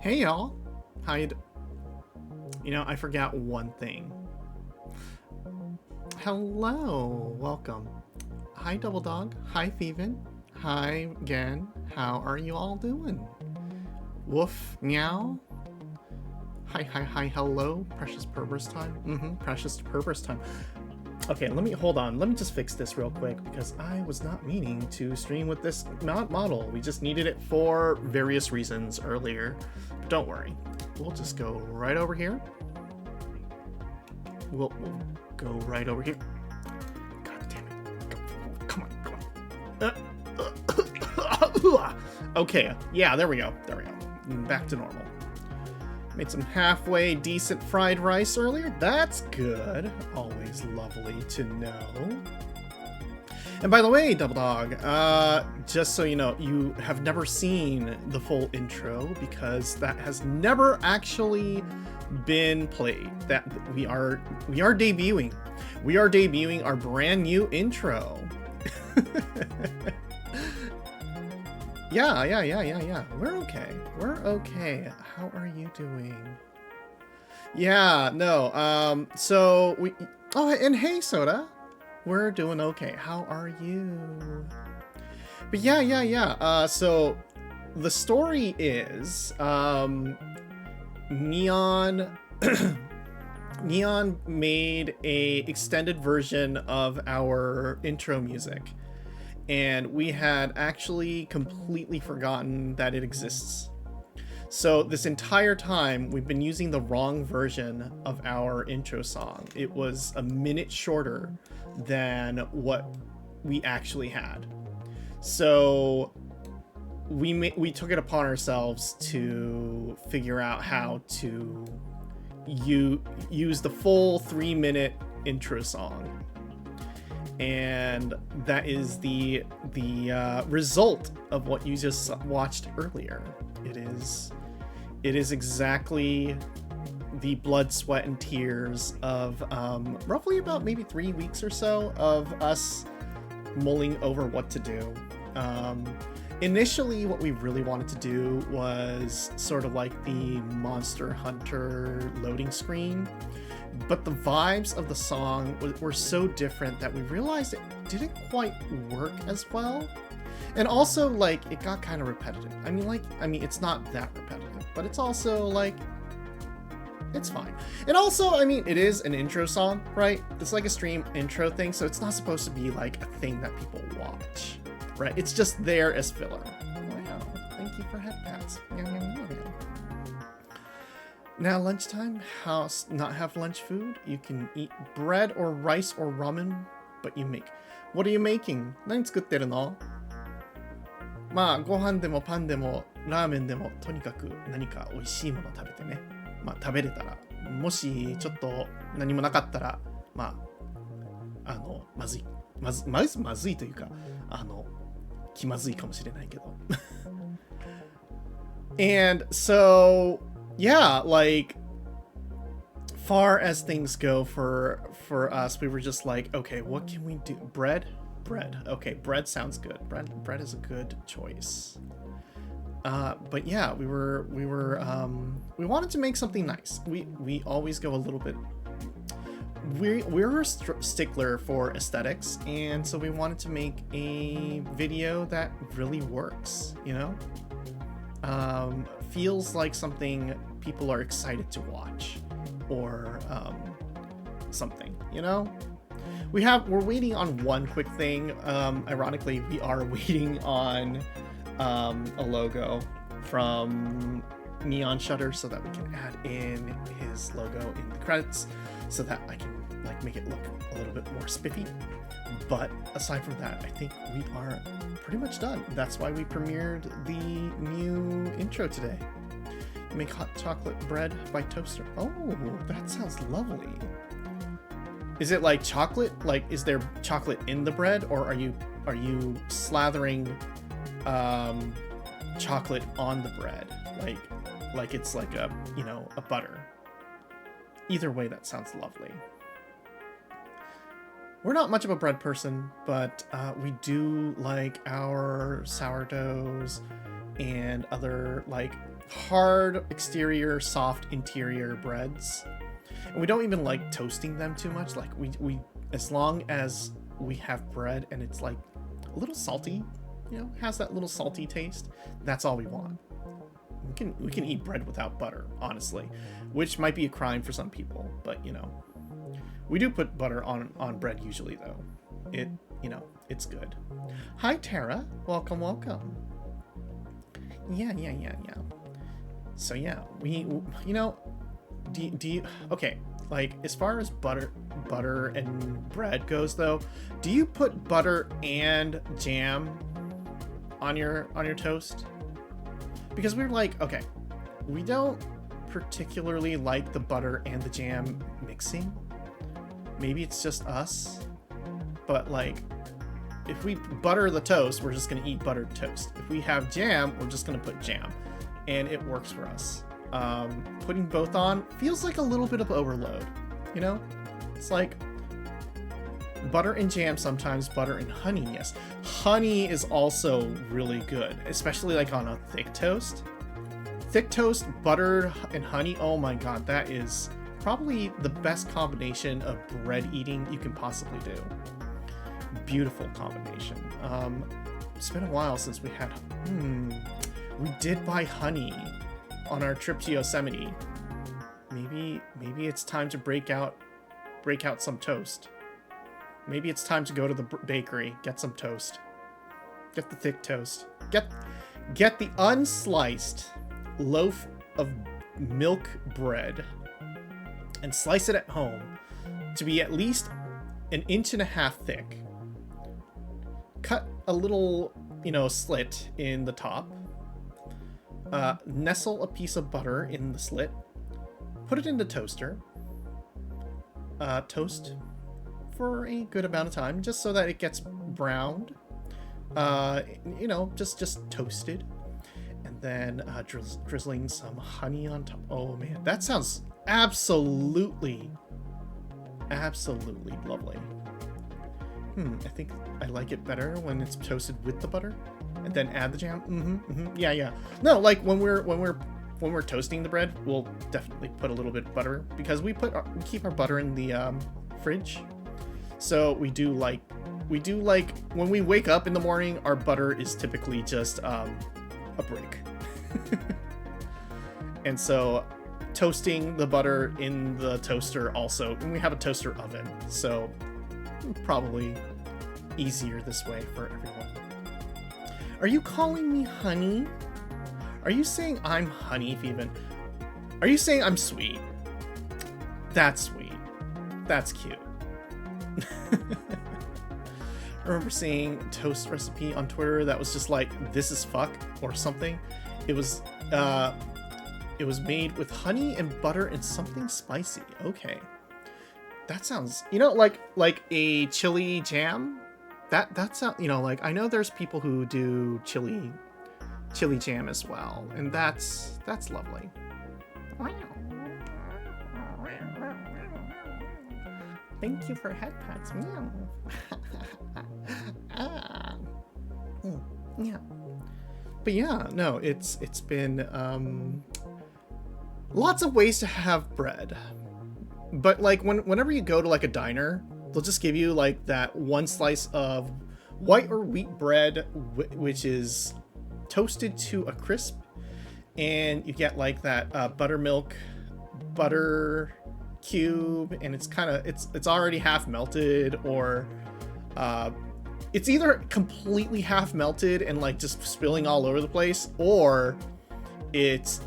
Hey y'all, how you? I forgot one thing. Hello, welcome. Hi Double Dog. Hi Thievin. Hi again. How are you all doing? Woof meow. Hi. Hello. Precious Purpose time. Precious Purpose time. Okay, hold on. Let me just fix this real quick because I was not meaning to stream with this model. We just needed it for various reasons earlier. But don't worry. We'll just go right over here. We'll go right over here. God damn it. Come on. Okay, yeah, there we go. Back to normal. Made some halfway decent fried rice earlier. That's good. Always lovely to know. And by the way, Double Dog, just so you know, you have never seen the full intro because that has never actually been played. That we are debuting. We are debuting our brand new intro. Yeah. We're okay. How are you doing? Yeah, no. So we. Oh, and hey, Soda. We're doing okay. How are you? But yeah. So the story is, Neon. Neon made a extended version of our intro music. And we had actually completely forgotten that it exists. So this entire time, we've been using the wrong version of our intro song. It was a minute shorter than what we actually had. So we took it upon ourselves to figure out how to use the full 3-minute intro song. And that is the result of what you just watched earlier. It is exactly the blood, sweat, and tears of roughly about maybe 3 weeks or so of us mulling over what to do. Initially, what we really wanted to do was sort of like the Monster Hunter loading screen. But the vibes of the song were so different that we realized it didn't quite work as well. And also, like, it got kind of repetitive. I mean, it's not that repetitive, but it's also, like, it's fine. And also, I mean, it is an intro song, right? It's like a stream intro thing, so it's not supposed to be, like, a thing that people watch, right? It's just there as filler. Wow, thank you for head pats. Now lunchtime, house not have lunch food. You can eat bread or rice or ramen, but you make. What are you making? 何作ってるの？まあご飯でもパンでもラーメンでもとにかく何か美味しいもの食べてね。まあ食べれたら、もしちょっと何もなかったら、まあまずいというか気まずいかもしれないけど。And so yeah, like far as things go for us, we were just like, okay, what can we do? Bread. Okay, bread sounds good. Bread is a good choice. But yeah, we wanted to make something nice. We always go a little bit. We're a stickler for aesthetics, and so we wanted to make a video that really works. Feels like something people are excited to watch, or something, We're waiting on one quick thing. Ironically, we are waiting on a logo from Neon Shutter so that we can add in his logo in the credits so that I can make it look a little bit more spiffy. But aside from that, I think we are pretty much done. That's why we premiered the new intro today. Make hot chocolate bread by toaster. Oh, that sounds lovely. Is it like chocolate? Like, is there chocolate in the bread, or are you slathering chocolate on the bread? Like it's like a butter. Either way, that sounds lovely. We're not much of a bread person, but we do like our sourdoughs and other like hard exterior, soft interior breads. And we don't even like toasting them too much. Like we as long as we have bread and it's like a little salty, you know, has that little salty taste, that's all we want. We can eat bread without butter, honestly, which might be a crime for some people, but you know, we do put butter on bread usually though. It, you know, it's good. Hi Tara, welcome. Yeah. So yeah, we, you know, do you, okay, like as far as butter and bread goes though, do you put butter and jam on your toast? Because we're like, okay, we don't particularly like the butter and the jam mixing. Maybe it's just us, but like if we butter the toast, we're just gonna eat buttered toast. If we have jam, we're just gonna put jam, and it works for us. Putting both on feels like a little bit of overload, you know? It's like butter and jam sometimes, butter and honey, yes. Honey is also really good, especially like on a thick toast. Thick toast, butter and honey, oh my god, that is probably the best combination of bread eating you can possibly do. Beautiful combination. It's been a while since we had, we did buy honey on our trip to Yosemite. Maybe it's time to break out some toast. Maybe it's time to go to the bakery, get some toast. Get the thick toast. Get the unsliced loaf of milk bread and slice it at home to be at least 1.5 inches thick. Cut a little, you know, slit in the top. Nestle a piece of butter in the slit. Put it in the toaster. Toast for a good amount of time, just so that it gets browned. You know, just toasted. And then drizzling some honey on top. Oh man, that sounds absolutely lovely. I think I like it better when it's toasted with the butter and then add the jam. Yeah. No, like when we're toasting the bread, we'll definitely put a little bit of butter because we keep our butter in the fridge. So we do like when we wake up in the morning, our butter is typically just a brick. And so toasting the butter in the toaster also, and we have a toaster oven, so probably easier this way for everyone. Are you calling me honey? Are you saying I'm honey, Phoeben? Are you saying I'm sweet? That's sweet. That's cute. I remember seeing a toast recipe on Twitter that was just like, this is fuck or something. It was made with honey and butter and something spicy. Okay. That sounds, you know, like a chili jam. That sounds, you know, like I know there's people who do chili jam as well, and that's lovely. Thank you for head pats. Meow. Yeah. But yeah, no, it's been lots of ways to have bread. But like whenever you go to like a diner, they'll just give you like that one slice of white or wheat bread, which is toasted to a crisp, and you get like that buttermilk butter cube, and it's already half melted, or it's either completely half melted and like just spilling all over the place, or it's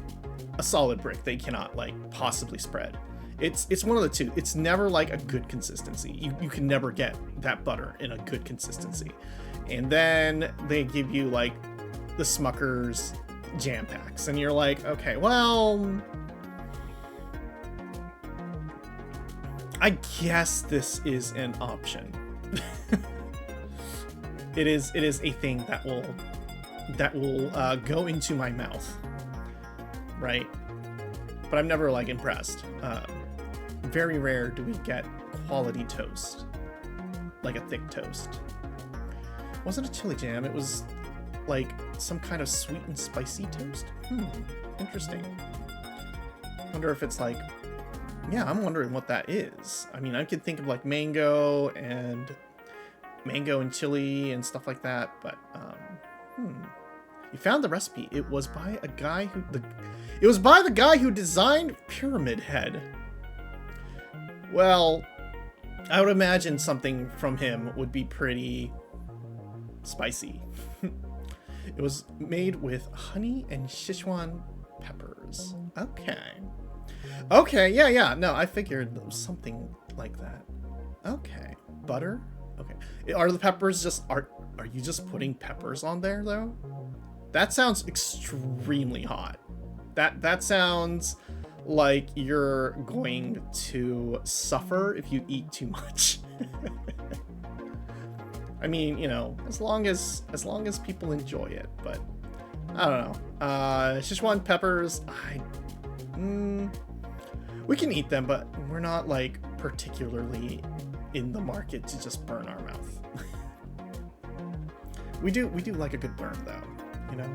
a solid brick that you cannot like possibly spread. It's one of the two. It's never like a good consistency. You can never get that butter in a good consistency. And then they give you like the Smucker's jam packs, and you're like, okay, well, I guess this is an option. It is a thing that will go into my mouth, right? But I'm never like impressed. Very rare do we get quality toast, like a thick toast. It wasn't a chili jam. It was like some kind of sweet and spicy toast. Interesting. Wonder if it's like, yeah, I'm wondering what that is. I mean, I could think of like mango and chili and stuff like that, but you found the recipe. It was by a guy the guy who designed Pyramid Head. Well, I would imagine something from him would be pretty spicy. It was made with honey and Sichuan peppers. Okay, yeah. No, I figured it was something like that. Okay. Butter? Okay. Are the peppers just... Are you just putting peppers on there, though? That sounds extremely hot. That sounds like you're going to suffer if you eat too much. I mean, you know, as long as people enjoy it, but I don't know. Sichuan peppers, we can eat them, but we're not like particularly in the market to just burn our mouth. we do like a good burn though, you know.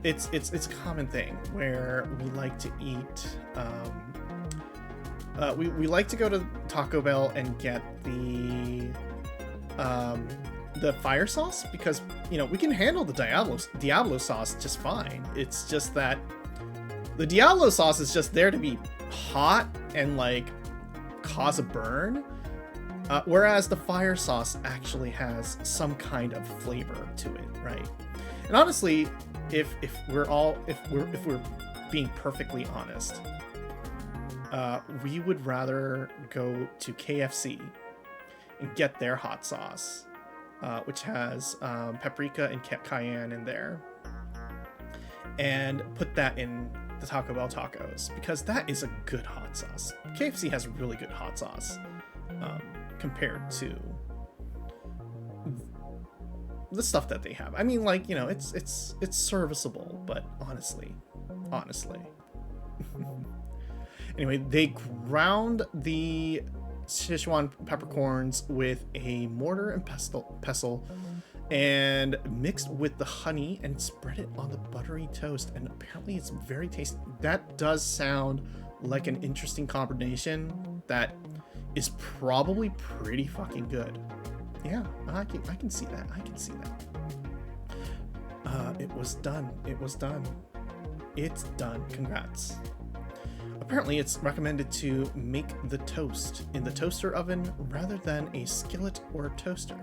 It's a common thing where we like to eat. We like to go to Taco Bell and get the fire sauce because, you know, we can handle the Diablo sauce just fine. It's just that the Diablo sauce is just there to be hot and like cause a burn, whereas the fire sauce actually has some kind of flavor to it, right? And honestly, if we're being perfectly honest, we would rather go to KFC and get their hot sauce, which has paprika and cayenne in there, and put that in the Taco Bell tacos, because that is a good hot sauce. KFC has really good hot sauce compared to the stuff that they have. I mean, like, you know, it's serviceable, but honestly. Anyway, they ground the Sichuan peppercorns with a mortar and pestle and mixed with the honey and spread it on the buttery toast, and apparently it's very tasty. That does sound like an interesting combination that is probably pretty fucking good. Yeah, I can see that. It was done. It's done. Congrats. Apparently, it's recommended to make the toast in the toaster oven rather than a skillet or a toaster.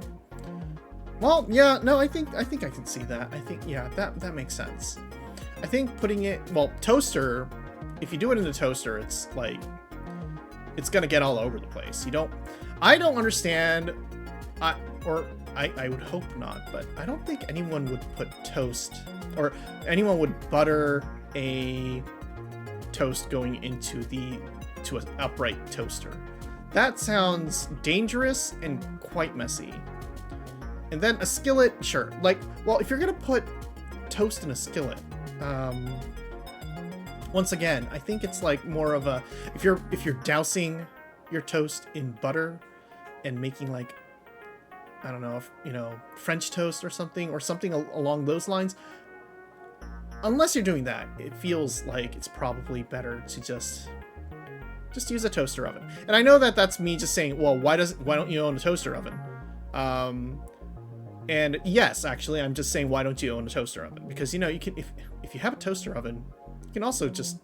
Well, yeah, no, I think I can see that. I think, yeah, that makes sense. I think putting it, well, toaster, if you do it in the toaster, it's like, it's gonna get all over the place. I don't understand, I would hope not, but I don't think anyone would put toast, or anyone would butter a toast going into an upright toaster. That sounds dangerous and quite messy. And then a skillet, sure. Like, well, if you're gonna put toast in a skillet, once again, I think it's like more of a, if you're dousing your toast in butter and making like, I don't know, if, you know, French toast or something along those lines. Unless you're doing that, it feels like it's probably better to just use a toaster oven. And I know that that's me just saying, well, why don't you own a toaster oven? And yes, actually, I'm just saying, why don't you own a toaster oven? Because, you know, you can, if you have a toaster oven, you can also just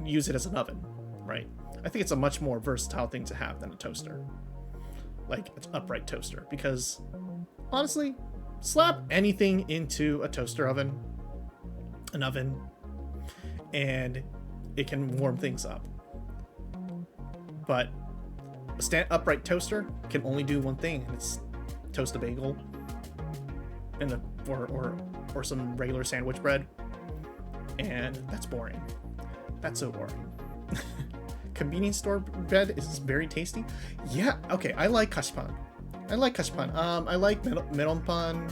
use it as an oven, right? I think it's a much more versatile thing to have than a toaster, like an upright toaster. Because honestly, slap anything into a toaster oven, an oven, and it can warm things up. But a upright toaster can only do one thing, and it's toast a bagel and or some regular sandwich bread, and that's boring. That's so boring. Convenience store bread is very tasty. Yeah, okay, I like kashipan. I like meronpan.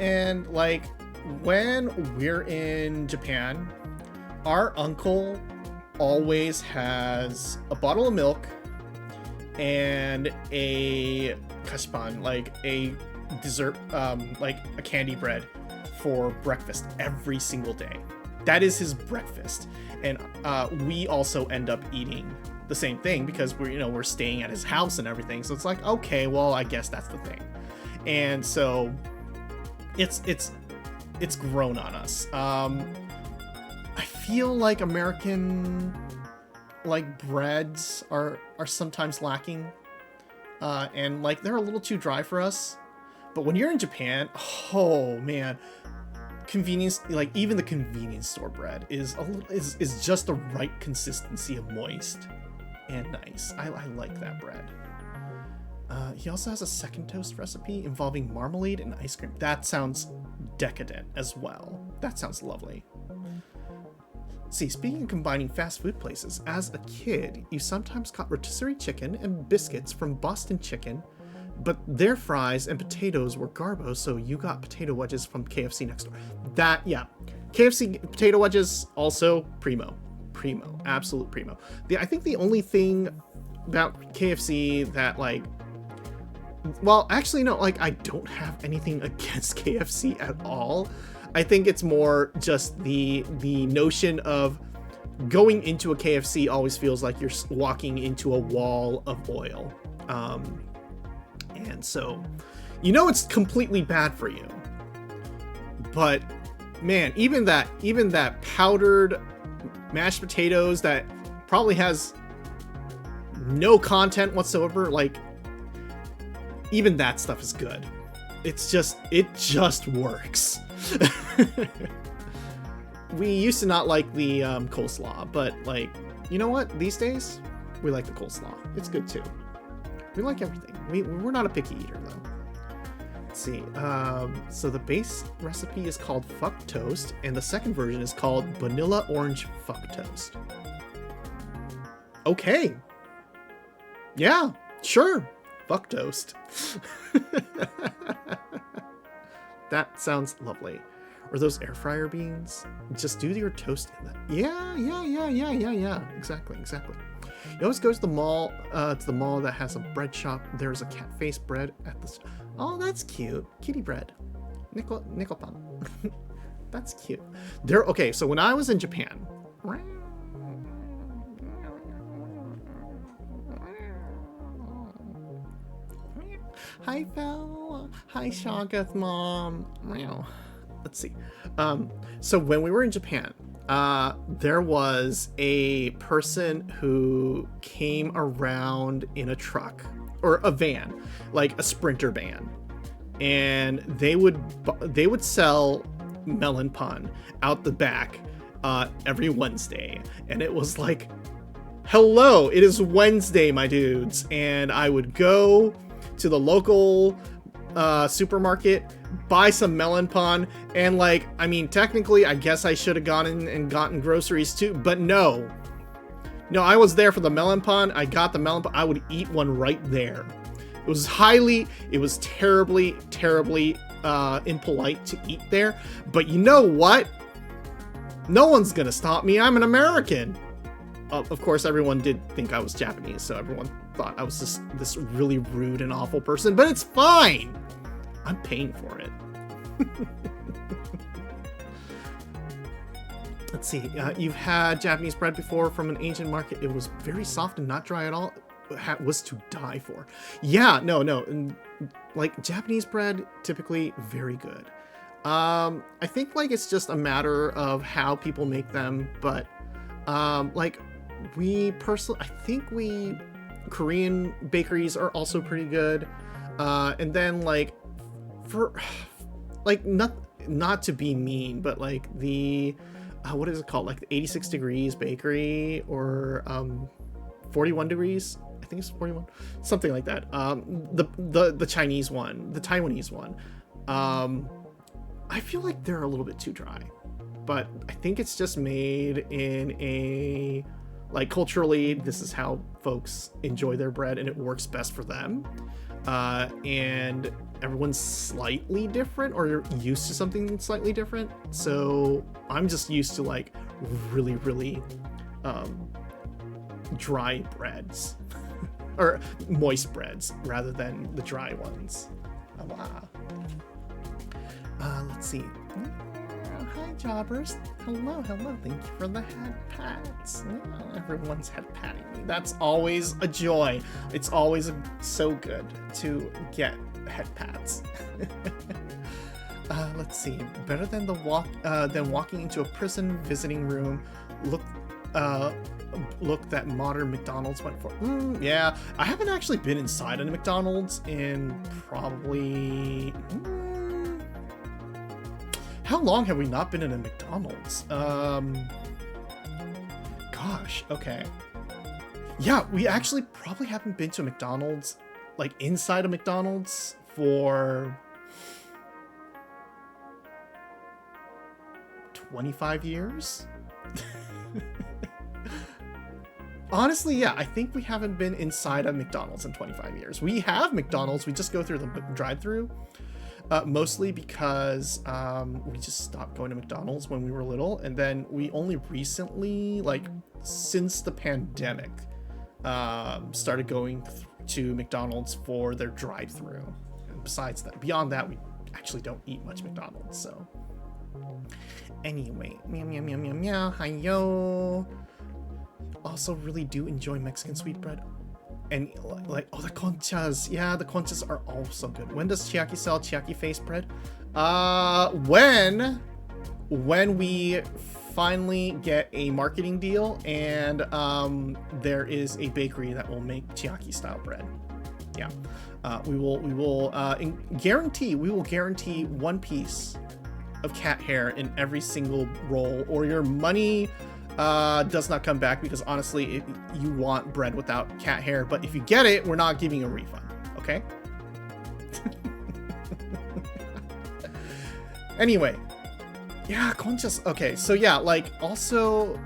And like when we're in Japan, our uncle always has a bottle of milk and a kashipan, like a dessert, like a candy bread for breakfast every single day. That is his breakfast. And we also end up eating the same thing because we're staying at his house and everything. So it's like, okay, well, I guess that's the thing. And so it's grown on us. I feel like American like breads are sometimes lacking, and like they're a little too dry for us. But when you're in Japan, oh man, convenience, like even the convenience store bread is just the right consistency of moist and nice. I like that bread. He also has a second toast recipe involving marmalade and ice cream. That sounds decadent as well. That sounds lovely. See, speaking of combining fast food places, as a kid, you sometimes got rotisserie chicken and biscuits from Boston Chicken, but their fries and potatoes were Garbo, so you got potato wedges from KFC next door. That, yeah. KFC potato wedges, also primo. Primo. Absolute primo. I think the only thing about KFC that, like... Well, actually, no, like, I don't have anything against KFC at all. I think it's more just the notion of going into a KFC always feels like you're walking into a wall of oil. And so, it's completely bad for you. But man, even that powdered mashed potatoes that probably has no content whatsoever, like even that stuff is good. It just works. We used to not like the coleslaw, but like, you know what? These days, we like the coleslaw. It's good too. We like everything. We're not a picky eater though. Let's see. So the base recipe is called Fuck Toast, and the second version is called Vanilla Orange Fuck Toast. Okay. Yeah, sure. Fuck Toast. That sounds lovely. Or those air fryer beans? Just do your toast in them. Yeah. Exactly. You always go to the mall, that has a bread shop. There's a cat face bread at the... Oh, that's cute. Kitty bread. Nickelpan. That's cute. Okay, so when I was in Japan... Hi, Phil. Hi, Shagath Mom. Let's see. So when we were in Japan, there was a person who came around in a truck or a van, like a Sprinter van, and they would sell melon pan out the back every Wednesday, and it was like, hello, it is Wednesday, my dudes, and I would go to the local supermarket, buy some melon pan, and like, I mean, technically, I guess I should have gone in and gotten groceries too, but no, I was there for the melon pan. I got the melon pan. I would eat one right there. It was terribly impolite to eat there, but you know what? No one's gonna stop me. I'm an American. Of course, everyone did think I was Japanese, so everyone thought I was just this really rude and awful person, but it's fine. I'm paying for it. Let's see. You've had Japanese bread before from an Asian market. It was very soft and not dry at all. It was to die for. Yeah, no. Like, Japanese bread, typically very good. I think, like, it's just a matter of how people make them, but, like, Korean bakeries are also pretty good. And then, like, for, like, not to be mean, but, like, the, what is it called? Like, the 86 Degrees Bakery, or, 41 Degrees? I think it's 41. Something like that. The Chinese one, the Taiwanese one. I feel like they're a little bit too dry. But I think it's just made in a... Like, culturally, this is how folks enjoy their bread, and it works best for them. And everyone's slightly different, or you're used to something slightly different. So I'm just used to, like, really, really dry breads. or moist breads rather than the dry ones. Wow. Let's see. Hi, jobbers. Hello. Thank you for the head pats. Everyone's head patting me. That's always a joy. It's always so good to get head pats. Let's see. Better than than walking into a prison visiting room. Look that modern McDonald's went for. Yeah, I haven't actually been inside a McDonald's in probably. How long have we not been in a McDonald's? Gosh, okay. Yeah, we actually probably haven't been to a McDonald's, like inside a McDonald's, for 25 years? Honestly, yeah, I think we haven't been inside a McDonald's in 25 years. We have McDonald's, we just go through the drive-thru. Mostly because we just stopped going to McDonald's when we were little, and then we only recently, like since the pandemic, started going to McDonald's for their drive-thru. And besides that, beyond that, we actually don't eat much McDonald's. So anyway, meow, hi yo. Also, really do enjoy Mexican sweetbread. And like, oh, the conchas. Yeah, the conchas are also good. When does Chiaki sell Chiaki face bread? When we finally get a marketing deal and there is a bakery that will make Chiaki style bread. Yeah. We will guarantee 1 piece of cat hair in every single roll, or your money does not come back, because honestly, you want bread without cat hair, but if you get it, we're not giving a refund, okay? Anyway, yeah, conchas. Okay, so yeah, like also,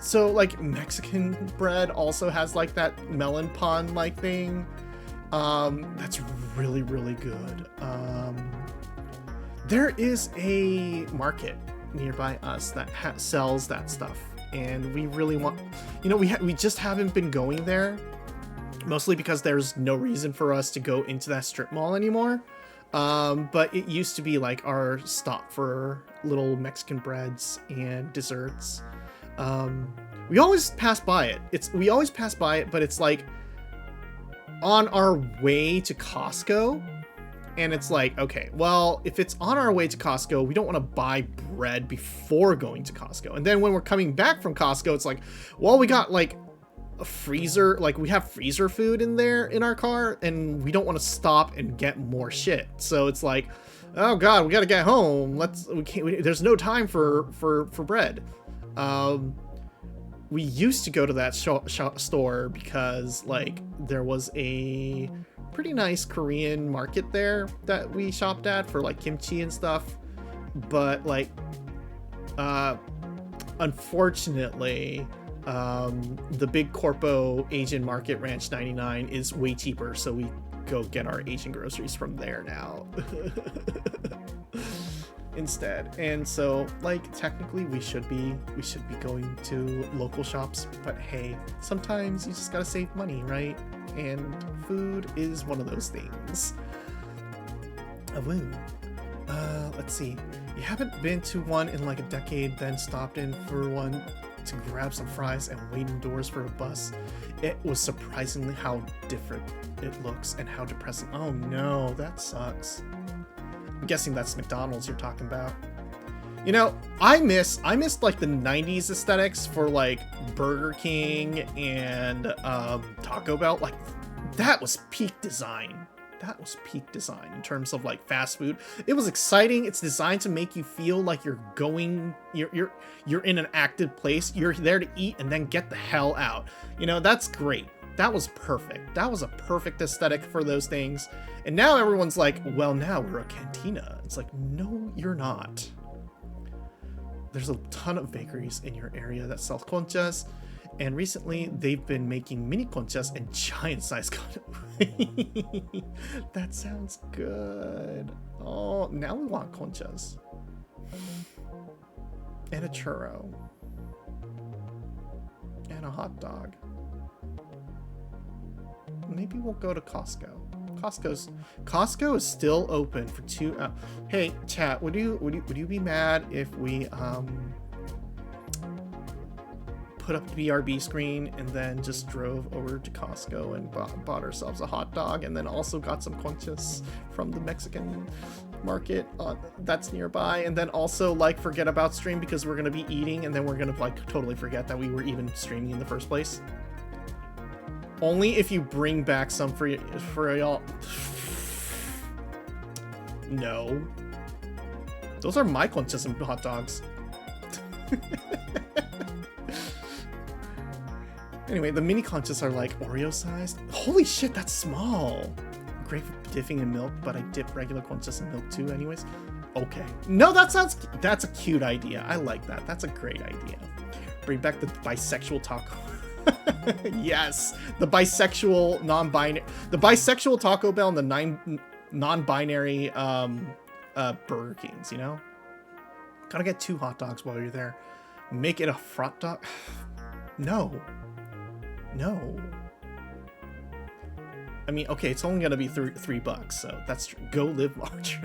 so like Mexican bread also has like that melon pan like thing. That's really, really good. There is a market nearby us that sells that stuff, and we really want, you know, we just haven't been going there, mostly because there's no reason for us to go into that strip mall anymore. But it used to be like our stop for little Mexican breads and desserts. We always pass by it. But it's like on our way to Costco. And it's like, okay, well, if it's on our way to Costco, we don't want to buy bread before going to Costco. And then when we're coming back from Costco, it's like, well, we got like a freezer, like we have freezer food in there in our car, and we don't want to stop and get more shit. So it's like, oh god, we got to get home. There's no time for bread. We used to go to that store because like there was a pretty nice Korean market there that we shopped at for like kimchi and stuff, but like unfortunately the big corpo Asian market, Ranch 99, is way cheaper, so we go get our Asian groceries from there now instead. And so like technically we should be going to local shops, but hey, sometimes you just gotta save money, right? And food is one of those things. Let's see. You haven't been to one in like a decade, then stopped in for one to grab some fries and wait indoors for a bus. It was surprisingly how different it looks and how depressing. Oh no, that sucks. I'm guessing that's McDonald's you're talking about. You know, I missed like the 90s aesthetics for like Burger King and Taco Bell. Like that was peak design. That was peak design in terms of like fast food. It was exciting. It's designed to make you feel like you're in an active place. You're there to eat and then get the hell out. You know, that's great. That was perfect. That was a perfect aesthetic for those things. And now everyone's like, well, now we're a cantina. It's like, no, you're not. There's a ton of bakeries in your area that sell conchas, and recently they've been making mini conchas and giant size conchas. That sounds good. Oh, now we want conchas. And a churro. And a hot dog. maybe we'll go to Costco. Costco is still open for 2 hours. Hey, chat, would you be mad if we put up the BRB screen and then just drove over to Costco and bought ourselves a hot dog, and then also got some conchas from the Mexican market that's nearby, and then also like forget about stream because we're gonna be eating, and then we're gonna like totally forget that we were even streaming in the first place? Only if you bring back some for y'all. No, those are my conchas and hot dogs. Anyway, the mini conchas are like Oreo sized. Holy shit, that's small. Great for dipping in milk, but I dip regular conchas in milk too anyways. Okay. No, that's a cute idea. I like that. That's a great idea. Bring back the bisexual taco. Yes, the bisexual non-binary, the bisexual Taco Bell and the non-binary Burger Kings, you know? Gotta get 2 hot dogs while you're there. Make it a frat dog. No. I mean, okay, it's only gonna be $3, so that's true. Go live large.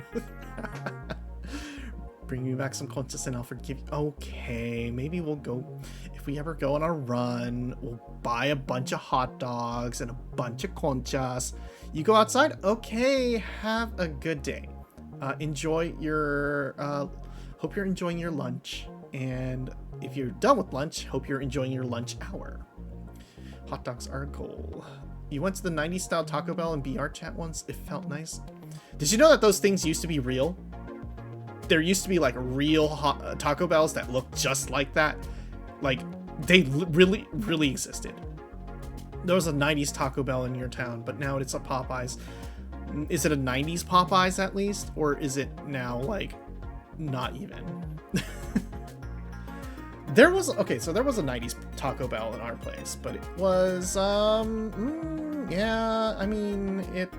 Bring me back some conchas and I'll forgive you. Okay, maybe we'll go, if we ever go on a run, we'll buy a bunch of hot dogs and a bunch of conchas. You go outside? Okay, have a good day. Enjoy your, hope you're enjoying your lunch. And if you're done with lunch, hope you're enjoying your lunch hour. Hot dogs are a goal. You went to the 90s style Taco Bell and BR chat once. It felt nice. Did you know that those things used to be real? There used to be like real Taco Bells that looked just like that. Like they really existed. There was a 90s Taco Bell in your town, but now it's a Popeyes. Is it a 90s Popeyes at least? Or is it now like not even? There was a 90s Taco Bell in our place, but it was yeah, I mean it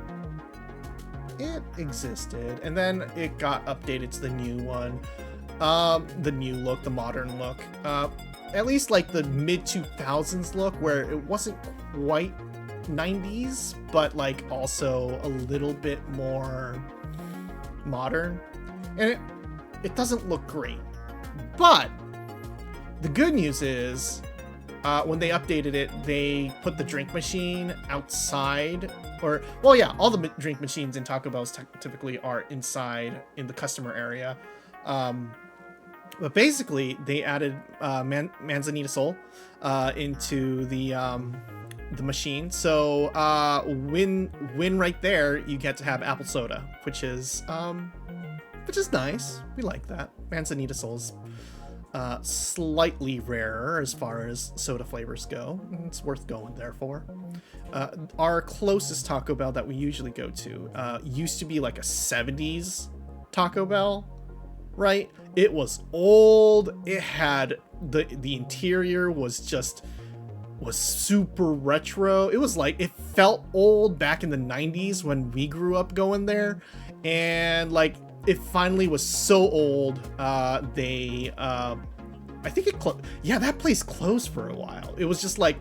existed, and then it got updated to the new one, the new look, the modern look, at least like the mid 2000s look, where it wasn't quite 90s, but like also a little bit more modern, and it doesn't look great, but the good news is, when they updated it, they put the drink machine outside, or, well, yeah, all the drink machines in Taco Bells typically are inside in the customer area. But basically, they added Manzanita Sol into the machine. So win right there, you get to have apple soda, which is nice. We like that. Manzanita Sol's slightly rarer as far as soda flavors go. It's worth going there for. Our closest Taco Bell that we usually go to used to be like a 70s Taco Bell, right? It was old. It had the interior was super retro. It was like, it felt old back in the 90s when we grew up going there, and like it finally was so old, I think it closed. Yeah, that place closed for a while. It was just like,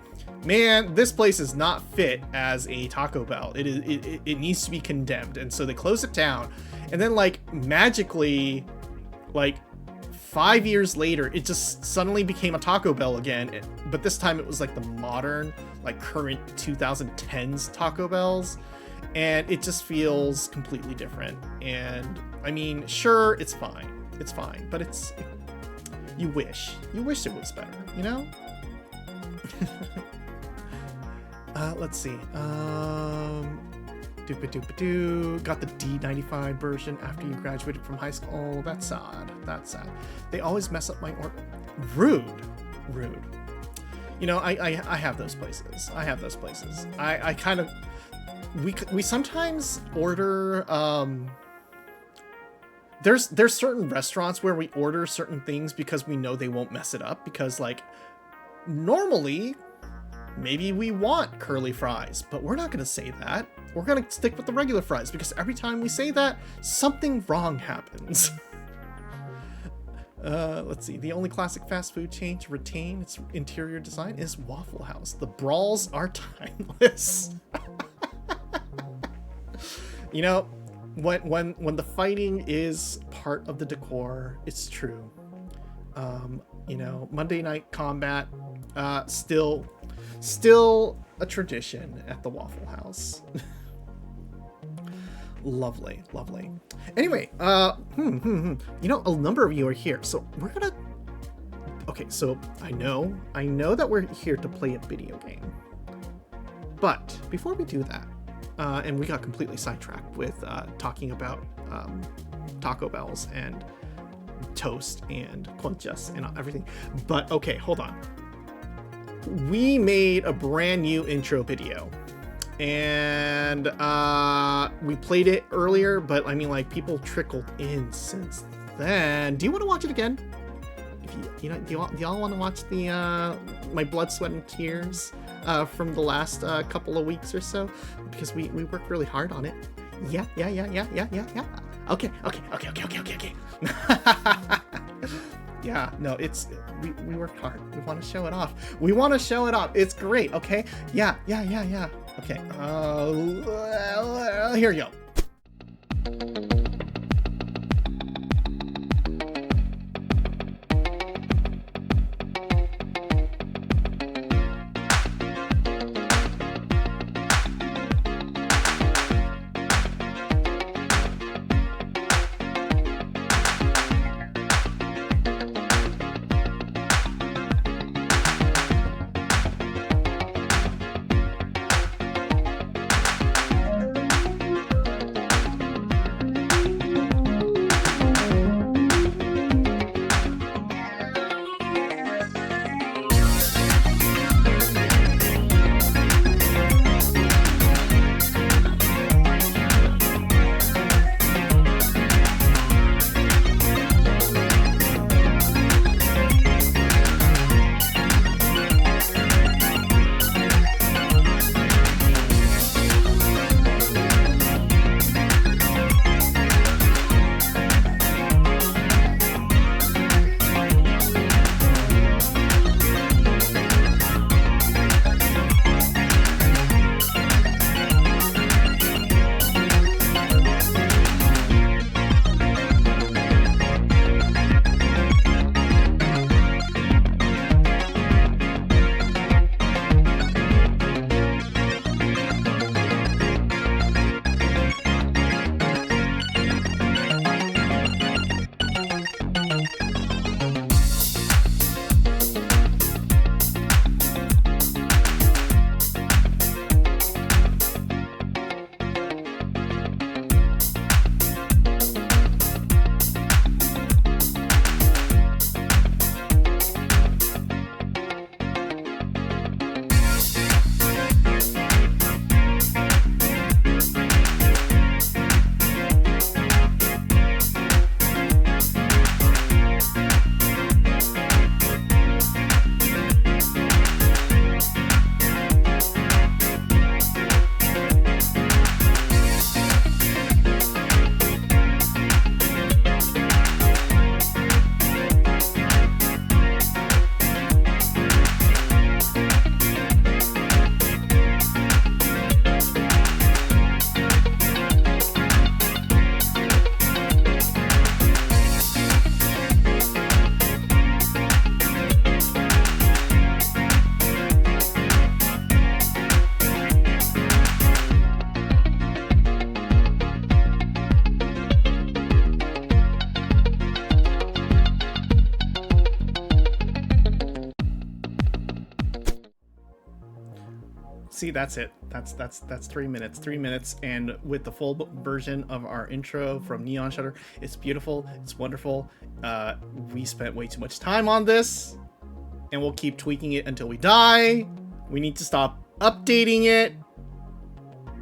man, this place is not fit as a Taco Bell. It needs to be condemned. And so they closed it down. And then like magically, like 5 years later, it just suddenly became a Taco Bell again. But this time it was like the modern, like current 2010s Taco Bells. And it just feels completely different. And I mean, sure, it's fine. It's fine, but you wish it was better, you know? Let's see. Doopa-doopa-doo. Got the D95 version after you graduated from high school. Oh, that's sad. That's sad. They always mess up my order. Rude. You know, I have those places. I kind of, we sometimes order, there's certain restaurants where we order certain things because we know they won't mess it up, because like normally maybe we want curly fries, but we're not going to say that. We're going to stick with the regular fries because every time we say that, something wrong happens. Let's see. The only classic fast food chain to retain its interior design is Waffle House. The brawls are timeless. You know, when the fighting is part of the decor, it's true. You know, Monday Night Combat, still a tradition at the Waffle House. Lovely. Anyway, you know, a number of you are here, so we're gonna. Okay, so I know that we're here to play a video game, but before we do that, and we got completely sidetracked with talking about Taco Bells and toast and conchas and everything. But okay, hold on. We made a brand new intro video, and we played it earlier, but I mean, like, people trickled in since then. Do you want to watch it again? If you know, do y'all want to watch the my blood, sweat, and tears from the last couple of weeks or so? Because we worked really hard on it. Yeah. Okay. Yeah, no, it's we worked hard. We want to show it off. It's great. Okay. Yeah. Okay. Here you go. See, that's it. That's 3 minutes. 3 minutes, and with the full version of our intro from Neon Shutter, it's beautiful. It's wonderful. We spent way too much time on this, and we'll keep tweaking it until we die. We need to stop updating it.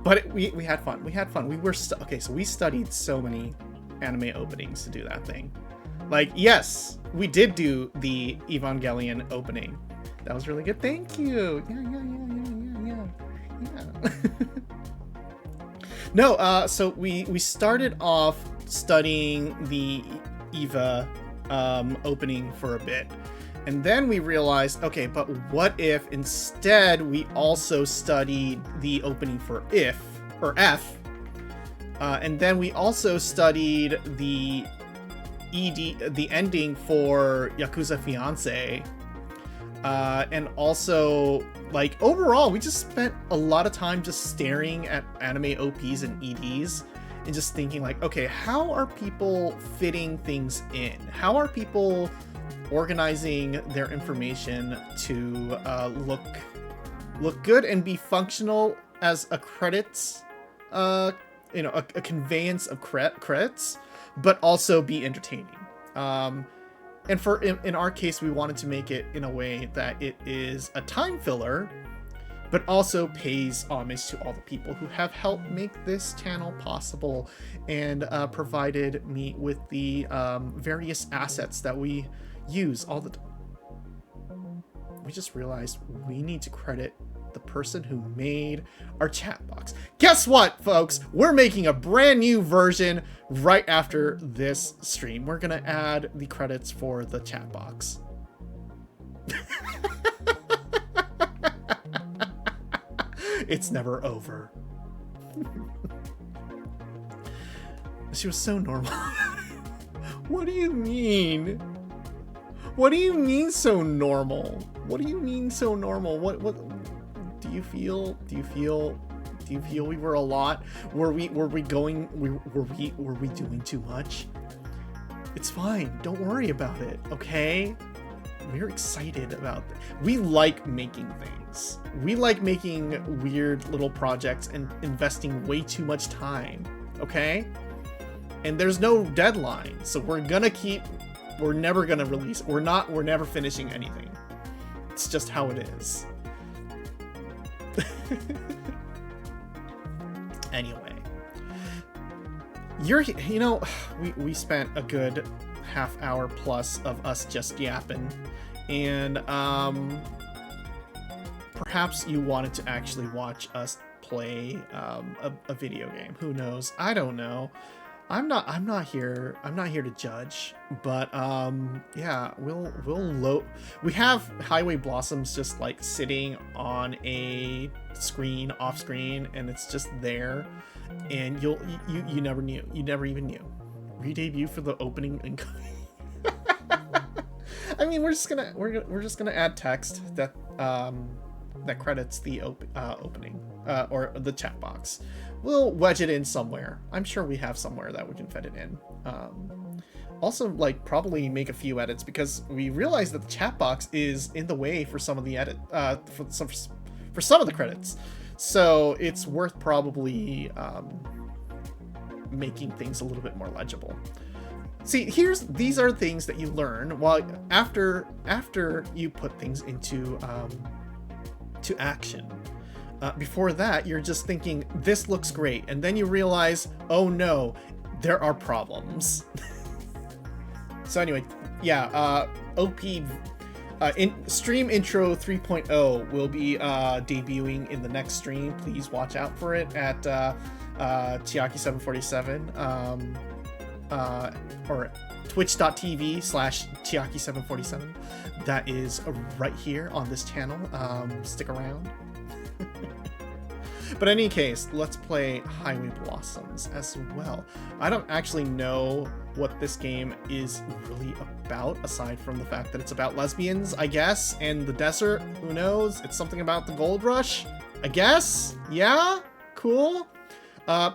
But we had fun. We had fun. We were okay. So we studied so many anime openings to do that thing. Like, yes, we did do the Evangelion opening. That was really good. Thank you. Yeah. No, so we started off studying the Eva opening for a bit, and then we realized, okay, but what if instead we also studied the opening for F, And then we also studied the ending for Yakuza Fiance. And also, like, overall, we just spent a lot of time just staring at anime OPs and EDs and just thinking, like, okay, how are people fitting things in? How are people organizing their information to look good and be functional as a credits, a conveyance of credits, but also be entertaining. And in our case, we wanted to make it in a way that it is a time filler, but also pays homage to all the people who have helped make this channel possible and provided me with the various assets that we use all the time. We just realized we need to credit the person who made our chat box. Guess what, folks? We're making a brand new version right after this stream. We're gonna add the credits for the chat box. It's never over. She was so normal. What do you mean? What do you mean so normal? What do you mean so normal? What do you feel we were a lot? Were we doing too much? It's fine. Don't worry about it, okay? We're excited about it. We like making things. We like making weird little projects and investing way too much time, okay? And there's no deadline, so we're never gonna release. We're never finishing anything. It's just how it is. Anyway, we spent a good half hour plus of us just yapping, and perhaps you wanted to actually watch us play a video game. Who knows? I don't know. I'm not here to judge, but yeah, we'll load. We have Highway Blossoms just like sitting on a screen off screen, and it's just there, and you never knew. You never even knew. Re-debut for the opening incoming. I mean, we're just gonna add text that credits the opening or the chat box. We'll wedge it in somewhere. I'm sure we have somewhere that we can fit it in. Also, like, probably make a few edits because we realize that the chat box is in the way for some of the for some of the credits. So it's worth probably making things a little bit more legible. See, these are things that you learn while after you put things into to action. Before that, you're just thinking, this looks great. And then you realize, oh no, there are problems. So anyway, yeah, OP Stream Intro 3.0 will be debuting in the next stream. Please watch out for it at Chiaki747 or twitch.tv/Chiaki747. That is right here on this channel. Stick around. But in any case, let's play Highway Blossoms as well. I don't actually know what this game is really about, aside from the fact that it's about lesbians, I guess, and the desert. Who knows? It's something about the gold rush, I guess? Yeah? Cool.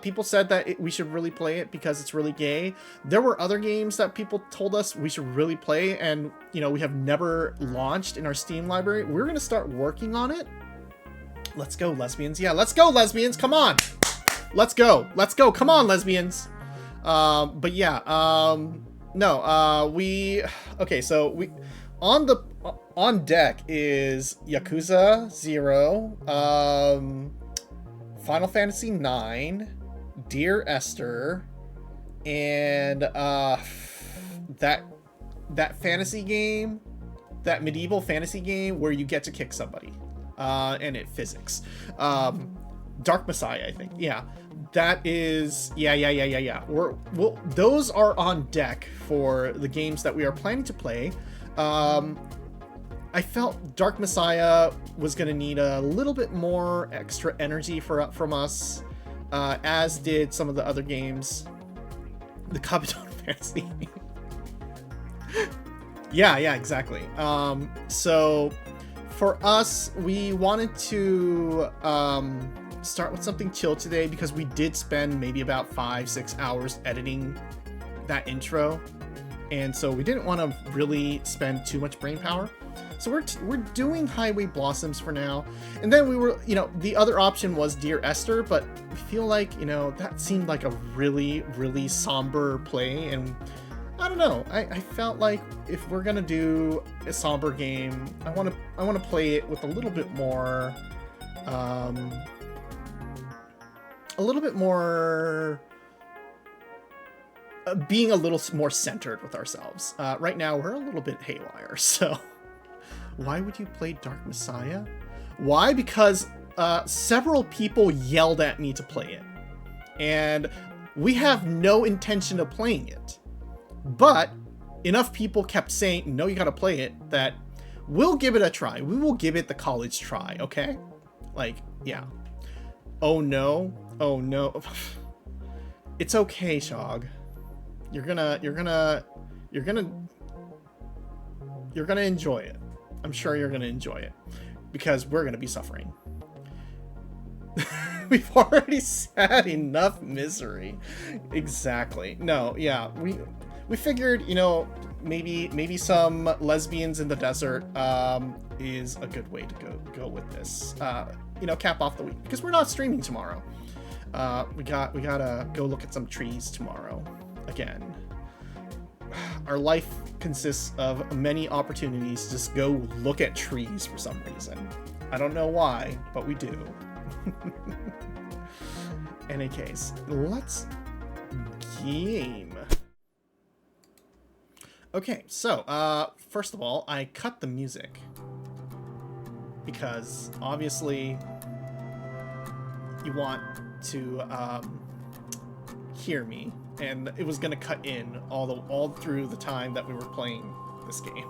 People said that we should really play it because it's really gay. There were other games that people told us we should really play, and, we have never launched in our Steam library. We're going to start working on it. Let's go, lesbians. Yeah, let's go, lesbians. Come on. Let's go. Let's go. Come on, lesbians. But yeah, no, okay, so on deck is Yakuza 0, Final Fantasy 9, Dear Esther, and, that fantasy game, that medieval fantasy game where you get to kick somebody. And it physics. Dark Messiah, I think. Yeah, that is. Yeah. Those are on deck for the games that we are planning to play. I felt Dark Messiah was gonna need a little bit more extra energy from us. as did some of the other games. The Kabutono Fantasy. Yeah, exactly. So for us, we wanted to start with something chill today because we did spend maybe about 5-6 hours editing that intro, and so we didn't want to really spend too much brain power. So we're doing Highway Blossoms for now, and then we were, the other option was Dear Esther, but I feel like, that seemed like a really, really somber play, and I don't know. I felt like if we're gonna do a somber game, I want to play it with a little bit more, being a little more centered with ourselves. Right now, we're a little bit haywire, so. Why would you play Dark Messiah? Why? Because several people yelled at me to play it. And we have no intention of playing it. But enough people kept saying, no, you gotta play it, that we'll give it a try. We will give it the college try, okay? Like, yeah. Oh no. Oh no. It's okay, Shog. You're gonna enjoy it. I'm sure you're going to enjoy it, because we're going to be suffering. We've already had enough misery. Exactly. No, yeah. We figured, maybe some lesbians in the desert is a good way to go with this. Cap off the week, because we're not streaming tomorrow. We gotta go look at some trees tomorrow again. Our life consists of many opportunities to just go look at trees for some reason. I don't know why, but we do. In any case, let's game. Okay, so first of all, I cut the music because obviously you want to hear me. And it was gonna cut in all through the time that we were playing this game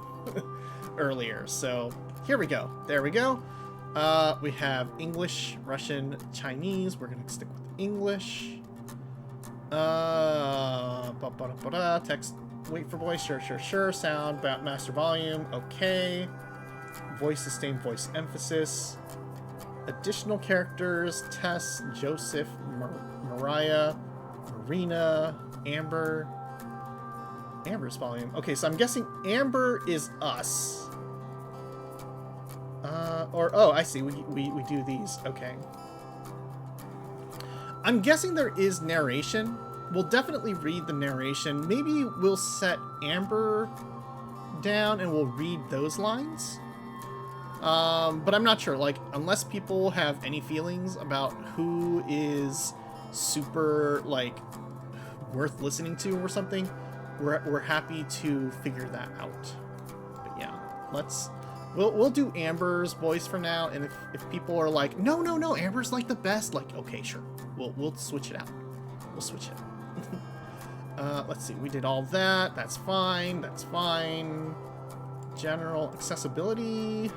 earlier. So here we go. There we go. We have English, Russian, Chinese. We're gonna stick with English. Text. Wait for voice. Sure. Sound. Master volume. Okay. Voice sustain. Voice emphasis. Additional characters. Tess, Joseph, Mariah, Marina, Amber's volume. Okay, so I'm guessing Amber is us. I see. We do these. Okay. I'm guessing there is narration. We'll definitely read the narration. Maybe we'll set Amber down and we'll read those lines. But I'm not sure. Like, unless people have any feelings about who is super, like, worth listening to or something, we're happy to figure that out. But yeah, we'll do Amber's voice for now, and if people are like, no, Amber's like the best, like, okay, sure, we'll switch it out. We'll switch it. Let's see, we did all that. That's fine. General accessibility,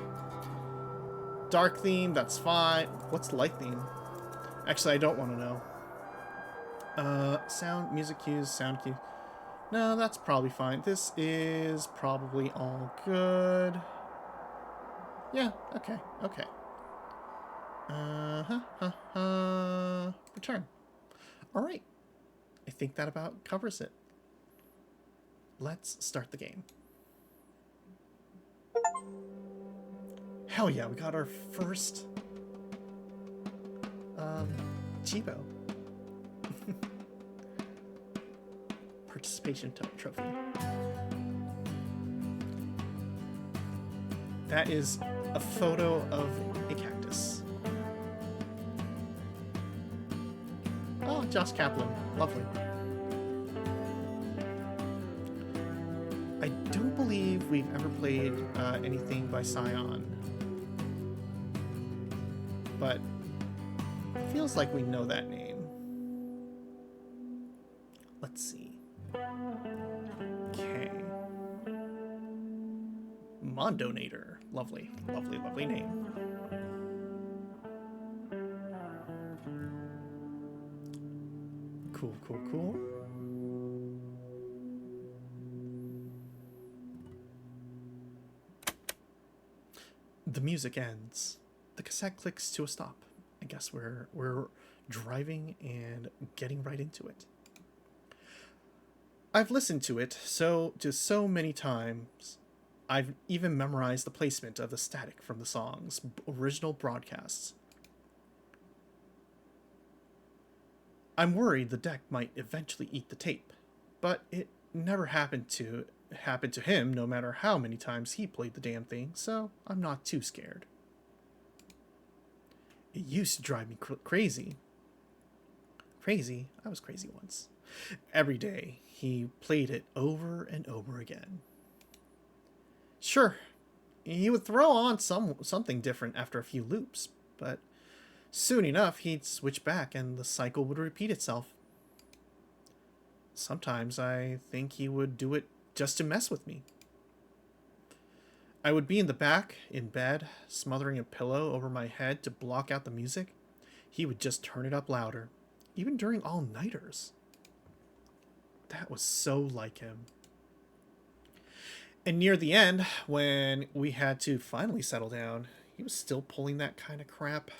dark theme, that's fine. What's light theme? Actually, I don't want to know. Sound, music cues, sound cue. No, that's probably fine. This is probably all good. Yeah, okay. Return. All right. I think that about covers it. Let's start the game. Hell yeah, we got our first Chibo. Participation trophy. That is a photo of a cactus. Oh, Josh Kaplan. Lovely. I don't believe we've ever played anything by Scion. But it feels like we know that name. Let's see. Okay. Mondonator. Lovely name. Cool, cool, cool. The music ends. The cassette clicks to a stop. I guess we're driving and getting right into it. I've listened to it so many times. I've even memorized the placement of the static from the song's original broadcasts. I'm worried the deck might eventually eat the tape, but it never happened to him no matter how many times he played the damn thing, so I'm not too scared. It used to drive me crazy. Crazy? I was crazy once. Every day, he played it over and over again. Sure, he would throw on something different after a few loops, but soon enough he'd switch back and the cycle would repeat itself. Sometimes I think he would do it just to mess with me. I would be in the back, in bed, smothering a pillow over my head to block out the music. He would just turn it up louder, even during all-nighters. That was so like him. And near the end, when we had to finally settle down, he was still pulling that kind of crap.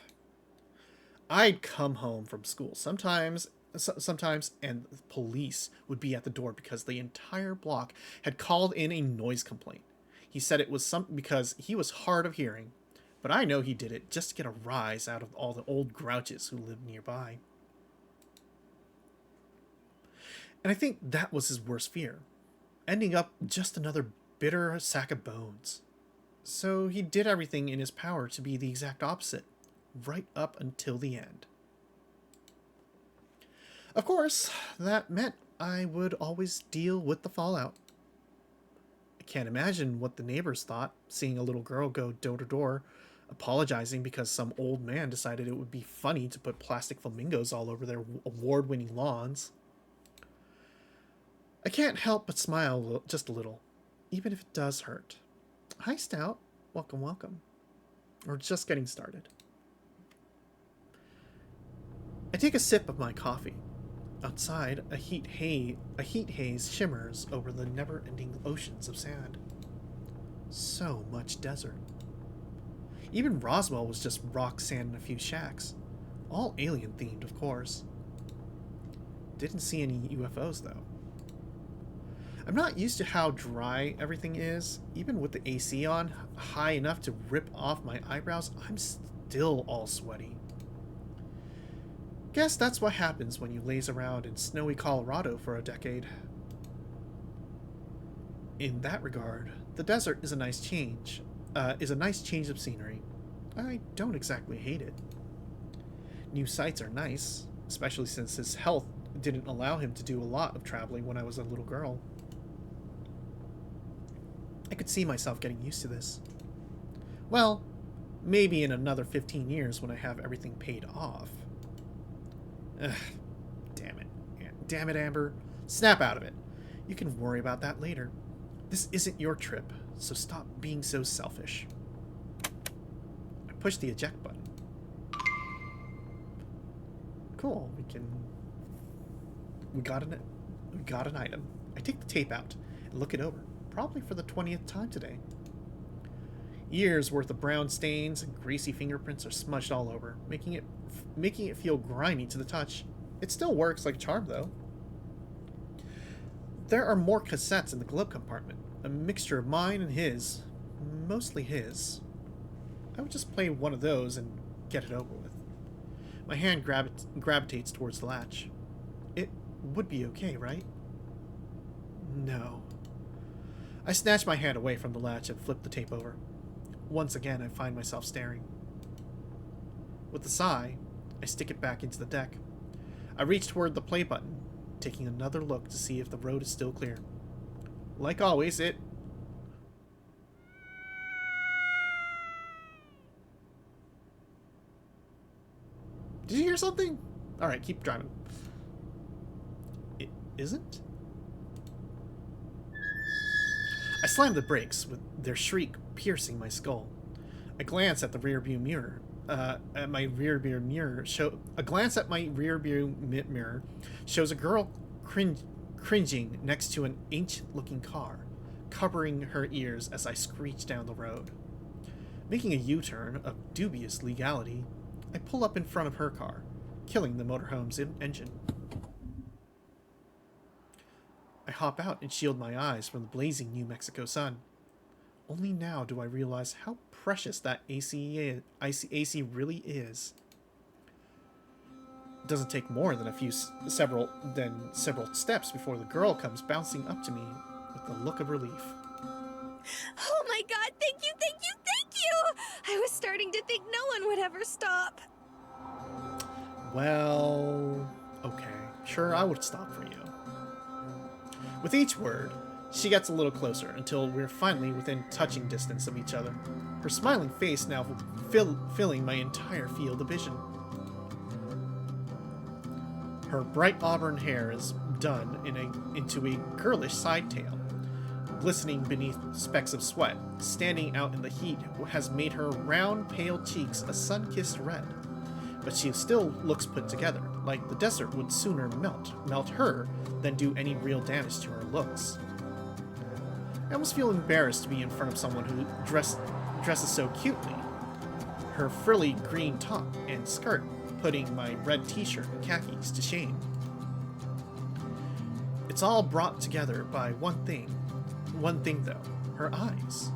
I'd come home from school sometimes, and the police would be at the door because the entire block had called in a noise complaint. He said it was because he was hard of hearing, but I know he did it just to get a rise out of all the old grouches who lived nearby. And I think that was his worst fear, ending up just another bitter sack of bones. So he did everything in his power to be the exact opposite, right up until the end. Of course, that meant I would always deal with the fallout. I can't imagine what the neighbors thought, seeing a little girl go door to door, apologizing because some old man decided it would be funny to put plastic flamingos all over their award-winning lawns. I can't help but smile just a little, even if it does hurt. Hi, Stout. Welcome, welcome. We're just getting started. I take a sip of my coffee. Outside, a heat haze shimmers over the never-ending oceans of sand. So much desert. Even Roswell was just rock, sand, and a few shacks. All alien-themed, of course. Didn't see any UFOs, though. I'm not used to how dry everything is. Even with the AC on, high enough to rip off my eyebrows, I'm still all sweaty. Guess that's what happens when you laze around in snowy Colorado for a decade. In that regard, the desert is a nice change. Of scenery. I don't exactly hate it. New sights are nice, especially since his health didn't allow him to do a lot of traveling when I was a little girl. I could see myself getting used to this. Well, maybe in another 15 years when I have everything paid off. Ugh, damn it. Damn it, Amber. Snap out of it. You can worry about that later. This isn't your trip, so stop being so selfish. I push the eject button. Cool, we got an item. I take the tape out and look it over, probably for the 20th time today. Years worth of brown stains and greasy fingerprints are smudged all over, making it feel grimy to the touch. It still works like a charm, though. There are more cassettes in the glove compartment, a mixture of mine and his, mostly his. I would just play one of those and get it over with. My hand gravitates towards the latch. It would be okay, right? No. I snatch my hand away from the latch and flip the tape over. Once again, I find myself staring. With a sigh, I stick it back into the deck. I reach toward the play button, taking another look to see if the road is still clear. Like always, it... Did you hear something? Alright, keep driving. It isn't? I slam the brakes, with their shriek piercing my skull. I glance at the rearview mirror. at my rearview mirror mirror shows a girl cringing next to an ancient-looking car, covering her ears as I screech down the road. Making a U-turn of dubious legality, I pull up in front of her car, killing the motorhome's engine. I hop out and shield my eyes from the blazing New Mexico sun. Only now do I realize how precious that AC really is. It doesn't take more than several steps before the girl comes bouncing up to me with a look of relief. Oh my god, thank you, thank you, thank you! I was starting to think no one would ever stop. Well, okay. Sure, I would stop for you. With each word, she gets a little closer until we're finally within touching distance of each other, her smiling face now filling my entire field of vision. Her bright auburn hair is done into a girlish side tail, glistening beneath specks of sweat. Standing out in the heat has made her round, pale cheeks a sun-kissed red. But she still looks put together, like the desert would sooner melt her than do any real damage to her looks. I almost feel embarrassed to be in front of someone who dresses so cutely. Her frilly green top and skirt putting my red t-shirt and khakis to shame. It's all brought together by one thing. One thing though, her eyes.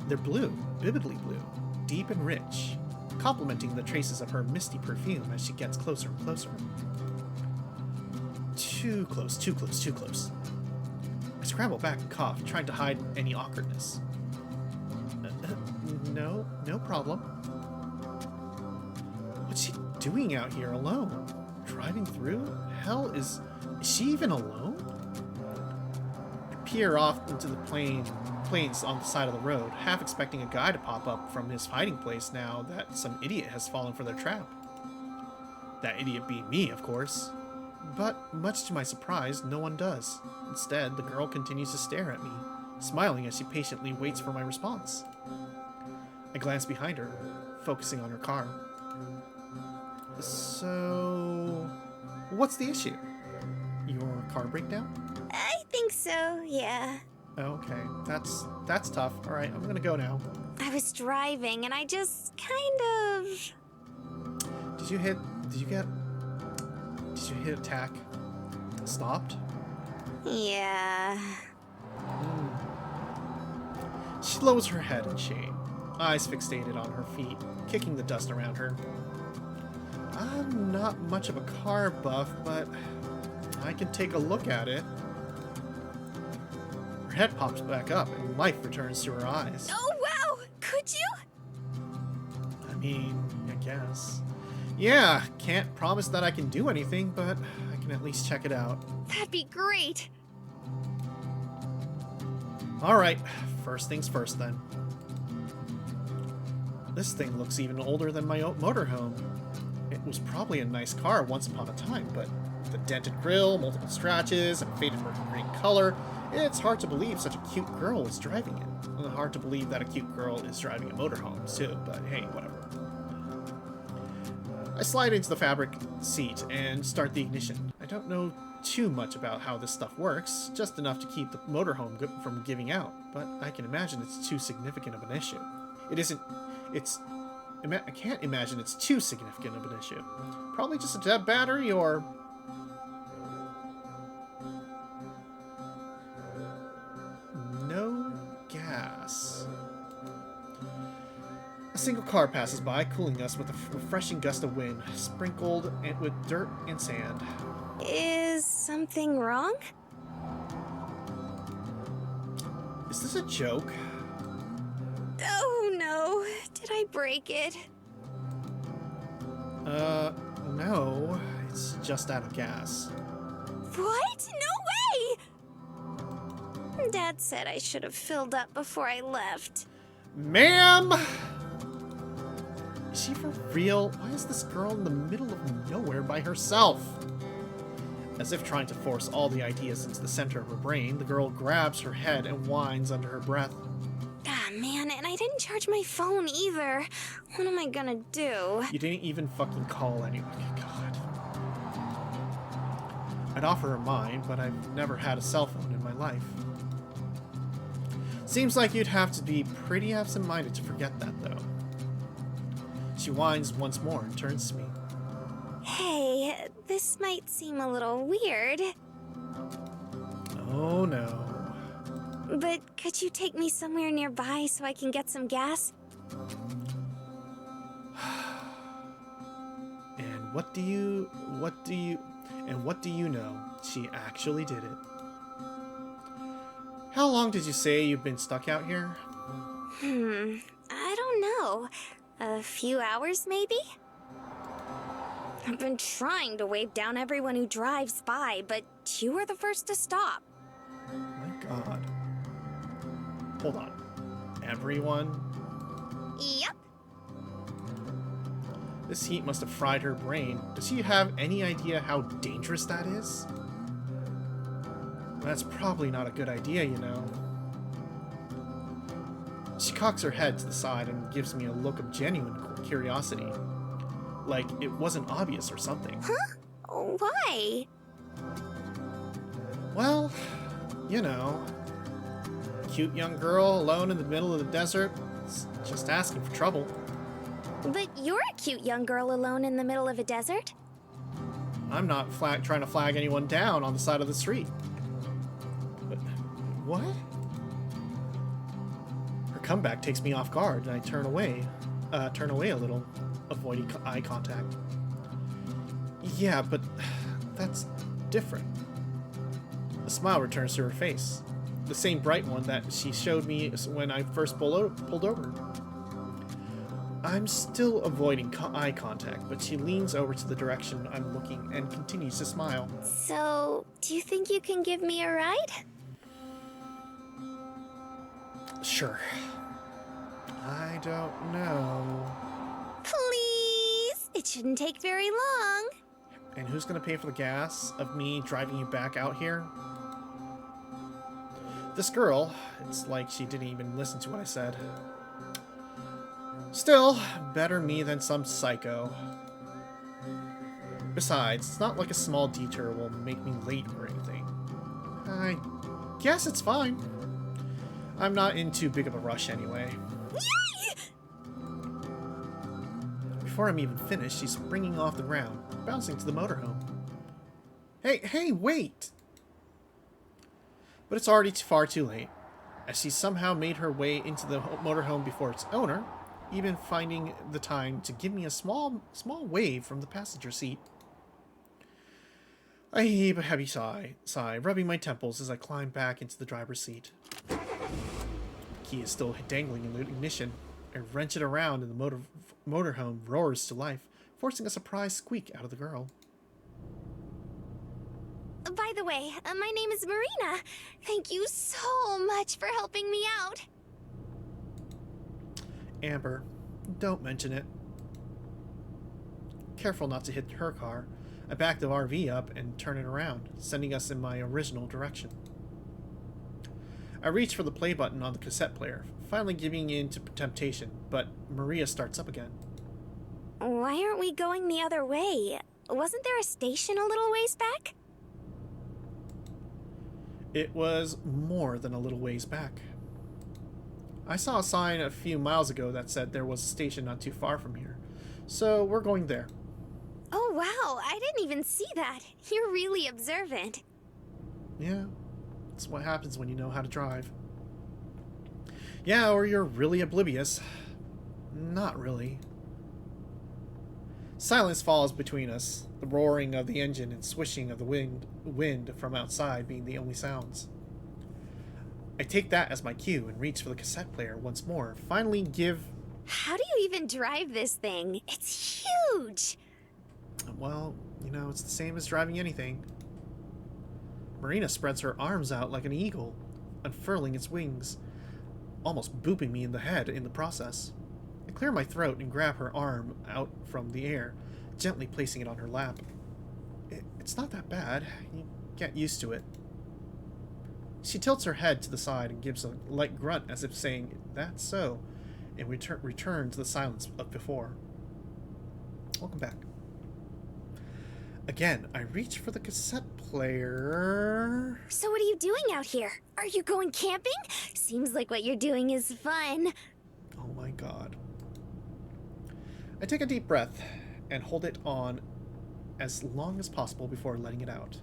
They're blue, vividly blue, deep and rich, complementing the traces of her misty perfume as she gets closer and closer. Too close, too close, too close. I scramble back and cough, trying to hide any awkwardness. No problem. What's she doing out here alone? Driving through? Hell, is she even alone? I peer off into the plains on the side of the road, half expecting a guy to pop up from his hiding place now that some idiot has fallen for their trap. That idiot being me, of course. But, much to my surprise, no one does. Instead, the girl continues to stare at me, smiling as she patiently waits for my response. I glance behind her, focusing on her car. So, what's the issue? Your car breakdown? I think so, yeah. Okay, that's tough. Alright, I'm gonna go now. I was driving and I just kind of... Did you hit attack? Stopped? Yeah. She lowers her head in shame, eyes fixated on her feet, kicking the dust around her. I'm not much of a car buff, but I can take a look at it. Her head pops back up and life returns to her eyes. Oh, wow! Could you? I mean, I guess. Yeah, can't promise that I can do anything, but I can at least check it out. That'd be great. Alright, first things first then. This thing looks even older than my motorhome. It was probably a nice car once upon a time, but with a dented grille, multiple scratches, and faded mercury green color, it's hard to believe such a cute girl is driving it. And hard to believe that a cute girl is driving a motorhome, too, but hey, whatever. I slide into the fabric seat and start the ignition. I don't know too much about how this stuff works, just enough to keep the motorhome from giving out, but I can imagine it's too significant of an issue. I can't imagine it's too significant of an issue. Probably just a dead battery or... no gas. A single car passes by, cooling us with a refreshing gust of wind, sprinkled with dirt and sand. Is something wrong? Is this a joke? Oh no, did I break it? No. It's just out of gas. What? No way! Dad said I should have filled up before I left. Ma'am! Is she for real? Why is this girl in the middle of nowhere by herself? As if trying to force all the ideas into the center of her brain, the girl grabs her head and whines under her breath. Ah, man, and I didn't didn't charge my phone either. What am I gonna do? You didn't even fucking call anyone. God. I'd offer her mine, but I've never had a cell phone in my life. Seems like you'd have to be pretty absent-minded to forget that, though. She whines once more and turns to me. Hey, this might seem a little weird, Oh no. but could you take me somewhere nearby so I can get some gas? And what do you know? She actually did it. How long did you say you've been stuck out here? I don't know. A few hours, maybe? I've been trying to wave down everyone who drives by, but you were the first to stop. My God. Hold on. Everyone? Yep. This heat must have fried her brain. Does she have any idea how dangerous that is? That's probably not a good idea, you know. She cocks her head to the side and gives me a look of genuine curiosity. Like it wasn't obvious or something. Huh? Why? Well, you know. Cute young girl alone in the middle of the desert. It's just asking for trouble. But you're a cute young girl alone in the middle of a desert. I'm not trying to flag anyone down on the side of the street. But what? Her comeback takes me off guard, and I turn away a little, avoiding eye contact. Yeah, but that's different. A smile returns to her face, the same bright one that she showed me when I first pulled over. I'm still avoiding eye contact, but she leans over to the direction I'm looking and continues to smile. So, do you think you can give me a ride? Sure. I don't know. Please! It shouldn't take very long. And who's gonna pay for the gas of me driving you back out here? This girl, it's like she didn't even listen to what I said. Still, better me than some psycho. Besides, it's not like a small detour will make me late or anything. I guess it's fine. I'm not in too big of a rush anyway. Before I'm even finished, she's springing off the ground, bouncing to the motorhome. Hey, wait! But it's already far too late, as she somehow made her way into the motorhome before its owner, even finding the time to give me a small wave from the passenger seat. I heave a heavy sigh, rubbing my temples as I climb back into the driver's seat. The key is still dangling in the ignition. I wrench it around and the motorhome roars to life, forcing a surprised squeak out of the girl. By the way, my name is Marina. Thank you so much for helping me out. Amber, don't mention it. Careful not to hit her car. I back the RV up and turn it around, sending us in my original direction. I reach for the play button on the cassette player, finally giving in to temptation, but Maria starts up again. Why aren't we going the other way? Wasn't there a station a little ways back? It was more than a little ways back. I saw a sign a few miles ago that said there was a station not too far from here, so we're going there. Oh wow, I didn't even see that. You're really observant. Yeah, that's what happens when you know how to drive. Yeah, or you're really oblivious. Not really. Silence falls between us, the roaring of the engine and swishing of the wind from outside being the only sounds. I take that as my cue and reach for the cassette player once more, finally give... How do you even drive this thing? It's huge! Well, you know, it's the same as driving anything. Marina spreads her arms out like an eagle, unfurling its wings, almost booping me in the head in the process. I clear my throat and grab her arm out from the air, gently placing it on her lap. It's not that bad. You get used to it. She tilts her head to the side and gives a light grunt as if saying, "That's so," and we return to the silence of before. Welcome back. Again, I reach for the cassette player. So what are you doing out here? Are you going camping? Seems like what you're doing is fun. Oh my god. I take a deep breath and hold it on as long as possible before letting it out.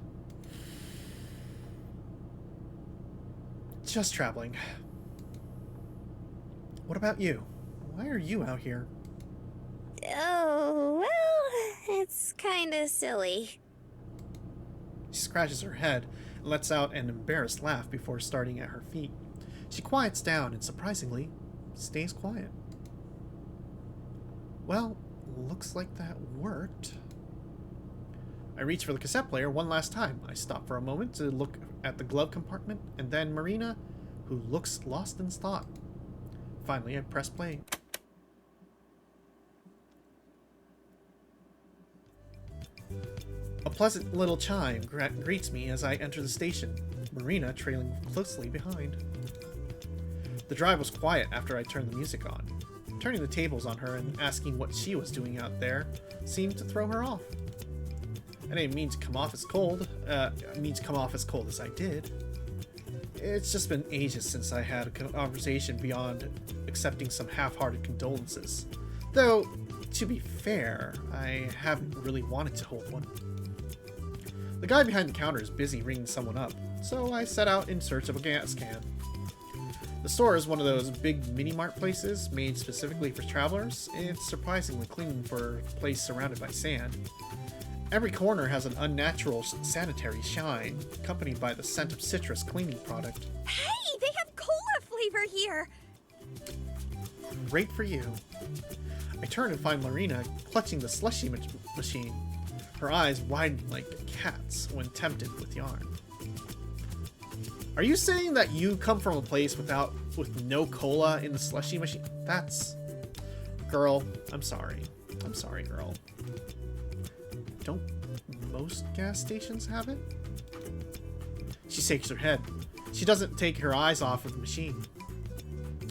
Just traveling. What about you? Why are you out here? Oh, well, it's kinda silly. She scratches her head and lets out an embarrassed laugh before starting at her feet. She quiets down and, surprisingly, stays quiet. Well, looks like that worked. I reach for the cassette player one last time. I stop for a moment to look at the glove compartment, and then Marina, who looks lost in thought. Finally, I press play. A pleasant little chime greets me as I enter the station, Marina trailing closely behind. The drive was quiet after I turned the music on. Turning the tables on her and asking what she was doing out there seemed to throw her off. I didn't mean to come off as cold. As I did. It's just been ages since I had a conversation beyond accepting some half-hearted condolences. Though, to be fair, I haven't really wanted to hold one. The guy behind the counter is busy ringing someone up, so I set out in search of a gas can. The store is one of those big mini-mart places made specifically for travelers. It's surprisingly clean for a place surrounded by sand. Every corner has an unnatural sanitary shine, accompanied by the scent of citrus cleaning product. Hey, they have cola flavor here! Great for you. I turn and find Marina clutching the slushy machine, her eyes widen like a cat's when tempted with yarn. Are you saying that you come from a place with no cola in the slushy machine? That's... Girl, I'm sorry. I'm sorry, girl. Don't most gas stations have it? She shakes her head. She doesn't take her eyes off of the machine.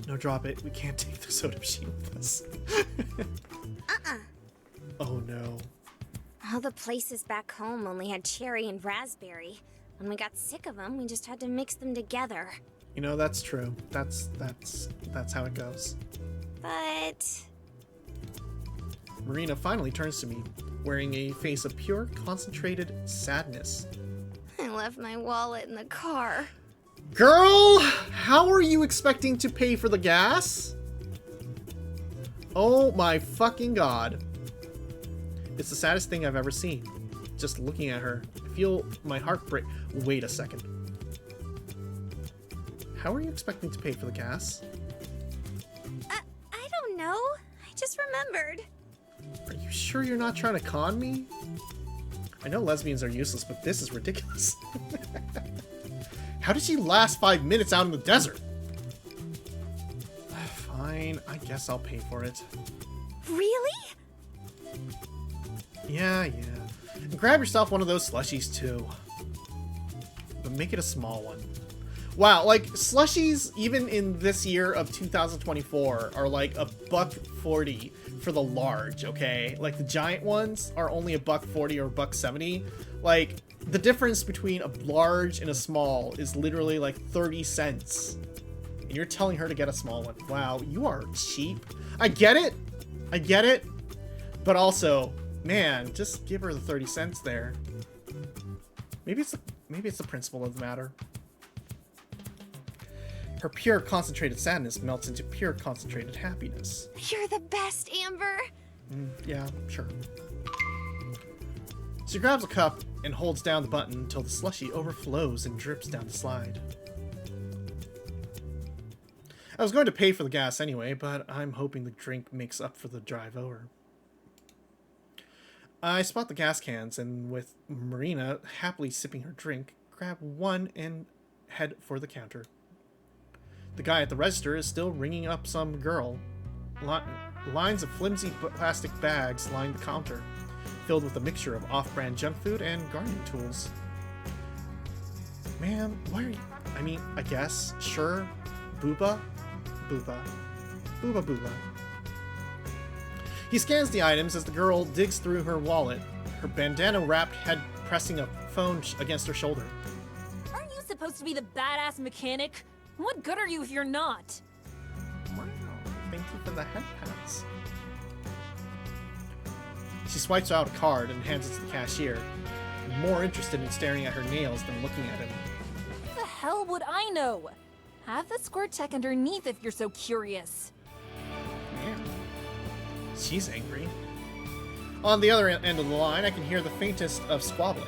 No, drop it. We can't take the soda machine with us. Oh no. All the places back home only had cherry and raspberry. When we got sick of them, we just had to mix them together. You know, that's true. That's how it goes. But... Marina finally turns to me, wearing a face of pure, concentrated sadness. I left my wallet in the car. Girl, how are you expecting to pay for the gas? Oh my fucking god. It's the saddest thing I've ever seen. Just looking at her, I feel my heart break. Wait a second. How are you expecting to pay for the gas? I don't know. I just remembered. Are you sure you're not trying to con me? I know lesbians are useless, but this is ridiculous. How did she last 5 minutes out in the desert? Fine, I guess I'll pay for it. Really? Yeah. And grab yourself one of those slushies too. But make it a small one. Wow, like slushies even in this year of 2024 are like $1.40 for the large, okay? Like the giant ones are only $1.40 or $1.70. Like the difference between a large and a small is literally like 30 cents. And you're telling her to get a small one. Wow, you are cheap. I get it. But also, man, just give her the 30 cents there. Maybe it's the principle of the matter. Her pure concentrated sadness melts into pure concentrated happiness. You're the best, Amber. Yeah, sure. She grabs a cup and holds down the button until the slushie overflows and drips down the slide. I was going to pay for the gas anyway, but I'm hoping the drink makes up for the drive over. I spot the gas cans and, with Marina happily sipping her drink, grab one and head for the counter. The guy at the register is still ringing up some girl. Lines of flimsy plastic bags line the counter, filled with a mixture of off-brand junk food and gardening tools. Ma'am, why are you... I mean, I guess, sure. Booba. Booba booba. He scans the items as the girl digs through her wallet, her bandana-wrapped head pressing a phone against her shoulder. Aren't you supposed to be the badass mechanic? What good are you if you're not? Wow, thank you for the head pats. She swipes out a card and hands it to the cashier, more interested in staring at her nails than looking at him. Who the hell would I know? Have the squirt check underneath if you're so curious. Man, she's angry. On the other end of the line, I can hear the faintest of squabbling.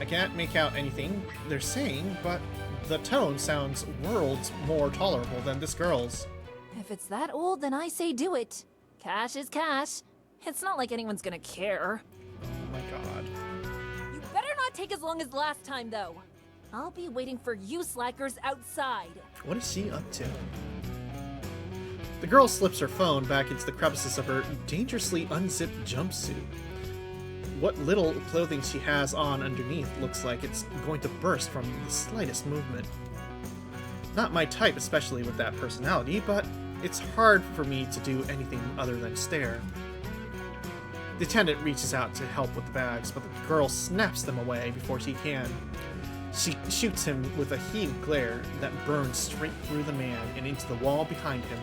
I can't make out anything they're saying, but the tone sounds worlds more tolerable than this girl's. If it's that old, then I say do it. Cash is cash. It's not like anyone's gonna care. Oh my god. You better not take as long as last time, though. I'll be waiting for you slackers outside. What is she up to? The girl slips her phone back into the crevices of her dangerously unzipped jumpsuit. What little clothing she has on underneath looks like it's going to burst from the slightest movement. Not my type, especially with that personality, but it's hard for me to do anything other than stare. The attendant reaches out to help with the bags, but the girl snaps them away before she can. She shoots him with a heated glare that burns straight through the man and into the wall behind him.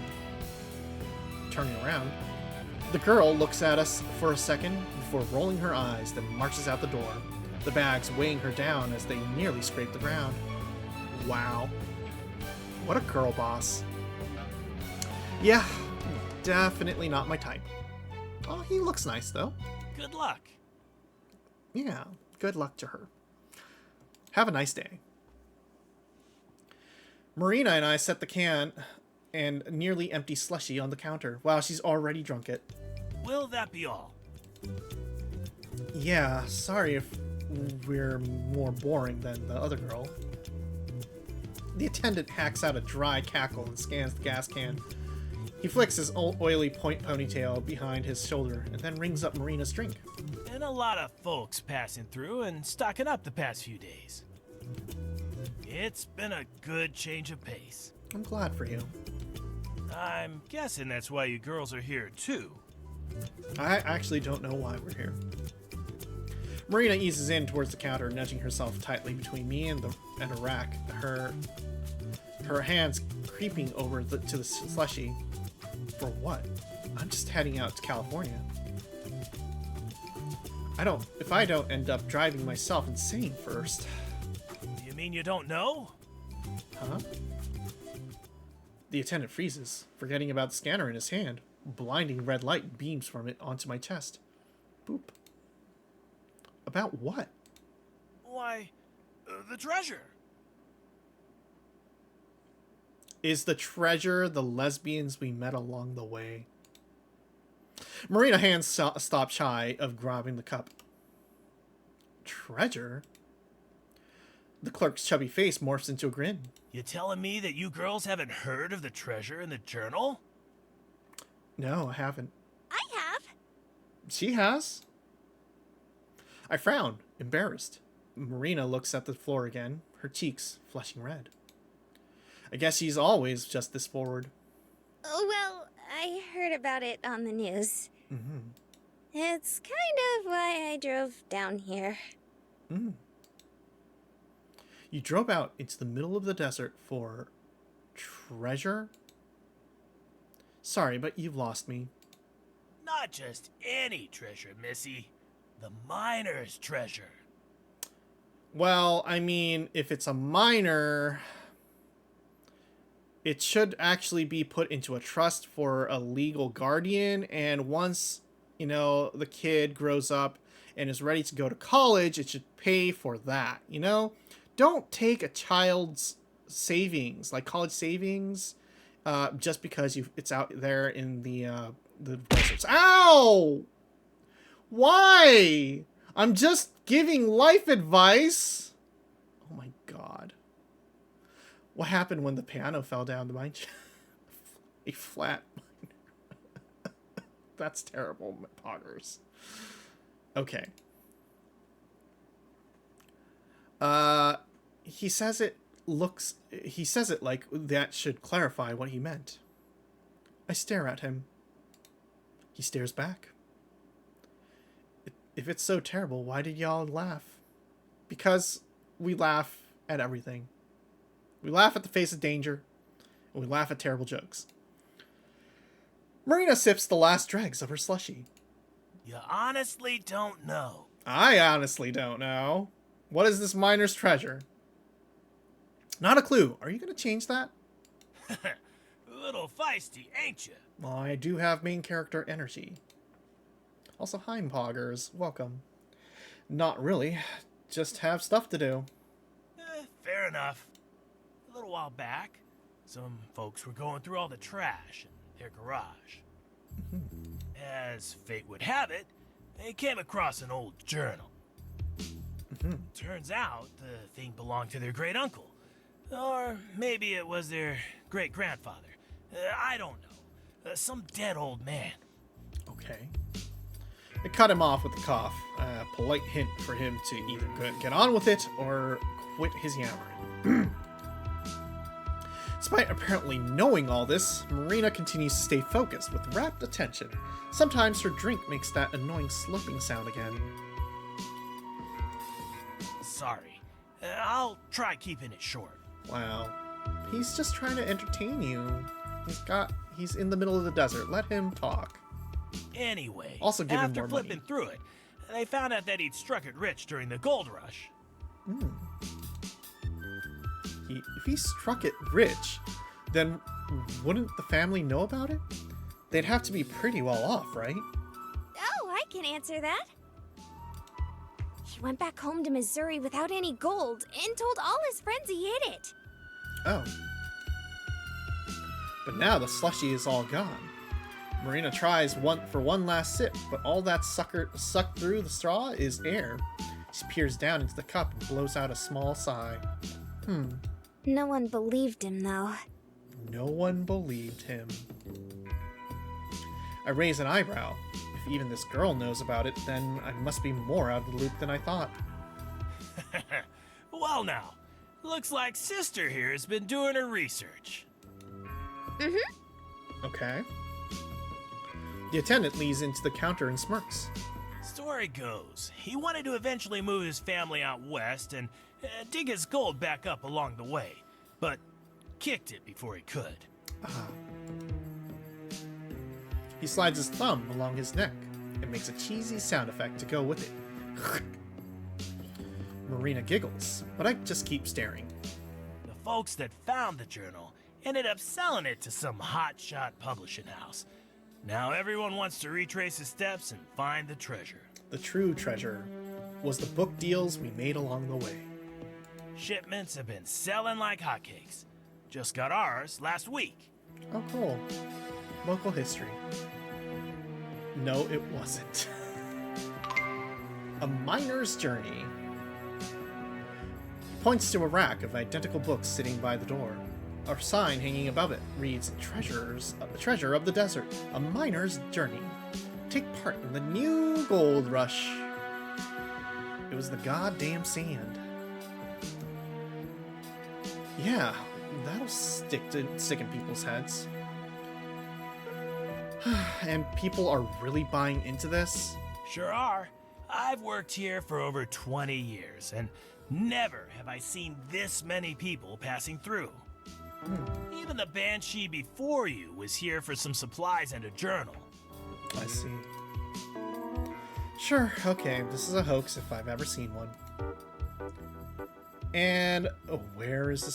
Turning around, the girl looks at us for a second before rolling her eyes, then marches out the door, the bags weighing her down as they nearly scrape the ground. Wow. What a girl boss. Yeah, definitely not my type. Oh, he looks nice, though. Good luck. Yeah, good luck to her. Have a nice day. Marina and I set the can and nearly empty slushie on the counter. Wow, she's already drunk it. Will that be all? Yeah, sorry if we're more boring than the other girl. The attendant hacks out a dry cackle and scans the gas can. He flicks his oily point ponytail behind his shoulder and then rings up Marina's drink. And a lot of folks passing through and stocking up the past few days. It's been a good change of pace. I'm glad for you. I'm guessing that's why you girls are here too. I actually don't know why we're here. Marina eases in towards the counter, nudging herself tightly between me and a rack. Her hands creeping over to the slushie. For what? I'm just heading out to California. If I don't end up driving myself insane first. You mean you don't know? Huh? The attendant freezes, forgetting about the scanner in his hand. Blinding red light beams from it onto my chest. Boop. About what? Why, the treasure. Is the treasure the lesbians we met along the way? Marina hands stop shy of grabbing the cup. Treasure? The clerk's chubby face morphs into a grin. You telling me that you girls haven't heard of the treasure in the journal? No, I haven't. I have. She has? I frown, embarrassed. Marina looks at the floor again, her cheeks flushing red. I guess she's always just this forward. Oh, well, I heard about it on the news. Mm-hmm. It's kind of why I drove down here. Mm. You drove out into the middle of the desert for treasure? Sorry, but you've lost me. Not just any treasure, Missy. The miner's treasure. Well, I mean, if it's a miner, it should actually be put into a trust for a legal guardian, and once, the kid grows up and is ready to go to college, it should pay for that, Don't take a child's savings, like college savings, just because it's out there in the deserts. Ow! Why? I'm just giving life advice. Oh my god. What happened when the piano fell down the mine? A flat mine. That's terrible, Poggers. Okay. He says it like that should clarify what he meant. I stare at him. He stares back. If it's so terrible, why did y'all laugh? Because we laugh at everything. We laugh at the face of danger, and we laugh at terrible jokes. Marina sips the last dregs of her slushie. You honestly don't know. I honestly don't know. What is this miner's treasure? Not a clue. Are you going to change that? A little feisty, ain't you? Well, I do have main character energy. Also, Heimpoggers, welcome. Not really. Just have stuff to do. Fair enough. A little while back, some folks were going through all the trash in their garage. As fate would have it, they came across an old journal. Turns out the thing belonged to their great uncle. Or maybe it was their great grandfather. I don't know. Some dead old man. Okay. It cut him off with a cough. A polite hint for him to either get on with it or quit his yammering. Despite apparently knowing all this, Marina continues to stay focused with rapt attention. Sometimes her drink makes that annoying slurping sound again. Sorry. I'll try keeping it short. Wow. He's just trying to entertain you. He's in the middle of the desert. Let him talk. Anyway, Also give him after more flipping money. through it, they found out that he'd struck it rich during the gold rush. If he struck it rich, then wouldn't the family know about it? They'd have to be pretty well off, right? Oh, I can answer that. He went back home to Missouri without any gold and told all his friends he hid it. Oh. But now the slushie is all gone. Marina tries for one last sip, but all that sucked through the straw is air. She peers down into the cup and blows out a small sigh. No one believed him, though. No one believed him. I raise an eyebrow. If even this girl knows about it, then I must be more out of the loop than I thought. Well now, looks like Sister here has been doing her research. Okay. The attendant leans into the counter and smirks. Story goes, he wanted to eventually move his family out west and dig his gold back up along the way, but kicked it before he could. He slides his thumb along his neck and makes a cheesy sound effect to go with it. Marina giggles, but I just keep staring. The folks that found the journal ended up selling it to some hotshot publishing house. Now everyone wants to retrace his steps and find the treasure. The true treasure was the book deals we made along the way. Shipments have been selling like hotcakes. Just got ours last week. Oh, cool. Local history. No, it wasn't. A miner's journey. He points to a rack of identical books sitting by the door. A sign hanging above it reads, Treasure of the Desert, a miner's journey. Take part in the new gold rush. It was the goddamn sand. Yeah, that'll stick in people's heads. And people are really buying into this? Sure are. I've worked here for over 20 years, and never have I seen this many people passing through. Even the Banshee before you was here for some supplies and a journal. I see. Sure, okay, this is a hoax if I've ever seen one. And where is the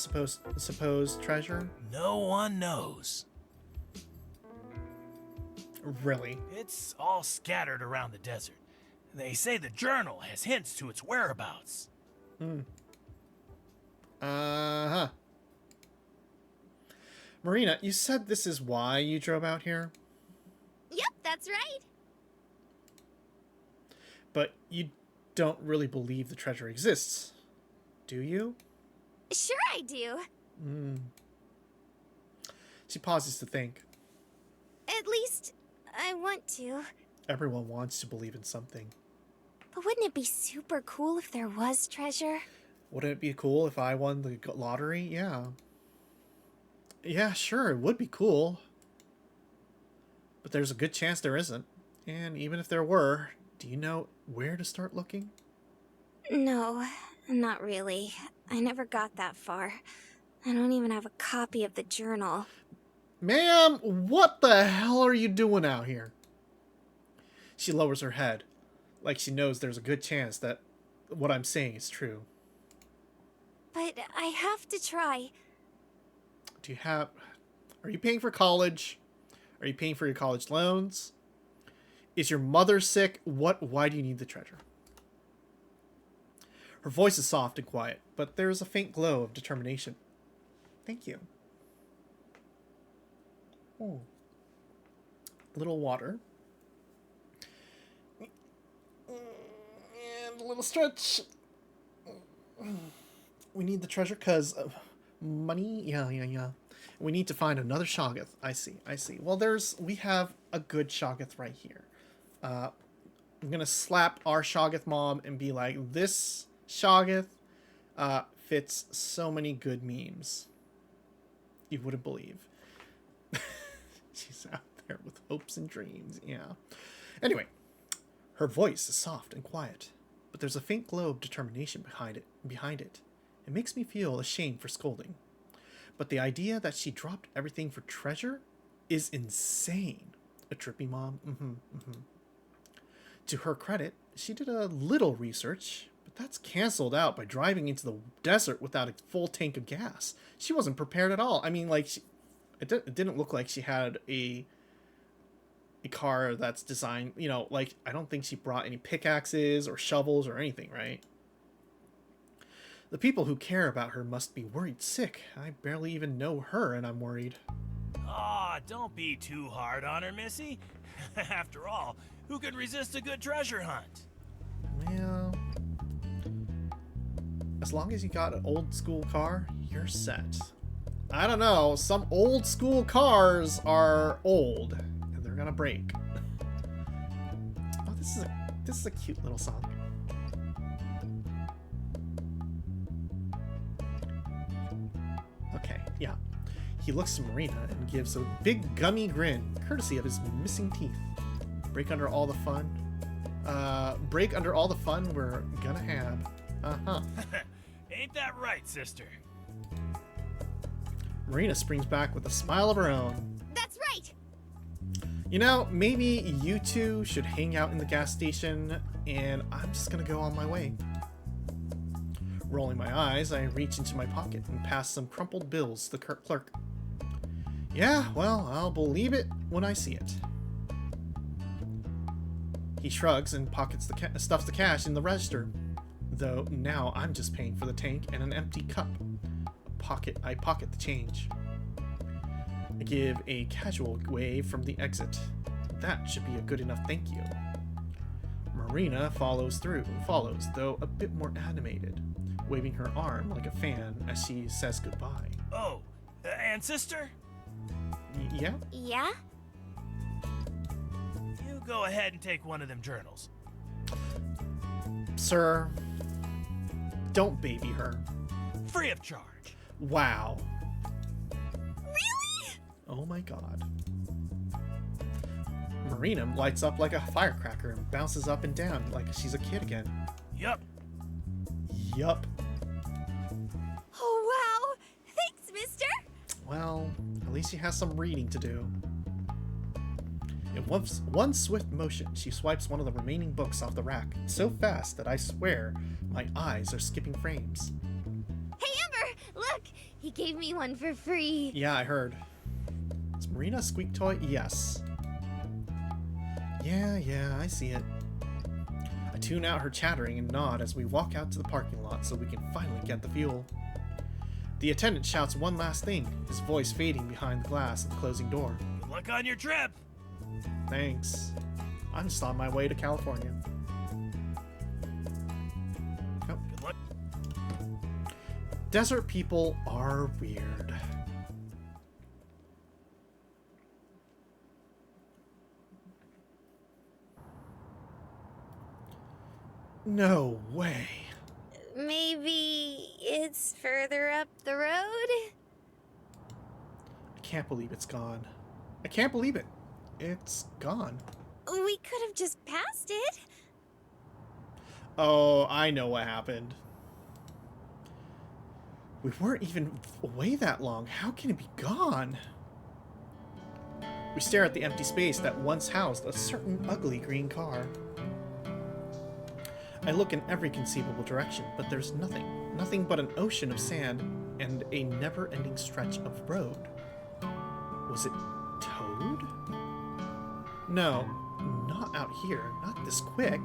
supposed treasure? No one knows. Really? It's all scattered around the desert. They say the journal has hints to its whereabouts. Uh-huh. Marina, you said this is why you drove out here? Yep, that's right. But you don't really believe the treasure exists, do you? Sure I do. She pauses to think. At least, I want to. Everyone wants to believe in something. But wouldn't it be super cool if there was treasure? Wouldn't it be cool if I won the lottery? Yeah. Yeah, sure, it would be cool. But there's a good chance there isn't. And even if there were, do you know where to start looking? No, not really. I never got that far. I don't even have a copy of the journal. Ma'am, what the hell are you doing out here? She lowers her head, like she knows there's a good chance that what I'm saying is true. But I have to try. Do you have... Are you paying for college? Are you paying for your college loans? Is your mother sick? Why do you need the treasure? Her voice is soft and quiet, but there is a faint glow of determination. Thank you. Oh. A little water. And a little stretch. We need the treasure because of money. Yeah. We need to find another Shoggoth. I see. Well, we have a good Shoggoth right here. I'm gonna slap our Shoggoth mom and be like, this Shoggoth fits so many good memes. You wouldn't believe. She's out there with hopes and dreams. Yeah. Anyway, her voice is soft and quiet, but there's a faint glow of determination behind it. It makes me feel ashamed for scolding. But the idea that she dropped everything for treasure is insane. A trippy mom. To her credit, she did a little research, but that's canceled out by driving into the desert without a full tank of gas. She wasn't prepared at all. I mean, like, it didn't look like she had a car that's designed, you know, like, I don't think she brought any pickaxes or shovels or anything, right? The people who care about her must be worried sick. I barely even know her, and I'm worried. Aw, don't be too hard on her, Missy. After all, who could resist a good treasure hunt? Well, as long as you got an old school car, you're set. I don't know, some old school cars are old, and they're gonna break. Oh, this is a cute little song. Okay, yeah. He looks to Marina and gives a big gummy grin, courtesy of his missing teeth. Break under all the fun. Break under all the fun we're gonna have. Uh-huh. Ain't that right, sister? Marina springs back with a smile of her own. That's right! You know, maybe you two should hang out in the gas station, and I'm just gonna go on my way. Rolling my eyes, I reach into my pocket and pass some crumpled bills to the clerk. Yeah, well, I'll believe it when I see it. He shrugs and stuffs the cash in the register. Though now I'm just paying for the tank and an empty cup. I pocket the change. I give a casual wave from the exit. That should be a good enough thank you. Marina follows, though a bit more animated, waving her arm like a fan as she says goodbye. Oh, and sister? Yeah? Yeah? You go ahead and take one of them journals. Sir, don't baby her. Free of charge. Wow. Really? Oh my god. Marina lights up like a firecracker and bounces up and down like she's a kid again. Yup. Yup. Oh, wow! Thanks, mister! Well, at least she has some reading to do. In one swift motion, she swipes one of the remaining books off the rack, so fast that I swear my eyes are skipping frames. Hey, Amber! Look! He gave me one for free. Yeah, I heard. Is Marina a squeak toy? Yes. Yeah, I see it. I tune out her chattering and nod as we walk out to the parking lot so we can finally get the fuel. The attendant shouts one last thing, his voice fading behind the glass of the closing door. Good luck on your trip. Thanks. I'm just on my way to California. Oh. Good luck. Desert people are weird. No way. Maybe it's further up the road? I can't believe it's gone. I can't believe it. it's gone. We could have just passed it. Oh, I know what happened. We weren't even away that long. How can it be gone? We stare at the empty space that once housed a certain ugly green car. I look in every conceivable direction, but there's nothing. Nothing but an ocean of sand and a never-ending stretch of road. Was it Toad? No, not out here. Not this quick.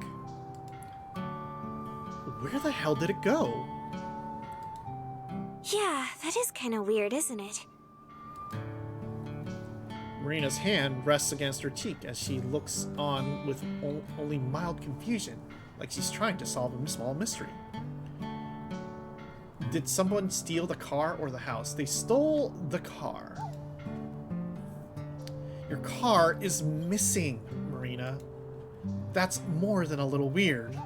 Where the hell did it go? Yeah, that is kind of weird, isn't it? Marina's hand rests against her cheek as she looks on with only mild confusion, like she's trying to solve a small mystery. Did someone steal the car or the house? They stole the car. Your car is missing, Marina. That's more than a little weird.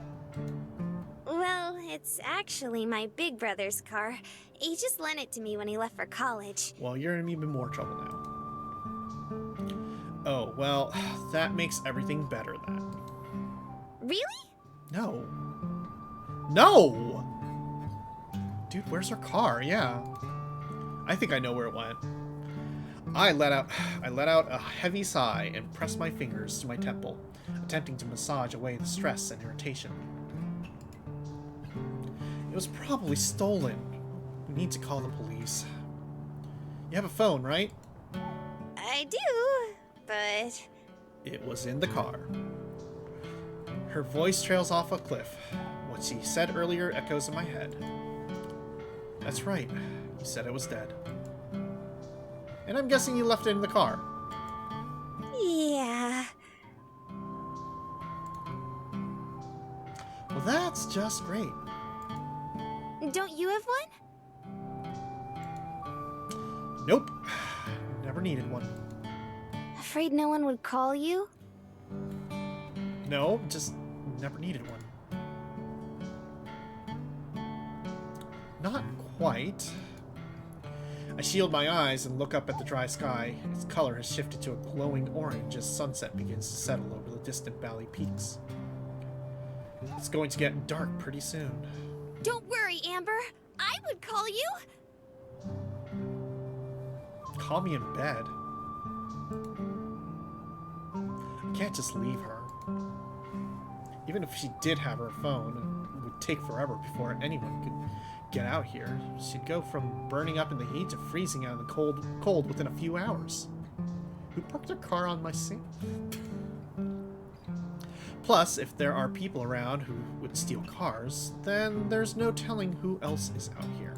Well, it's actually my big brother's car. He just lent it to me when he left for college. Well, you're in even more trouble now. Oh, well, that makes everything better then. Really? No. No! Dude, where's her car? Yeah. I think I know where it went. I let out a heavy sigh and pressed my fingers to my temple, attempting to massage away the stress and irritation. It was probably stolen. We need to call the police. You have a phone, right? I do, but... It was in the car. Her voice trails off a cliff. What she said earlier echoes in my head. That's right. You said it was dead. And I'm guessing you left it in the car. Yeah. Well, that's just great. Don't you have one? Nope. Never needed one. Afraid no one would call you? No, just never needed one. Not quite. I shield my eyes and look up at the dry sky. Its color has shifted to a glowing orange as sunset begins to settle over the distant valley peaks. It's going to get dark pretty soon. Don't worry, Amber. I would call you. Call me in bed. I can't just leave her. Even if she did have her phone, it would take forever before anyone could get out here. She'd go from burning up in the heat to freezing out in the cold within a few hours. Who parked their car on my sink? Plus, if there are people around who would steal cars, then there's no telling who else is out here.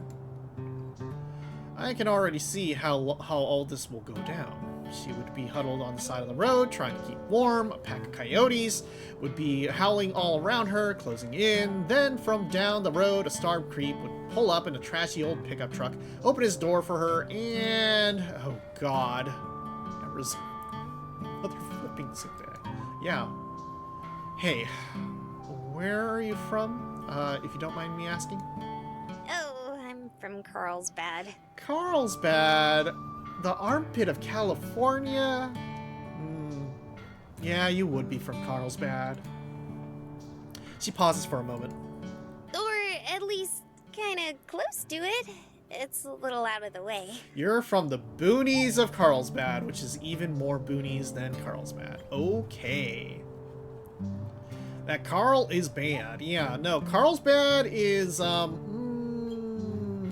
I can already see how all this will go down. She would be huddled on the side of the road, trying to keep warm. A pack of coyotes would be howling all around her, closing in. Then, from down the road, a starved creep would pull up in a trashy old pickup truck, open his door for her, and... oh, God. Amber's mother flipping sick there. Yeah. Hey, where are you from, if you don't mind me asking? Oh, I'm from Carlsbad. Carlsbad? The armpit of California? Yeah, you would be from Carlsbad. She pauses for a moment. Or at least kind of close to it. It's a little out of the way. You're from the boonies of Carlsbad, which is even more boonies than Carlsbad. Okay. That Carl is bad. Yeah, no, Carlsbad is,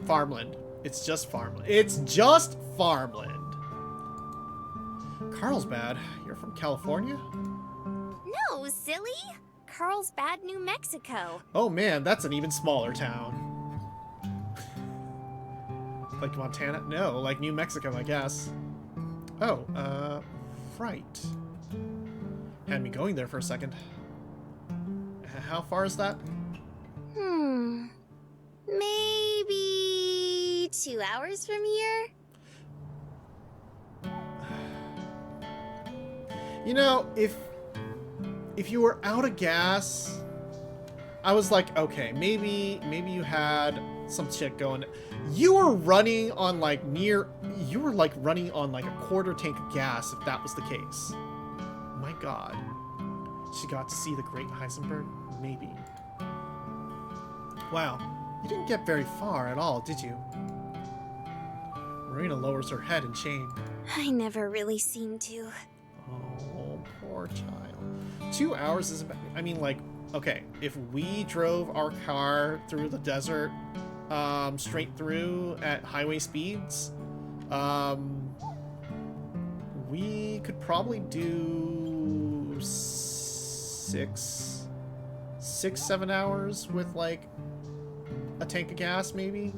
farmland. It's just farmland. It's just farmland. Carlsbad? You're from California? No, silly. Carlsbad, New Mexico. Oh man, that's an even smaller town. Like Montana? No, like New Mexico, I guess. Oh, right. Had me going there for a second. How far is that? Maybe 2 hours from here? You know, if you were out of gas, I was like, okay, maybe you had some shit going. You were running on like running on like a quarter tank of gas if that was the case. my god. She got to see the great Heisenberg? Maybe. Wow, you didn't get very far at all, did you? Marina lowers her head in shame. I never really seem to. Oh, poor child. 2 hours is about... I mean, like, okay, if we drove our car through the desert, straight through at highway speeds, we could probably do 7 hours with, like, a tank of gas, maybe?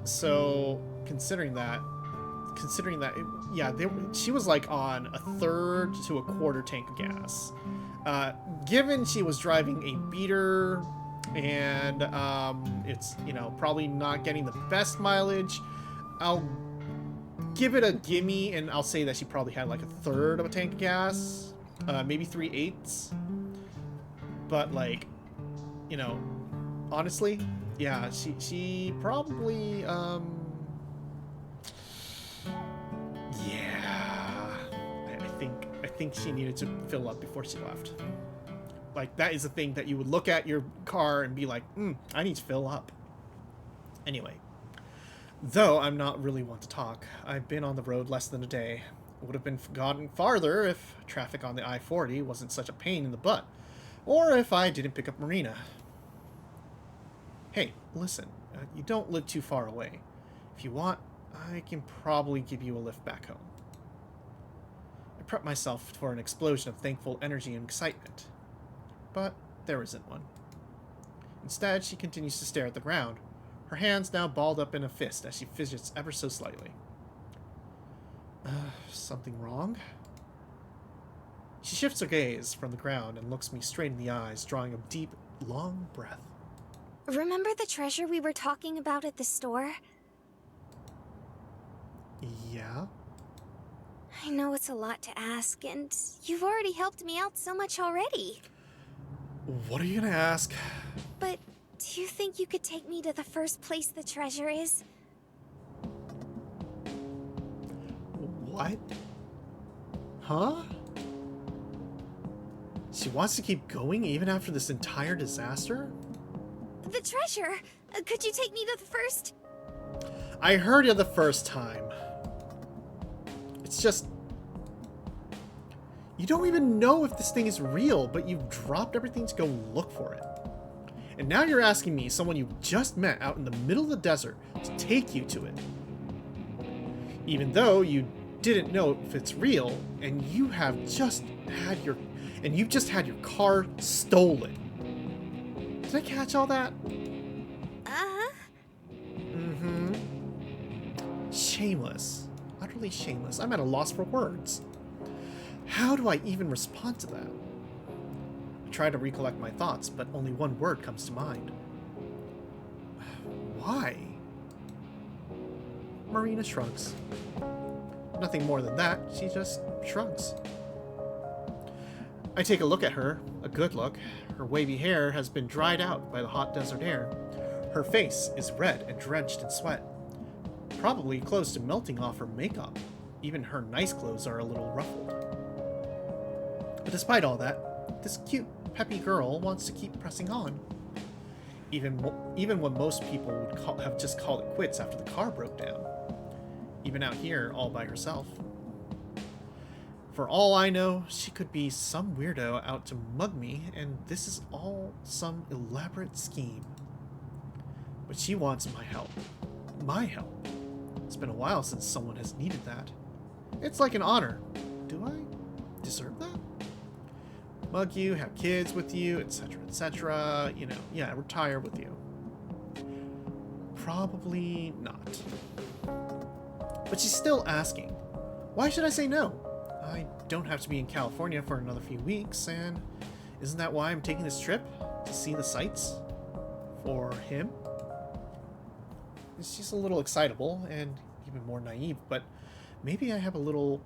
So, considering that, she was like on a third to a quarter tank of gas. Given she was driving a beater and it's, you know, probably not getting the best mileage, I'll give it a gimme and I'll say that she probably had like a third of a tank of gas, maybe 3/8. But like, you know, honestly, yeah, she probably, yeah, I think she needed to fill up before she left. Like, that is a thing that you would look at your car and be like, I need to fill up. Anyway, though I'm not really one to talk, I've been on the road less than a day. It would have been gotten farther if traffic on the I-40 wasn't such a pain in the butt, or if I didn't pick up Marina. Hey, listen, you don't live too far away. If you want, I can probably give you a lift back home. I prep myself for an explosion of thankful energy and excitement. But there isn't one. Instead, she continues to stare at the ground, her hands now balled up in a fist as she fidgets ever so slightly. Something wrong? She shifts her gaze from the ground and looks me straight in the eyes, drawing a deep, long breath. Remember the treasure we were talking about at the store? Yeah? I know it's a lot to ask, and you've already helped me out so much already. What are you gonna ask? But do you think you could take me to the first place the treasure is? What? Huh? She wants to keep going even after this entire disaster? The treasure! Could you take me to the first? I heard you the first time. It's just... You don't even know if this thing is real, but you've dropped everything to go look for it. And now you're asking me, someone you just met out in the middle of the desert, to take you to it. Even though you didn't know if it's real, and you've just had your car stolen. Did I catch all that? Uh-huh. Mm-hmm. Shameless. Utterly shameless. I'm at a loss for words. How do I even respond to that? I try to recollect my thoughts, but only one word comes to mind. Why? Marina shrugs. Nothing more than that, she just shrugs. I take a look at her, a good look. Her wavy hair has been dried out by the hot desert air. Her face is red and drenched in sweat, probably close to melting off her makeup. Even her nice clothes are a little ruffled. But despite all that, this cute, peppy girl wants to keep pressing on. Even when most people would have just called it quits after the car broke down. Even out here, all by herself. For all I know, she could be some weirdo out to mug me, and this is all some elaborate scheme. But she wants my help. My help. It's been a while since someone has needed that. It's like an honor. Do I deserve that? Mug you, have kids with you, etc., etc. You know, yeah, retire with you. Probably not. But she's still asking. Why should I say no? I don't have to be in California for another few weeks, and isn't that why I'm taking this trip? To see the sights? For him? She's a little excitable and even more naive, but maybe I have a little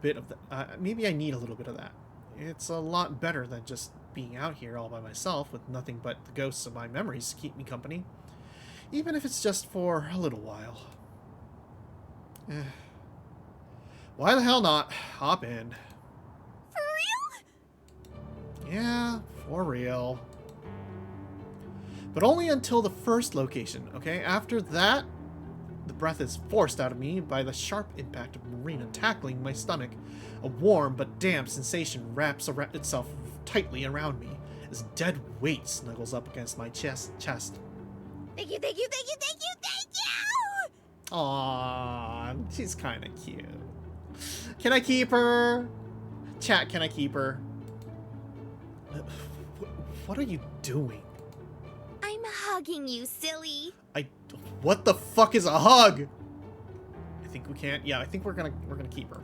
bit of that. Maybe I need a little bit of that. It's a lot better than just being out here all by myself with nothing but the ghosts of my memories to keep me company, even if it's just for a little while. Why the hell not? Hop in. For real? Yeah, for real. But only until the first location, okay? After that, the breath is forced out of me by the sharp impact of Marina tackling my stomach. A warm but damp sensation wraps itself tightly around me as dead weight snuggles up against my chest. Thank you, thank you, thank you, thank you, thank you! Aww, she's kind of cute. Can I keep her? Chat, can I keep her? What are you doing? I'm hugging you, silly. What the fuck is a hug? I think we can't. Yeah, I think we're gonna keep her.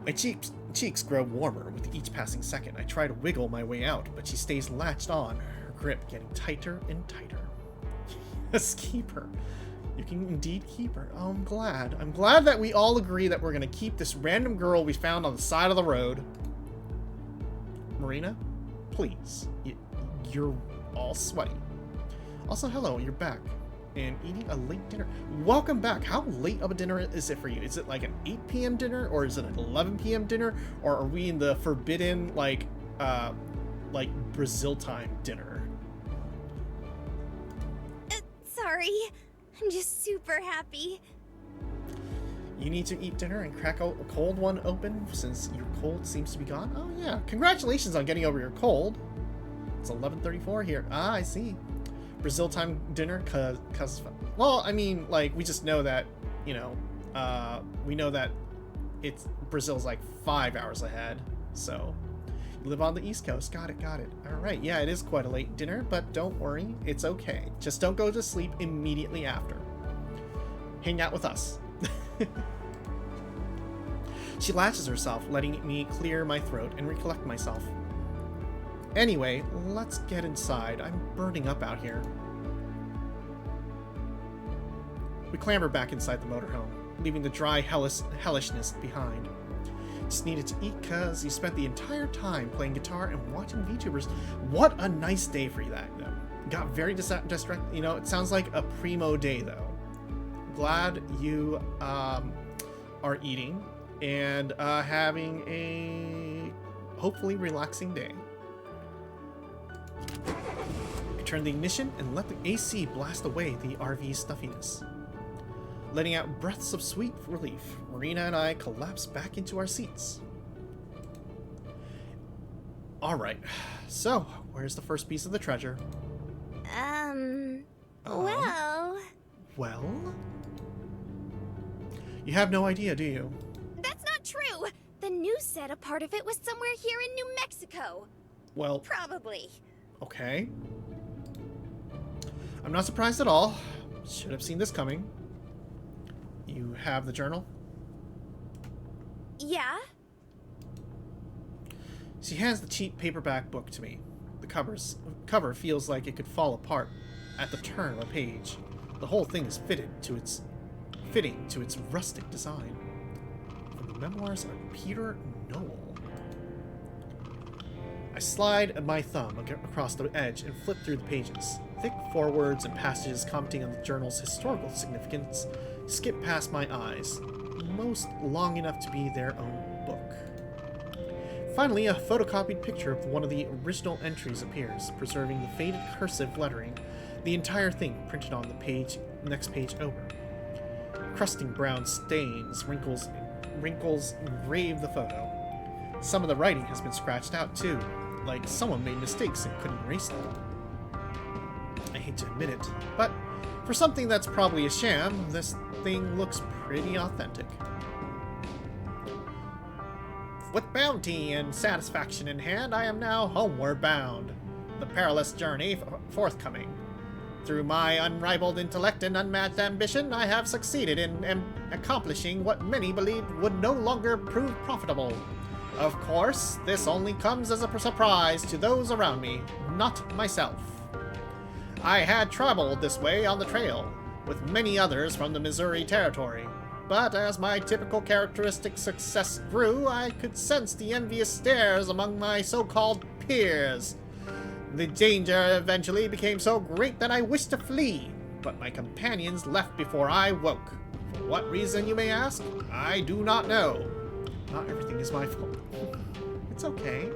My cheeks grow warmer with each passing second. I try to wiggle my way out, but she stays latched on, her grip getting tighter and tighter. Yes, keep her. You can indeed keep her. Oh, I'm glad. I'm glad that we all agree that we're gonna keep this random girl we found on the side of the road. Marina, please. You're all sweaty. Also, hello, you're back. And eating a late dinner. Welcome back. How late of a dinner is it for you? Is it like an 8 p.m. dinner? Or is it an 11 p.m. dinner? Or are we in the forbidden, like Brazil time dinner? Sorry. I'm just super happy. You need to eat dinner and crack a cold one open since your cold seems to be gone? Oh, yeah. Congratulations on getting over your cold. It's 11:34 here. Ah, I see. Brazil time dinner, cause well, I mean, like, we just know that, you know, we know that Brazil's like 5 hours ahead, so you live on the East Coast. Got it. All right, yeah, it is quite a late dinner, but don't worry, it's okay. Just don't go to sleep immediately after. Hang out with us. She latches herself, letting me clear my throat and recollect myself. Anyway, let's get inside. I'm burning up out here. We clamber back inside the motorhome, leaving the dry hellishness behind. Just needed to eat cause you spent the entire time playing guitar and watching VTubers. What a nice day for you that, though. Got very distracted. You know, it sounds like a primo day, though. Glad you are eating and having a hopefully relaxing day. I turn the ignition and let the AC blast away the RV's stuffiness. Letting out breaths of sweet relief, Marina and I collapse back into our seats. Alright, so where's the first piece of the treasure? Well... Well? You have no idea, do you? That's not true! The news said a part of it was somewhere here in New Mexico. Well, Probably. okay. I'm not surprised at all. Should have seen this coming. You have the journal? Yeah? She hands the cheap paperback book to me. The cover feels like it could fall apart at the turn of a page. The whole thing is fitting to its rustic design. From the memoirs of Peter Noel. I slide my thumb across the edge and flip through the pages. Thick forewords and passages commenting on the journal's historical significance skip past my eyes, most long enough to be their own book. Finally, a photocopied picture of one of the original entries appears, preserving the faded cursive lettering, the entire thing printed on the next page over. Crusting brown stains, wrinkles engrave the photo. Some of the writing has been scratched out too, like someone made mistakes and couldn't erase them. I hate to admit it, but for something that's probably a sham, this thing looks pretty authentic. With bounty and satisfaction in hand, I am now homeward bound. The perilous journey forthcoming. Through my unrivaled intellect and unmatched ambition, I have succeeded in accomplishing what many believed would no longer prove profitable. Of course, this only comes as a surprise to those around me, not myself. I had traveled this way on the trail, with many others from the Missouri Territory, but as my typical characteristic success grew, I could sense the envious stares among my so-called peers. The danger eventually became so great that I wished to flee, but my companions left before I woke. For what reason, you may ask? I do not know. Not everything is my fault. It's okay.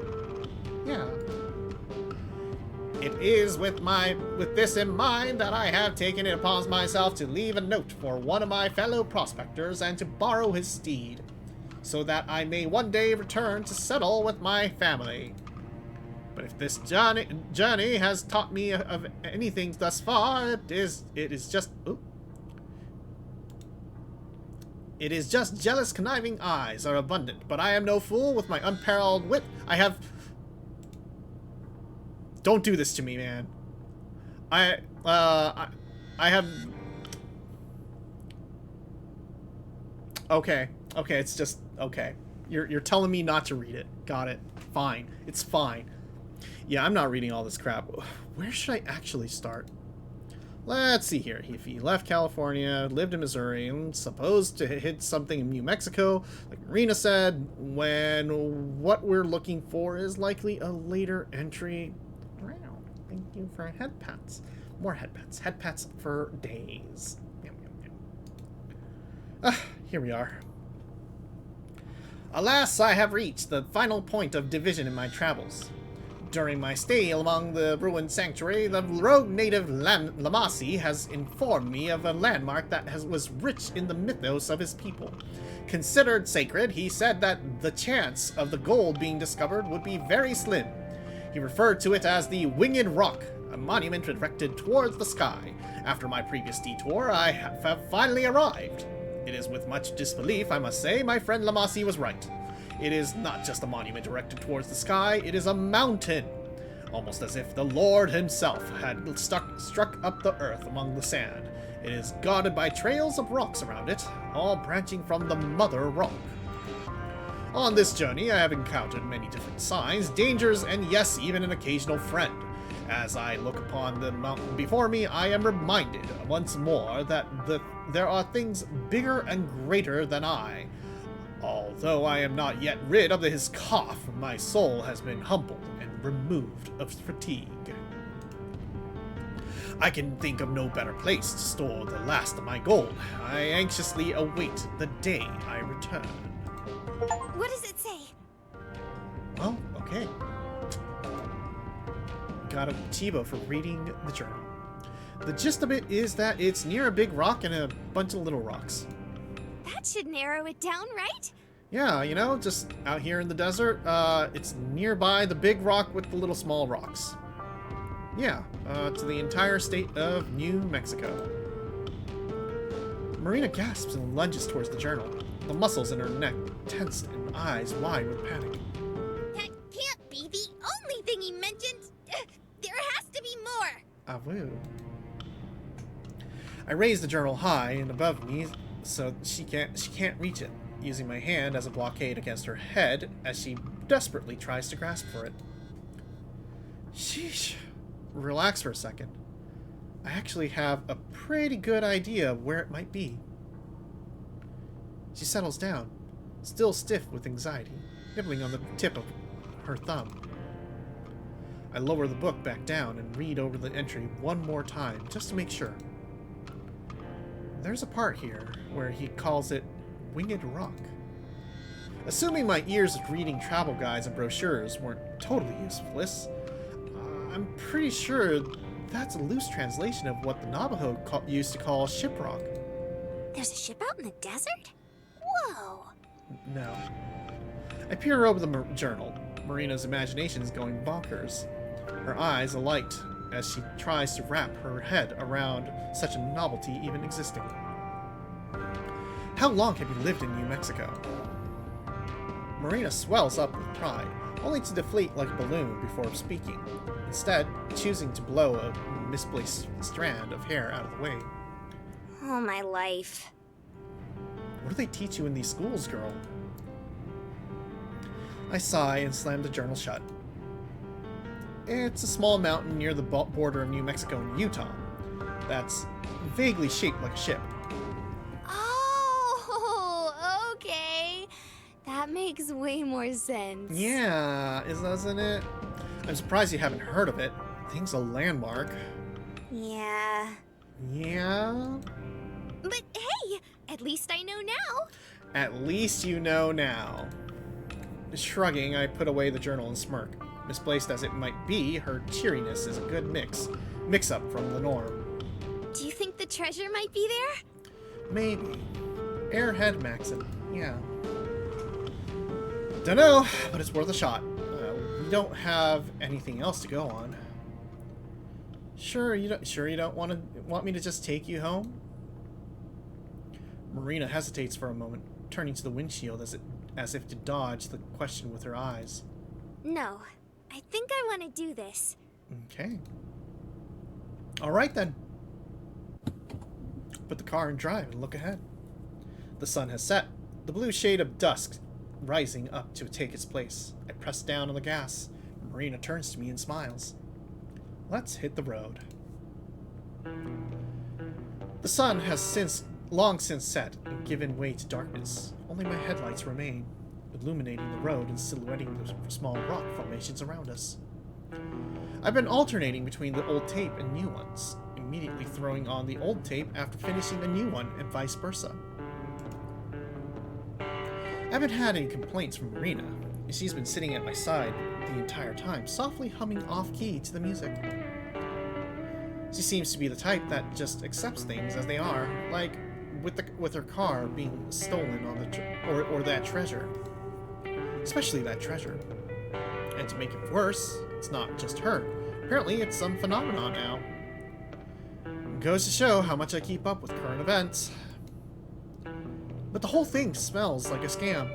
Yeah. It is with this in mind that I have taken it upon myself to leave a note for one of my fellow prospectors and to borrow his steed, so that I may one day return to settle with my family. But if this journey has taught me of anything thus far, it is just jealous, conniving eyes are abundant. But I am no fool. With my unparalleled wit, I have. Don't do this to me, man. I have. Okay, it's just okay. You're telling me not to read it. Got it. Fine. It's fine. Yeah, I'm not reading all this crap. Where should I actually start? Let's see here. He left California, lived in Missouri, and supposed to hit something in New Mexico, like Marina said, when what we're looking for is likely a later entry. Wow, thank you for head pats. More head pats. Head pats for days. Yum, yum, yum. Here we are. Alas, I have reached the final point of division in my travels. During my stay among the ruined sanctuary, the rogue native Lamasi has informed me of a landmark that was rich in the mythos of his people. Considered sacred, he said that the chance of the gold being discovered would be very slim. He referred to it as the Winged Rock, a monument erected towards the sky. After my previous detour, I have finally arrived. It is with much disbelief, I must say, my friend Lamasi was right. It is not just a monument erected towards the sky, it is a mountain. Almost as if the Lord himself had struck up the earth among the sand. It is guarded by trails of rocks around it, all branching from the mother rock. On this journey, I have encountered many different signs, dangers, and yes, even an occasional friend. As I look upon the mountain before me, I am reminded once more that there are things bigger and greater than I. Although I am not yet rid of his cough, my soul has been humbled and removed of fatigue. I can think of no better place to store the last of my gold. I anxiously await the day I return. What does it say? Well, okay. Got a Chibo for reading the journal. The gist of it is that it's near a big rock and a bunch of little rocks. That should narrow it down, right? Yeah, you know, just out here in the desert. It's nearby the big rock with the little small rocks. Yeah, to the entire state of New Mexico. Marina gasps and lunges towards the journal, the muscles in her neck tensed and eyes wide with panic. That can't be the only thing he mentioned. There has to be more. Awoo. I raise the journal high and above me so she can't reach it, using my hand as a blockade against her head as she desperately tries to grasp for it. Sheesh. Relax for a second. I actually have a pretty good idea of where it might be. She settles down, still stiff with anxiety, nibbling on the tip of her thumb. I lower the book back down and read over the entry one more time, just to make sure. There's a part here where he calls it Winged Rock. Assuming my years of reading travel guides and brochures weren't totally useless, I'm pretty sure that's a loose translation of what the Navajo used to call Shiprock. There's a ship out in the desert? Whoa. No. I peer over the journal. Marina's imagination is going bonkers. Her eyes alight as she tries to wrap her head around such a novelty even existing. How long have you lived in New Mexico? Marina swells up with pride, only to deflate like a balloon before speaking, instead choosing to blow a misplaced strand of hair out of the way. All my life. What do they teach you in these schools, girl? I sigh and slam the journal shut. It's a small mountain near the border of New Mexico and Utah that's vaguely shaped like a ship. Oh, okay. That makes way more sense. Yeah, doesn't it? I'm surprised you haven't heard of it. I think it's a landmark. Yeah. Yeah? But hey, At least I know now. At least you know now. Shrugging, I put away the journal and smirk. Misplaced as it might be, her cheeriness is a good mix-up from the norm. Do you think the treasure might be there? Maybe. Airhead Maxon. Yeah. Dunno, but it's worth a shot. We don't have anything else to go on. Sure you don't want me to just take you home? Marina hesitates for a moment, turning to the windshield as if to dodge the question with her eyes. No. I think I want to do this. Okay. All right then. Put the car in drive and look ahead. The sun has set, the blue shade of dusk rising up to take its place. I press down on the gas. Marina turns to me and smiles. Let's hit the road. The sun has long since set and given way to darkness. Only my headlights remain, illuminating the road and silhouetting the small rock formations around us. I've been alternating between the old tape and new ones, immediately throwing on the old tape after finishing the new one and vice versa. I haven't had any complaints from Marina. She's been sitting at my side the entire time, softly humming off-key to the music. She seems to be the type that just accepts things as they are, like with her car being stolen on the or that treasure. Especially that treasure. And to make it worse, it's not just her. Apparently, it's some phenomenon now. It goes to show how much I keep up with current events. But the whole thing smells like a scam.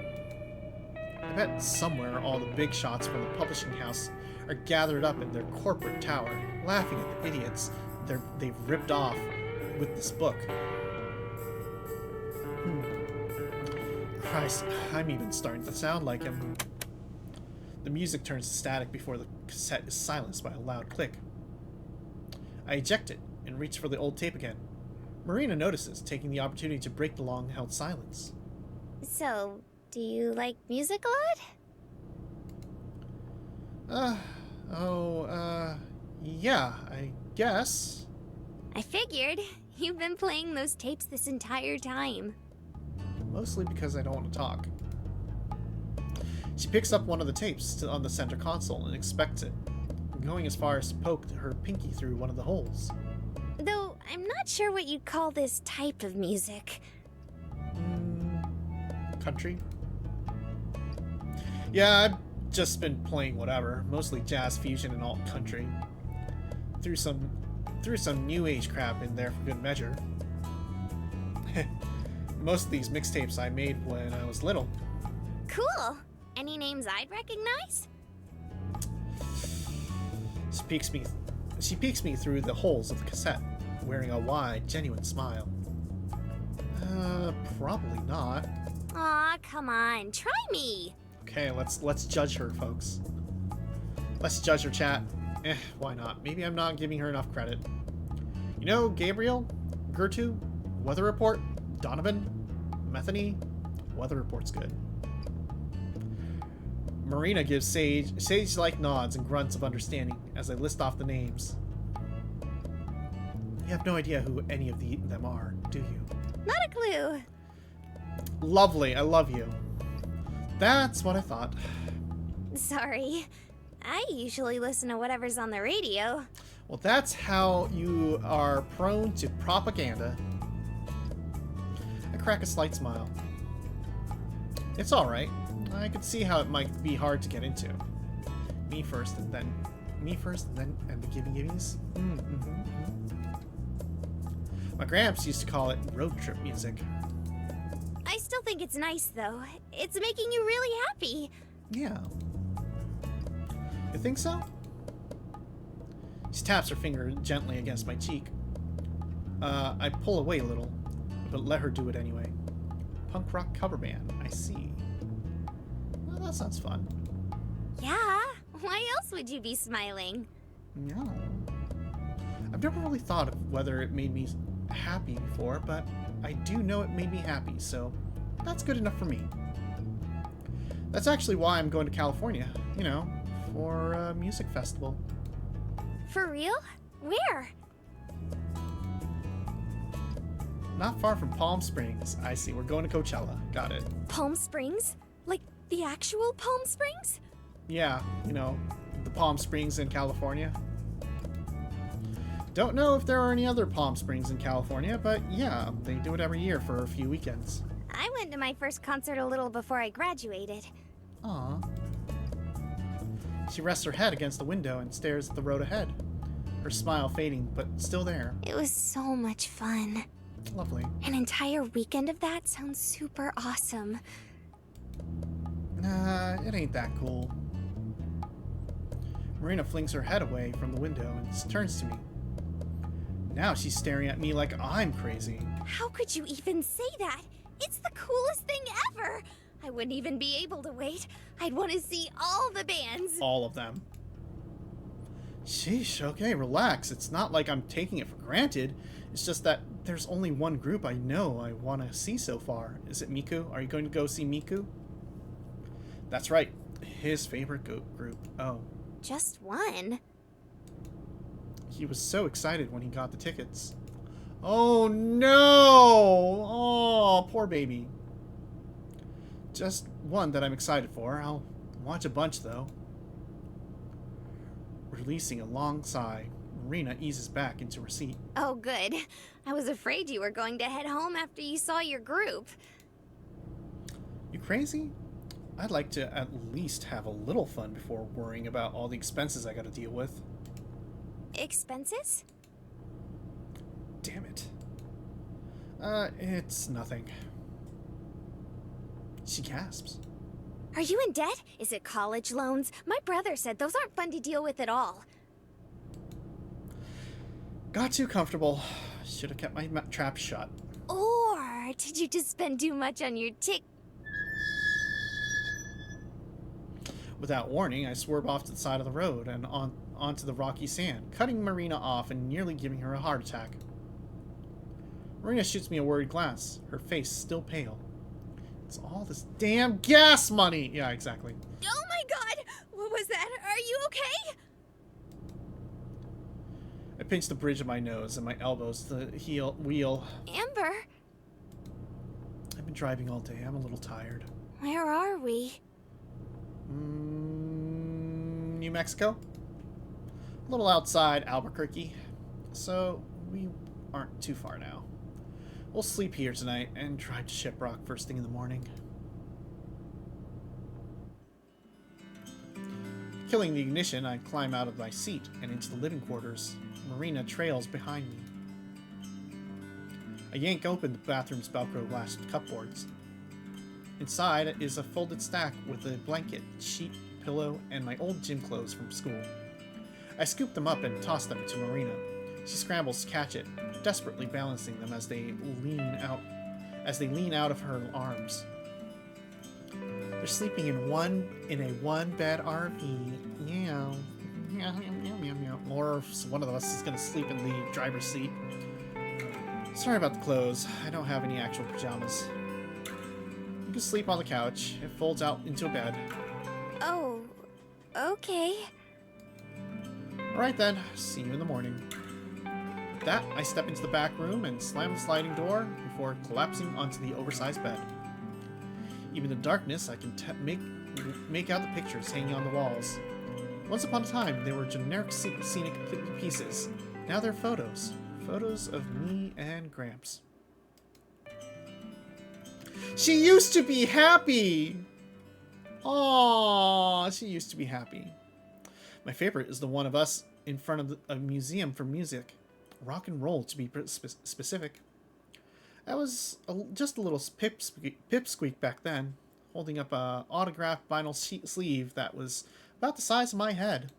I bet somewhere all the big shots from the publishing house are gathered up in their corporate tower, laughing at the idiots they've ripped off with this book. Christ, I'm even starting to sound like him. The music turns to static before the cassette is silenced by a loud click. I eject it and reach for the old tape again. Marina notices, taking the opportunity to break the long-held silence. So, do you like music a lot? Yeah, I guess. I figured. You've been playing those tapes this entire time. Mostly because I don't want to talk. She picks up one of the tapes on the center console and inspects it, going as far as to poke her pinky through one of the holes. Though, I'm not sure what you'd call this type of music. Country? Yeah, I've just been playing whatever, mostly jazz fusion and alt country. Threw some new age crap in there for good measure. Most of these mixtapes I made when I was little. Cool! Any names I'd recognize? She peeks me through the holes of the cassette, wearing a wide, genuine smile. Probably not. Aw, come on, try me! Okay, let's judge her, folks. Let's judge her, chat. Why not? Maybe I'm not giving her enough credit. You know, Gabriel, Gertu, Weather Report, Donovan, Methany. Weather Report's good. Marina gives sage-like nods and grunts of understanding as I list off the names. You have no idea who any of them are, do you? Not a clue. Lovely, I love you. That's what I thought. Sorry. I usually listen to whatever's on the radio. Well, that's how you are prone to propaganda. I crack a slight smile. It's alright. I could see how it might be hard to get into. Me first and then the giving-givings. My gramps used to call it road trip music. I still think it's nice, though. It's making you really happy. Yeah. You think so? She taps her finger gently against my cheek. I pull away a little, but let her do it anyway. Punk rock cover band, I see. Well, that sounds fun. Yeah, why else would you be smiling? No. I've never really thought of whether it made me happy before, but I do know it made me happy, so that's good enough for me. That's actually why I'm going to California, you know, for a music festival. For real? Where? Not far from Palm Springs. I see. We're going to Coachella. Got it. Palm Springs? Like the actual Palm Springs? Yeah, you know, the Palm Springs in California. Don't know if there are any other Palm Springs in California, but yeah, they do it every year for a few weekends. I went to my first concert a little before I graduated. Aww. She rests her head against the window and stares at the road ahead. Her smile fading, but still there. It was so much fun. Lovely. An entire weekend of that sounds super awesome. Nah, it ain't that cool. Marina flings her head away from the window and turns to me. Now she's staring at me like I'm crazy. How could you even say that? It's the coolest thing ever! I wouldn't even be able to wait. I'd want to see all the bands. All of them. Sheesh, okay, relax. It's not like I'm taking it for granted. It's just that there's only one group I know I want to see so far. Is it Miku? Are you going to go see Miku? That's right. His favorite group. Oh. Just one? He was so excited when he got the tickets. Oh no! Oh, poor baby. Just one that I'm excited for. I'll watch a bunch though. Releasing a long sigh, Marina eases back into her seat. Oh, good. I was afraid you were going to head home after you saw your group. You crazy? I'd like to at least have a little fun before worrying about all the expenses I gotta deal with. Expenses? Damn it. It's nothing. She gasps. Are you in debt? Is it college loans? My brother said those aren't fun to deal with at all. Got too comfortable. Should have kept my trap shut. Or did you just spend too much on your Without warning, I swerve off to the side of the road and onto the rocky sand, cutting Marina off and nearly giving her a heart attack. Marina shoots me a worried glance, her face still pale. It's all this damn gas money! Yeah, exactly. Oh my god! What was that? Are you okay? I pinch the bridge of my nose and my elbows to the wheel. Amber, I've been driving all day. I'm a little tired. where are we? New Mexico? A little outside Albuquerque. So, we aren't too far now. We'll sleep here tonight and drive to Shiprock first thing in the morning. Killing the ignition, I climb out of my seat and into the living quarters. Marina trails behind me. I yank open the bathroom's Velcro glass cupboards. Inside is a folded stack with a blanket, sheet, pillow, and my old gym clothes from school. I scoop them up and toss them to Marina. She scrambles to catch it, desperately balancing them as they lean out of her arms. They're sleeping in a one-bed RV. Yeah. Or one of us is gonna sleep in the driver's seat. Sorry about the clothes. I don't have any actual pajamas. You can sleep on the couch. It folds out into a bed. Oh, okay. Alright then, see you in the morning. With that, I step into the back room and slam the sliding door before collapsing onto the oversized bed. Even in the darkness, I can make out the pictures hanging on the walls. Once upon a time, they were generic scenic pieces. Now they're photos. Photos of me and Gramps. She used to be happy! Aww, she used to be happy. My favorite is the one of us in front of a museum for music. Rock and roll, to be specific. I was just a little pipsqueak back then, holding up a autographed vinyl sleeve that was about the size of my head.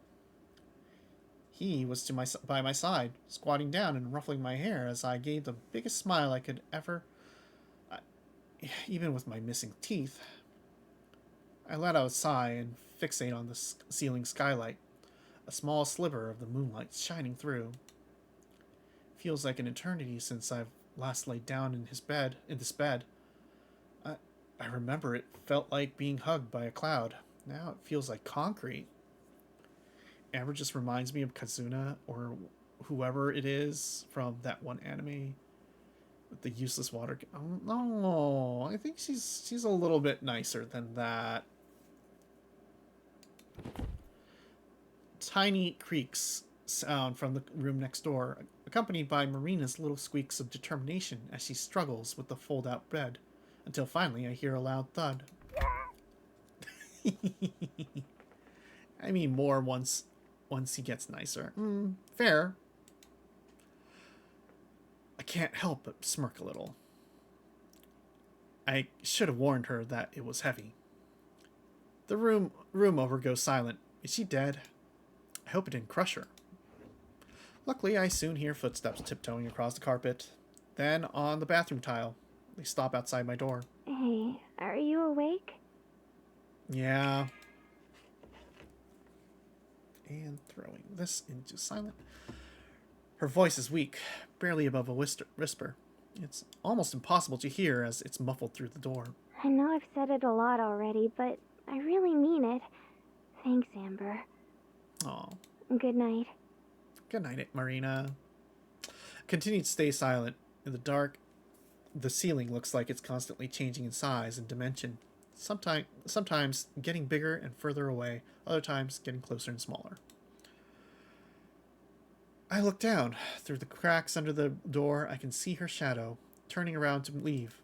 He was by my side, squatting down and ruffling my hair as I gave the biggest smile I could ever, even with my missing teeth. I let out a sigh and fixate on the ceiling skylight, a small sliver of the moonlight shining through. Feels like an eternity since I've last laid down in this bed. I remember it felt like being hugged by a cloud. Now it feels like concrete. Amber just reminds me of Kazuna or whoever it is from that one anime. with the useless water. Oh, no, I think she's a little bit nicer than that. Tiny creaks sound from the room next door, accompanied by Marina's little squeaks of determination as she struggles with the fold-out bed, until finally I hear a loud thud. I mean, more once he gets nicer. Fair. I can't help but smirk a little. I should have warned her that it was heavy. The room over goes silent. Is she dead? I hope it didn't crush her. Luckily, I soon hear footsteps tiptoeing across the carpet. Then on the bathroom tile. They stop outside my door. Hey, are you awake? Yeah. And throwing this into silent. Her voice is weak, barely above a whisper. It's almost impossible to hear as it's muffled through the door. I know I've said it a lot already, but I really mean it. Thanks, Amber. Aw. Good night. Good night, Marina. Continue to stay silent. In the dark, the ceiling looks like it's constantly changing in size and dimension. Sometimes getting bigger and further away, other times getting closer and smaller. I look down. Through the cracks under the door, I can see her shadow, turning around to leave.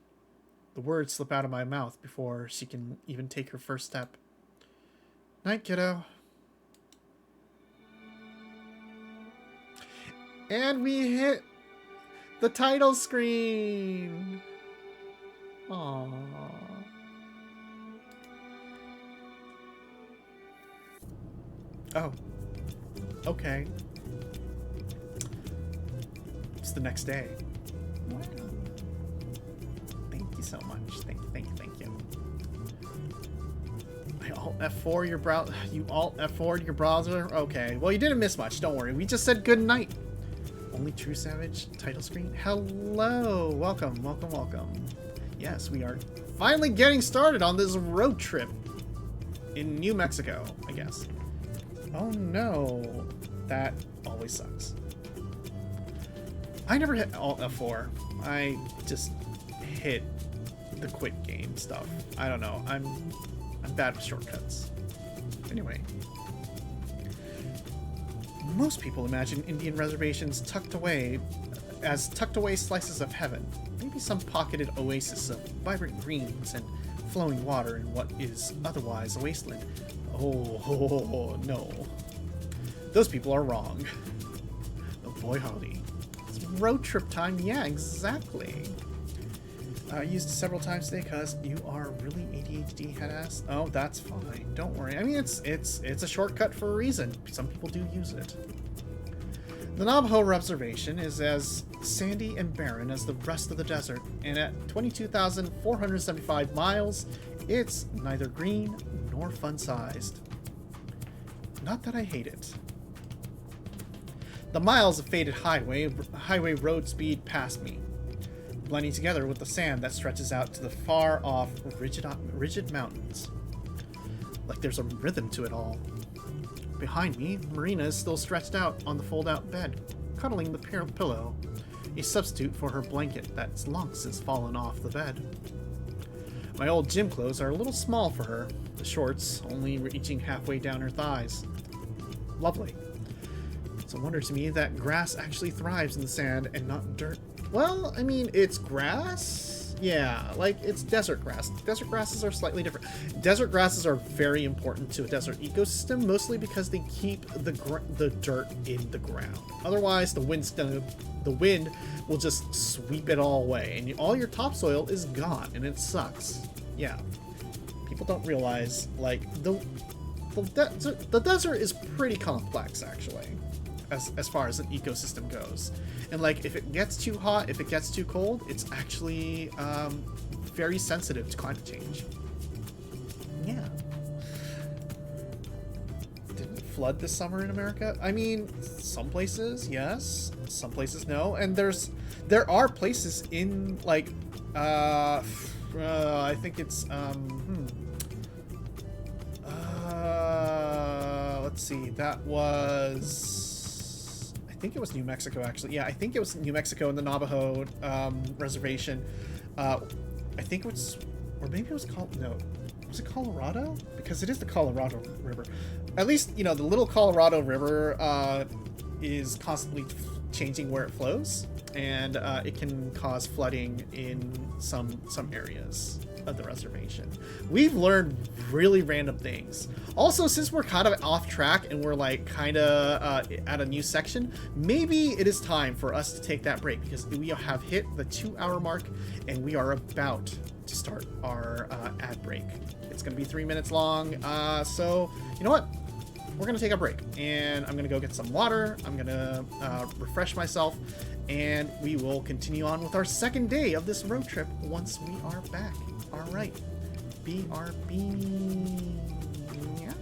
The words slip out of my mouth before she can even take her first step. Night, kiddo. And we hit the title screen. Aww. Oh. Okay. It's the next day. Wow. Thank you so much. Thank you. I alt F4 your browser. You alt F4 your browser? Okay. Well, you didn't miss much. Don't worry. We just said good night. Only True Savage title screen. Hello. Welcome. Yes, we are finally getting started on this road trip in New Mexico, I guess. Oh no. That always sucks. I never hit Alt F4. I just hit the quit game stuff. I don't know. I'm bad with shortcuts. Anyway. Most people imagine Indian reservations tucked away slices of heaven. Maybe some pocketed oasis of vibrant greens and flowing water in what is otherwise a wasteland. Oh, no. Those people are wrong. Oh boy howdy. It's road trip time, yeah, exactly. I used it several times today because you are really ADHD head ass. Oh, that's fine. Don't worry. I mean, it's a shortcut for a reason. Some people do use it. The Navajo Reservation is as sandy and barren as the rest of the desert, and at 22,475 miles, it's neither green nor fun-sized. Not that I hate it. The miles of faded highway road speed past me, blending together with the sand that stretches out to the far-off rigid mountains. Like there's a rhythm to it all. Behind me, Marina is still stretched out on the fold-out bed, cuddling the pillow, a substitute for her blanket that's long since fallen off the bed. My old gym clothes are a little small for her, the shorts only reaching halfway down her thighs. Lovely. It's a wonder to me that grass actually thrives in the sand and not dirt. Well, I mean, it's grass? Yeah, like, it's desert grass. Desert grasses are slightly different. Desert grasses are very important to a desert ecosystem, mostly because they keep the dirt in the ground. Otherwise, the wind will just sweep it all away, and all your topsoil is gone, and it sucks. Yeah. People don't realize, like, the desert is pretty complex, actually, as far as an ecosystem goes. And like, if it gets too hot, if it gets too cold, it's actually very sensitive to climate change. Yeah. Didn't it flood this summer in America? I mean, some places yes, some places no, and there are places in like I think it's let's see, that was, I think it was New Mexico, actually. Yeah, I think it was New Mexico and the Navajo reservation. I think it was, or maybe it was was it Colorado? Because it is the Colorado River. At least, you know, the little Colorado River is constantly changing where it flows, and it can cause flooding in some areas of the reservation. We've learned really random things. Also, since we're kind of off track and we're like kind of at a new section, maybe it is time for us to take that break, because we have hit the 2-hour mark and we are about to start our ad break. It's going to be 3 minutes long, so you know what? We're going to take a break, and I'm going to go get some water. I'm going to refresh myself, and we will continue on with our second day of this road trip once we are back. All right. BRB. Yeah.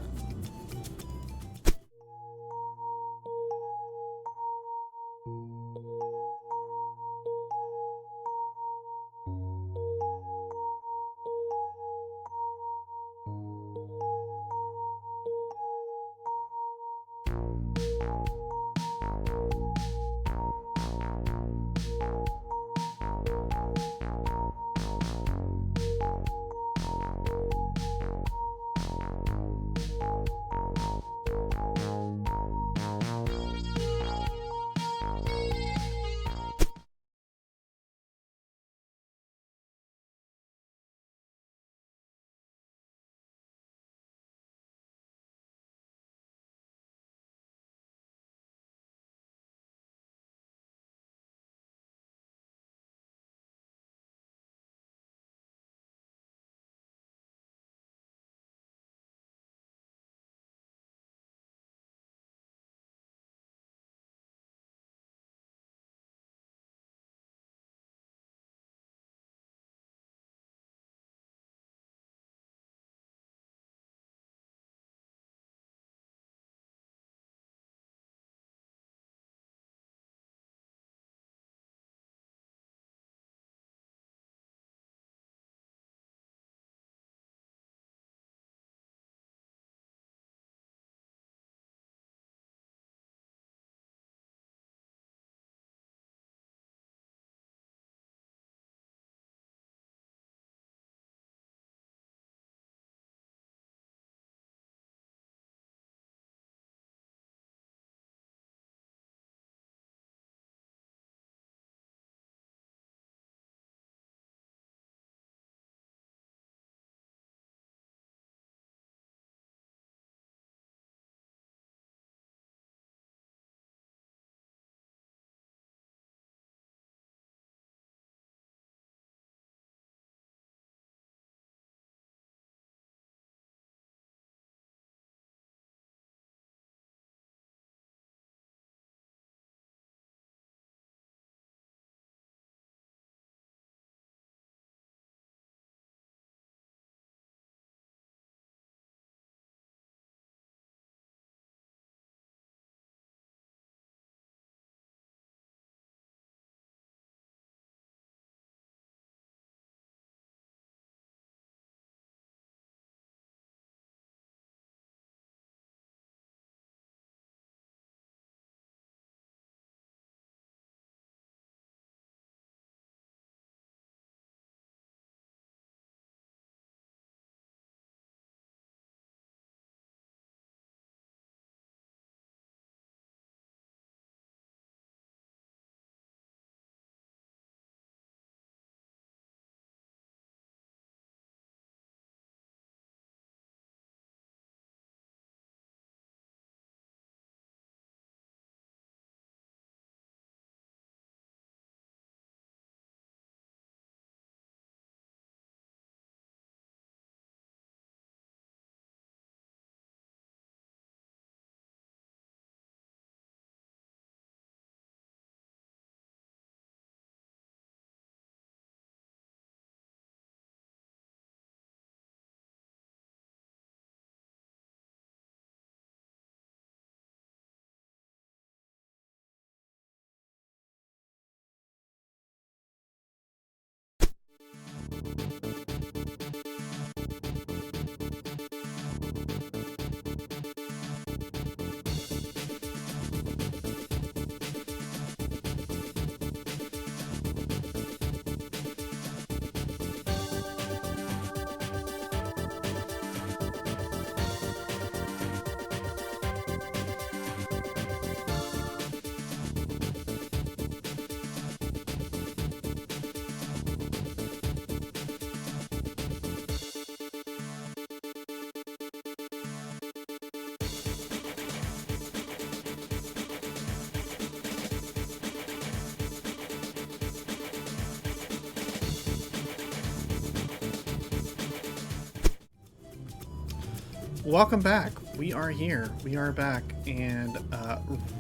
Welcome back. We are here. We are back, and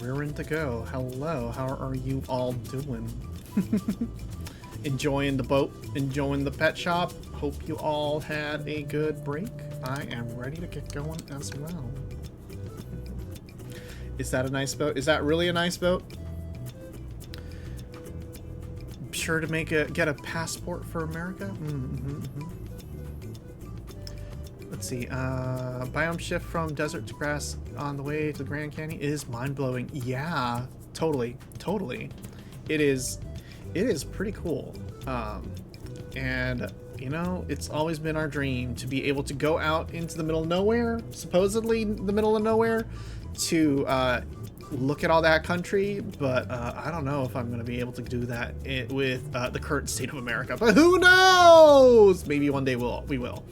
rearing to go. Hello. How are you all doing? Enjoying the boat? Enjoying the pet shop? Hope you all had a good break. I am ready to get going as well. Is that a nice boat? Is that really a nice boat? Sure to get a passport for America. Let's see. Biome shift from desert to grass on the way to the Grand Canyon is mind-blowing. Yeah, totally. It is pretty cool. And you know, it's always been our dream to be able to go out into the middle of nowhere, supposedly the middle of nowhere, to look at all that country, but I don't know if I'm going to be able to do that with the current state of America. But who knows? Maybe one day we will.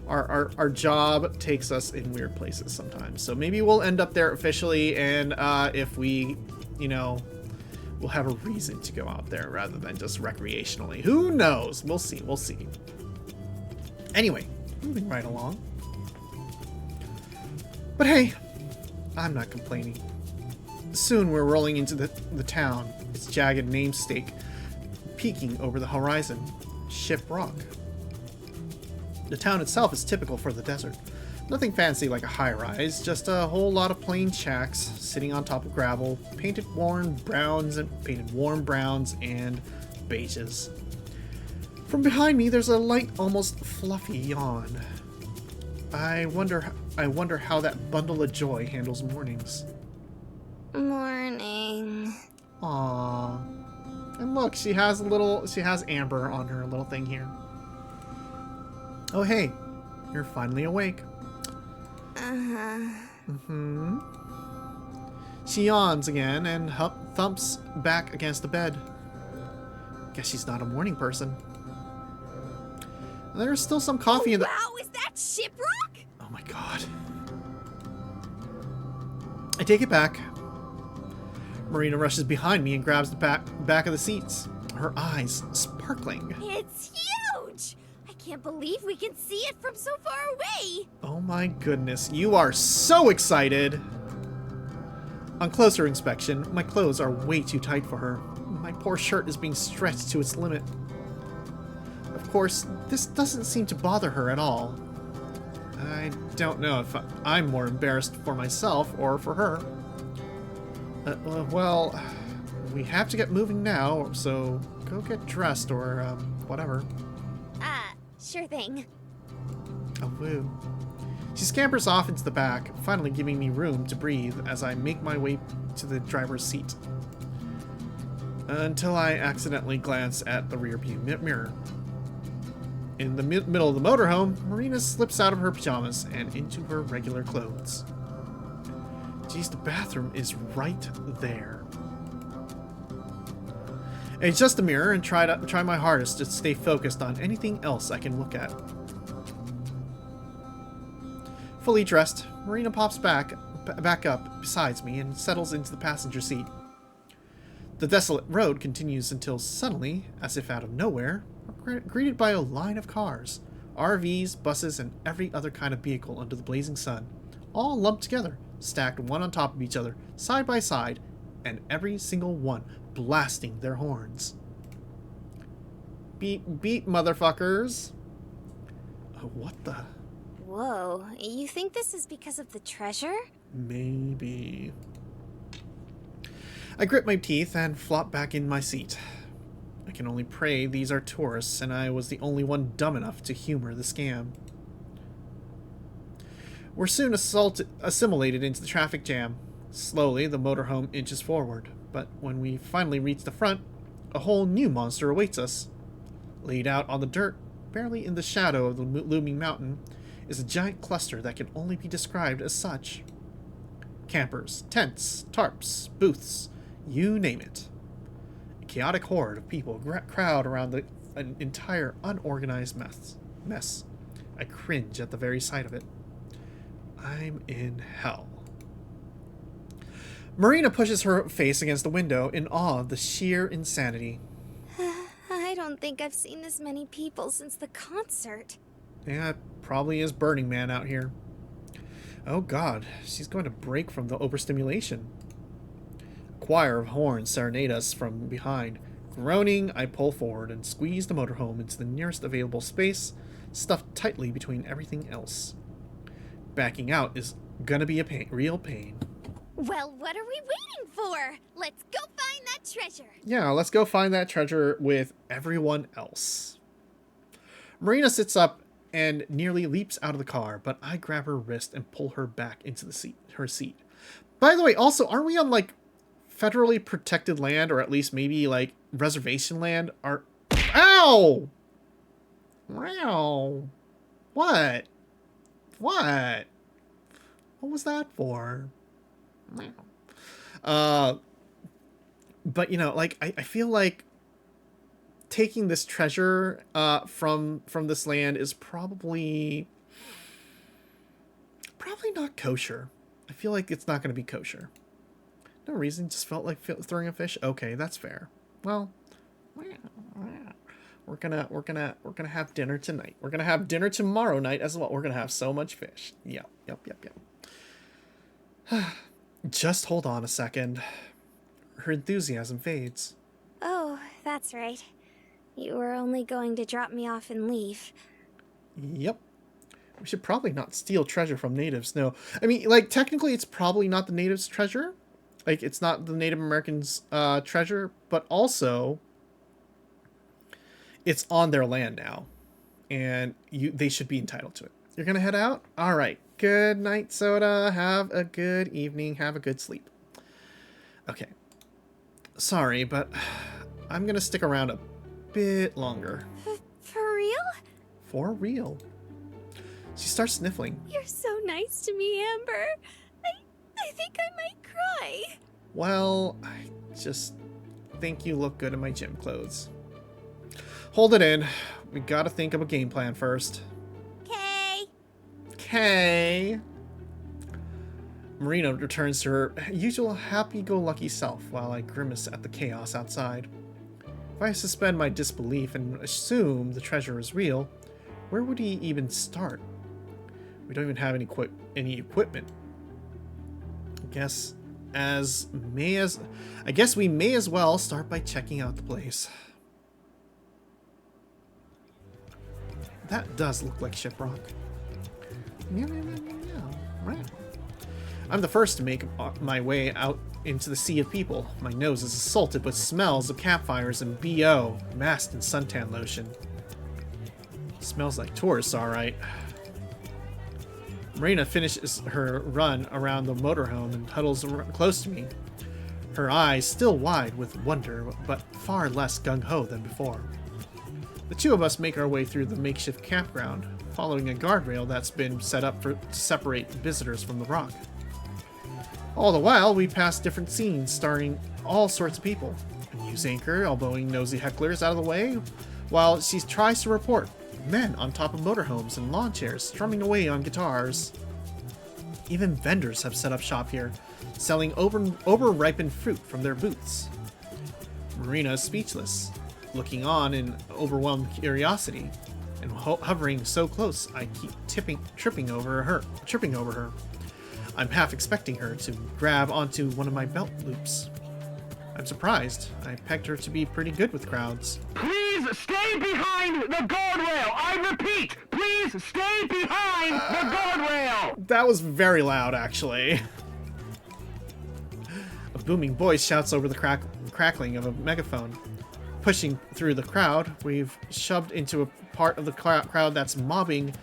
Our job takes us in weird places sometimes, so maybe we'll end up there officially, and if we, you know, we'll have a reason to go out there rather than just recreationally. Who knows? We'll see. Anyway, moving right along. But hey, I'm not complaining. Soon we're rolling into the town, its jagged namesake peeking over the horizon, Ship Rock. The town itself is typical for the desert. Nothing fancy like a high-rise, just a whole lot of plain shacks sitting on top of gravel, painted warm browns and beiges. From behind me, there's a light, almost fluffy yawn. I wonder how that bundle of joy handles mornings. Morning. Aww. And look, she has Amber on her little thing here. Oh hey, you're finally awake. She yawns again and thumps back against the bed. Guess she's not a morning person. There's still some coffee in the— Wow, is that Ship Rock? Oh my god. I take it back. Marina rushes behind me and grabs the back of the seats, her eyes sparkling. It's huge! I can't believe we can see it from so far away! Oh my goodness, you are so excited! On closer inspection, my clothes are way too tight for her. My poor shirt is being stretched to its limit. Of course, this doesn't seem to bother her at all. I don't know if I'm more embarrassed for myself or for her. Well, we have to get moving now, so go get dressed or whatever. Sure thing. Oh, woo. She scampers off into the back, finally giving me room to breathe as I make my way to the driver's seat. Until I accidentally glance at the rearview mirror. In the middle of the motorhome, Marina slips out of her pajamas and into her regular clothes. Geez, the bathroom is right there. I adjust the mirror and try my hardest to stay focused on anything else I can look at. Fully dressed, Marina pops back up beside me and settles into the passenger seat. The desolate road continues until suddenly, as if out of nowhere, we're greeted by a line of cars, RVs, buses, and every other kind of vehicle under the blazing sun, all lumped together, stacked one on top of each other, side by side, and every single one blasting their horns. Beep, beep, motherfuckers. Oh, what the? Whoa, you think this is because of the treasure? Maybe. I grit my teeth and flop back in my seat. I can only pray these are tourists and I was the only one dumb enough to humor the scam. We're soon assimilated into the traffic jam. Slowly, the motorhome inches forward, but when we finally reach the front, a whole new monster awaits us. Laid out on the dirt, barely in the shadow of the looming mountain, is a giant cluster that can only be described as such. Campers, tents, tarps, booths, you name it. A chaotic horde of people crowd around an entire unorganized mess. I cringe at the very sight of it. I'm in hell. Marina pushes her face against the window in awe of the sheer insanity. I don't think I've seen this many people since the concert. Yeah, it probably is Burning Man out here. Oh god, she's going to break from the overstimulation. A choir of horns serenade us from behind. Groaning, I pull forward and squeeze the motorhome into the nearest available space, stuffed tightly between everything else. Backing out is gonna be a real pain. Well, what are we waiting for? Let's go find that treasure. Yeah, let's go find that treasure with everyone else. Marina sits up and nearly leaps out of the car, but I grab her wrist and pull her back into her seat. By the way, also, aren't we on, like, federally protected land, or at least maybe, like, reservation land? Ow! Wow. What? What? What was that for? But, you know, like, I feel like taking this treasure from this land is probably not kosher. I feel like it's not going to be kosher. No reason, just felt like throwing a fish. Okay, that's fair. Well, we're gonna have dinner tonight. We're gonna have dinner tomorrow night as well. We're gonna have so much fish. Yep. Just hold on a second. Her enthusiasm fades. Oh, that's right. You were only going to drop me off and leave. Yep. We should probably not steal treasure from natives. No. I mean, like, technically it's probably not the natives' treasure. Like, it's not the Native Americans' treasure, but also it's on their land now. And they should be entitled to it. You're gonna head out? All right. Good night, Soda. Have a good evening. Have a good sleep. Okay. Sorry, but I'm gonna stick around a bit longer. For real? For real. She starts sniffling. You're so nice to me, Amber. I think I might cry. Well, I just think you look good in my gym clothes. Hold it in. We gotta think of a game plan first. Okay. Marina returns to her usual happy-go-lucky self while I grimace at the chaos outside. If I suspend my disbelief and assume the treasure is real, where would he even start? We don't even have any equipment. I guess we may as well start by checking out the place. That does look like Shiprock. Right. I'm the first to make my way out into the sea of people. My nose is assaulted with smells of campfires and BO, masked in suntan lotion. Smells like tourists, alright. Marina finishes her run around the motorhome and huddles close to me. Her eyes still wide with wonder, but far less gung-ho than before. The two of us make our way through the makeshift campground, following a guardrail that's been set up to separate visitors from the rock. All the while, we pass different scenes starring all sorts of people. A news anchor elbowing nosy hecklers out of the way, while she tries to report men on top of motorhomes and lawn chairs strumming away on guitars. Even vendors have set up shop here, selling over-ripened fruit from their booths. Marina is speechless, looking on in overwhelmed curiosity, and hovering so close I keep tripping over her. I'm half expecting her to grab onto one of my belt loops. I'm surprised. I pegged her to be pretty good with crowds. Please stay behind the guardrail! I repeat, please stay behind the guardrail! That was very loud, actually. A booming voice shouts over the crackling of a megaphone. Pushing through the crowd, we've shoved into a part of the crowd that's mobbing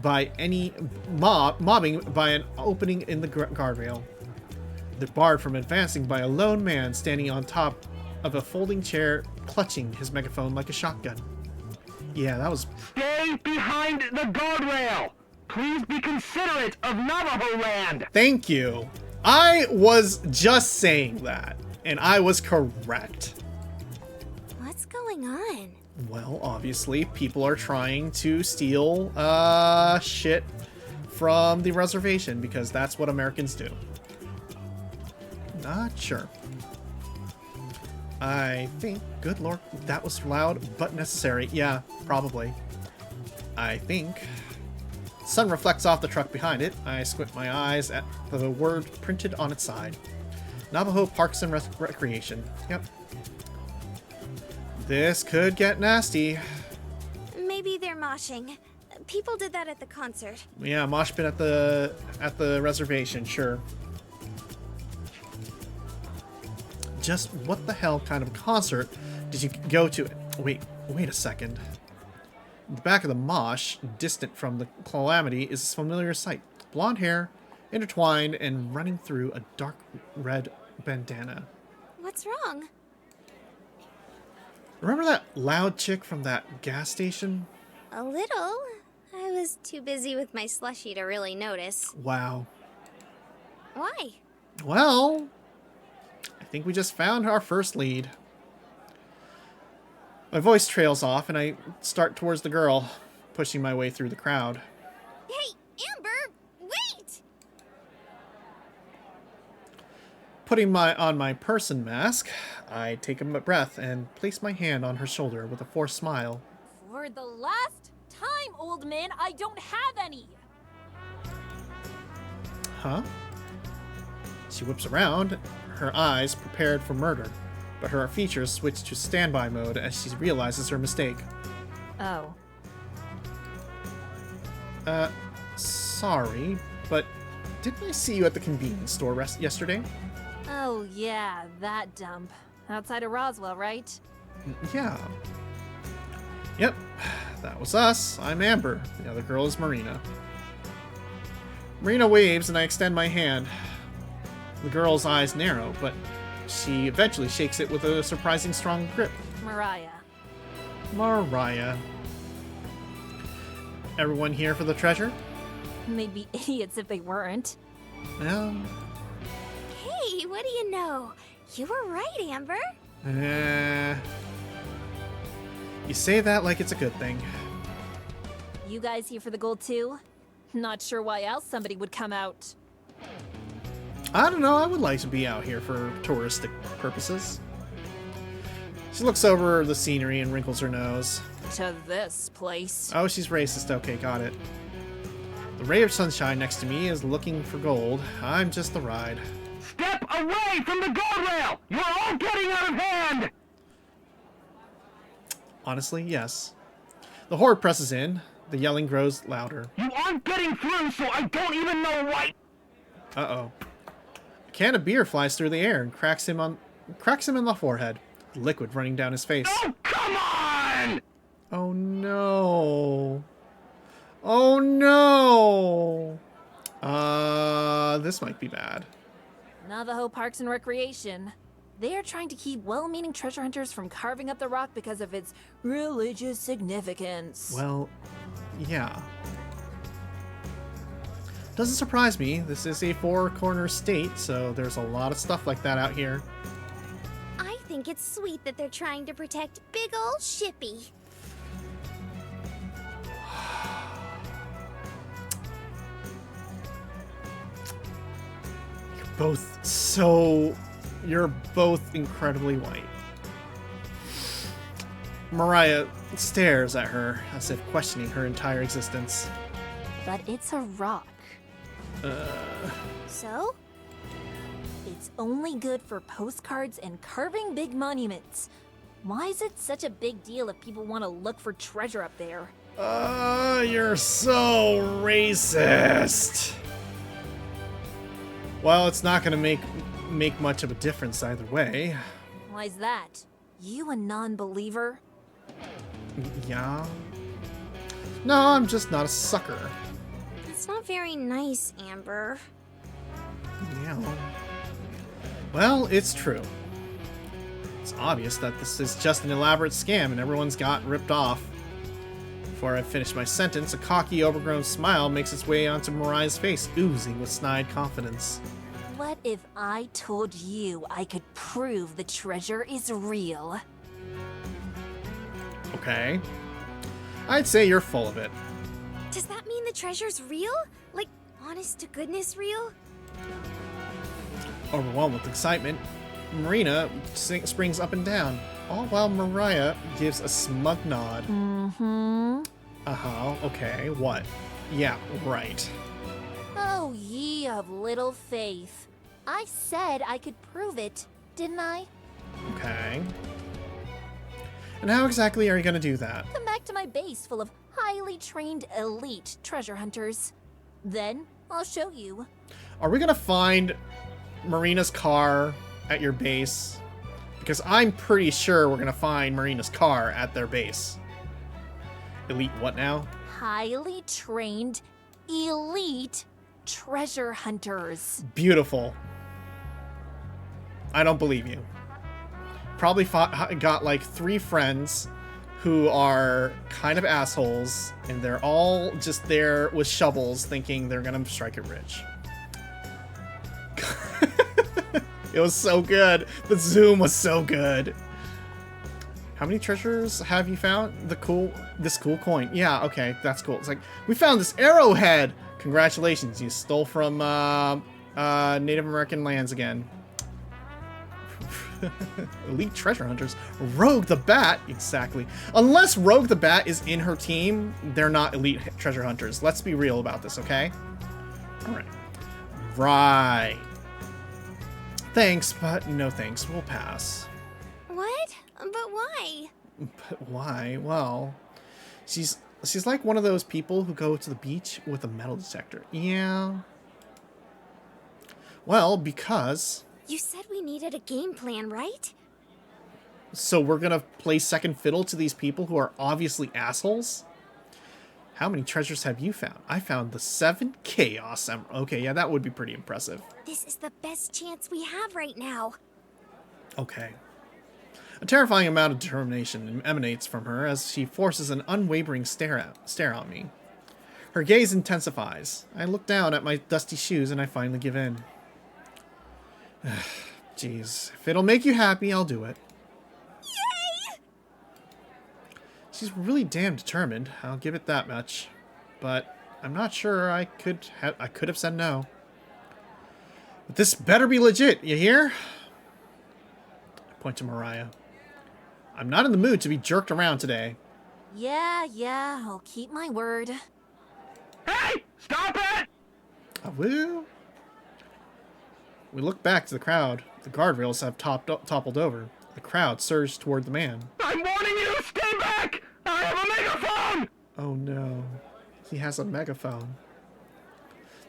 by an opening in the guardrail. They're barred from advancing by a lone man standing on top of a folding chair, clutching his megaphone like a shotgun. Yeah, that was... Stay behind the guardrail! Please be considerate of Navajo land! Thank you. I was just saying that, and I was correct. What's going on? Well, obviously, people are trying to steal shit from the reservation, because that's what Americans do. Not sure. I think, good lord, that was loud but necessary. Yeah, probably. I think Sun reflects off the truck behind it. I squint my eyes at the word printed on its side. Navajo Parks and Recreation. Yep. This could get nasty. Maybe they're moshing. People did that at the concert. Yeah, mosh pit at the reservation, sure. Just what the hell kind of concert did you go to? Wait a second. The back of the mosh, distant from the calamity, is a familiar sight. Blonde hair, intertwined and running through a dark red bandana. What's wrong? Remember that loud chick from that gas station? A little. I was too busy with my slushie to really notice. Wow. Why? Well, I think we just found our first lead. My voice trails off and I start towards the girl, pushing my way through the crowd. Hey, Amber, wait! Putting on my person mask, I take a breath and place my hand on her shoulder with a forced smile. For the last time, old man, I don't have any. Huh? She whips around, her eyes prepared for murder, but her features switch to standby mode as she realizes her mistake. Oh. Sorry, but didn't I see you at the convenience store yesterday? Oh, yeah, that dump. Outside of Roswell, right? Yeah. Yep, that was us. I'm Amber. The other girl is Marina. Marina waves and I extend my hand. The girl's eyes narrow, but she eventually shakes it with a surprising strong grip. Mariah. Mariah. Everyone here for the treasure? They'd be idiots if they weren't. Well, Hey, what do you know? You were right, Amber. you say that like it's a good thing. You guys here for the gold too? Not sure why else somebody would come out. I don't know, I would like to be out here for touristic purposes. She looks over the scenery and wrinkles her nose. To this place. Oh, she's racist. Okay, got it. The ray of sunshine next to me is looking for gold. I'm just the ride. Step away from the guardrail! You're all getting out of hand! Honestly, yes. The horde presses in. The yelling grows louder. You aren't getting through, so I don't even know why. Uh-oh. A can of beer flies through the air and cracks him in the forehead. Liquid running down his face. Oh, come on! Oh no. Oh no. This might be bad. Navajo Parks and Recreation. They are trying to keep well-meaning treasure hunters from carving up the rock because of its religious significance. Well, yeah. Doesn't surprise me. This is a four-corner state, so there's a lot of stuff like that out here. I think it's sweet that they're trying to protect big ol' Shippy. You're both incredibly white. Mariah stares at her as if questioning her entire existence. But it's a rock. So? It's only good for postcards and carving big monuments. Why is it such a big deal if people want to look for treasure up there? You're so racist. Well, it's not gonna make much of a difference either way. Why's that? You a non-believer? Yeah. No, I'm just not a sucker. It's not very nice, Amber. Yeah. Well, it's true. It's obvious that this is just an elaborate scam and everyone's got ripped off. Before I finish my sentence, a cocky, overgrown smile makes its way onto Mariah's face, oozing with snide confidence. What if I told you I could prove the treasure is real? Okay. I'd say you're full of it. Does that mean the treasure's real? Like, honest to goodness real? Overwhelmed with excitement, Marina springs up and down, all while Mariah gives a smug nod. Mm-hmm. Uh-huh, okay, what? Yeah, right. Oh, ye of little faith. I said I could prove it, didn't I? Okay. And how exactly are you gonna do that? Come back to my base full of highly trained elite treasure hunters. Then I'll show you. Are we gonna find Marina's car at your base? Because I'm pretty sure we're gonna find Marina's car at their base. Elite what now? Highly trained elite treasure hunters. Beautiful. I don't believe you. Probably got like 3 friends who are kind of assholes, and they're all just there with shovels thinking they're gonna strike it rich. It was so good. The zoom was so good. How many treasures have you found? This cool coin. Yeah, okay, that's cool. It's like, we found this arrowhead. Congratulations, you stole from Native American lands again. Elite treasure hunters. Rogue the Bat, exactly. Unless Rogue the Bat is in her team, they're not elite treasure hunters. Let's be real about this, okay? All right. Right. Thanks, but no thanks. We'll pass. What? But why? But why? Well, she's like one of those people who go to the beach with a metal detector. Yeah. Well, because... You said we needed a game plan, right? So we're gonna play second fiddle to these people who are obviously assholes? How many treasures have you found? I found the 7 Chaos Emeralds. Okay, yeah, that would be pretty impressive. This is the best chance we have right now. Okay. A terrifying amount of determination emanates from her as she forces an unwavering stare on me. Her gaze intensifies. I look down at my dusty shoes and I finally give in. Jeez, if it'll make you happy, I'll do it. Yay! She's really damn determined, I'll give it that much. But I'm not sure I could have said no. But this better be legit, you hear? I point to Mariah. I'm not in the mood to be jerked around today. Yeah, I'll keep my word. Hey! Stop it! Woo! We look back to the crowd. The guardrails have toppled over. The crowd surged toward the man. I'm warning you! Stay back! I have a megaphone! Oh no. He has a megaphone.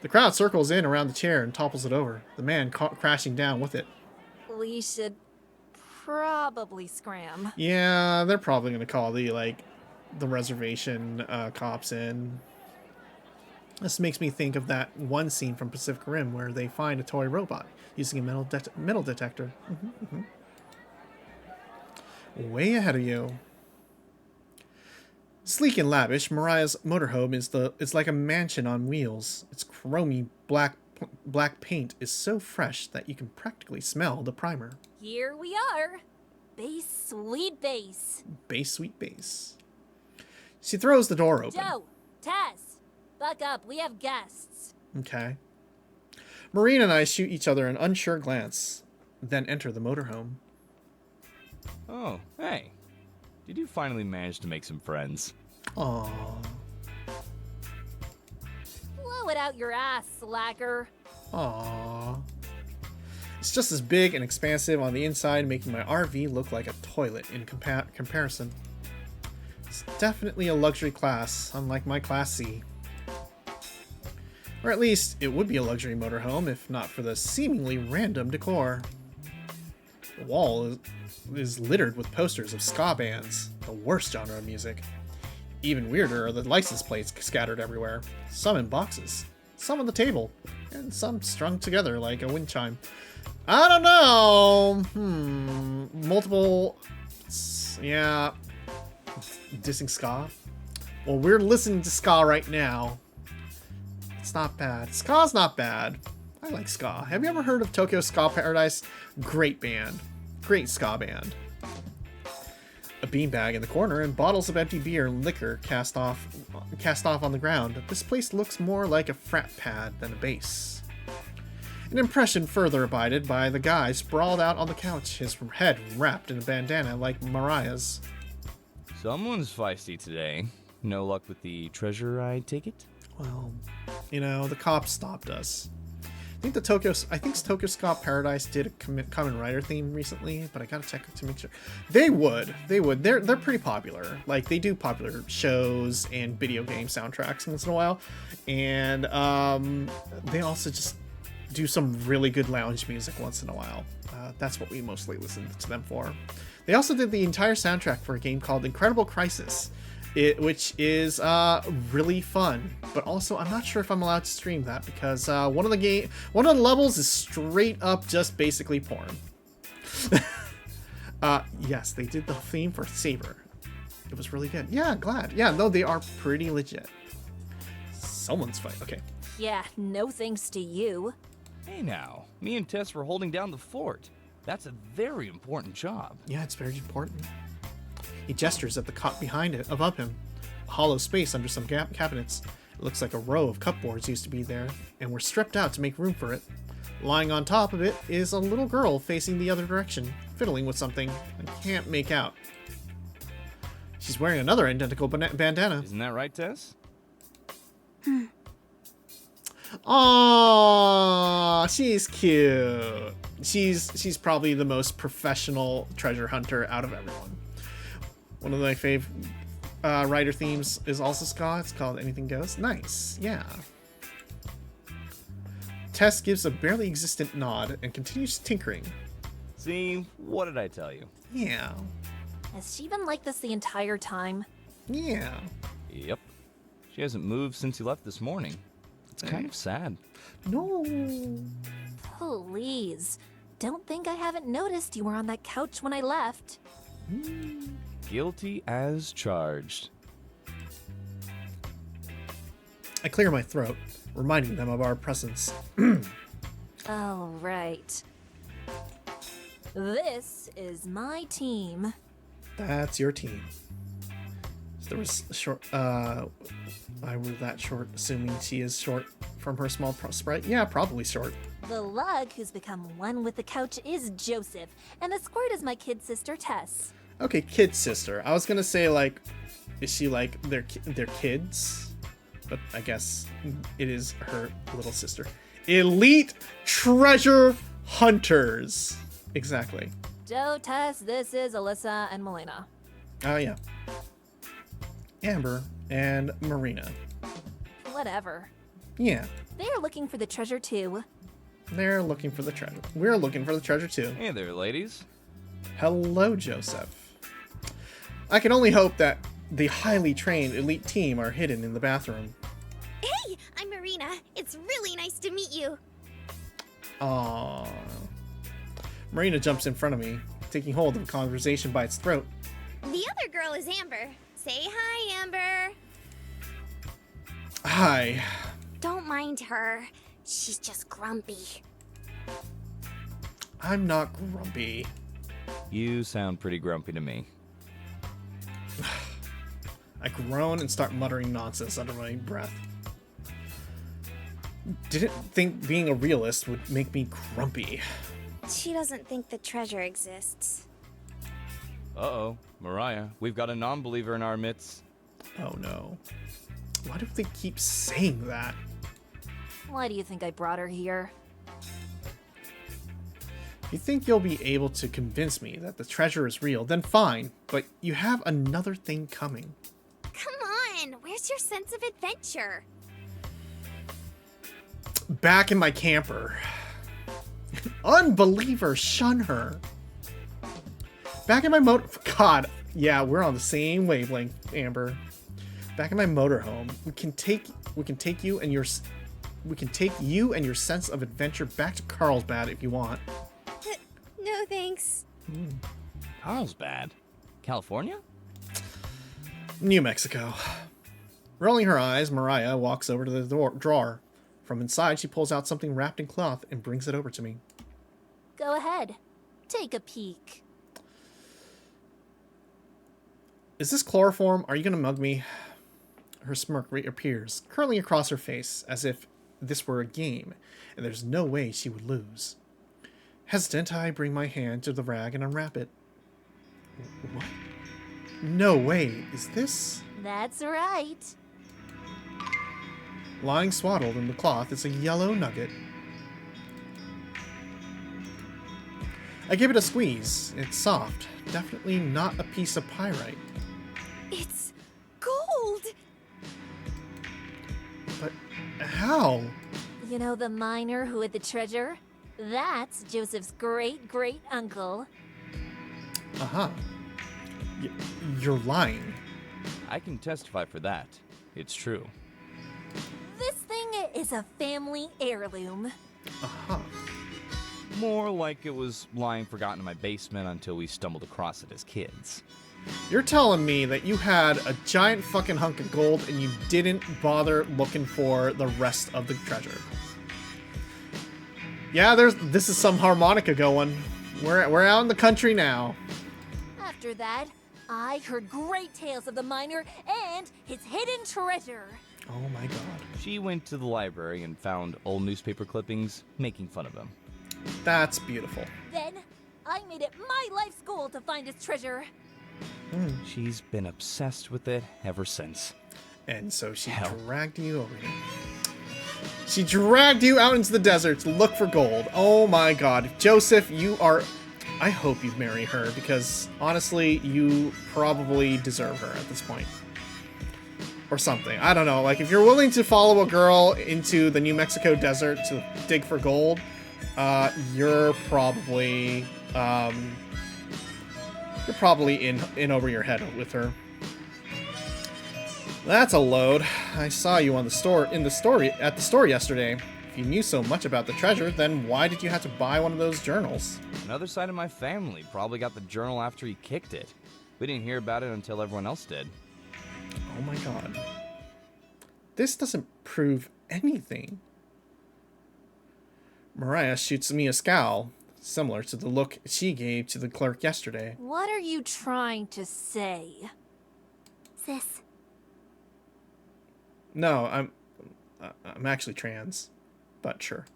The crowd circles in around the chair and topples it over. The man crashing down with it. We should probably scram. Yeah, they're probably going to call the reservation cops in. This makes me think of that one scene from Pacific Rim where they find a toy robot using a metal detector. Way ahead of you. Sleek and lavish, Mariah's motorhome is like a mansion on wheels. Its chromy black paint is so fresh that you can practically smell the primer. Here we are. Base, sweet base. Base, sweet base. She throws the door open. Joe, Tess, buck up. We have guests. Okay. Marina and I shoot each other an unsure glance, then enter the motorhome. Oh, hey. Did you finally manage to make some friends? Aww. Blow it out your ass, slacker. Aww. It's just as big and expansive on the inside, making my RV look like a toilet in comparison. It's definitely a luxury class, unlike my Class C. Or at least, it would be a luxury motorhome if not for the seemingly random decor. The wall is littered with posters of ska bands, the worst genre of music. Even weirder are the license plates scattered everywhere, some in boxes, some on the table, and some strung together like a wind chime. I don't know. Multiple... Yeah. Dissing ska? Well, we're listening to ska right now. It's not bad. Ska's not bad. I like ska. Have you ever heard of Tokyo Ska Paradise? Great band. Great ska band. A beanbag in the corner and bottles of empty beer and liquor cast off on the ground. This place looks more like a frat pad than a base. An impression further abided by the guy sprawled out on the couch, his head wrapped in a bandana like Mariah's. Someone's feisty today. No luck with the treasure, I take it? Well, you know, the cops stopped us. I think Tokyo Scott Paradise did a Kamen Rider theme recently, but I gotta check to make sure. They would. They're pretty popular. Like, they do popular shows and video game soundtracks once in a while, and they also just do some really good lounge music once in a while. That's what we mostly listen to them for. They also did the entire soundtrack for a game called Incredible Crisis, which is really fun, but also I'm not sure if I'm allowed to stream that because one of the levels is straight up just basically porn. Yes, they did the theme for Saber. It was really good. Yeah, glad. Yeah, no, they are pretty legit. Someone's fight. Okay. Yeah, no thanks to you. Hey now, me and Tess were holding down the fort. That's a very important job. Yeah, it's very important. He gestures at the cot behind it, above him. A hollow space under some cabinets. It looks like a row of cupboards used to be there, and were stripped out to make room for it. Lying on top of it is a little girl facing the other direction, fiddling with something I can't make out. She's wearing another identical bandana. Isn't that right, Tess? Aww, she's cute. She's probably the most professional treasure hunter out of everyone. One of my fave writer themes is also ska. It's called Anything Goes. Nice, yeah. Tess gives a barely existent nod and continues tinkering. See, what did I tell you? Yeah, Has she been like this the entire time? yeah. Yep. She hasn't moved since you left this morning. It's kind of sad. No. Please. Don't think I haven't noticed you were on that couch when I left. Guilty as charged. I clear my throat, reminding them of our presence. Oh, right. This is my team. That's your team. There was short. I were that short, assuming she is short from her small sprite. Yeah, probably short. The lug who's become one with the couch is Joseph, and the squirt is my kid sister Tess. Okay, kid sister. I was gonna say like, is she like their kids? But I guess it is her little sister. Elite treasure hunters. Exactly. Joe, Tess, this is Alyssa and Melina. Oh yeah. Amber and Marina. Whatever. Yeah, They're looking for the treasure too. they're looking for the treasure. We're looking for the treasure too. Hey there, ladies. Hello, Joseph. I can only hope that the highly trained elite team are hidden in the bathroom. Hey, I'm Marina. It's really nice to meet you. Aww. Marina jumps in front of me, taking hold of the conversation by its throat. The other girl is Amber. Say hi, Amber. Hi. Don't mind her. She's just grumpy. I'm not grumpy. You sound pretty grumpy to me. I groan and start muttering nonsense under my breath. Didn't think being a realist would make me grumpy. She doesn't think the treasure exists. Uh-oh, Mariah, we've got a non-believer in our midst. Oh no. Why do they keep saying that? Why do you think I brought her here? If you think you'll be able to convince me that the treasure is real, then fine, but you have another thing coming. Come on, where's your sense of adventure? Back in my camper. Unbeliever, shun her. Back in my God, yeah, we're on the same wavelength, Amber. Back in my motorhome, we can take you and your sense of adventure back to Carlsbad if you want. No thanks. Carlsbad? California? New Mexico. Rolling her eyes, Mariah walks over to the drawer. From inside, she pulls out something wrapped in cloth and brings it over to me. Go ahead. Take a peek. Is this chloroform? Are you gonna mug me? Her smirk reappears, curling across her face, as if this were a game, and there's no way she would lose. Hesitant, I bring my hand to the rag and unwrap it. What? No way, is this? That's right. Lying swaddled in the cloth is a yellow nugget. I give it a squeeze. It's soft. Definitely not a piece of pyrite. It's gold! But how? You know the miner who hid the treasure? That's Joseph's great-great-uncle. Uh-huh. You're lying. I can testify for that. It's true. This thing is a family heirloom. Uh-huh. More like it was lying forgotten in my basement until we stumbled across it as kids. You're telling me that you had a giant fucking hunk of gold and you didn't bother looking for the rest of the treasure. Yeah, this is some harmonica going. We're out in the country now. After that, I heard great tales of the miner and his hidden treasure. Oh my god. She went to the library and found old newspaper clippings making fun of him. That's beautiful. Then, I made it my life's goal to find his treasure. She's been obsessed with it ever since. And so she Hell. dragged you over here. She dragged you out into the desert to look for gold. Oh my god. Joseph, you are... I hope you marry her, because honestly, you probably deserve her at this point. Or something. I don't know. Like, if you're willing to follow a girl into the New Mexico desert to dig for gold, you're probably in over your head with her. That's a load. I saw you on at the store yesterday. If you knew so much about the treasure, then why did you have to buy one of those journals? Another side of my family probably got the journal after he kicked it. We didn't hear about it until everyone else did. Oh my god. This doesn't prove anything. Mariah shoots me a scowl, similar to the look she gave to the clerk yesterday. What are you trying to say? Sis, No, I'm actually trans, but sure.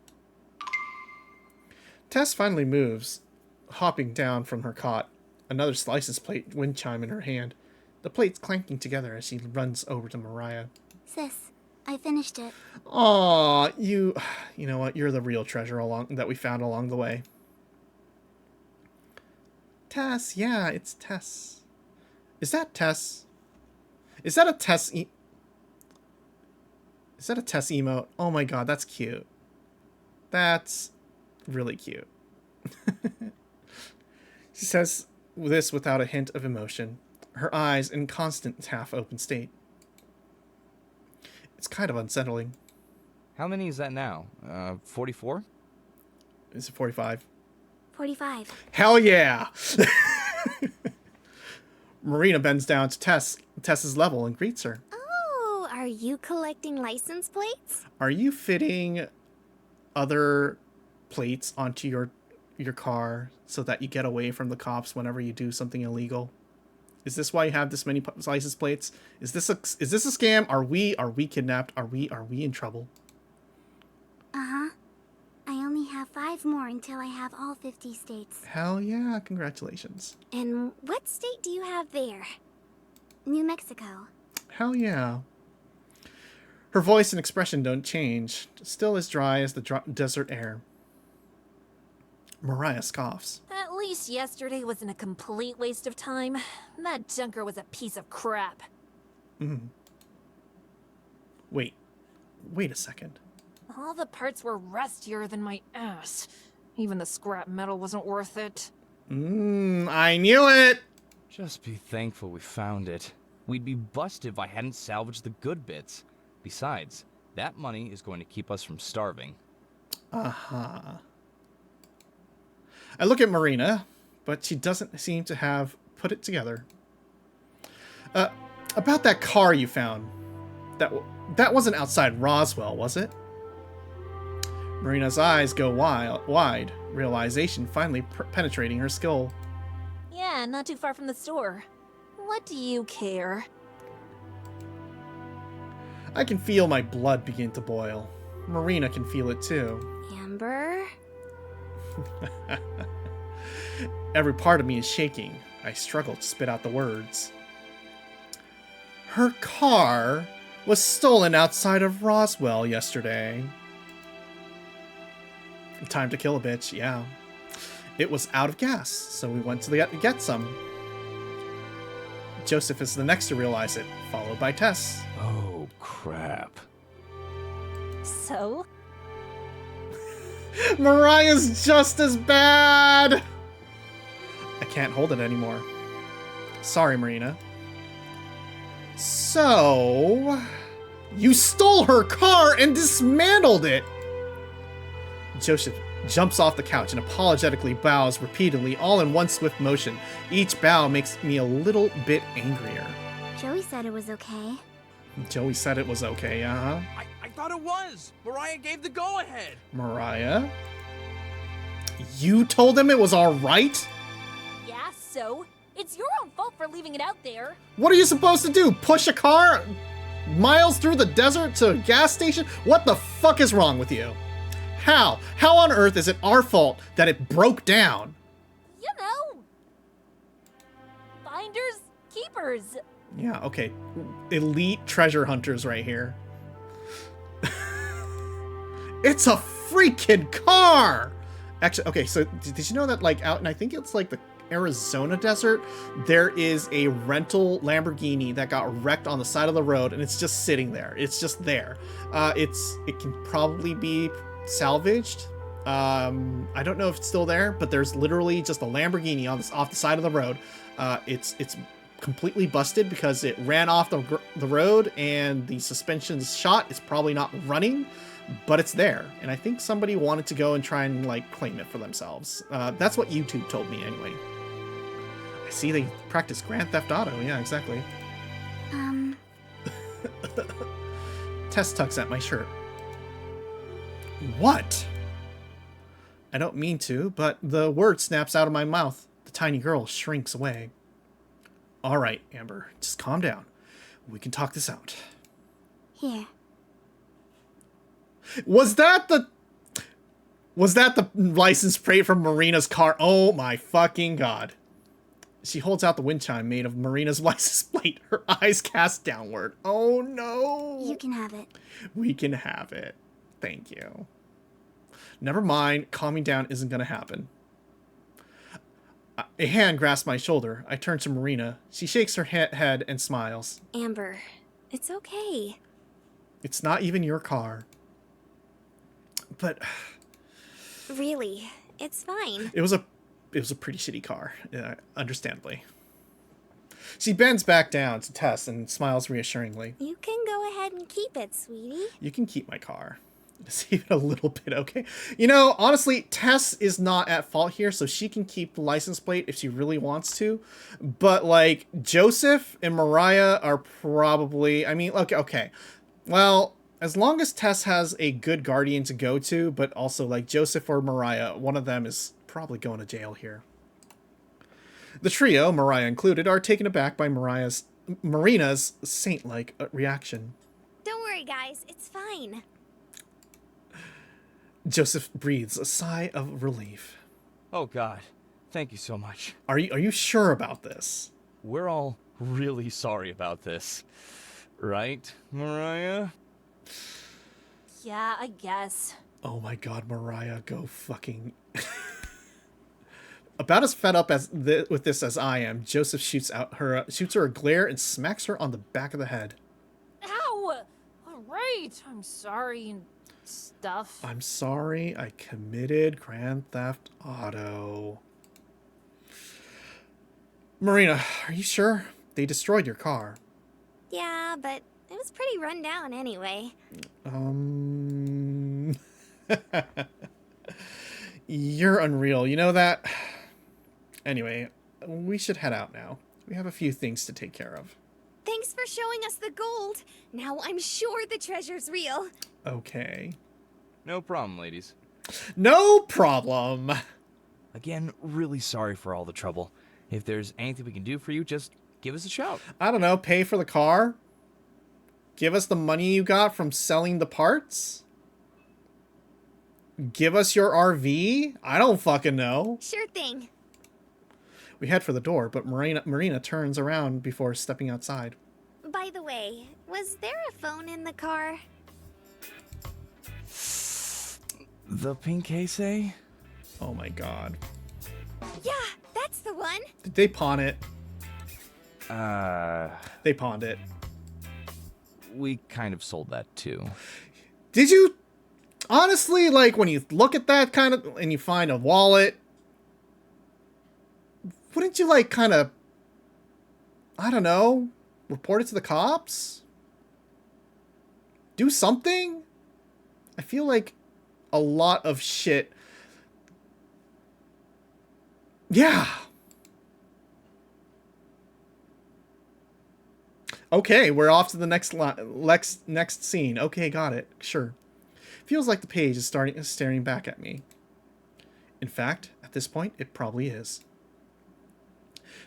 Tess finally moves, hopping down from her cot, another license plate wind chime in her hand, the plates clanking together as she runs over to Mariah. sis, I finished it. Aw, you know what? You're the real treasure that we found along the way. Tess, yeah, it's Tess. Is that Tess? Is that a Tess? Is that a Tess emote? Oh my god, that's cute. That's really cute. She says this without a hint of emotion, her eyes in constant half-open state. It's kind of unsettling. How many is that now? 44? Is it 45? 45. Hell yeah! Marina bends down to Tess's level and greets her. Oh, are you collecting license plates? Are you fitting other plates onto your car so that you get away from the cops whenever you do something illegal? Is this why you have this many license plates? Is this a scam? Are we kidnapped? Are we in trouble? Uh-huh. I only have 5 more until I have all 50 states. Hell yeah, congratulations. And what state do you have there? New Mexico. Hell yeah. Her voice and expression don't change, still as dry as the desert air. Mariah scoffs. At least yesterday wasn't a complete waste of time. That junker was a piece of crap. Wait a second. All the parts were rustier than my ass. Even the scrap metal wasn't worth it. I knew it! Just be thankful we found it. We'd be busted if I hadn't salvaged the good bits. Besides, that money is going to keep us from starving. Uh-huh. I look at Marina, but she doesn't seem to have put it together. About that car you found. That wasn't outside Roswell, was it? Marina's eyes go wide, realization finally penetrating her skull. Yeah, not too far from the store. What do you care? I can feel my blood begin to boil. Marina can feel it too. Amber? Every part of me is shaking. I struggle to spit out the words. Her car was stolen outside of Roswell yesterday. Time to kill a bitch, yeah. It was out of gas, so we went to get some. Joseph is the next to realize it, followed by Tess. Oh, crap. So? Mariah's just as bad! I can't hold it anymore. Sorry, Marina. So... you stole her car and dismantled it! Joseph jumps off the couch and apologetically bows repeatedly, all in one swift motion. Each bow makes me a little bit angrier. Joey said it was okay. Joey said it was okay, uh-huh. I thought it was. Mariah gave the go-ahead. Mariah? You told him it was alright? Yeah, so? It's your own fault for leaving it out there. What are you supposed to do? Push a car miles through the desert to a gas station? What the fuck is wrong with you? How? How on earth is it our fault that it broke down? You know. Finders, keepers. Yeah, okay. Elite treasure hunters right here. It's a freaking car! Actually, okay, so did you know that, like, out in, I think it's like the Arizona desert, there is a rental Lamborghini that got wrecked on the side of the road, and it's just sitting there. It's just there. It can probably be salvaged. I don't know if it's still there, but there's literally just a Lamborghini off the side of the road. It's completely busted because it ran off the road and the suspension's shot. It's probably not running, but it's there. And I think somebody wanted to go and try and like claim it for themselves. That's what YouTube told me anyway. I see they practice Grand Theft Auto. Yeah, exactly. Tess tugs at my shirt. What? I don't mean to, but the word snaps out of my mouth. The tiny girl shrinks away. All right, Amber, just calm down. We can talk this out. Here. Was that the license plate from Marina's car? Oh my fucking god. She holds out the wind chime made of Marina's license plate, her eyes cast downward. Oh no. You can have it. We can have it. Thank you. Never mind, calming down isn't gonna happen. A hand grasps my shoulder. I turn to Marina. She shakes her head and smiles. Amber, it's okay. It's not even your car. But Really, it's fine. it was a pretty shitty car, understandably. She bends back down to Tess and smiles reassuringly. You can go ahead and keep it, sweetie. You can keep my car. It's even a little bit okay. You know, honestly, Tess is not at fault here, so she can keep the license plate if she really wants to. But, like, Joseph and Mariah are probably... I mean, okay. Well, as long as Tess has a good guardian to go to, but also, like, Joseph or Mariah, one of them is probably going to jail here. The trio, Mariah included, are taken aback by Marina's saint-like reaction. Don't worry, guys. It's fine. Joseph breathes a sigh of relief. Oh, God. Thank you so much. Are you sure about this? We're all really sorry about this. Right, Mariah? Yeah, I guess. Oh my god, Mariah, go fucking... About as fed up with this as I am, Joseph shoots her a glare and smacks her on the back of the head. Ow! Alright, I'm sorry and stuff. I'm sorry, I committed Grand Theft Auto. Marina, are you sure? They destroyed your car. Yeah, but it was pretty run down anyway. You're unreal, you know that? Anyway, we should head out now. We have a few things to take care of. Thanks for showing us the gold. Now I'm sure the treasure's real. Okay. No problem, ladies. No problem! Again, really sorry for all the trouble. If there's anything we can do for you, just give us a shout. I don't know, pay for the car? Give us the money you got from selling the parts? Give us your RV? I don't fucking know. Sure thing. We head for the door, but Marina turns around before stepping outside. By the way, was there a phone in the car? The pink case, eh? Oh my god. Yeah, that's the one. Did they pawn it? Uh, They pawned it. we kind of sold that too. Did you? Honestly, like, when you look at that kind of, and you find a wallet, wouldn't you, like, kind of, I don't know, report it to the cops? Do something? I feel like a lot of shit. Yeah. Okay, we're off to the next scene. Okay, got it. Sure. Feels like the page is staring back at me. In fact, at this point, it probably is.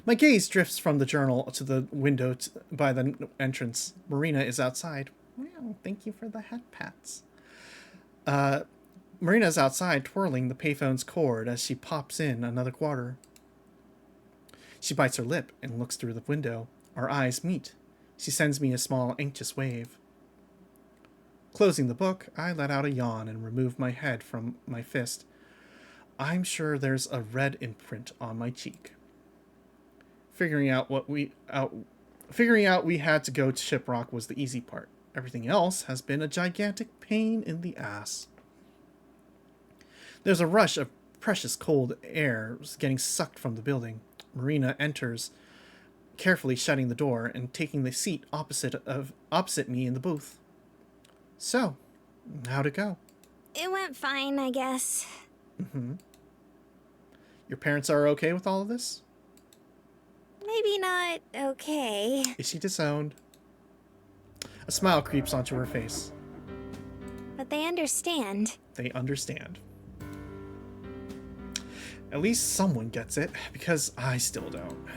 My gaze drifts from the journal to the window by the entrance. Marina is outside. Well, thank you for the hat pats. Marina is outside twirling the payphone's cord as she pops in another quarter. She bites her lip and looks through the window. Our eyes meet. She sends me a small, anxious wave. Closing the book, I let out a yawn and remove my head from my fist. I'm sure there's a red imprint on my cheek. Figuring out we had to go to Shiprock was the easy part. Everything else has been a gigantic pain in the ass. There's a rush of precious cold air getting sucked from the building. Marina enters, carefully shutting the door and taking the seat opposite me in the booth. So, how'd it go? It went fine, I guess. Mm-hmm. Your parents are okay with all of this? Maybe not okay. Is she disowned? A smile creeps onto her face. But they understand. They understand. At least someone gets it, because I still don't.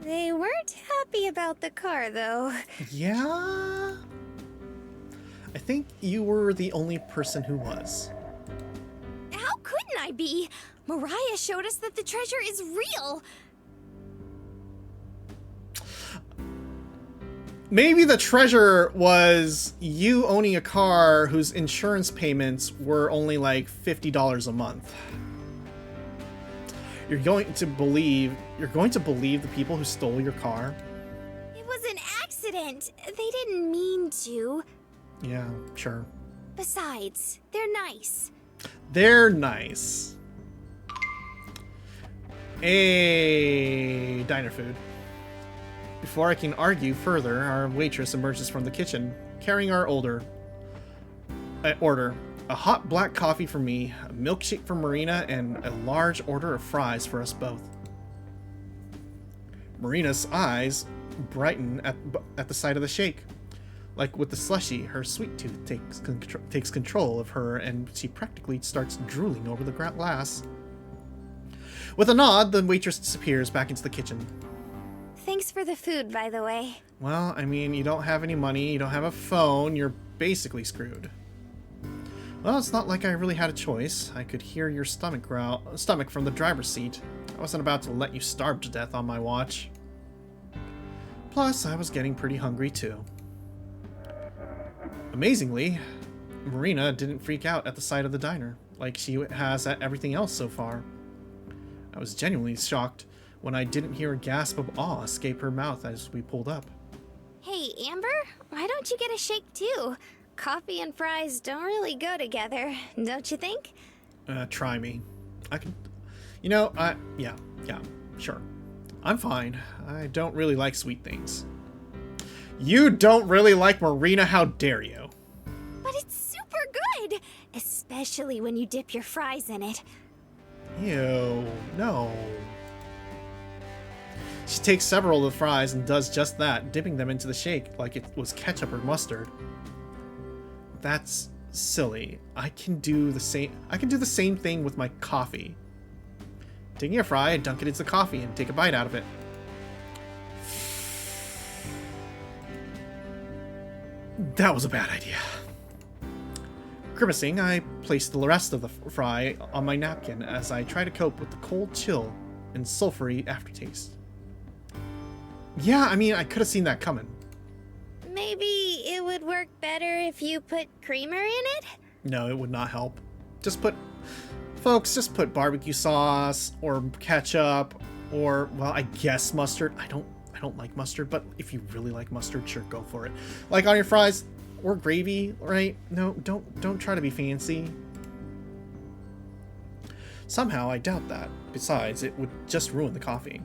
They weren't happy about the car, though. Yeah? I think you were the only person who was. How couldn't I be? Mariah showed us that the treasure is real. Maybe the treasure was you owning a car whose insurance payments were only like $50 a month. You're going to believe the people who stole your car? It was an accident. They didn't mean to. Yeah, sure. Besides, they're nice. They're nice. Hey, diner food. Before I can argue further, our waitress emerges from the kitchen, carrying our order. A hot black coffee for me, a milkshake for Marina, and a large order of fries for us both. Marina's eyes brighten at the sight of the shake. Like with the slushie, her sweet tooth takes control of her, and she practically starts drooling over the glass. With a nod, the waitress disappears back into the kitchen. Thanks for the food, by the way. Well, I mean, you don't have any money, you don't have a phone, you're basically screwed. Well, it's not like I really had a choice. I could hear your stomach from the driver's seat. I wasn't about to let you starve to death on my watch. Plus, I was getting pretty hungry too. Amazingly, Marina didn't freak out at the sight of the diner, like she has at everything else so far. I was genuinely shocked when I didn't hear a gasp of awe escape her mouth as we pulled up. Hey, Amber, why don't you get a shake too? Coffee and fries don't really go together, don't you think? Try me. I can... Yeah, sure. I'm fine. I don't really like sweet things. You don't really like Marina? How dare you? But it's super good! Especially when you dip your fries in it. Ew, no. She takes several of the fries and does just that, dipping them into the shake like it was ketchup or mustard. That's silly. I can do the same thing with my coffee. Taking a fry, dunk it into the coffee and take a bite out of it. That was a bad idea. Grimacing, I placed the rest of the fry on my napkin as I try to cope with the cold chill and sulfury aftertaste. Yeah, I mean, I could have seen that coming. Maybe it would work better if you put creamer in it? No, it would not help. Folks, just put barbecue sauce or ketchup or, well, I guess mustard. I don't like mustard, but if you really like mustard, sure, go for it. Like on your fries or gravy, right? No, don't try to be fancy. Somehow, I doubt that. Besides, it would just ruin the coffee.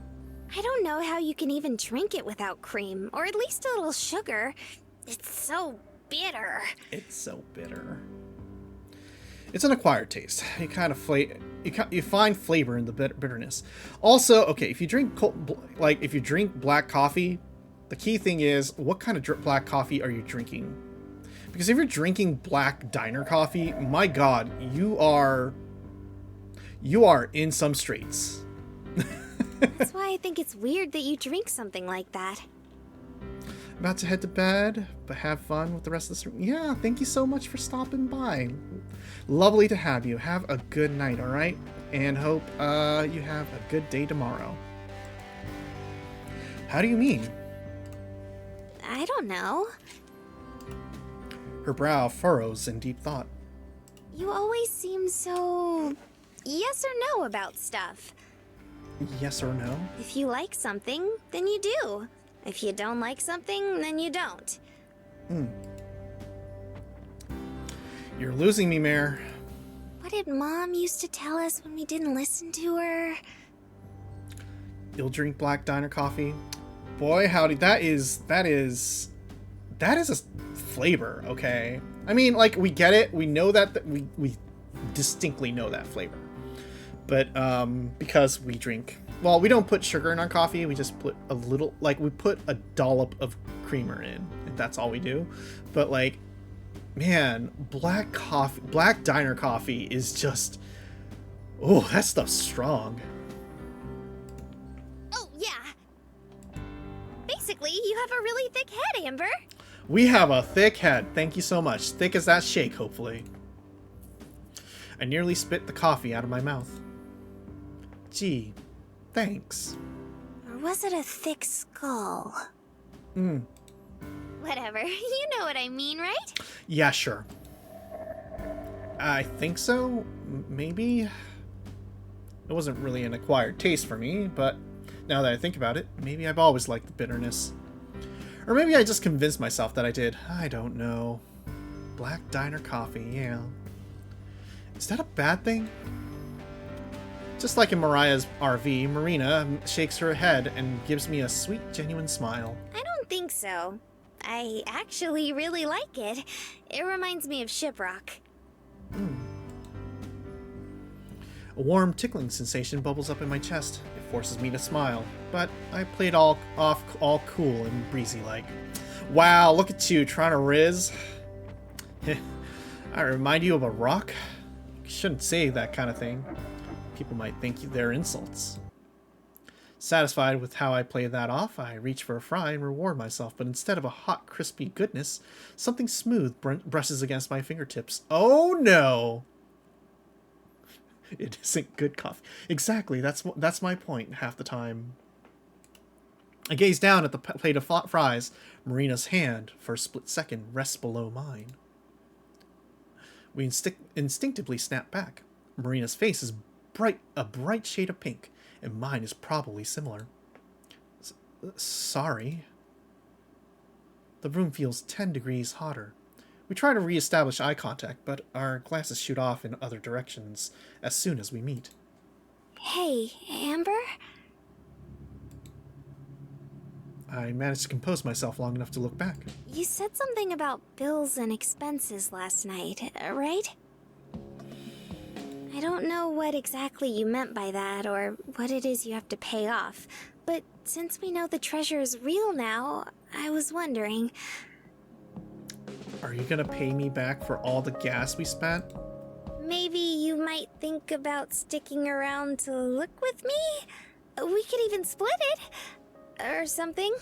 I don't know how you can even drink it without cream, or at least a little sugar. It's so bitter. It's so bitter. It's an acquired taste. You kind of you find flavor in the bitterness. Also, okay, if you drink black coffee, the key thing is what kind of black coffee are you drinking? Because if you're drinking black diner coffee, my God, you are in some straits. That's why I think it's weird that you drink something like that. About to head to bed, but have fun with the rest of the stream. Yeah, thank you so much for stopping by. Lovely to have you. Have a good night, alright? And hope you have a good day tomorrow. How do you mean? I don't know. Her brow furrows in deep thought. You always seem so yes or no about stuff. Yes or no? If you like something, then you do. If you don't like something, then you don't. You're losing me, Mare. What did Mom used to tell us when we didn't listen to her? You'll drink black diner coffee? Boy, howdy, that is a flavor, okay? I mean, like, we get it. We know that we distinctly know that flavor. But because we drink, well, we don't put sugar in our coffee. We just put a little, like, we put a dollop of creamer in, and that's all we do. But like, man, black diner coffee is just, oh, that stuff's strong. Oh, yeah. Basically, you have a really thick head, Amber. We have a thick head. Thank you so much. Thick as that shake, hopefully. I nearly spit the coffee out of my mouth. Gee, thanks. Or was it a thick skull? Whatever. You know what I mean, right? Yeah, sure. I think so. Maybe. It wasn't really an acquired taste for me, but now that I think about it, maybe I've always liked the bitterness. Or maybe I just convinced myself that I did. I don't know. Black diner coffee, yeah. Is that a bad thing? Just like in Mariah's RV, Marina shakes her head and gives me a sweet, genuine smile. I don't think so. I actually really like it. It reminds me of Shiprock. A warm, tickling sensation bubbles up in my chest. It forces me to smile, but I play it all cool and breezy like. Wow, look at you, trying to riz. I remind you of a rock? You shouldn't say that kind of thing. People might think they're insults. Satisfied with how I play that off, I reach for a fry and reward myself, but instead of a hot, crispy goodness, something smooth brushes against my fingertips. Oh no! It isn't good coffee. Exactly, that's my point half the time. I gaze down at the plate of fries. Marina's hand, for a split second, rests below mine. We instinctively snap back. Marina's face is a bright shade of pink, and mine is probably similar. Sorry. The room feels 10 degrees hotter. We try to re-establish eye contact, but our glasses shoot off in other directions as soon as we meet. Hey, Amber? I managed to compose myself long enough to look back. You said something about bills and expenses last night, right? I don't know what exactly you meant by that, or what it is you have to pay off, but since we know the treasure is real now, I was wondering... Are you gonna pay me back for all the gas we spent? Maybe you might think about sticking around to look with me? We could even split it, or something.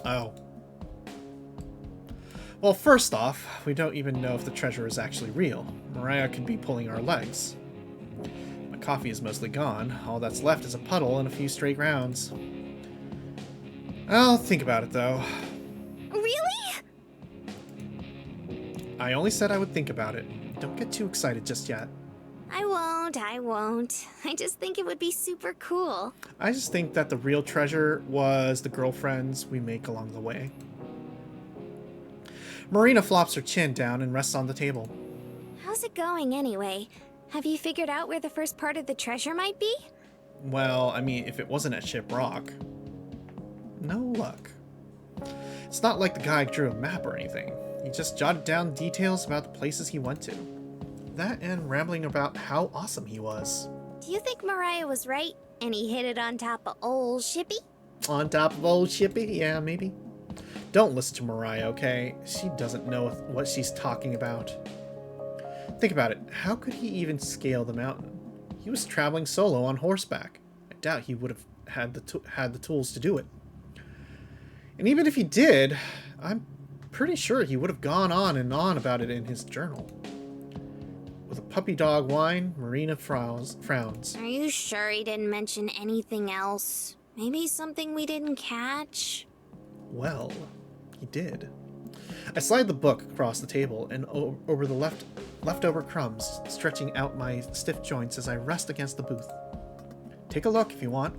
Oh. Well, first off, we don't even know if the treasure is actually real. Mariah could be pulling our legs. My coffee is mostly gone. All that's left is a puddle and a few stray grounds. I'll think about it, though. I only said I would think about it. Don't get too excited just yet. I won't. I just think it would be super cool. I just think that the real treasure was the girlfriends we make along the way. Marina flops her chin down and rests on the table. How's it going anyway? Have you figured out where the first part of the treasure might be? Well, I mean, if it wasn't at Ship Rock. No luck. It's not like the guy drew a map or anything. He just jotted down details about the places he went to. That and rambling about how awesome he was. Do you think Mariah was right and he hit it on top of old Shippy? On top of old Shippy? Yeah, maybe. Don't listen to Mariah, okay? She doesn't know what she's talking about. Think about it. How could he even scale the mountain? He was traveling solo on horseback. I doubt he would have had the tools to do it. And even if he did, I'm pretty sure he would have gone on and on about it in his journal. With a puppy dog whine, Marina frowns. Are you sure he didn't mention anything else? Maybe something we didn't catch? Well, he did. I slide the book across the table and over the leftover crumbs, stretching out my stiff joints as I rest against the booth. Take a look if you want.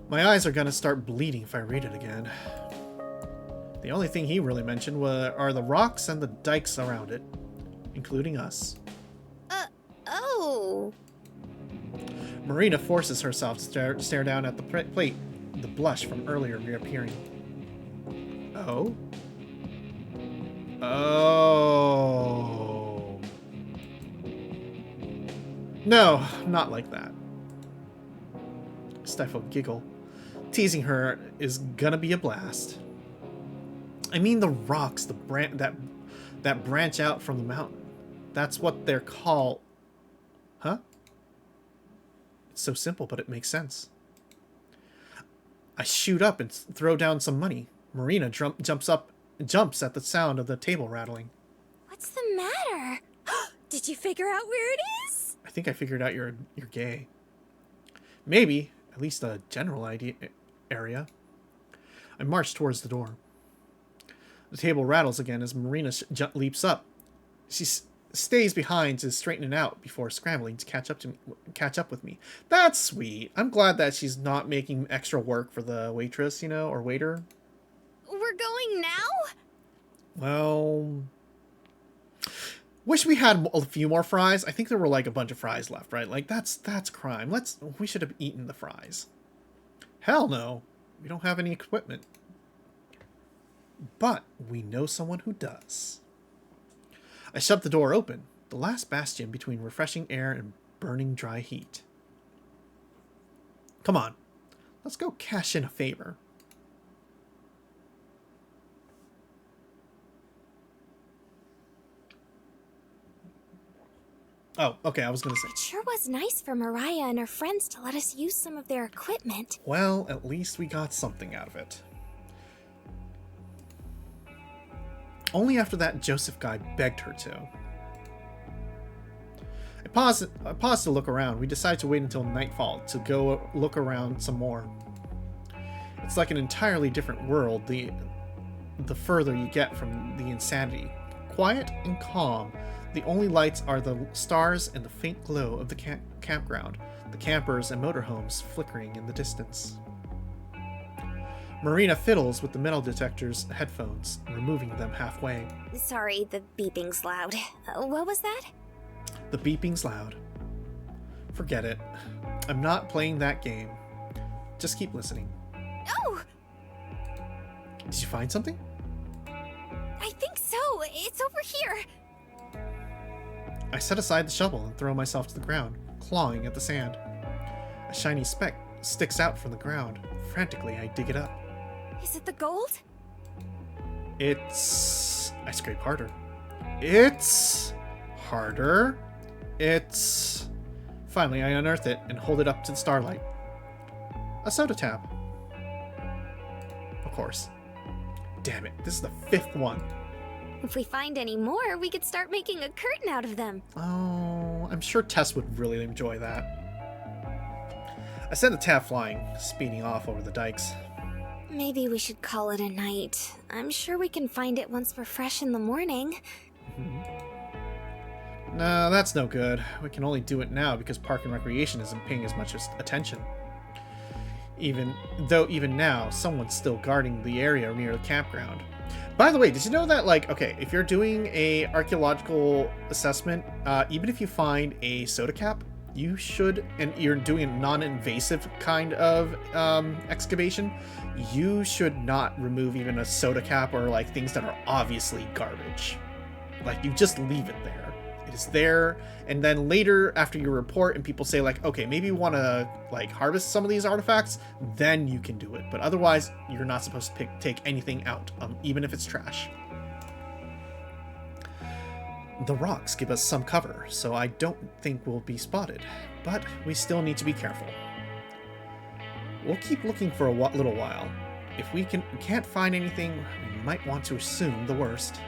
My eyes are gonna start bleeding if I read it again. The only thing he really mentioned are the rocks and the dikes around it, including us. Oh. Marina forces herself to stare down at the plate, the blush from earlier reappearing. Oh? Oh. No, not like that. Stifle giggle. Teasing her is gonna be a blast. I mean the rocks, that branch out from the mountain. That's what they're called. Huh? It's so simple, but it makes sense. I shoot up and throw down some money. Marina jumps at the sound of the table rattling. What's the matter? Did you figure out where it is? I think I figured out you're gay. Maybe, at least a general area. I march towards the door. The table rattles again as Marina leaps up. She stays behind to straighten it out before scrambling to catch up with me. That's sweet. I'm glad that she's not making extra work for the waitress, or waiter. We're going now? Well, wish we had a few more fries. I think there were like a bunch of fries left, right? Like that's crime. We should have eaten the fries. Hell no. We don't have any equipment. But we know someone who does. I shove the door open, the last bastion between refreshing air and burning dry heat. Come on, let's go cash in a favor. Oh, okay, I was gonna say. It sure was nice for Mariah and her friends to let us use some of their equipment. Well, at least we got something out of it. Only after that Joseph guy begged her to. I paused to look around. We decided to wait until nightfall to go look around some more. It's like an entirely different world the further you get from the insanity. Quiet and calm. The only lights are the stars and the faint glow of the campground, the campers and motorhomes flickering in the distance. Marina fiddles with the metal detector's headphones, removing them halfway. Sorry, the beeping's loud. What was that? The beeping's loud. Forget it. I'm not playing that game. Just keep listening. Oh! Did you find something? I think so. It's over here. I set aside the shovel and throw myself to the ground, clawing at the sand. A shiny speck sticks out from the ground. Frantically, I dig it up. Is it the gold? It's... I scrape harder. It's... harder. It's... Finally, I unearth it and hold it up to the starlight. A soda tap. Of course. Damn it, this is the 5th one. If we find any more, we could start making a curtain out of them. Oh, I'm sure Tess would really enjoy that. I send the tap flying, speeding off over the dikes. Maybe we should call it a night. I'm sure we can find it once we're fresh in the morning. No, that's no good. We can only do it now because Park and Recreation isn't paying as much attention. Even now, someone's still guarding the area near the campground. By the way, did you know that, like, okay, if you're doing a archaeological assessment, even if you find a soda cap, you should, and you're doing a non-invasive kind of excavation, you should not remove even a soda cap or like things that are obviously garbage. Like, you just leave it there. It is there, and then later after you report and people say like, okay, maybe you want to like harvest some of these artifacts, then you can do it. But otherwise, you're not supposed to take anything out, even if it's trash. The rocks give us some cover, so I don't think we'll be spotted, but we still need to be careful. We'll keep looking for a little while. If we can't find anything, we might want to assume the worst.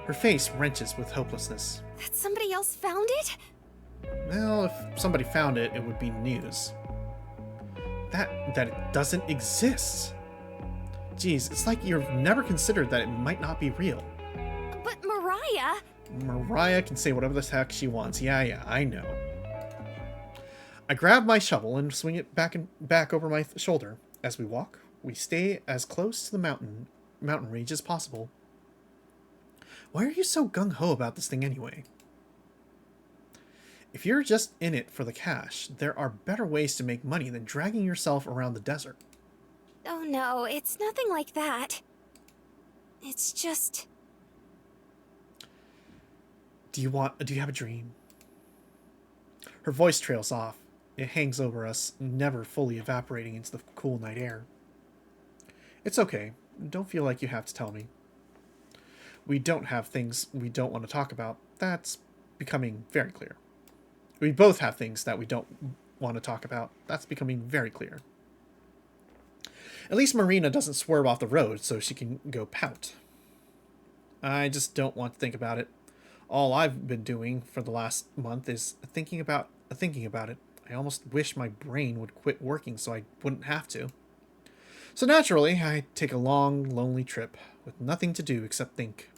Her face wrenches with hopelessness. That somebody else found it? Well, if somebody found it, it would be news. That it doesn't exist. Geez, it's like you've never considered that it might not be real. But Mariah... Mariah can say whatever the heck she wants. Yeah, I know. I grab my shovel and swing it back over my shoulder. As we walk, we stay as close to the mountain range as possible. Why are you so gung-ho about this thing anyway? If you're just in it for the cash, there are better ways to make money than dragging yourself around the desert. Oh no, it's nothing like that. It's just... Do you have a dream? Her voice trails off. It hangs over us, never fully evaporating into the cool night air. It's okay. Don't feel like you have to tell me. We don't have things we don't want to talk about. That's becoming very clear. We both have things that we don't want to talk about. That's becoming very clear. At least Marina doesn't swerve off the road so she can go pout. I just don't want to think about it. All I've been doing for the last month is thinking about it. I almost wish my brain would quit working so I wouldn't have to. So naturally, I take a long, lonely trip with nothing to do except think.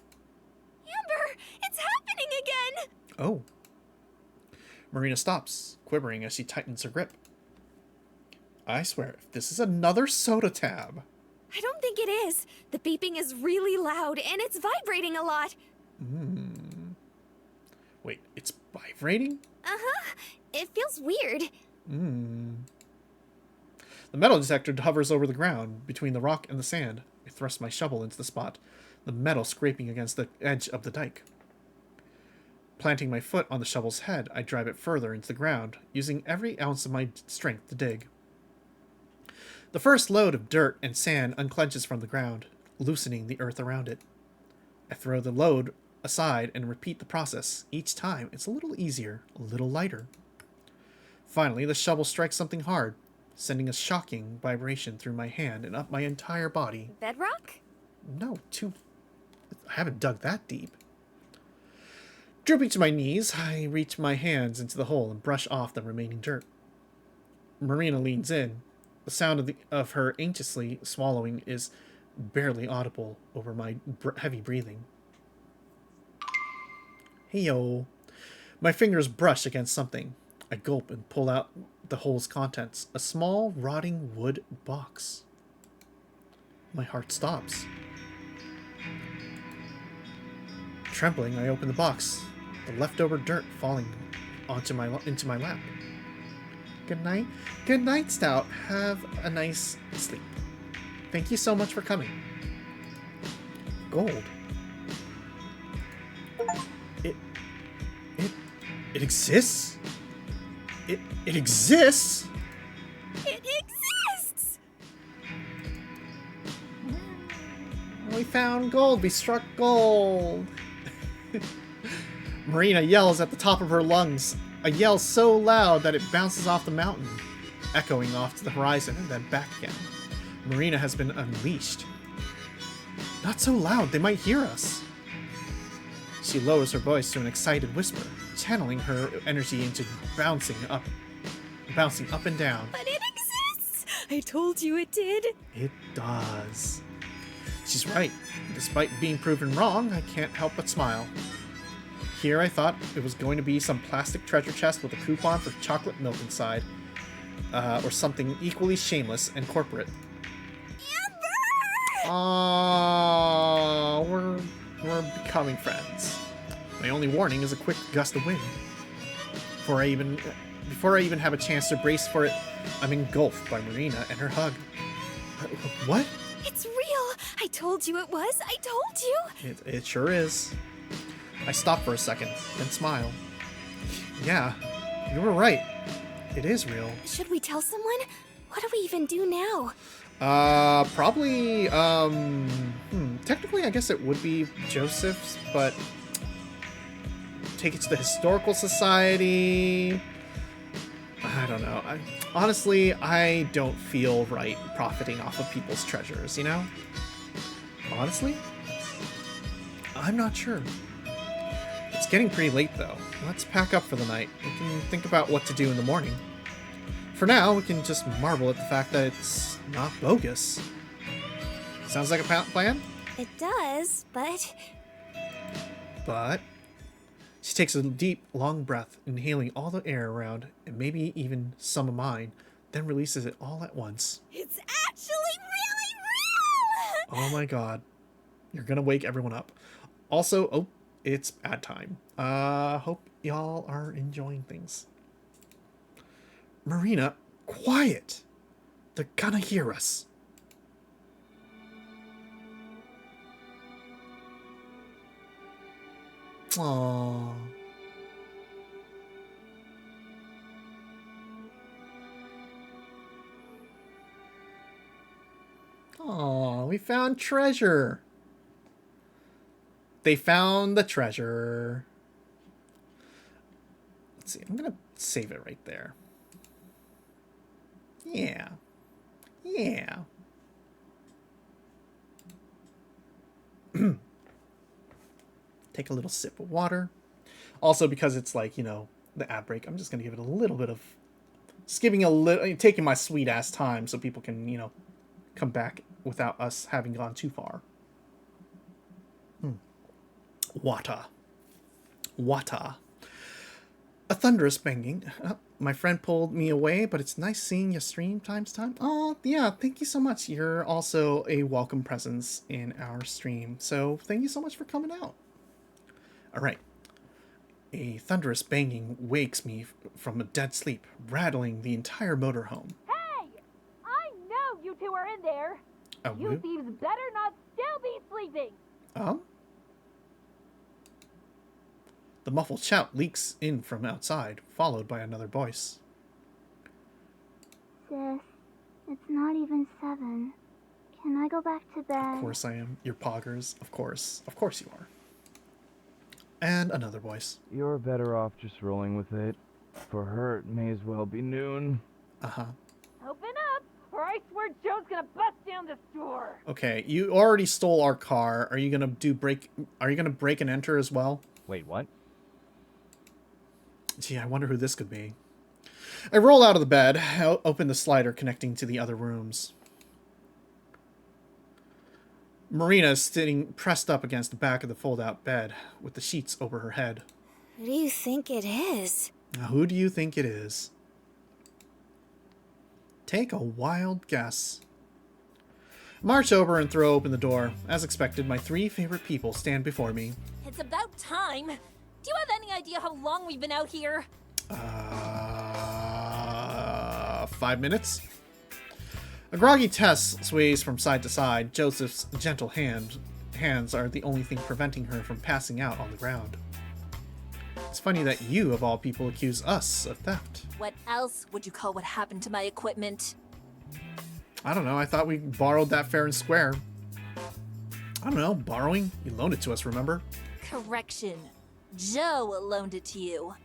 Amber, it's happening again! Oh. Marina stops, quivering as she tightens her grip. I swear, if this is another soda tab. I don't think it is. The beeping is really loud and it's vibrating a lot. Wait, it's vibrating? Uh-huh. It feels weird. The metal detector hovers over the ground, between the rock and the sand. I thrust my shovel into the spot, the metal scraping against the edge of the dike. Planting my foot on the shovel's head, I drive it further into the ground, using every ounce of my strength to dig. The first load of dirt and sand unclenches from the ground, loosening the earth around it. I throw the load aside and repeat the process. Each time, it's a little easier, a little lighter. Finally, the shovel strikes something hard, sending a shocking vibration through my hand and up my entire body. Bedrock? No, I haven't dug that deep. Drooping to my knees, I reach my hands into the hole and brush off the remaining dirt. Marina leans in. The sound of her anxiously swallowing is barely audible over my heavy breathing. Hey-yo. My fingers brush against something. I gulp and pull out the hole's contents. A small, rotting wood box. My heart stops. Trembling, I open the box. The leftover dirt falling into my lap. Good night. Good night, Stout. Have a nice sleep. Thank you so much for coming. Gold. It exists? It exists? It exists! We found gold. We struck gold. Marina yells at the top of her lungs. A yell so loud that it bounces off the mountain, echoing off to the horizon and then back again. Marina has been unleashed. Not so loud, they might hear us. She lowers her voice to an excited whisper, channeling her energy into bouncing up and down. But it exists! I told you it did. It does. She's right. Despite being proven wrong, I can't help but smile. Here I thought it was going to be some plastic treasure chest with a coupon for chocolate milk inside. Or something equally shameless and corporate. Aww, we're becoming friends. My only warning is a quick gust of wind. Before I even have a chance to brace for it, I'm engulfed by Marina and her hug. What? It's real! I told you it was! I told you! It sure is. I stop for a second, then smile. Yeah, you were right. It is real. Should we tell someone? What do we even do now? Probably, technically I guess it would be Joseph's, but take it to the Historical Society. I don't know. Honestly, I don't feel right profiting off of people's treasures, you know? Honestly? I'm not sure. It's getting pretty late, though. Let's pack up for the night. We can think about what to do in the morning. For now, we can just marvel at the fact that it's not bogus. Sounds like a plan? It does, but... But... She takes a deep, long breath, inhaling all the air around, and maybe even some of mine, then releases it all at once. It's actually really real! Oh my god. You're gonna wake everyone up. Also, oh, it's bad time. Hope y'all are enjoying things. Marina, quiet! They're gonna hear us. Aww. Aww, we found treasure. They found the treasure. Let's see, I'm gonna save it right there. Yeah. Yeah. Take a little sip of water. Also, because it's like, you know, the ad break, I'm just going to give it a little bit of... skipping a little... taking my sweet-ass time so people can, you know, come back without us having gone too far. Wata. Wata. A thunderous banging. My friend pulled me away, but it's nice seeing you stream time to time. Oh, yeah, thank you so much. You're also a welcome presence in our stream. So thank you so much for coming out. All right. A thunderous banging wakes me from a dead sleep, rattling the entire motorhome. Hey! I know you two are in there! You thieves better not still be sleeping! The muffled shout leaks in from outside, followed by another voice. Sis, it's not even 7. Can I go back to bed? Of course I am. You're poggers. Of course. Of course you are. And another voice. You're better off just rolling with it. For her, it may as well be noon. Uh-huh. Open up, or I swear Joe's gonna bust down this door! Okay, you already stole our car. Are you gonna break and enter as well? Wait, what? Gee, I wonder who this could be. I roll out of the bed, open the slider connecting to the other rooms. Marina is sitting pressed up against the back of the fold-out bed, with the sheets over her head. Who do you think it is? Now, who do you think it is? Take a wild guess. March over and throw open the door. As expected, my 3 favorite people stand before me. It's about time! Do you have any idea how long we've been out here? 5 minutes? A groggy Tess sways from side to side. Joseph's gentle hands are the only thing preventing her from passing out on the ground. It's funny that you, of all people, accuse us of theft. What else would you call what happened to my equipment? I don't know, I thought we borrowed that fair and square. I don't know, borrowing? You loaned it to us, remember? Correction. Joe loaned it to you.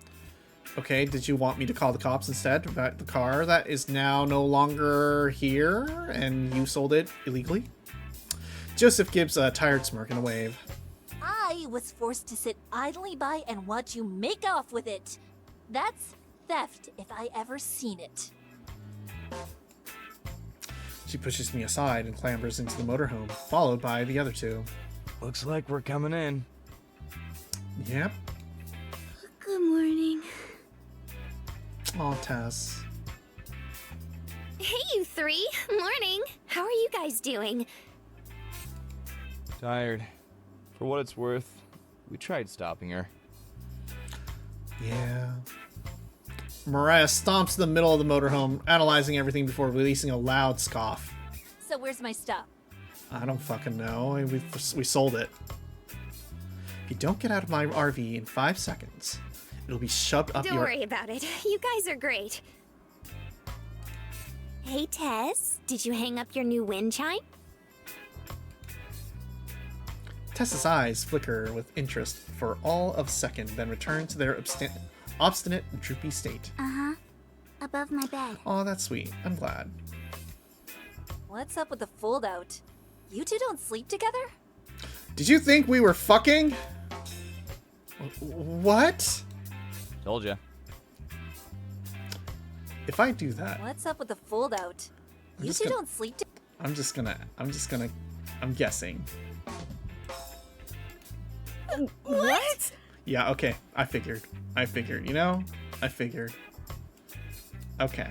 Okay, did you want me to call the cops instead about the car that is now no longer here and you sold it illegally? Joseph gives a tired smirk and a wave. I was forced to sit idly by and watch you make off with it. That's theft if I ever seen it. She pushes me aside and clambers into the motorhome, followed by the other 2. Looks like we're coming in. Yep. Good morning. Aw, Tess. Hey, you three. Morning. How are you guys doing? Tired. For what it's worth, we tried stopping her. Yeah. Mariah stomps to the middle of the motorhome, analyzing everything before releasing a loud scoff. So where's my stuff? I don't fucking know. We sold it. If you don't get out of my RV in 5 seconds, it'll be shoved up Don't your... worry about it. You guys are great. Hey, Tess. Did you hang up your new wind chime? Tessa's eyes flicker with interest for all of a second, then return to their obstinate, droopy state. Uh-huh. Above my bed. Oh, that's sweet. I'm glad. What's up with the fold-out? You two don't sleep together? Did you think we were fucking? What? Told ya. If I do that, What's up with the fold-out? I'm You just two gonna- don't sleep together? I'm guessing. What? Yeah, okay. I figured, you know? I figured. Okay.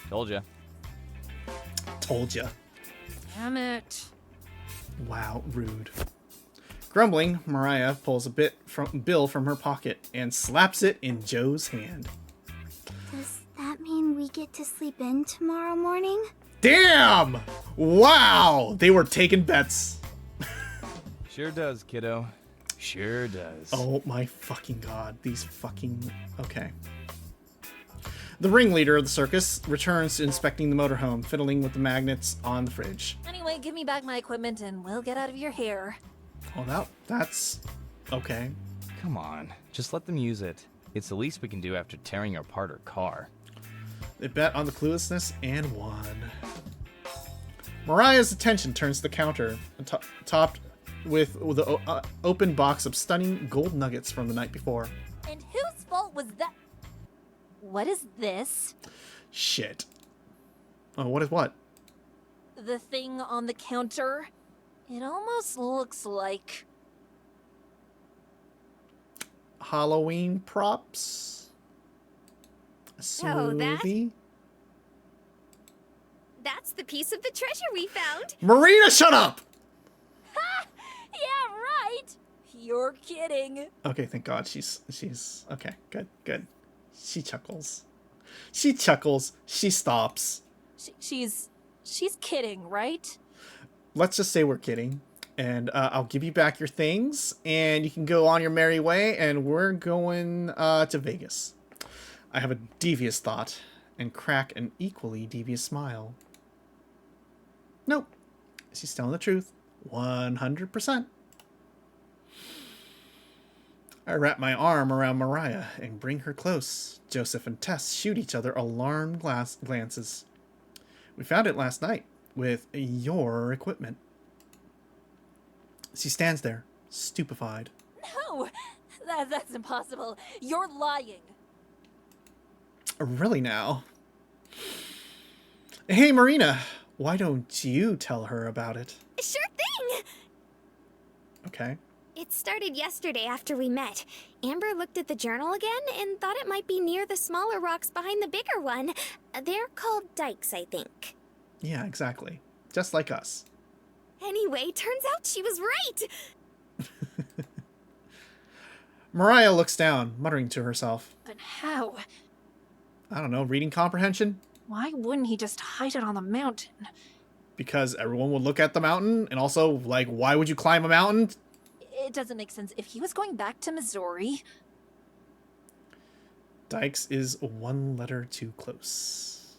Told ya. Told ya. Damn it. Wow, rude. Grumbling, Mariah pulls a bill from her pocket and slaps it in Joe's hand. Does that mean we get to sleep in tomorrow morning? Damn! Wow! They were taking bets. Sure does, kiddo. Sure does. Oh my fucking god. These fucking... Okay. The ringleader of the circus returns to inspecting the motorhome, fiddling with the magnets on the fridge. Anyway, give me back my equipment and we'll get out of your hair. Oh, that's... Okay. Come on. Just let them use it. It's the least we can do after tearing apart her car. They bet on the cluelessness and won. Mariah's attention turns to the counter, topped with the open box of stunning gold nuggets from the night before. And whose fault was that? What is this? Shit. Oh, what is what? The thing on the counter? It almost looks like... Halloween props? A Oh, that- smoothie? That's the piece of the treasure we found. Marina, shut up! Yeah, right! You're kidding. Okay, thank God she's okay. Good. She chuckles. She stops. She's kidding, right? Let's just say we're kidding, and I'll give you back your things, and you can go on your merry way. And we're going to Vegas. I have a devious thought, and crack an equally devious smile. Nope, she's telling the truth, 100%. I wrap my arm around Mariah and bring her close. Joseph and Tess shoot each other alarmed glances. We found it last night with your equipment. She stands there, stupefied. No! That's impossible. You're lying. Really now? Hey, Marina, why don't you tell her about it? Sure thing! Okay. It started yesterday after we met. Amber looked at the journal again and thought it might be near the smaller rocks behind the bigger one. They're called dikes, I think. Yeah, exactly. Just like us. Anyway, turns out she was right! Mariah looks down, muttering to herself. But how? I don't know, reading comprehension? Why wouldn't he just hide it on the mountain? Because everyone would look at the mountain, and also, like, why would you climb a mountain? It doesn't make sense. If he was going back to Missouri... Dykes is one letter too close.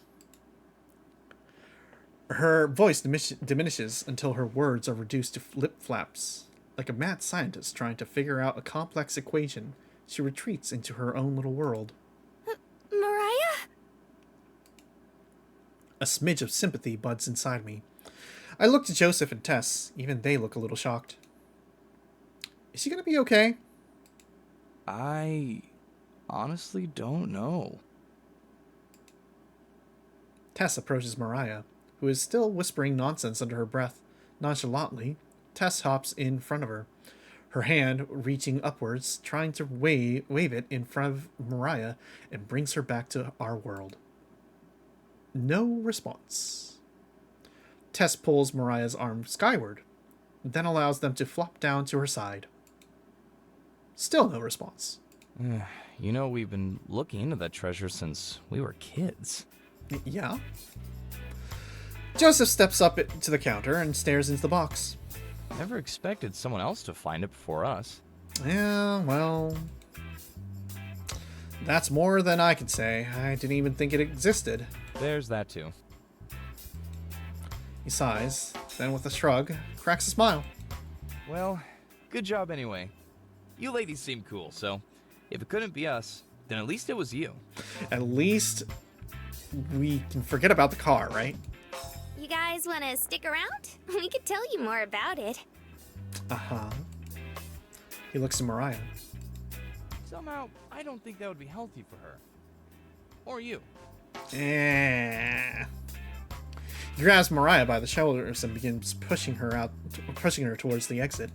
Her voice diminishes until her words are reduced to lip flaps. Like a mad scientist trying to figure out a complex equation, she retreats into her own little world. Mariah? A smidge of sympathy buds inside me. I look to Joseph and Tess. Even they look a little shocked. Is she gonna be okay? I honestly don't know. Tess approaches Mariah, who is still whispering nonsense under her breath, Nonchalantly, Tess hops in front of her, her hand reaching upwards, trying to wave it in front of Mariah, and brings her back to our world. No response. Tess pulls Mariah's arm skyward, then allows them to flop down to her side. Still no response. You know, we've been looking into that treasure since we were kids. Yeah. Joseph steps up to the counter and stares into the box. Never expected someone else to find it before us. Yeah, well... That's more than I could say. I didn't even think it existed. There's that too. He sighs, then with a shrug, cracks a smile. Well, good job anyway. You ladies seem cool, so if it couldn't be us, then at least it was you. At least we can forget about the car, right? You guys want to stick around? We could tell you more about it. Uh-huh. He looks to Mariah. Somehow, I don't think that would be healthy for her. Or you. Eh. He grabs Mariah by the shoulders and begins pushing her towards the exit.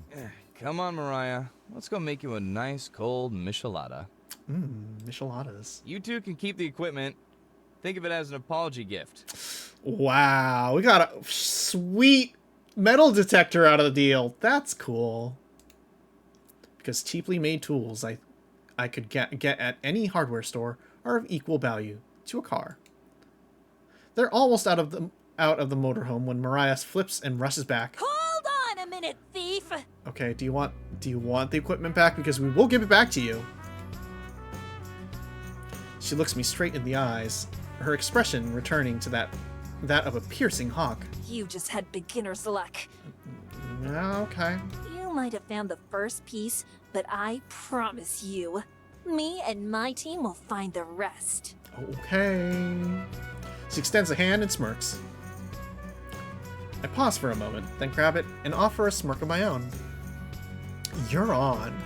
Come on, Mariah. Let's go make you a nice cold michelada. Micheladas. You two can keep the equipment. Think of it as an apology gift. Wow, we got a sweet metal detector out of the deal. That's cool. Because cheaply made tools I could get at any hardware store are of equal value to a car. They're almost out of the motorhome when Mariah flips and rushes back. Hold on a minute, thief! Okay, do you want the equipment back? Because we will give it back to you. She looks me straight in the eyes, her expression returning to that of a piercing hawk. You just had beginner's luck. Okay. You might have found the first piece, but I promise you, me and my team will find the rest. Okay. She extends a hand and smirks. I pause for a moment, then grab it and offer a smirk of my own. You're on.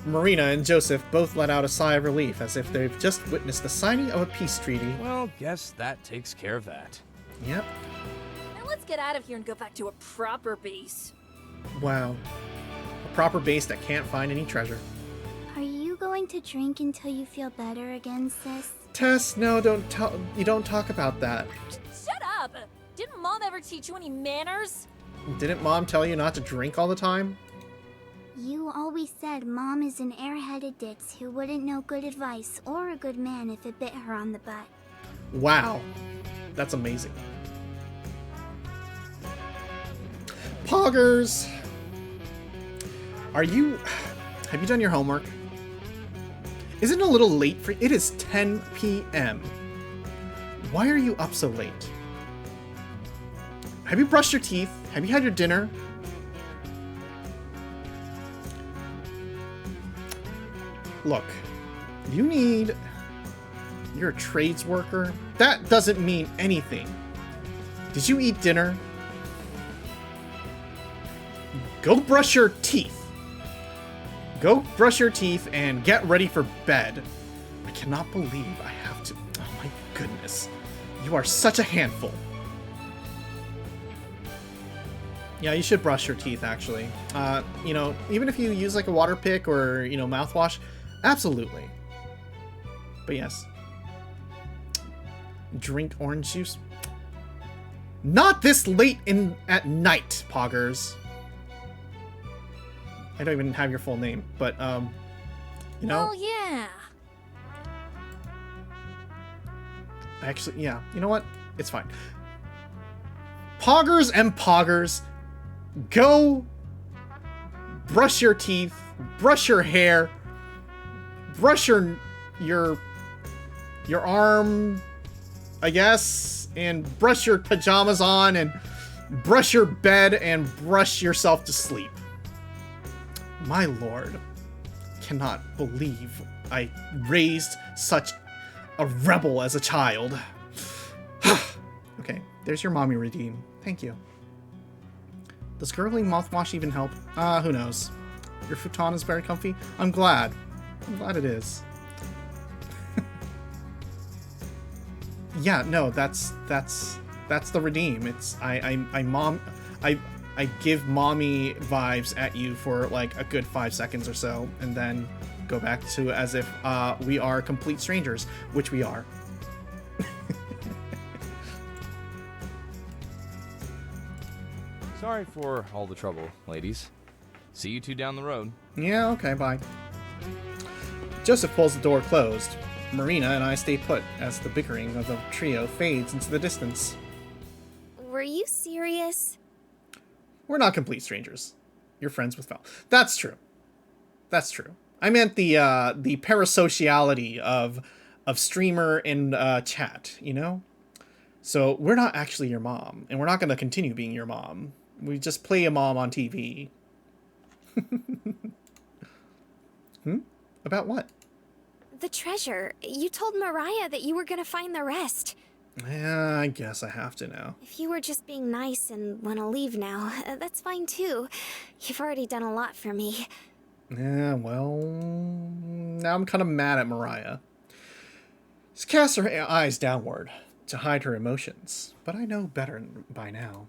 Marina and Joseph both let out a sigh of relief as if they've just witnessed the signing of a peace treaty. Well, guess that takes care of that. Yep. Now let's get out of here and go back to a proper base. Wow. A proper base that can't find any treasure. Are you going to drink until you feel better again, sis? Tess, no, you don't talk about that. Shut up! Didn't Mom ever teach you any manners? Didn't Mom tell you not to drink all the time? You always said Mom is an airheaded ditz who wouldn't know good advice or a good man if it bit her on the butt. Wow. That's amazing. Poggers! Have you done your homework? Isn't it a little late for... It is 10 p.m. Why are you up so late? Have you brushed your teeth? Have you had your dinner? Look, you're a trades worker. That doesn't mean anything. Did you eat dinner? Go brush your teeth. Go brush your teeth and get ready for bed. I cannot believe I have to... Oh my goodness. You are such a handful. Yeah, you should brush your teeth, actually. Even if you use like a water pick or, mouthwash, absolutely. But yes. Drink orange juice. Not this late at night, Poggers. I don't even have your full name, but, Oh, yeah. Actually, yeah. You know what? It's fine. Poggers and Poggers, go brush your teeth, brush your hair, brush your arm, I guess, and brush your pajamas on, and brush your bed, and brush yourself to sleep. My lord, cannot believe I raised such a rebel as a child. Okay, there's your mommy redeem. Thank you. Does gurgling mouthwash even help? Who knows. Your futon is very comfy. I'm glad. I'm glad it is. Yeah, no, that's That's the redeem. It's I give mommy vibes at you for like a good 5 seconds or so, and then go back to as if we are complete strangers, which we are. Sorry for all the trouble, ladies. See you two down the road. Yeah, okay, bye. Joseph pulls the door closed. Marina and I stay put as the bickering of the trio fades into the distance. Were you serious? We're not complete strangers. You're friends with Val. That's true. That's true. I meant the parasociality of streamer and chat, you know? So we're not actually your mom, and we're not going to continue being your mom. We just play a mom on TV. About what? The treasure. You told Mariah that you were gonna find the rest. Yeah, I guess I have to now. If you were just being nice and want to leave now, that's fine too. You've already done a lot for me. Yeah, well, now I'm kind of mad at Mariah. She casts her eyes downward to hide her emotions, but I know better by now.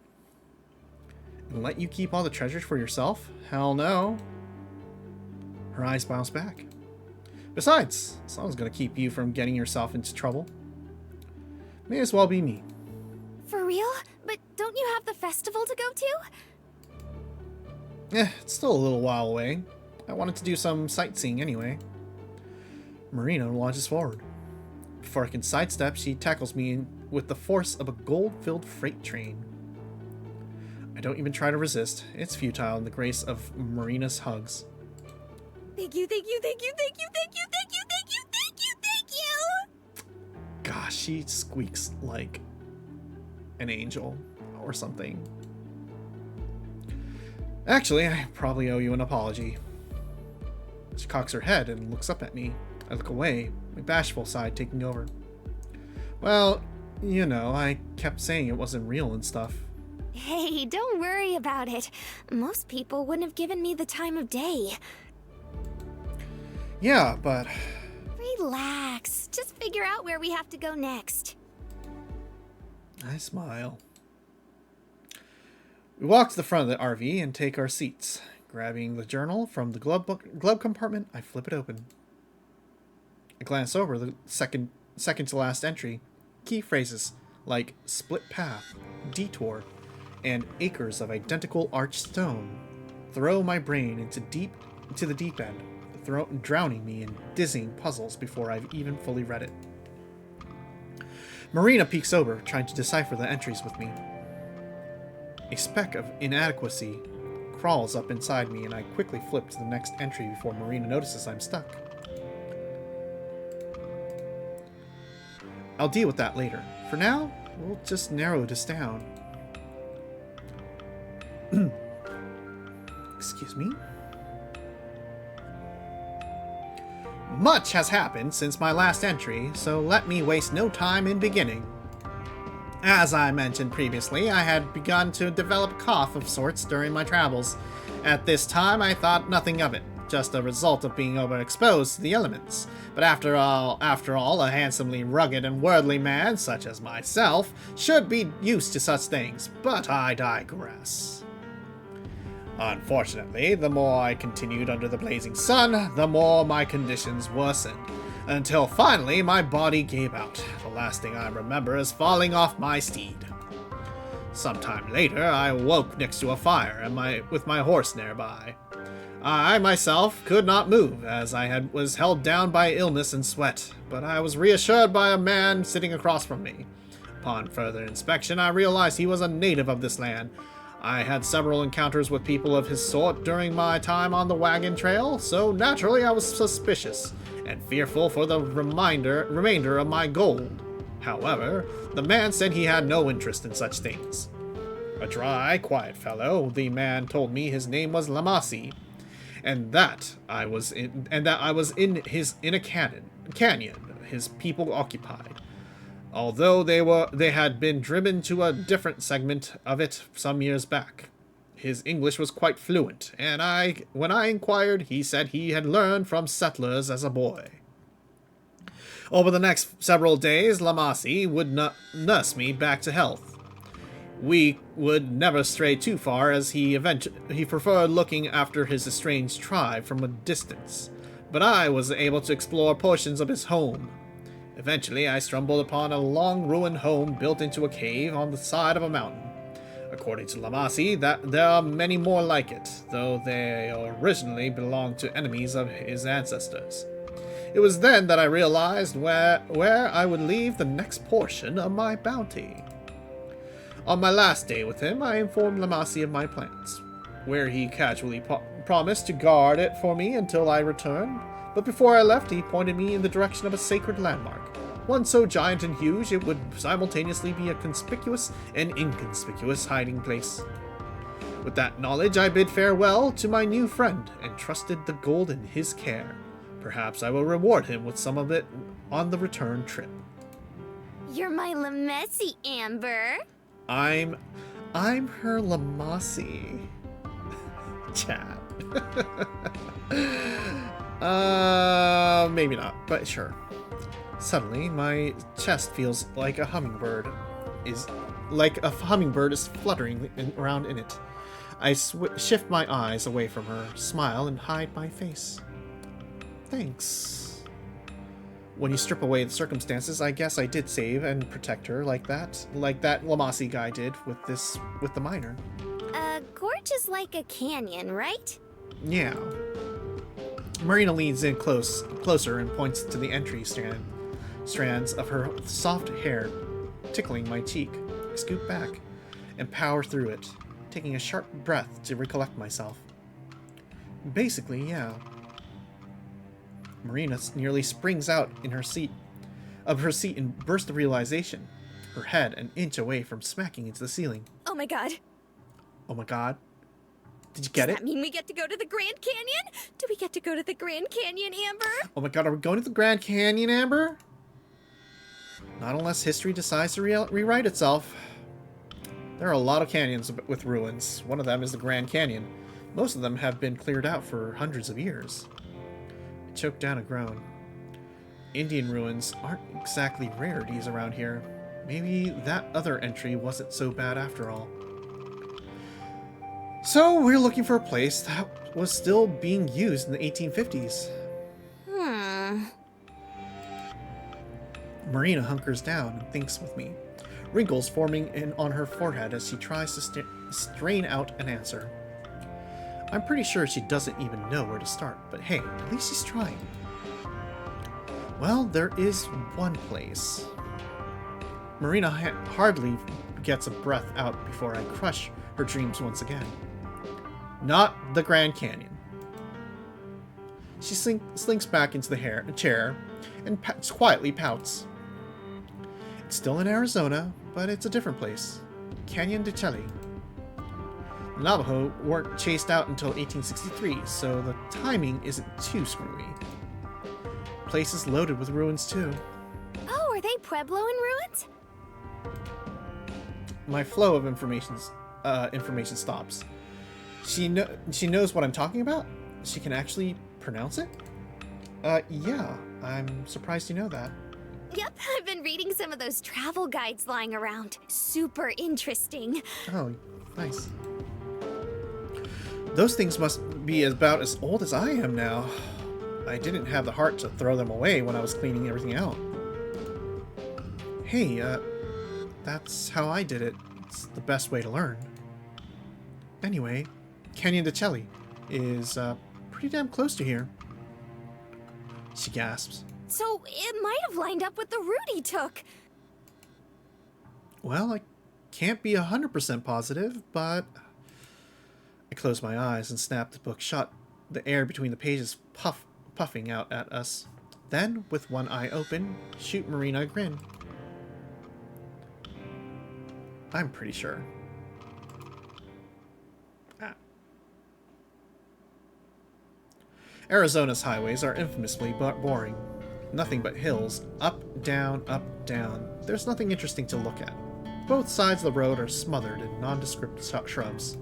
And let you keep all the treasures for yourself? Hell no. Her eyes bounce back. Besides, someone's gonna keep you from getting yourself into trouble. May as well be me. For real? But don't you have the festival to go to? It's still a little while away. I wanted to do some sightseeing anyway. Marina launches forward. Before I can sidestep, she tackles me with the force of a gold-filled freight train. I don't even try to resist. It's futile in the grace of Marina's hugs. Thank you, thank you, thank you, thank you, thank you, thank you, thank you, thank you, thank you! Gosh, she squeaks like an angel or something. Actually, I probably owe you an apology. She cocks her head and looks up at me. I look away, my bashful side taking over. Well, you know, I kept saying it wasn't real and stuff. Hey, don't worry about it. Most people wouldn't have given me the time of day. Yeah, but... Relax. Just figure out where we have to go next. I smile. We walk to the front of the RV and take our seats. Grabbing the journal from the glove compartment, I flip it open. I glance over the second to last entry. Key phrases like split path, detour, and acres of identical arched stone throw my brain into the deep end, drowning me in dizzying puzzles before I've even fully read it. Marina peeks over, trying to decipher the entries with me. A speck of inadequacy crawls up inside me, and I quickly flip to the next entry before Marina notices I'm stuck. I'll deal with that later. For now, we'll just narrow this down. Excuse me? Much has happened since my last entry, so let me waste no time in beginning. As I mentioned previously, I had begun to develop a cough of sorts during my travels. At this time, I thought nothing of it, just a result of being overexposed to the elements. But after all, a handsomely rugged and worldly man, such as myself, should be used to such things. But I digress. Unfortunately, the more I continued under the blazing sun, the more my conditions worsened, until finally my body gave out. The last thing I remember is falling off my steed. Sometime later, I woke next to a fire with my horse nearby. I myself could not move, as I was held down by illness and sweat, but I was reassured by a man sitting across from me. Upon further inspection, I realized he was a native of this land. I had several encounters with people of his sort during my time on the wagon trail, so naturally I was suspicious and fearful for the remainder of my gold. However, the man said he had no interest in such things. A dry, quiet fellow, the man told me his name was Lamasi, and that I was in a canyon his people occupied. Although they had been driven to a different segment of it some years back. His English was quite fluent, and when I inquired, he said he had learned from settlers as a boy. Over the next several days, Lamasi would nurse me back to health. We would never stray too far, as he preferred looking after his estranged tribe from a distance, but I was able to explore portions of his home. Eventually, I stumbled upon a long-ruined home built into a cave on the side of a mountain. According to Lamasi, there are many more like it, though they originally belonged to enemies of his ancestors. It was then that I realized where I would leave the next portion of my bounty. On my last day with him, I informed Lamasi of my plans, where he casually promised to guard it for me until I returned, but before I left, he pointed me in the direction of a sacred landmark, one so giant and huge it would simultaneously be a conspicuous and inconspicuous hiding place. With that knowledge, I bid farewell to my new friend and trusted the gold in his care. Perhaps I will reward him with some of it on the return trip. You're my Lamesi, Amber. I'm her Lamasi. Chat. Maybe not, but sure. Suddenly, my chest feels like a hummingbird is fluttering around in it. I shift my eyes away from her, smile, and hide my face. Thanks. When you strip away the circumstances, I guess I did save and protect her like that Lamasi guy did with the miner. Gorge is like a canyon, right? Yeah. Marina leans in closer and points to the entry strands of her soft hair tickling my cheek. I scoot back and power through it, taking a sharp breath to recollect myself. Basically, yeah. Marina nearly springs out in her seat in burst of realization, her head an inch away from smacking into the ceiling. Oh my god. Oh my god. Did you get it? Does that mean we get to go to the Grand Canyon? Do we get to go to the Grand Canyon, Amber? Oh my god, are we going to the Grand Canyon, Amber? Not unless history decides to rewrite itself. There are a lot of canyons with ruins. One of them is the Grand Canyon. Most of them have been cleared out for hundreds of years. I choked down a groan. Indian ruins aren't exactly rarities around here. Maybe that other entry wasn't so bad after all. So we're looking for a place that was still being used in the 1850s. Marina hunkers down and thinks with me, wrinkles forming on her forehead as she tries to strain out an answer. I'm pretty sure she doesn't even know where to start, but hey, at least she's trying. Well, there is one place. Marina hardly gets a breath out before I crush her dreams once again. Not the Grand Canyon. She slinks back into the chair and quietly pouts. It's still in Arizona, but it's a different place. Canyon de Chelly. The Navajo weren't chased out until 1863, so the timing isn't too screwy. Place is loaded with ruins too. Oh, are they Puebloan ruins? My flow of information stops. She knows what I'm talking about? She can actually pronounce it? Yeah, I'm surprised you know that. Yep, I've been reading some of those travel guides lying around. Super interesting. Oh, nice. Those things must be about as old as I am now. I didn't have the heart to throw them away when I was cleaning everything out. Hey, that's how I did it. It's the best way to learn. Anyway, Canyon de Chelly is pretty damn close to here. She gasps. So it might have lined up with the route he took. Well, I can't be 100% positive, but... I close my eyes and snap the book shut, the air between the pages puffing out at us. Then, with one eye open, shoot Marina a grin. I'm pretty sure. Arizona's highways are infamously boring. Nothing but hills, up, down, up, down. There's nothing interesting to look at. Both sides of the road are smothered in nondescript shrubs.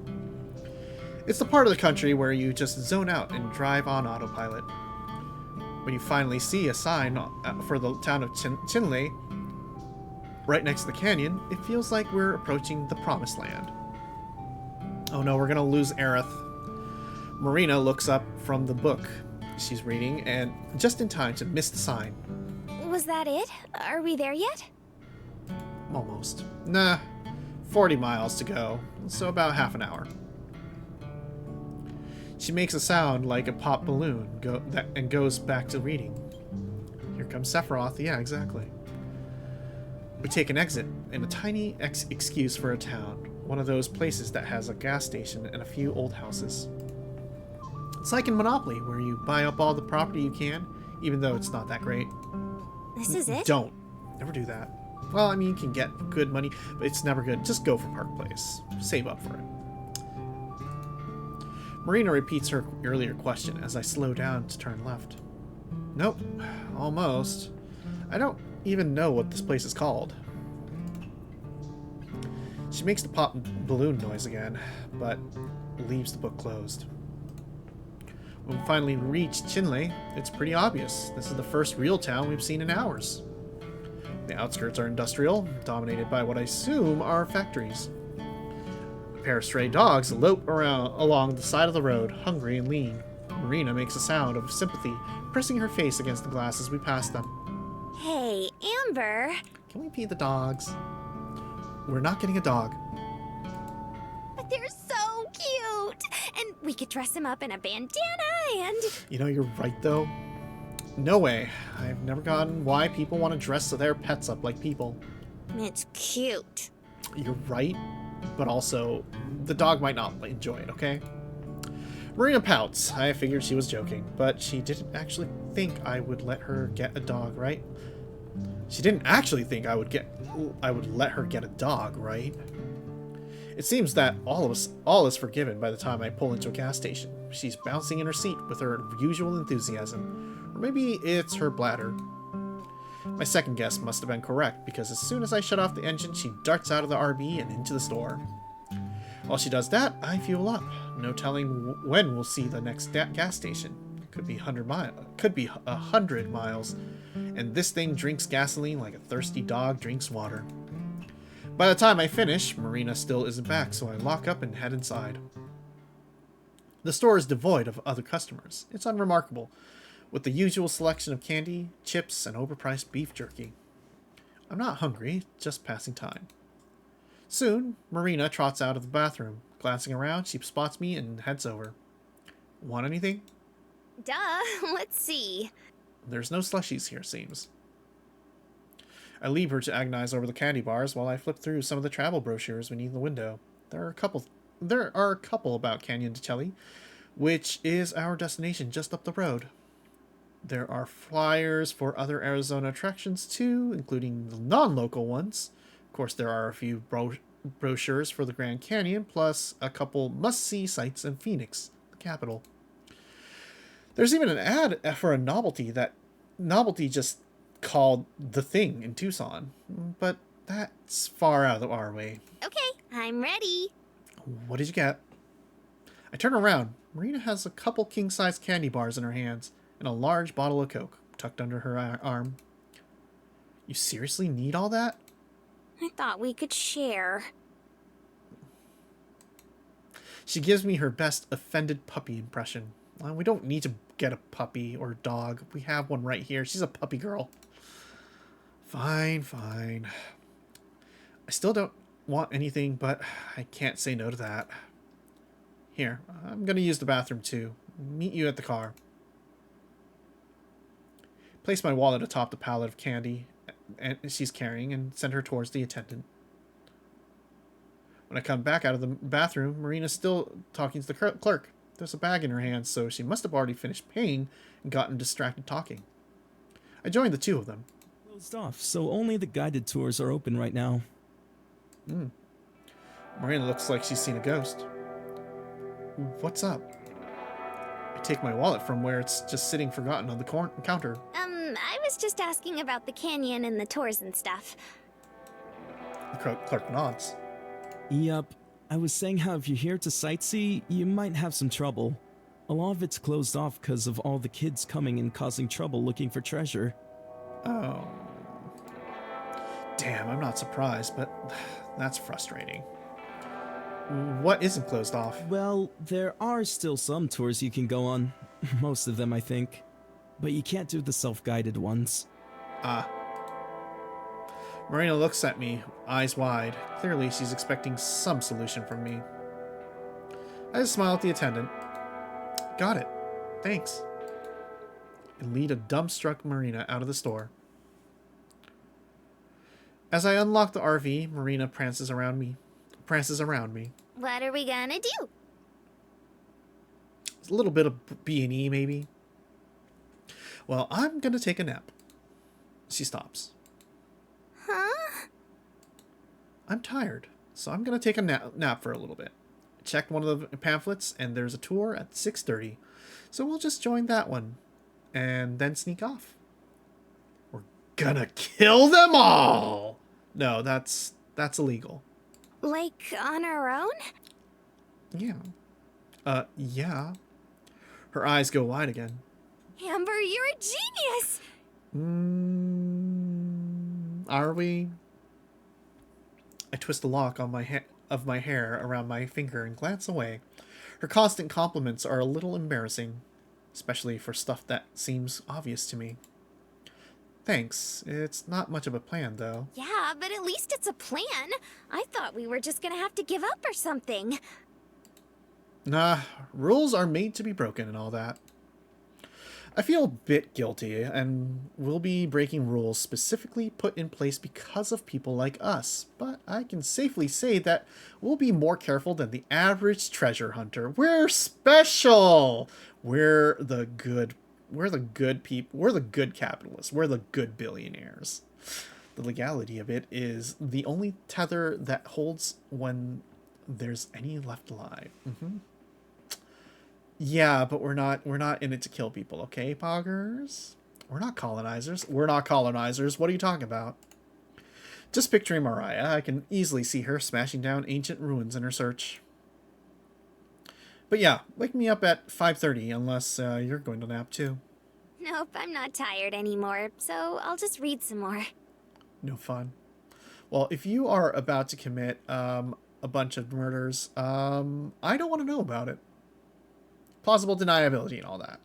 It's the part of the country where you just zone out and drive on autopilot. When you finally see a sign for the town of Chinle, Right next to the canyon, it feels like we're approaching the promised land. Oh no, we're gonna lose Aerith. Marina looks up from the book she's reading, and just in time to miss the sign. Was that it? Are we there yet? Almost. Nah, 40 miles to go, so about half an hour. She makes a sound like a pop balloon and goes back to reading. Here comes Sephiroth. Yeah, exactly. We take an exit in a tiny excuse for a town. One of those places that has a gas station and a few old houses. It's like in Monopoly, where you buy up all the property you can, even though it's not that great. This is it? Don't. Never do that. Well, I mean, you can get good money, but it's never good. Just go for Park Place. Save up for it. Marina repeats her earlier question as I slow down to turn left. Nope. Almost. I don't even know what this place is called. She makes the pop balloon noise again, but leaves the book closed. When we finally reach Chinle, it's pretty obvious. This is the first real town we've seen in hours. The outskirts are industrial, dominated by what I assume are factories. A pair of stray dogs lope around along the side of the road, hungry and lean. Marina makes a sound of sympathy, pressing her face against the glass as we pass them. Hey, Amber. Can we pee the dogs? We're not getting a dog. But they're so cute. And we could dress them up in a bandana and... You know, you're right, though. No way. I've never gotten why people want to dress their pets up like people. It's cute. You're right, but also, the dog might not enjoy it, okay? Marina pouts. I figured she was joking, but she didn't actually think I would let her get a dog, right? She didn't actually think I would let her get a dog, right? It seems that all is forgiven by the time I pull into a gas station. She's bouncing in her seat with her usual enthusiasm. Or maybe it's her bladder. My second guess must have been correct, because as soon as I shut off the engine, she darts out of the RV and into the store. While she does that, I fuel up. No telling when we'll see the next gas station. Could be 100 miles. And this thing drinks gasoline like a thirsty dog drinks water. By the time I finish, Marina still isn't back, so I lock up and head inside. The store is devoid of other customers. It's unremarkable, with the usual selection of candy, chips, and overpriced beef jerky. I'm not hungry, just passing time. Soon, Marina trots out of the bathroom. Glancing around, she spots me and heads over. Want anything? Duh, let's see. There's no slushies here, seems. I leave her to agonize over the candy bars while I flip through some of the travel brochures beneath the window. There are a couple about Canyon de Chelly, which is our destination just up the road. There are flyers for other Arizona attractions too, including the non-local ones. Of course, there are a few brochures for the Grand Canyon, plus a couple must-see sites in Phoenix, the capital. There's even an ad for a novelty just called The Thing in Tucson, but that's far out of our way. Okay, I'm ready. What did you get? I turn around. Marina has a couple king-size candy bars in her hands and a large bottle of Coke tucked under her arm. You seriously need all that? I thought we could share. She gives me her best offended puppy impression. Well, we don't need to get a puppy or dog. We have one right here. She's a puppy girl. Fine, fine. I still don't want anything, but I can't say no to that. Here, I'm going to use the bathroom too. Meet you at the car. Place my wallet atop the pallet of candy she's carrying and send her towards the attendant. When I come back out of the bathroom, Marina's still talking to the clerk. There's a bag in her hand, so she must have already finished paying and gotten distracted talking. I joined the two of them. Closed off, so only the guided tours are open right now. Marina looks like she's seen a ghost. What's up? I take my wallet from where it's just sitting forgotten on the counter. I was just asking about the canyon and the tours and stuff. The clerk nods. Yup. I was saying how if you're here to sightsee, you might have some trouble. A lot of it's closed off because of all the kids coming and causing trouble looking for treasure. Oh. Damn, I'm not surprised, but that's frustrating. What isn't closed off? Well, there are still some tours you can go on. Most of them, I think. But you can't do the self-guided ones. Ah. Marina looks at me, eyes wide. Clearly, she's expecting some solution from me. I just smile at the attendant. Got it. Thanks. And lead a dumbstruck Marina out of the store. As I unlock the RV, Marina prances around me. What are we gonna do? A little bit of B&E, maybe. Well, I'm gonna take a nap. She stops. Huh? I'm tired, so I'm gonna take a nap for a little bit. Checked one of the pamphlets, and there's a tour at 6:30. So we'll just join that one, and then sneak off. We're gonna kill them all! No, that's illegal. Like, on our own? Yeah. Yeah. Her eyes go wide again. Amber, you're a genius! Are we? I twist the lock on of my hair around my finger and glance away. Her constant compliments are a little embarrassing, especially for stuff that seems obvious to me. Thanks. It's not much of a plan, though. Yeah, but at least it's a plan. I thought we were just gonna have to give up or something. Nah, rules are made to be broken and all that. I feel a bit guilty, and will be breaking rules specifically put in place because of people like us, but I can safely say that we'll be more careful than the average treasure hunter. We're special! We're the good people. We're the good capitalists. We're the good billionaires. The legality of it is the only tether that holds when there's any left alive. Yeah, but we're not in it to kill people, okay, poggers? We're not colonizers. We're not colonizers. What are you talking about? Just picturing Mariah, I can easily see her smashing down ancient ruins in her search. But yeah, wake me up at 5:30 unless you're going to nap too. Nope, I'm not tired anymore, so I'll just read some more. No fun. Well, if you are about to commit a bunch of murders, I don't want to know about it. Plausible deniability and all that.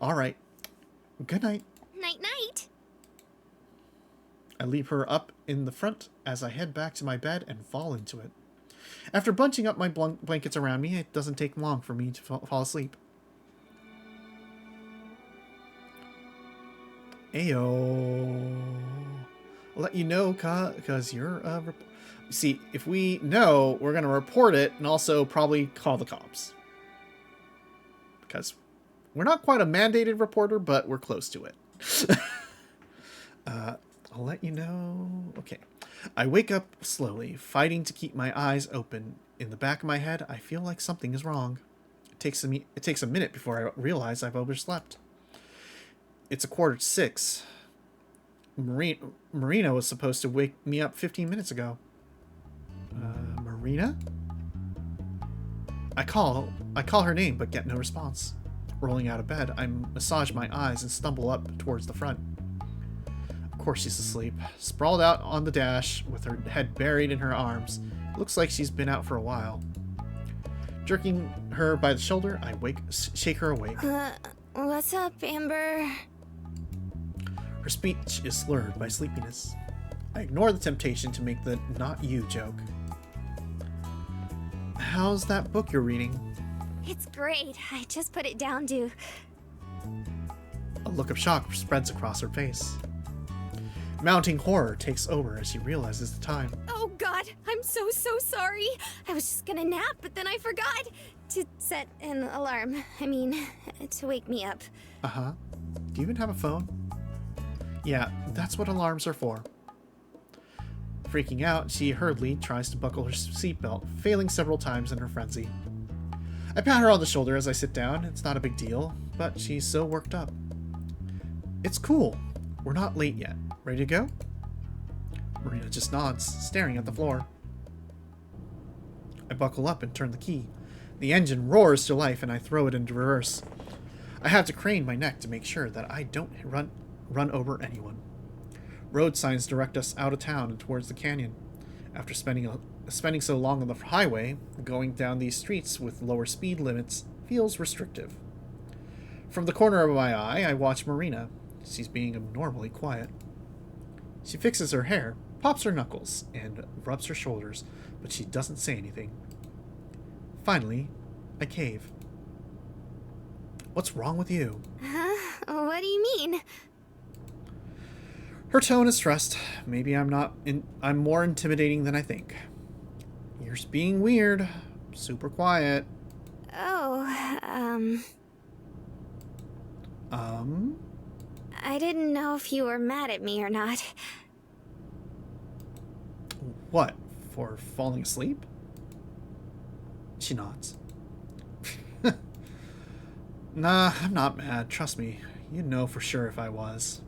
All right. Good night. Night-night. I leave her up in the front as I head back to my bed and fall into it. After bunching up my blankets around me, it doesn't take long for me to fall asleep. Ayo. I'll let you know, because you're see, if we know, we're going to report it and also probably call the cops. Because we're not quite a mandated reporter, but we're close to it. I'll let you know. Okay. I wake up slowly, fighting to keep my eyes open. In the back of my head, I feel like something is wrong. It takes a minute before I realize I've overslept. It's 5:45. Marina was supposed to wake me up 15 minutes ago. Marina? I call her name, but get no response. Rolling out of bed, I massage my eyes and stumble up towards the front. Of course she's asleep, sprawled out on the dash with her head buried in her arms. Looks like she's been out for a while. Jerking her by the shoulder, I shake her awake. What's up, Amber? Her speech is slurred by sleepiness. I ignore the temptation to make the "not you" joke. How's that book you're reading? It's great. I just put it down to... A look of shock spreads across her face. Mounting horror takes over as she realizes the time. Oh god, I'm so sorry. I was just gonna nap, but then I forgot to set an alarm. I mean, to wake me up. Uh-huh. Do you even have a phone? Yeah, that's what alarms are for. Freaking out, she hurriedly tries to buckle her seatbelt, failing several times in her frenzy. I pat her on the shoulder as I sit down. It's not a big deal, but she's so worked up. It's cool. We're not late yet. Ready to go? Marina just nods, staring at the floor. I buckle up and turn the key. The engine roars to life and I throw it into reverse. I have to crane my neck to make sure that I don't run over anyone. Road signs direct us out of town and towards the canyon. After spending so long on the highway, going down these streets with lower speed limits feels restrictive. From the corner of my eye, I watch Marina. She's being abnormally quiet. She fixes her hair, pops her knuckles, and rubs her shoulders, but she doesn't say anything. Finally, I cave. What's wrong with you? Huh? What do you mean? Her tone is stressed. Maybe I'm more intimidating than I think. You're being weird. Super quiet. Oh, I didn't know if you were mad at me or not. What? For falling asleep? She nods. Nah, I'm not mad. Trust me. You'd know for sure if I was.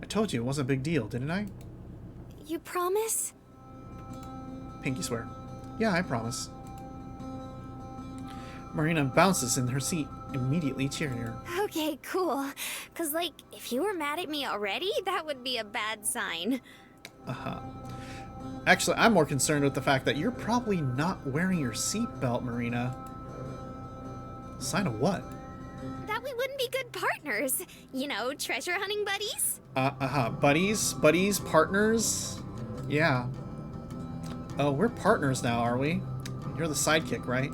I told you it wasn't a big deal, didn't I? You promise? Pinky swear. Yeah, I promise. Marina bounces in her seat, immediately cheering her. Okay, cool. 'Cause, like, if you were mad at me already, that would be a bad sign. Uh-huh. Actually, I'm more concerned with the fact that you're probably not wearing your seatbelt, Marina. Sign of what? That we wouldn't be good partners. You know, treasure hunting buddies? Buddies, partners? Yeah. Oh, we're partners now, are we? You're the sidekick, right?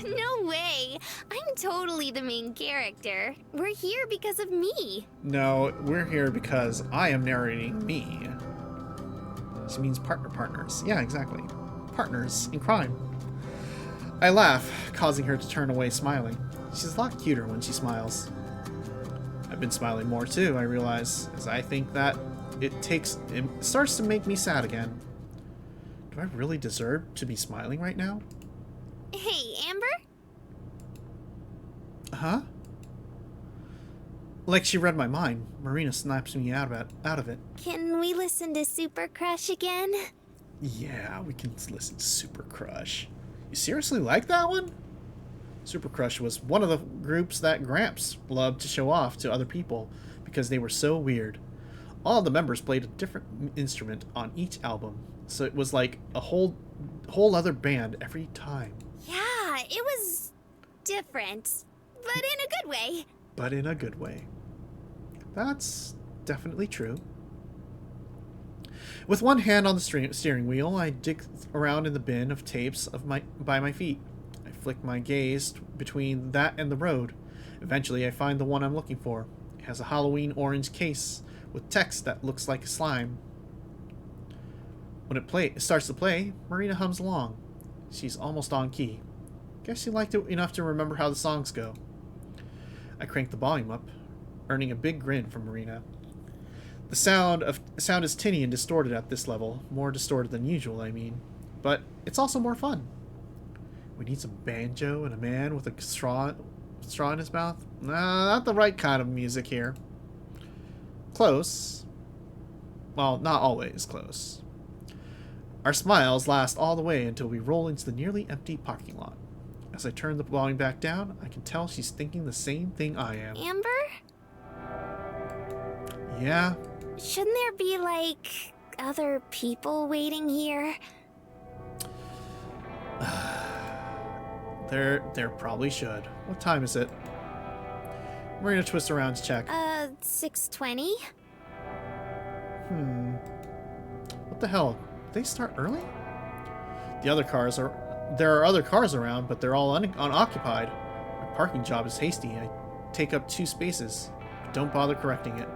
No way. I'm totally the main character. We're here because of me. No, we're here because I am narrating me. She means partners. Yeah, exactly. Partners in crime. I laugh, causing her to turn away smiling. She's a lot cuter when she smiles. I've been smiling more too, I realize, as I think that it starts to make me sad again. Do I really deserve to be smiling right now? Hey, Amber? Huh? Like she read my mind, Marina snaps me out of it. Can we listen to Super Crush again? Yeah, we can listen to Super Crush. You seriously like that one? Super Crush was one of the groups that Gramps loved to show off to other people because they were so weird. All the members played a different instrument on each album, so it was like a whole other band every time. Yeah, it was different, but in a good way. But in a good way. That's definitely true. With one hand on the steering wheel, I dig around in the bin of tapes by my feet. I flick my gaze between that and the road. Eventually, I find the one I'm looking for. It has a Halloween orange case with text that looks like slime. When it starts to play, Marina hums along. She's almost on key. Guess she liked it enough to remember how the songs go. I crank the volume up, earning a big grin from Marina. The sound is tinny and distorted at this level, more distorted than usual, I mean. But it's also more fun. We need some banjo and a man with a straw in his mouth? Nah, not the right kind of music here. Close. Well, not always close. Our smiles last all the way until we roll into the nearly empty parking lot. As I turn the volume back down, I can tell she's thinking the same thing I am. Amber? Yeah? Shouldn't there be, like, other people waiting here? There probably should. What time is it? Marina twists around to check. 6:20? What the hell? Did they start early? There are other cars around, but they're all unoccupied. My parking job is hasty. I take up 2 spaces. Don't bother correcting it.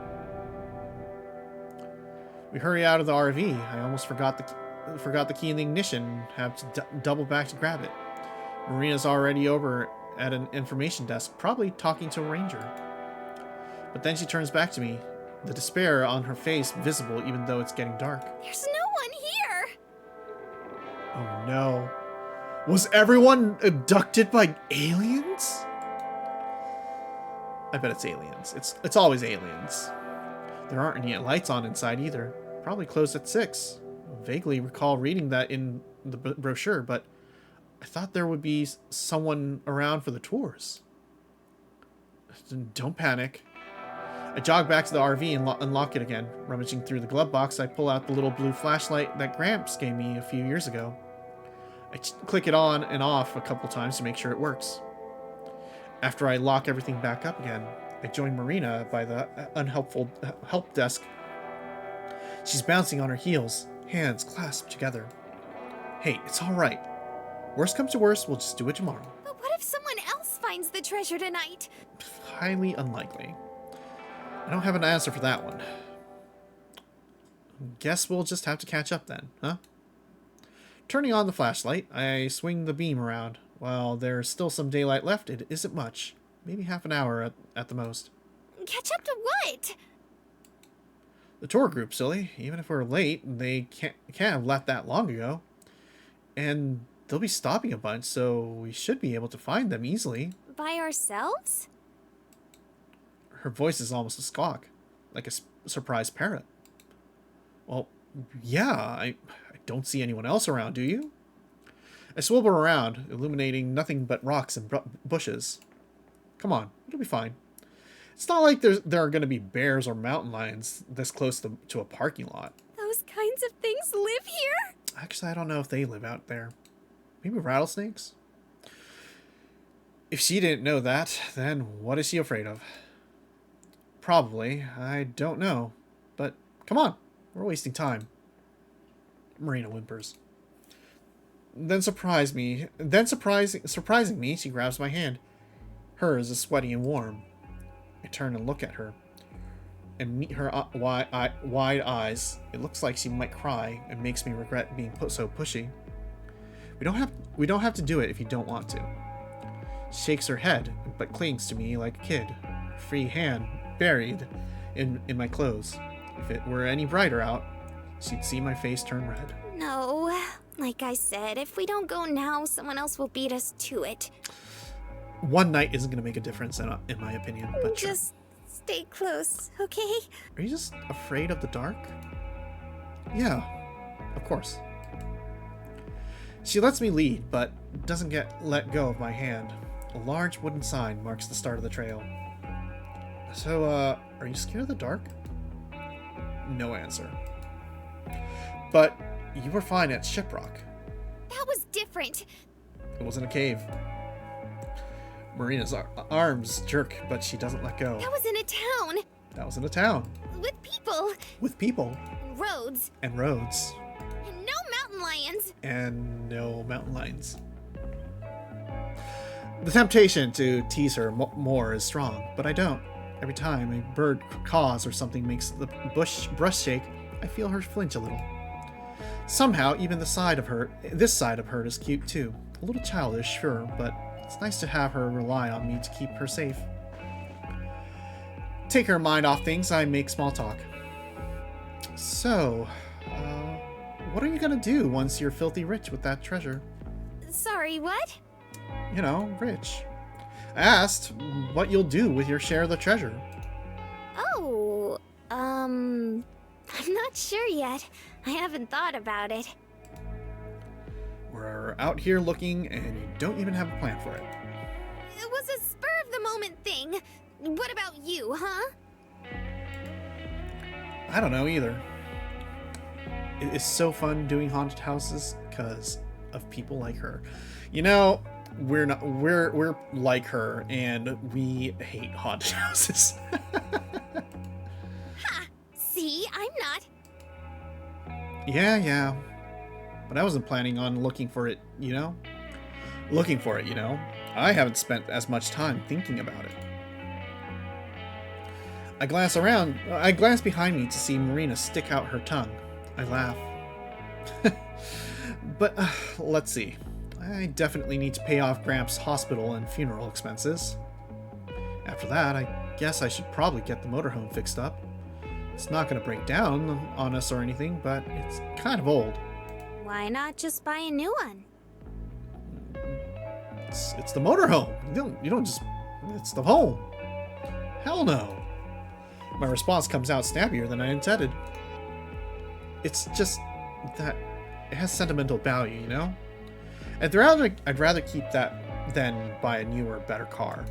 We hurry out of the RV. I almost forgot the key in the ignition. Have to double back to grab it. Marina's already over at an information desk, probably talking to a ranger. But then she turns back to me, the despair on her face visible even though it's getting dark. There's no one here! Oh no. Was everyone abducted by aliens? I bet it's aliens. It's always aliens. There aren't any lights on inside either. Probably closed at 6. I vaguely recall reading that in the brochure, but I thought there would be someone around for the tours. Don't panic. I jog back to the RV and unlock it again. Rummaging through the glove box, I pull out the little blue flashlight that Gramps gave me a few years ago. I click it on and off a couple times to make sure it works. After I lock everything back up again, I join Marina by the unhelpful help desk. She's bouncing on her heels, hands clasped together. Hey, it's all right. Worst comes to worst, we'll just do it tomorrow. But what if someone else finds the treasure tonight? Highly unlikely. I don't have an answer for that one. Guess we'll just have to catch up then, huh? Turning on the flashlight, I swing the beam around. While there's still some daylight left, it isn't much. Maybe half an hour at the most. Catch up to what? The tour group, silly. Even if we're late, they can't have left that long ago. And they'll be stopping a bunch, so we should be able to find them easily. By ourselves? Her voice is almost a squawk, like a surprised parrot. Well, yeah, I don't see anyone else around, do you? I swivel around, illuminating nothing but rocks and bushes. Come on, it'll be fine. It's not like there are going to be bears or mountain lions this close to a parking lot. Those kinds of things live here? Actually, I don't know if they live out there. Maybe rattlesnakes? If she didn't know that, then what is she afraid of? Probably. I don't know. But come on, we're wasting time. Marina whimpers. Then surprising me, she grabs my hand. Hers is sweaty and warm. I turn and look at her and meet her wide eyes. It looks like she might cry and makes me regret being so pushy. We don't have to do it if you don't want to. She shakes her head, but clings to me like a kid, her free hand buried in my clothes. If it were any brighter out, she'd see my face turn red. No. Like I said, if we don't go now, someone else will beat us to it. One night isn't going to make a difference, in my opinion, but sure. Just stay close, okay? Are you just afraid of the dark? Yeah, of course. She lets me lead, but doesn't let go of my hand. A large wooden sign marks the start of the trail. So, are you scared of the dark? No answer. But you were fine at Shiprock. That was different. It wasn't a cave. Marina's arms jerk, but she doesn't let go. That was in a town. That was in a town. With people. With people. Roads. And roads. And no mountain lions. And no mountain lions. The temptation to tease her more is strong, but I don't. Every time a bird caws or something makes the brush shake, I feel her flinch a little. Somehow, even this side of her is cute too. A little childish, sure, but it's nice to have her rely on me to keep her safe. Take her mind off things, I make small talk. So, what are you gonna do once you're filthy rich with that treasure? Sorry, what? You know, rich. I asked what you'll do with your share of the treasure. Oh, I'm not sure yet. I haven't thought about it. We're out here looking and you don't even have a plan for it. It was a spur-of-the-moment thing. What about you, huh? I don't know either. It's so fun doing haunted houses because of people like her. You know, we're like her and we hate haunted houses. Ha! See, I'm not. Yeah. But I wasn't planning on looking for it, you know? I haven't spent as much time thinking about it. I glance behind me to see Marina stick out her tongue. I laugh. But, let's see. I definitely need to pay off Gramps' hospital and funeral expenses. After that, I guess I should probably get the motorhome fixed up. It's not going to break down on us or anything, but it's kind of old. Why not just buy a new one? It's the motorhome. You don't just... It's the home. Hell no. My response comes out snappier than I intended. It's just that it has sentimental value, you know? I'd rather keep that than buy a newer, better car.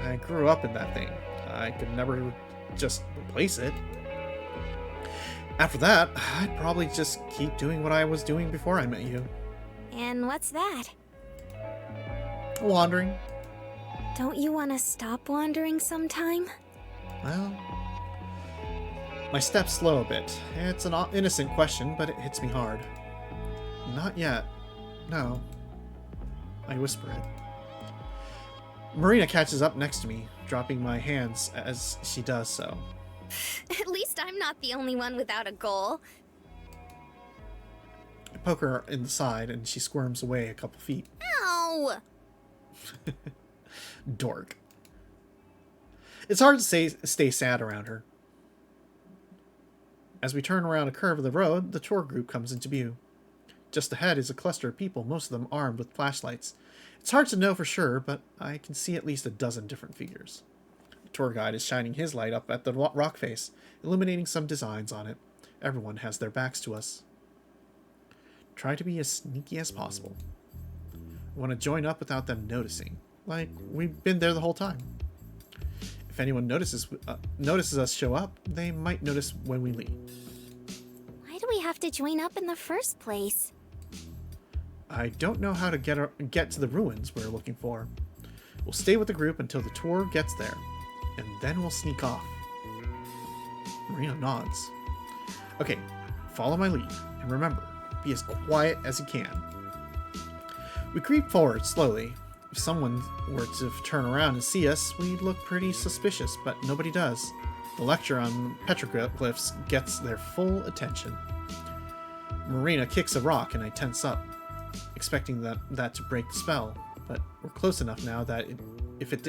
I grew up in that thing. I could never just replace it. After that, I'd probably just keep doing what I was doing before I met you. And what's that? Wandering. Don't you want to stop wandering sometime? Well, my steps slow a bit. It's an innocent question, but it hits me hard. Not yet. No. I whisper it. Marina catches up next to me, dropping my hands as she does so. At least I'm not the only one without a goal. I poke her in the side and she squirms away a couple feet. Ow! Dork. It's hard to stay sad around her. As we turn around a curve of the road, the tour group comes into view. Just ahead is a cluster of people, most of them armed with flashlights. It's hard to know for sure, but I can see at least a dozen different figures. The tour guide is shining his light up at the rock face, illuminating some designs on it. Everyone has their backs to us. Try to be as sneaky as possible. I want to join up without them noticing, like we've been there the whole time. If anyone notices us show up, they might notice when we leave. Why do we have to join up in the first place? I don't know how to get to the ruins we're looking for. We'll stay with the group until the tour gets there, and then we'll sneak off. Marina nods. Okay, follow my lead, and remember, be as quiet as you can. We creep forward slowly. If someone were to turn around and see us, we'd look pretty suspicious, but nobody does. The lecture on petroglyphs gets their full attention. Marina kicks a rock and I tense up, expecting that to break the spell, but we're close enough now that if it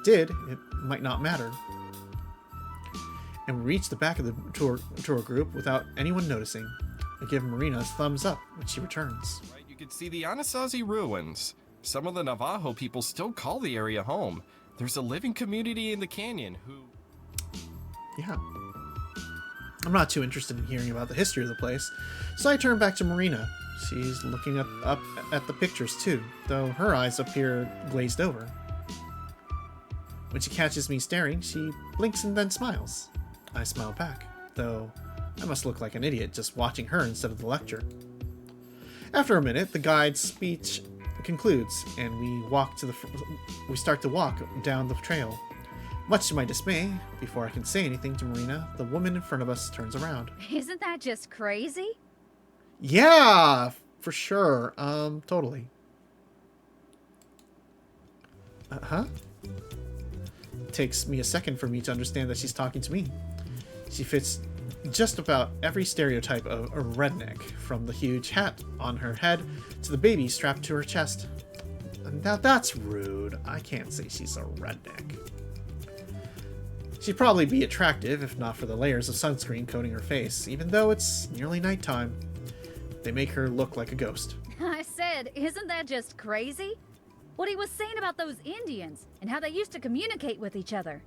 did, it might not matter. And we reach the back of the tour group without anyone noticing. I give Marina a thumbs up, which she returns. Right, you can see the Anasazi ruins. Some of the Navajo people still call the area home. There's a living community in the canyon who... Yeah. I'm not too interested in hearing about the history of the place, so I turn back to Marina. She's looking up at the pictures too, though her eyes appear glazed over. When she catches me staring, she blinks and then smiles. I smile back, though I must look like an idiot just watching her instead of the lecture. After a minute, the guide's speech concludes, and we start to walk down the trail. Much to my dismay, before I can say anything to Marina, the woman in front of us turns around. Isn't that just crazy? Yeah, for sure. Totally. Uh-huh. It takes me a second for me to understand that she's talking to me. She fits just about every stereotype of a redneck, from the huge hat on her head to the baby strapped to her chest. Now that's rude. I can't say she's a redneck. She'd probably be attractive if not for the layers of sunscreen coating her face, even though it's nearly nighttime. They make her look like a ghost. I said, isn't that just crazy? What he was saying about those Indians and how they used to communicate with each other.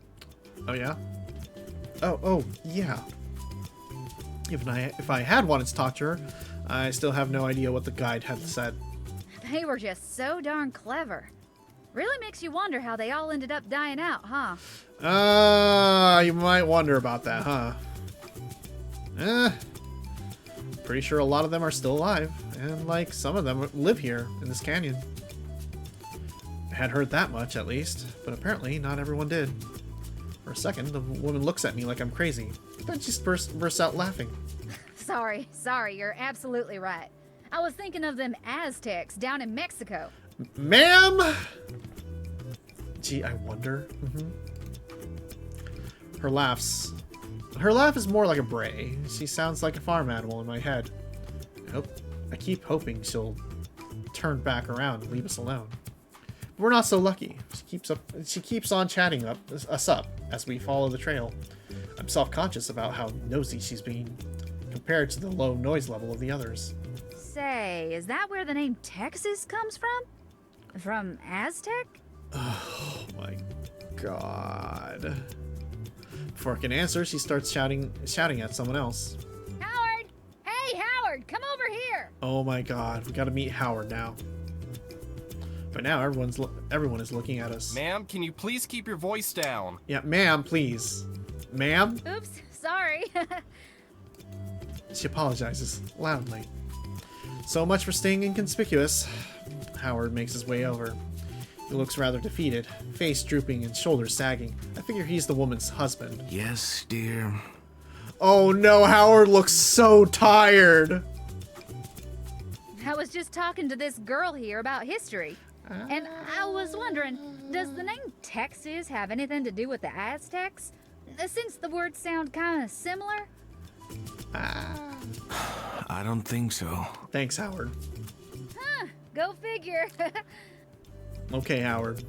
Oh yeah? Oh yeah. If I had wanted to talk to her, I still have no idea what the guide had said. They were just so darn clever. Really makes you wonder how they all ended up dying out, huh? You might wonder about that, huh? Pretty sure a lot of them are still alive, and like some of them live here in this canyon. I had heard that much at least, but apparently not everyone did. For a second, the woman looks at me like I'm crazy, then she bursts out laughing. Sorry, you're absolutely right. I was thinking of them Aztecs down in Mexico. Ma'am! Gee, I wonder. Her laugh is more like a bray. She sounds like a farm animal in my head. I keep hoping she'll turn back around and leave us alone. But we're not so lucky. She keeps on chatting us up as we follow the trail. I'm self-conscious about how nosy she's being compared to the low noise level of the others. Say, is that where the name Texas comes from? From Aztec? Oh my god. Before I can answer, she starts shouting at someone else. Howard! Hey, Howard, come over here! Oh my god, we gotta meet Howard now. But now everyone is looking at us. Ma'am, can you please keep your voice down? Yeah, ma'am, please. Ma'am? Oops, sorry. She apologizes loudly. So much for staying inconspicuous. Howard makes his way over. He looks rather defeated, face drooping and shoulders sagging. I figure he's the woman's husband. Yes, dear. Oh no, Howard looks so tired. I was just talking to this girl here about history. And I was wondering, does the name Texas have anything to do with the Aztecs? Since the words sound kind of similar? I don't think so. Thanks, Howard. Huh, go figure. Okay, Howard.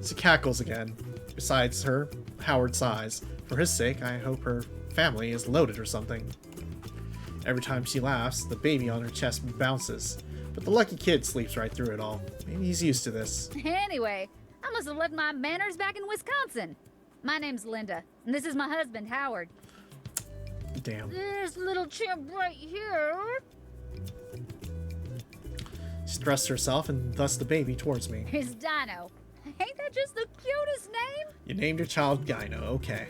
She cackles again. Besides her, Howard's size. For his sake, I hope her family is loaded or something. Every time she laughs, the baby on her chest bounces. But the lucky kid sleeps right through it all. Maybe he's used to this. Anyway, I must have left my manners back in Wisconsin. My name's Linda, and this is my husband, Howard. Damn. This little chimp right here. She thrusts herself and thus the baby towards me. Is Dino. Ain't that just the cutest name? You named your child Gyno, okay.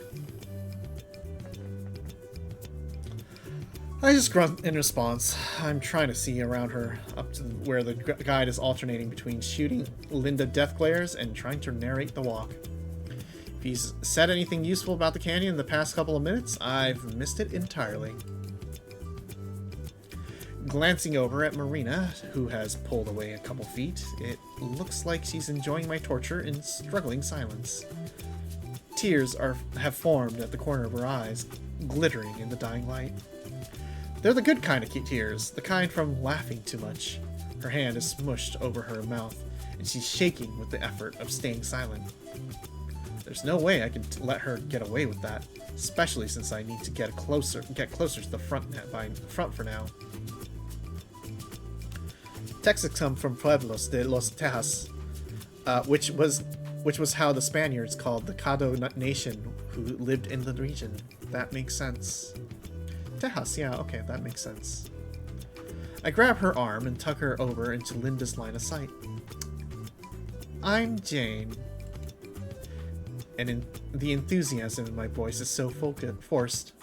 I just grunt in response. I'm trying to see around her, up to where the guide is alternating between shooting Linda death glares and trying to narrate the walk. If he's said anything useful about the canyon in the past couple of minutes, I've missed it entirely. Glancing over at Marina, who has pulled away a couple feet, it looks like she's enjoying my torture in struggling silence. Tears have formed at the corner of her eyes, glittering in the dying light. They're the good kind of tears, the kind from laughing too much. Her hand is smushed over her mouth, and she's shaking with the effort of staying silent. There's no way I can let her get away with that, especially since I need to get closer to the front for now. Texas come from Pueblos de los Tejas, which was how the Spaniards called the Caddo Nation who lived in the region. That makes sense. Tejas, yeah, okay, that makes sense. I grab her arm and tuck her over into Linda's line of sight. I'm Jane. And the enthusiasm in my voice is so forced.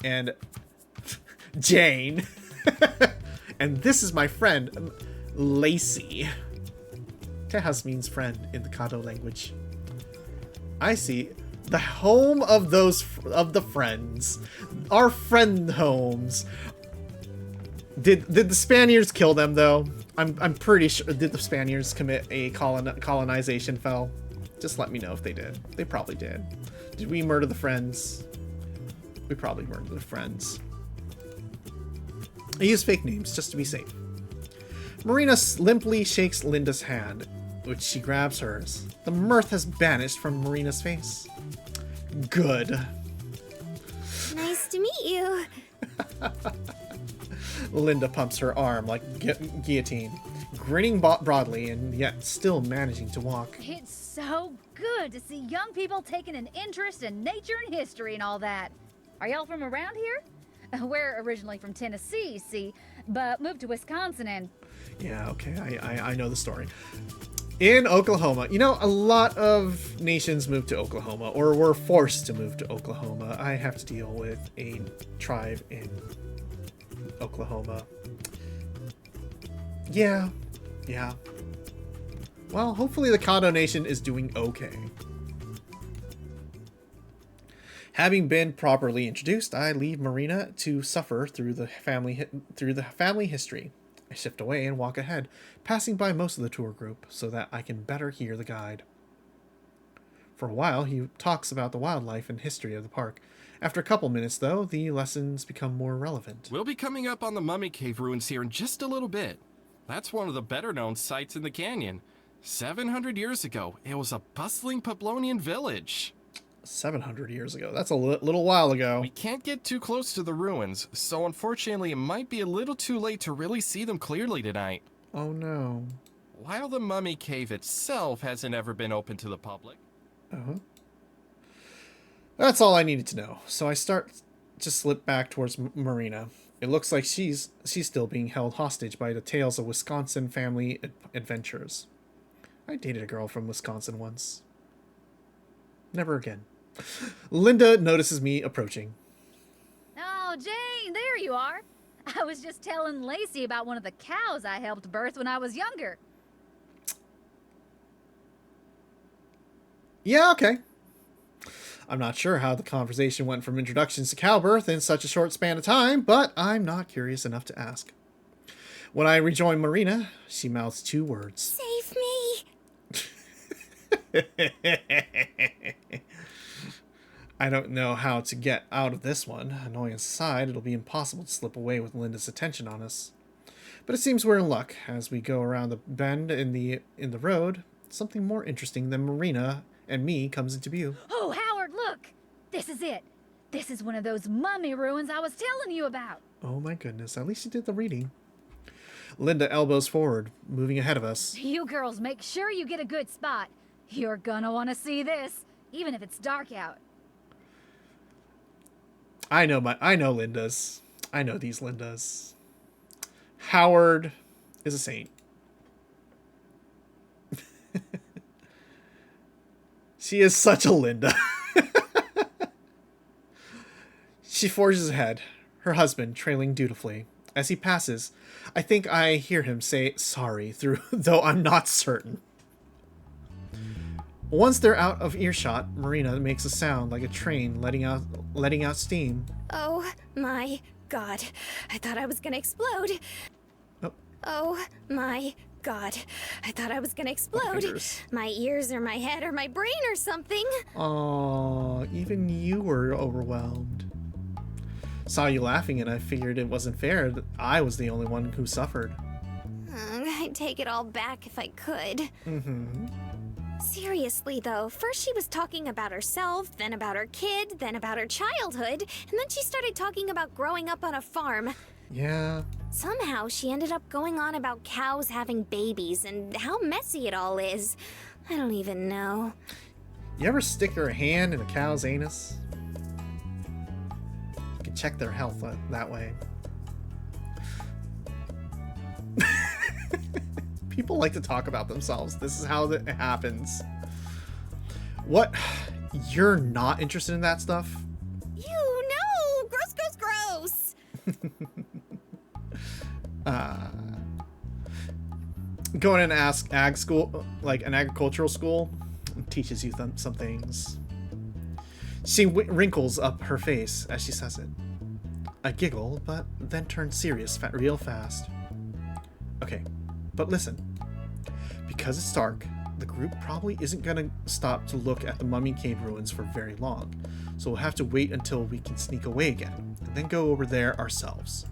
And Jane. And this is my friend, Lacey. Tejas means friend in the Caddo language. I see. The home of the friends. Our friend homes. Did the Spaniards kill them though? I'm pretty sure. Did the Spaniards commit a colonization fell? Just let me know if they did. They probably did. Did we murder the friends? We probably murdered the friends. I use fake names just to be safe. Marina limply shakes Linda's hand, which she grabs hers. The mirth has vanished from Marina's face. Good. Nice to meet you. Linda pumps her arm like guillotine, grinning broadly and yet still managing to walk. It's so good to see young people taking an interest in nature and history and all that. Are y'all from around here? We're originally from Tennessee, see, but moved to Wisconsin and... Yeah, okay, I know the story. In Oklahoma, you know, a lot of nations moved to Oklahoma, or were forced to move to Oklahoma. I have to deal with a tribe in Oklahoma. Yeah. Well, hopefully the Caddo Nation is doing okay. Having been properly introduced, I leave Marina to suffer through the family history. I shift away and walk ahead, passing by most of the tour group so that I can better hear the guide. For a while, he talks about the wildlife and history of the park. After a couple minutes, though, the lessons become more relevant. We'll be coming up on the Mummy Cave ruins here in just a little bit. That's one of the better-known sites in the canyon. 700 years ago, it was a bustling Pueblonian village. 700 years ago. That's a little while ago. We can't get too close to the ruins, so unfortunately it might be a little too late to really see them clearly tonight. Oh no. While the Mummy Cave itself hasn't ever been open to the public. Uh-huh. That's all I needed to know. So I start to slip back towards Marina. It looks like she's still being held hostage by the tales of Wisconsin family adventures. I dated a girl from Wisconsin once. Never again. Linda notices me approaching. Oh, Jane, there you are. I was just telling Lacey about one of the cows I helped birth when I was younger. Yeah, okay. I'm not sure how the conversation went from introductions to cow birth in such a short span of time, but I'm not curious enough to ask. When I rejoin Marina, she mouths 2 words. Save me! I don't know how to get out of this one. Annoying aside, it'll be impossible to slip away with Linda's attention on us. But it seems we're in luck. As we go around the bend in the road, something more interesting than Marina and me comes into view. Oh, Howard, look! This is it. This is one of those mummy ruins I was telling you about. Oh my goodness, at least you did the reading. Linda elbows forward, moving ahead of us. You girls make sure you get a good spot. You're gonna want to see this, even if it's dark out. I know Lindas. I know these Lindas. Howard is a saint. She is such a Linda. She forges ahead, her husband trailing dutifully. As he passes, I think I hear him say sorry, though I'm not certain. Once they're out of earshot, Marina makes a sound like a train letting out steam. Oh my god. I thought I was gonna explode. Oh my god. I thought I was gonna explode. My ears or my head or my brain or something. Aww, even you were overwhelmed. Saw you laughing and I figured it wasn't fair that I was the only one who suffered. I'd take it all back if I could. Seriously though, first she was talking about herself, then about her kid, then about her childhood, and then she started talking about growing up on a farm. Yeah. Somehow she ended up going on about cows having babies and how messy it all is. I don't even know. You ever stick your hand in a cow's anus? You can check their health that way. People like to talk about themselves. This is how it happens. What? You're not interested in that stuff? You know! Gross, gross, gross! Going in ag school, like an agricultural school, teaches you some things. She wrinkles up her face as she says it. I giggle, but then turn serious real fast. Okay, but listen. Because it's dark, the group probably isn't gonna stop to look at the Mummy Cave ruins for very long, so we'll have to wait until we can sneak away again, and then go over there ourselves.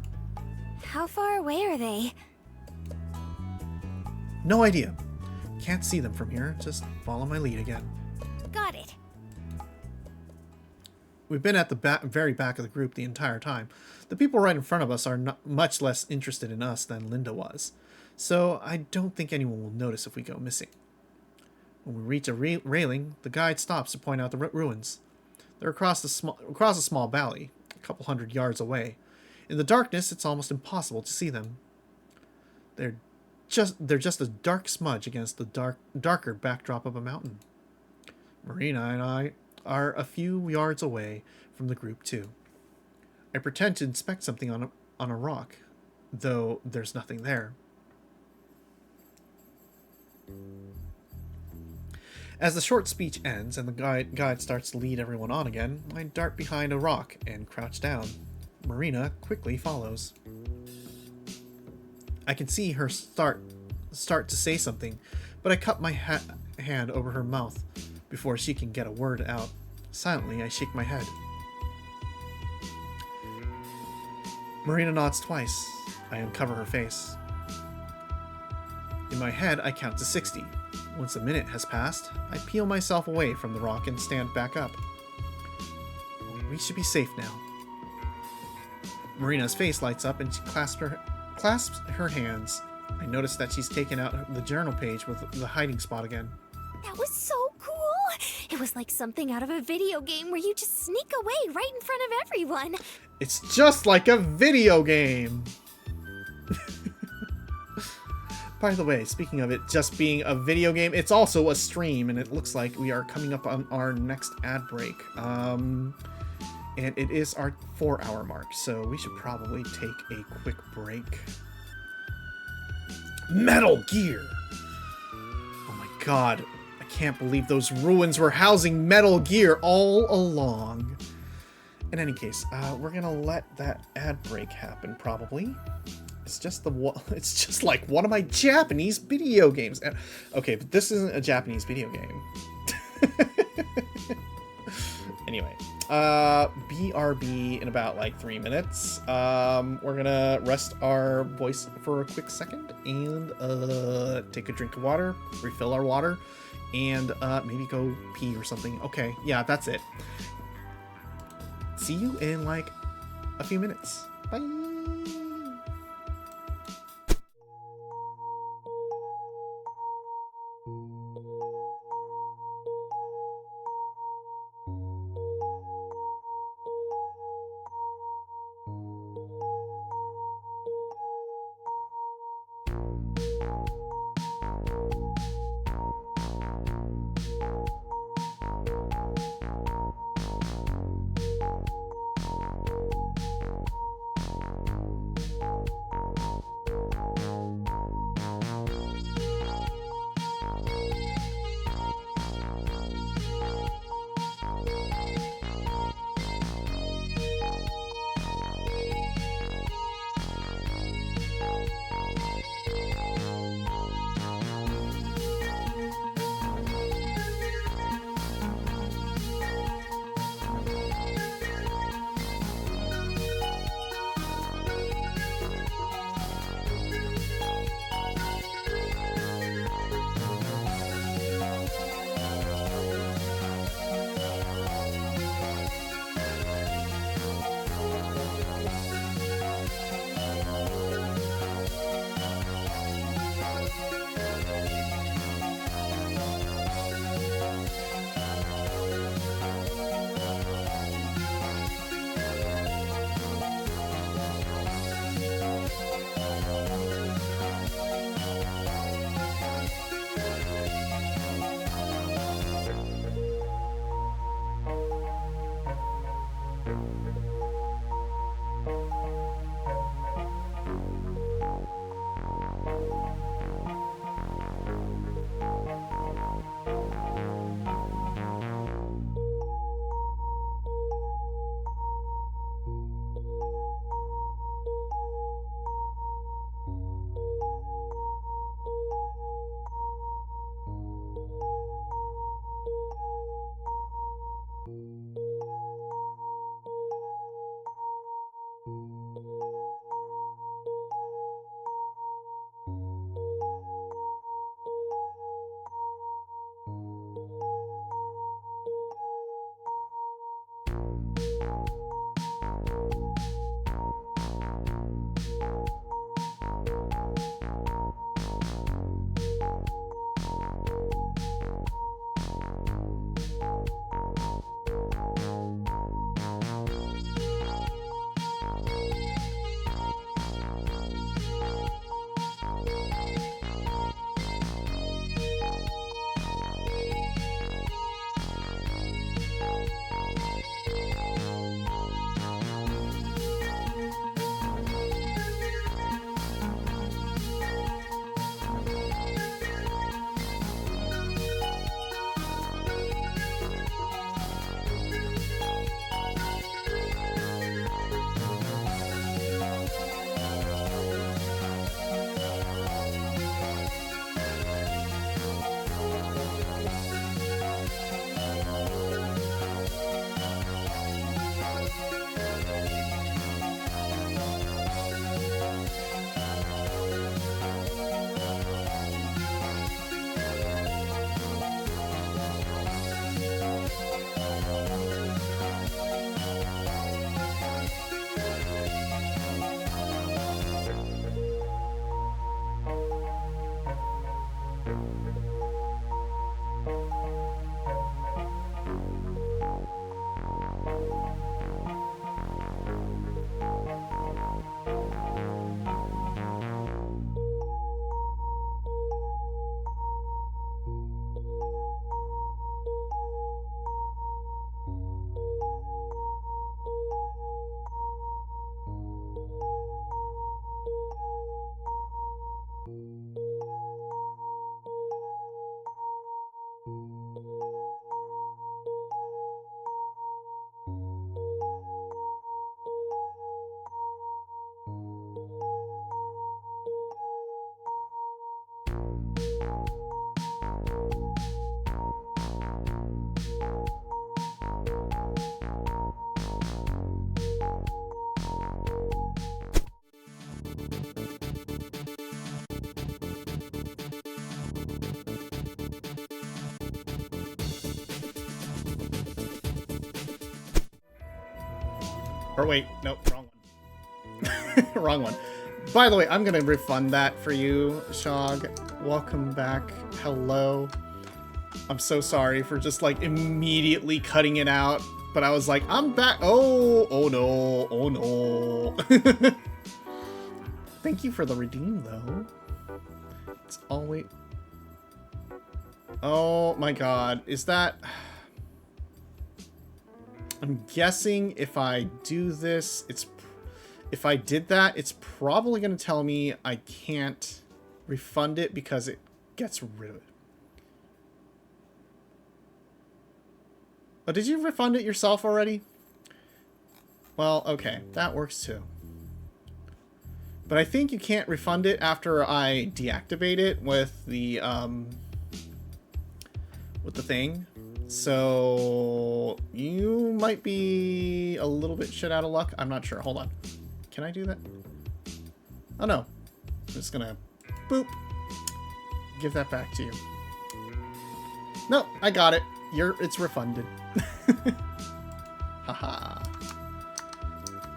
How far away are they? No idea. Can't see them from here, just follow my lead again. Got it. We've been at the very back of the group the entire time. The people right in front of us are much less interested in us than Linda was, so I don't think anyone will notice if we go missing. When we reach a railing, the guide stops to point out the ruins. They're across a small valley, a couple 100 yards away. In the darkness, it's almost impossible to see them. They're just a dark smudge against the darker backdrop of a mountain. Marina and I are a few yards away from the group too. I pretend to inspect something on a rock, though there's nothing there. As the short speech ends and the guide starts to lead everyone on again, I dart behind a rock and crouch down. Marina quickly follows. I can see her start to say something, but I cup my hand over her mouth before she can get a word out. Silently, I shake my head. Marina nods twice. I uncover her face. In my head, I count to 60. Once a minute has passed, I peel myself away from the rock and stand back up. We should be safe now. Marina's face lights up and she clasps her hands. I notice that she's taken out the journal page with the hiding spot again. That was so cool! It was like something out of a video game where you just sneak away right in front of everyone. It's just like a video game! By the way, speaking of it just being a video game, it's also a stream, and it looks like we are coming up on our next ad break. And it is our 4-hour mark, so we should probably take a quick break. Metal Gear! Oh my god, I can't believe those ruins were housing Metal Gear all along. In any case, we're gonna let that ad break happen, probably. It's just it's just like one of my Japanese video games. Okay, but this isn't a Japanese video game. Anyway, BRB in about like 3 minutes. We're gonna rest our voice for a quick second and take a drink of water, refill our water, and maybe go pee or something. Okay, yeah, that's it. See you in like a few minutes. Bye. Or wait, nope, wrong one. Wrong one. By the way, I'm gonna refund that for you, Shog. Welcome back. Hello. I'm so sorry for just like immediately cutting it out, but I was like, I'm back. Oh no, oh no. Thank you for the redeem though. It's always. Oh my god, is that... I'm guessing if I do this, if I did that, it's probably going to tell me I can't refund it because it gets rid of it. Oh, did you refund it yourself already? Well, okay, that works too. But I think you can't refund it after I deactivate it with the thing. So you might be a little bit shit out of luck. I'm not sure. Hold on. Can I do that? Oh no. I'm just gonna boop. Give that back to you. No, I got it. It's refunded. Haha.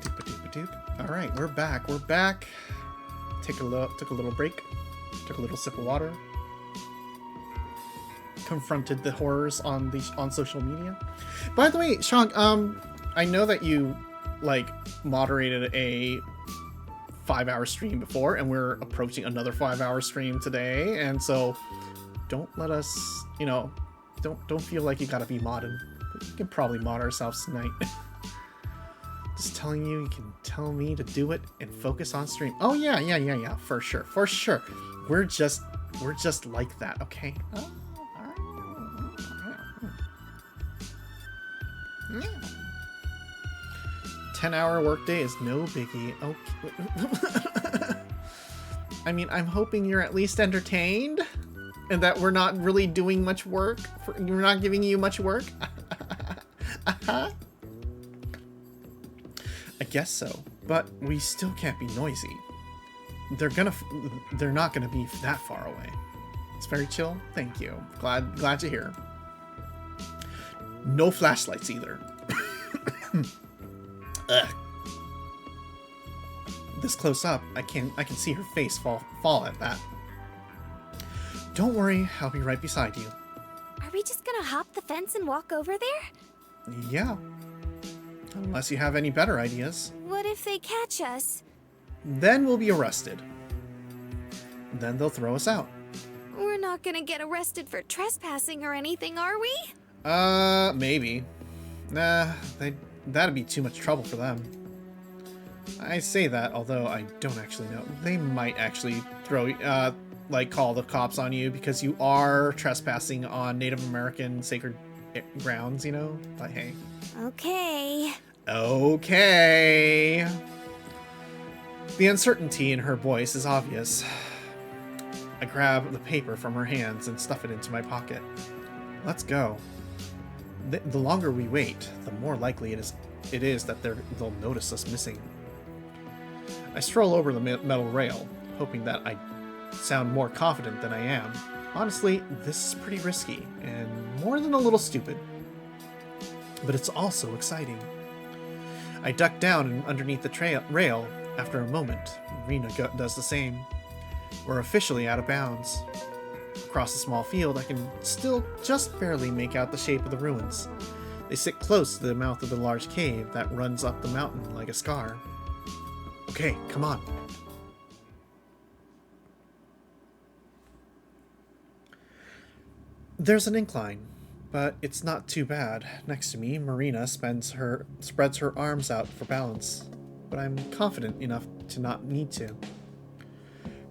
Doop-a-doop-a-doop. All right, we're back. We're back. Took a little break. Took a little sip of water. Confronted the horrors on social media. By the way, Sean, I know that you like moderated a 5-hour stream before, and we're approaching another 5-hour stream today, and so don't let us, you know, don't feel like you gotta be modded. We can probably mod ourselves tonight. Just telling you, you can tell me to do it and focus on stream. Oh yeah, for sure. We're just like that, okay? Oh. 10-hour workday is no biggie. Okay. I mean, I'm hoping you're at least entertained and that we're not really doing much work. We're not giving you much work. I guess so, but we still can't be noisy. They're not gonna be that far away. It's very chill. Thank you. Glad to hear. No flashlights either. Ugh. This close up, I can see her face fall at that. Don't worry, I'll be right beside you. Are we just gonna hop the fence and walk over there? Yeah. Unless you have any better ideas. What if they catch us? Then we'll be arrested. Then they'll throw us out. We're not gonna get arrested for trespassing or anything, are we? Maybe. Nah, that'd be too much trouble for them. I say that, although I don't actually know. They might actually call the cops on you because you are trespassing on Native American sacred grounds, you know? But hey. Okay. Okay. The uncertainty in her voice is obvious. I grab the paper from her hands and stuff it into my pocket. Let's go. The longer we wait, the more likely it is that they'll notice us missing. I stroll over the metal rail, hoping that I sound more confident than I am. Honestly, this is pretty risky, and more than a little stupid. But it's also exciting. I duck down underneath the rail. After a moment, Rena does the same. We're officially out of bounds. Across a small field, I can still just barely make out the shape of the ruins. They sit close to the mouth of the large cave that runs up the mountain like a scar. Okay, come on. There's an incline, but it's not too bad. Next to me, Marina spreads her arms out for balance, but I'm confident enough to not need to.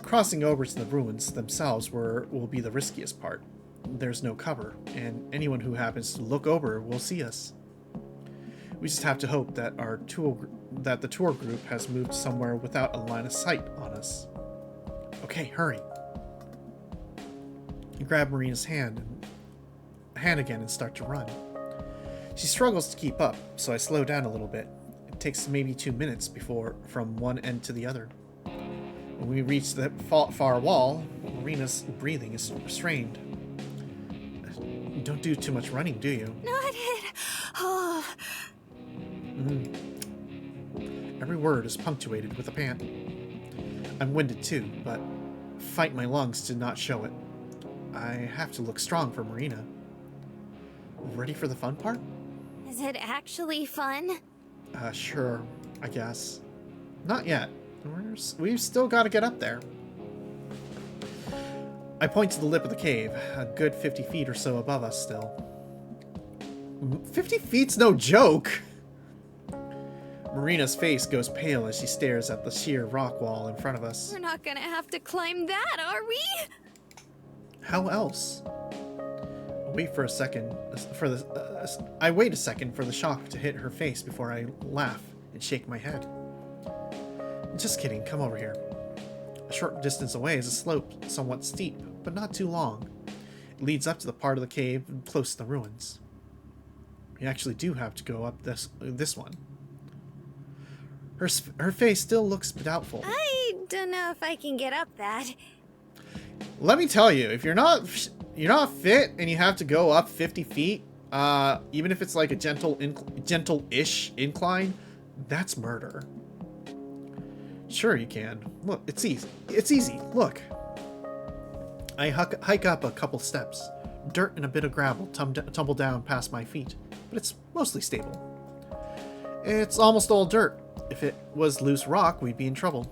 Crossing over to the ruins themselves will be the riskiest part. There's no cover, and anyone who happens to look over will see us. We just have to hope that the tour group has moved somewhere without a line of sight on us. Okay, hurry. I grab Marina's hand again and start to run. She struggles to keep up, so I slow down a little bit. It takes maybe 2 minutes from one end to the other. When we reach the far wall, Marina's breathing is restrained. You don't do too much running, do you? Not it. Oh. every word is punctuated with a pant. I'm winded too, but fight my lungs to not show it. I have to look strong for Marina. Ready for the fun part? Is it actually fun? Sure, I guess. Not yet. We've still got to get up there. I point to the lip of the cave, a good 50 feet or so above us still. 50 feet's no joke! Marina's face goes pale as she stares at the sheer rock wall in front of us. We're not gonna have to climb that, are we? How else? I wait a second for the shock to hit her face before I laugh and shake my head. Just kidding, come over here. A short distance away is a slope, somewhat steep, but not too long. It leads up to the part of the cave close to the ruins. We actually do have to go up this one. Her face still looks doubtful. I don't know if I can get up that. Let me tell you, if you're not fit and you have to go up 50 feet, even if it's like a gentle-ish incline, that's murder. Sure you can. Look, it's easy. It's easy. Look. I hike up a couple steps. Dirt and a bit of gravel tumble down past my feet, but it's mostly stable. It's almost all dirt. If it was loose rock, we'd be in trouble.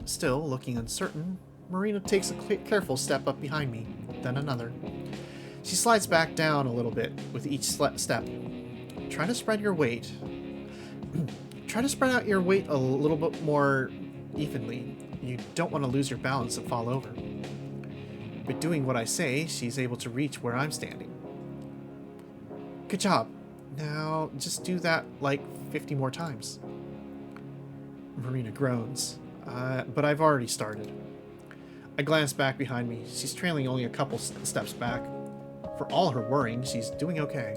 Still, looking uncertain, Marina takes a careful step up behind me, then another. She slides back down a little bit with each step. Try to spread your weight. Try to spread out your weight a little bit more evenly. You don't want to lose your balance and fall over. By doing what I say, she's able to reach where I'm standing. Good job. Now, just do that like 50 more times. Marina groans. But I've already started. I glance back behind me. She's trailing only a couple steps back. For all her worrying, she's doing okay.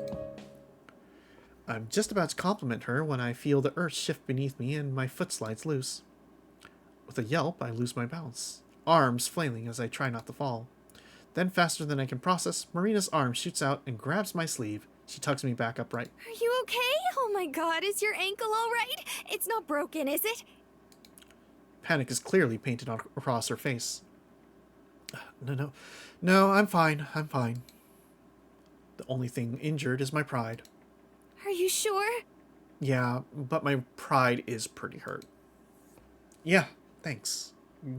I'm just about to compliment her when I feel the earth shift beneath me and my foot slides loose. With a yelp, I lose my balance, arms flailing as I try not to fall. Then, faster than I can process, Marina's arm shoots out and grabs my sleeve. She tugs me back upright. Are you okay? Oh my god, is your ankle alright? It's not broken, is it? Panic is clearly painted across her face. No, I'm fine. The only thing injured is my pride. Are you sure? Yeah, but my pride is pretty hurt. Yeah, thanks.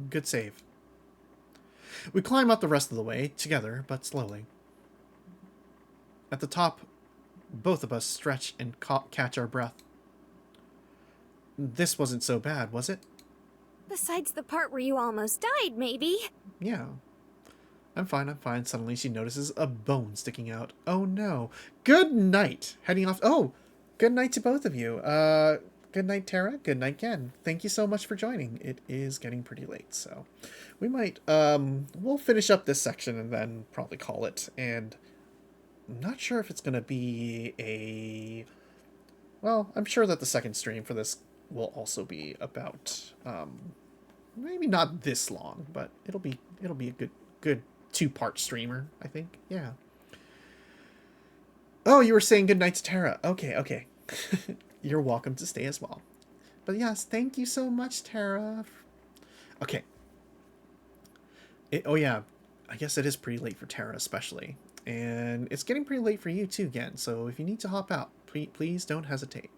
Good save. We climb up the rest of the way, together, but slowly. At the top, both of us stretch and catch our breath. This wasn't so bad, was it? Besides the part where you almost died, maybe. Yeah. I'm fine. Suddenly she notices a bone sticking out. Oh no. Good night. Heading off. Oh, good night to both of you. Good night, Tara. Good night, Gen. Thank you so much for joining. It is getting pretty late, so we might, we'll finish up this section and then probably call it. And I'm not sure if it's going to be well, I'm sure that the second stream for this will also be about, maybe not this long, but it'll be a good 2-part streamer, I think. Yeah. Oh, you were saying good night to Tara. Okay. You're welcome to stay as well. But yes, thank you so much, Tara. Okay. Oh yeah, I guess it is pretty late for Tara especially. And it's getting pretty late for you too, Gen. So if you need to hop out, please don't hesitate.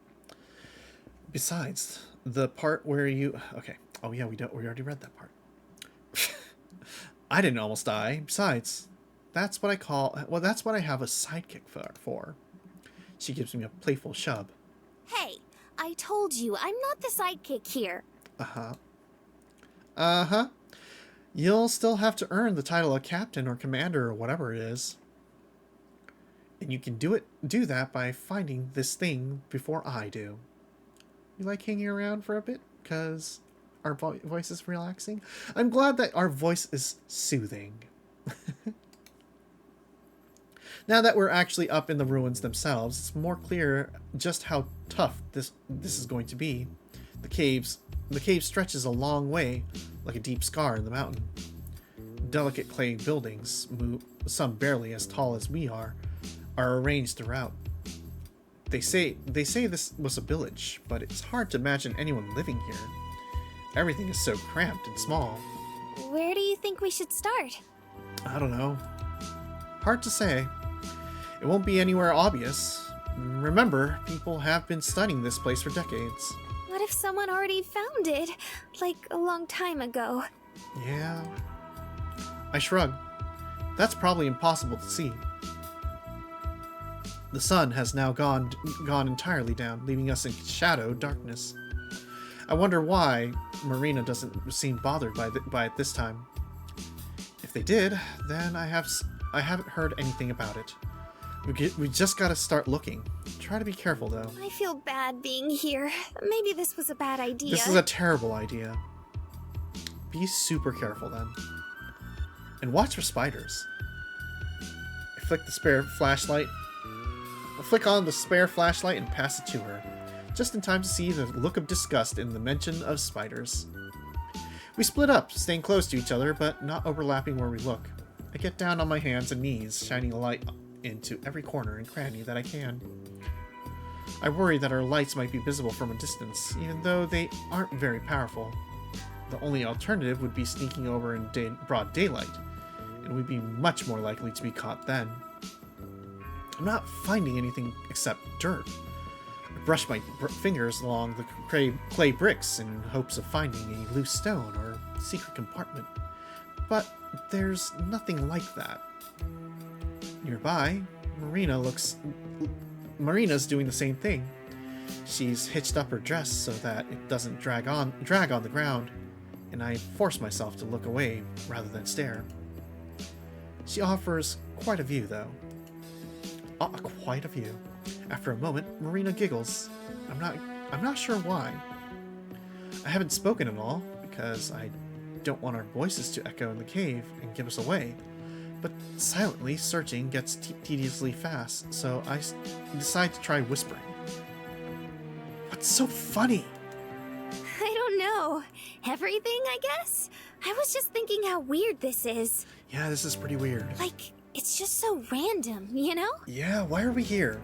Besides, the part where you... Okay. Oh yeah, we already read that part. I didn't almost die. Besides, that's what I call... Well, that's what I have a sidekick for. She gives me a playful shove. Hey, I told you, I'm not the sidekick here. Uh-huh. You'll still have to earn the title of captain or commander or whatever it is. And you can do that by finding this thing before I do. You like hanging around for a bit? Because our voice is relaxing? I'm glad that our voice is soothing. Now that we're actually up in the ruins themselves, it's more clear just how tough this is going to be. The cave stretches a long way, like a deep scar in the mountain. Delicate clay buildings, some barely as tall as we are arranged throughout. They say this was a village, but it's hard to imagine anyone living here. Everything is so cramped and small. Where do you think we should start? I don't know. Hard to say. It won't be anywhere obvious. Remember, people have been studying this place for decades. What if someone already found it? Like a long time ago. Yeah. I shrug. That's probably impossible to see. The sun has now gone entirely down, leaving us in shadow darkness. I wonder why Marina doesn't seem bothered by it this time. If they did, then I haven't heard anything about it. We just gotta start looking. Try to be careful, though. I feel bad being here. Maybe this was a bad idea. This is a terrible idea. Be super careful, then. And watch for spiders. I flick on the spare flashlight and pass it to her, just in time to see the look of disgust in the mention of spiders. We split up, staying close to each other, but not overlapping where we look. I get down on my hands and knees, shining a light into every corner and cranny that I can. I worry that our lights might be visible from a distance, even though they aren't very powerful. The only alternative would be sneaking over in broad daylight, and we'd be much more likely to be caught then. I'm not finding anything except dirt. I brush my fingers along the clay bricks in hopes of finding a loose stone or secret compartment, but there's nothing like that. Nearby, Marina's doing the same thing. She's hitched up her dress so that it doesn't drag on the ground, and I force myself to look away rather than stare. She offers quite a view, though. Quite a view. After a moment, Marina giggles. I'm not sure why. I haven't spoken at all, because I don't want our voices to echo in the cave and give us away. But silently searching gets tediously fast, so I decide to try whispering. What's so funny? I don't know. Everything, I guess? I was just thinking how weird this is. Yeah, this is pretty weird. Like, it's just so random, you know? Yeah, why are we here?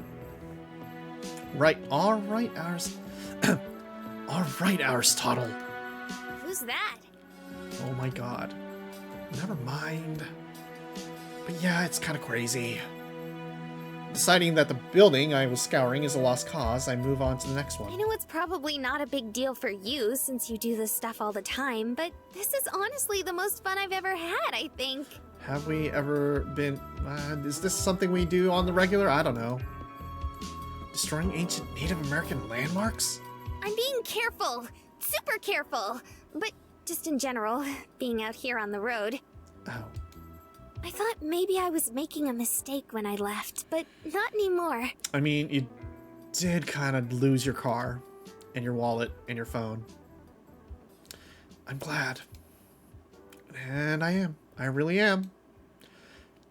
Right, alright, ours. Alright, Aristotle. Who's that? Oh my god. Never mind. But yeah, it's kind of crazy. Deciding that the building I was scouring is a lost cause, I move on to the next one. I know it's probably not a big deal for you since you do this stuff all the time, but this is honestly the most fun I've ever had, I think. Have we ever been... is this something we do on the regular? I don't know. Destroying ancient Native American landmarks? I'm being careful. Super careful. But just in general, being out here on the road. Oh. I thought maybe I was making a mistake when I left, but not anymore. I mean, you did kind of lose your car, and your wallet, and your phone. I'm glad. And I am. I really am.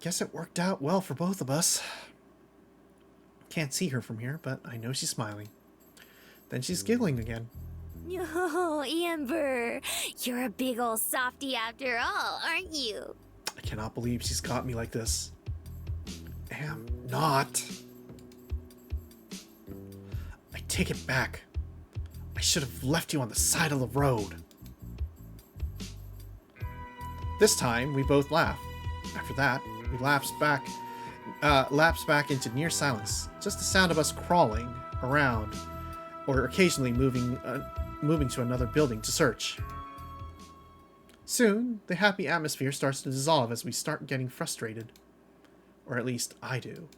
Guess it worked out well for both of us. Can't see her from here, but I know she's smiling. Then she's giggling again. Oh, Amber, you're a big ol' softy after all, aren't you? I cannot believe she's got me like this. Am not. I take it back. I should have left you on the side of the road. This time, we both laugh. After that, we lapse back into near silence. Just the sound of us crawling around, or occasionally moving to another building to search. Soon, the happy atmosphere starts to dissolve as we start getting frustrated. Or at least I do.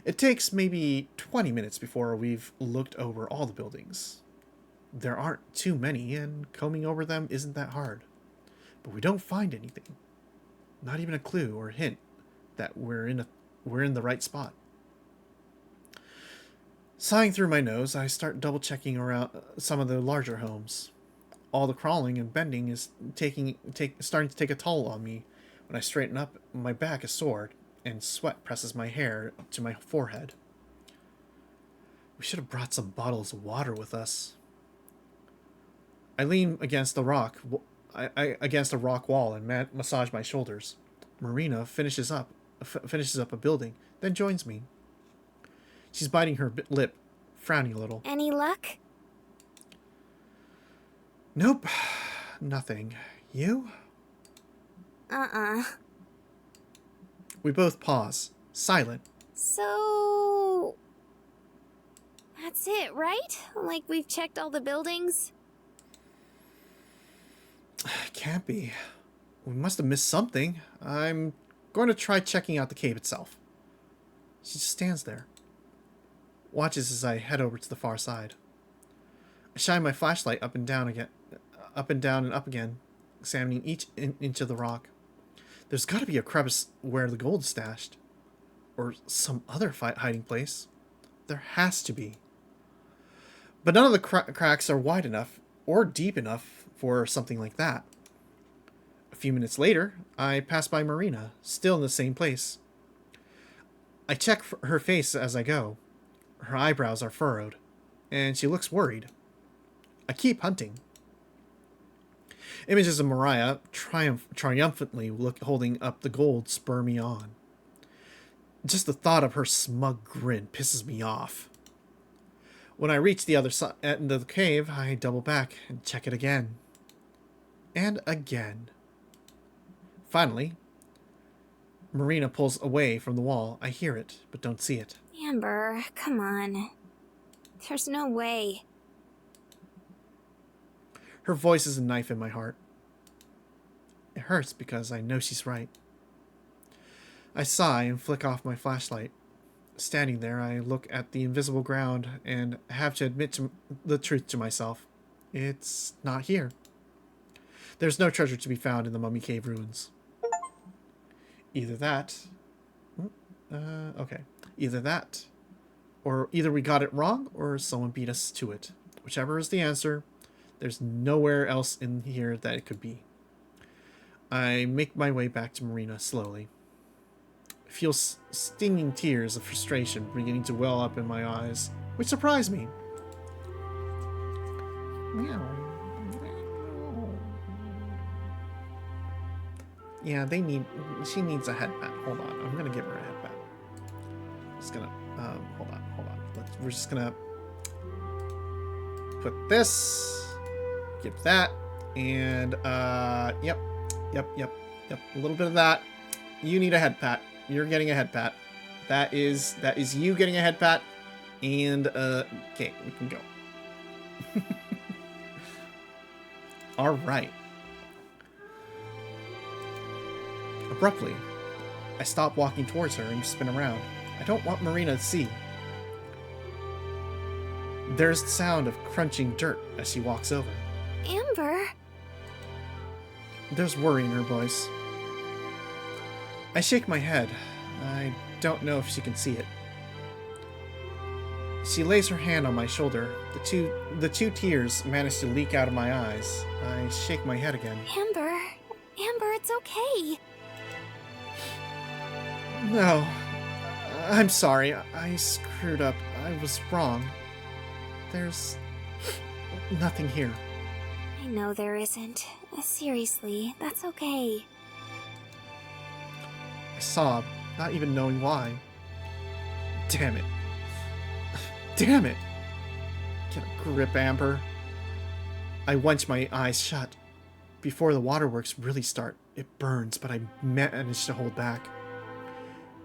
It takes maybe 20 minutes before we've looked over all the buildings. There aren't too many, and combing over them isn't that hard. But we don't find anything. Not even a clue or hint that we're in the right spot. Sighing through my nose, I start double-checking around some of the larger homes. All the crawling and bending is starting to take a toll on me. When I straighten up, my back is sore, and sweat presses my hair to my forehead. We should have brought some bottles of water with us. I lean against a rock wall and massage my shoulders. Marina finishes up a building, then joins me. She's biting her lip, frowning a little. Any luck? Nope. Nothing. You? We both pause, silent. So... that's it, right? Like we've checked all the buildings? Can't be. We must have missed something. I'm going to try checking out the cave itself. She just stands there. Watches as I head over to the far side. I shine my flashlight up and down again, up and down and up again, examining each inch of the rock. There's got to be a crevice where the gold's stashed. Or some other hiding place. There has to be. But none of the cracks are wide enough or deep enough for something like that. A few minutes later, I pass by Marina, still in the same place. I check her face as I go. Her eyebrows are furrowed, and she looks worried. I keep hunting. Images of Mariah triumphantly holding up the gold spur me on. Just the thought of her smug grin pisses me off. When I reach the other end of the cave, I double back and check it again. And again. Finally, Marina pulls away from the wall. I hear it, but don't see it. Amber, come on. There's no way. Her voice is a knife in my heart. It hurts because I know she's right. I sigh and flick off my flashlight. Standing there, I look at the invisible ground and have to admit the truth to myself. It's not here. There's no treasure to be found in the Mummy Cave ruins. Either that... okay. Either that, or either we got it wrong, or someone beat us to it. Whichever is the answer, there's nowhere else in here that it could be. I make my way back to Marina slowly. I feel stinging tears of frustration beginning to well up in my eyes, which surprised me. Meow. Yeah, she needs a head pat. Hold on, I'm gonna give her a head pat. Just gonna, hold on. We're just gonna put this, give that, and, yep. A little bit of that. You need a head pat. You're getting a head pat. That is you getting a head pat, and, okay, we can go. All right. Abruptly, I stop walking towards her and spin around. I don't want Marina to see. There's the sound of crunching dirt as she walks over. Amber? There's worry in her voice. I shake my head. I don't know if she can see it. She lays her hand on my shoulder. The two tears manage to leak out of my eyes. I shake my head again. Amber, it's okay. No. I'm sorry. I screwed up. I was wrong. There's nothing here. I know there isn't. Seriously, that's okay. I sob, not even knowing why. Damn it. Damn it. Get a grip, Amber. I wench my eyes shut. Before the waterworks really start, it burns, but I manage to hold back.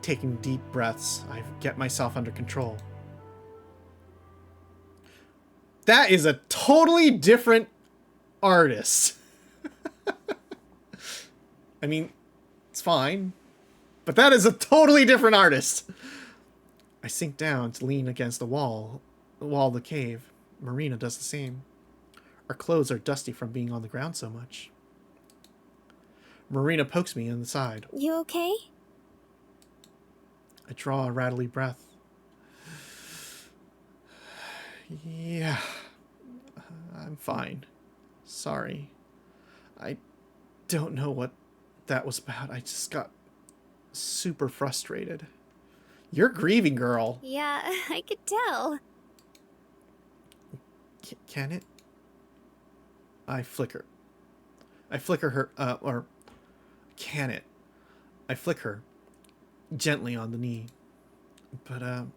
Taking deep breaths, I get myself under control. That is a totally different artist. I mean, it's fine, but that is a totally different artist. I sink down to lean against the wall of the cave. Marina does the same. Our clothes are dusty from being on the ground so much. Marina pokes me in the side. You okay? I draw a rattly breath. Yeah, I'm fine. Sorry. I don't know what that was about. I just got super frustrated. You're grieving, girl. Yeah, I could tell. Can it? I flicker her, or can it? I flick her gently on the knee. But,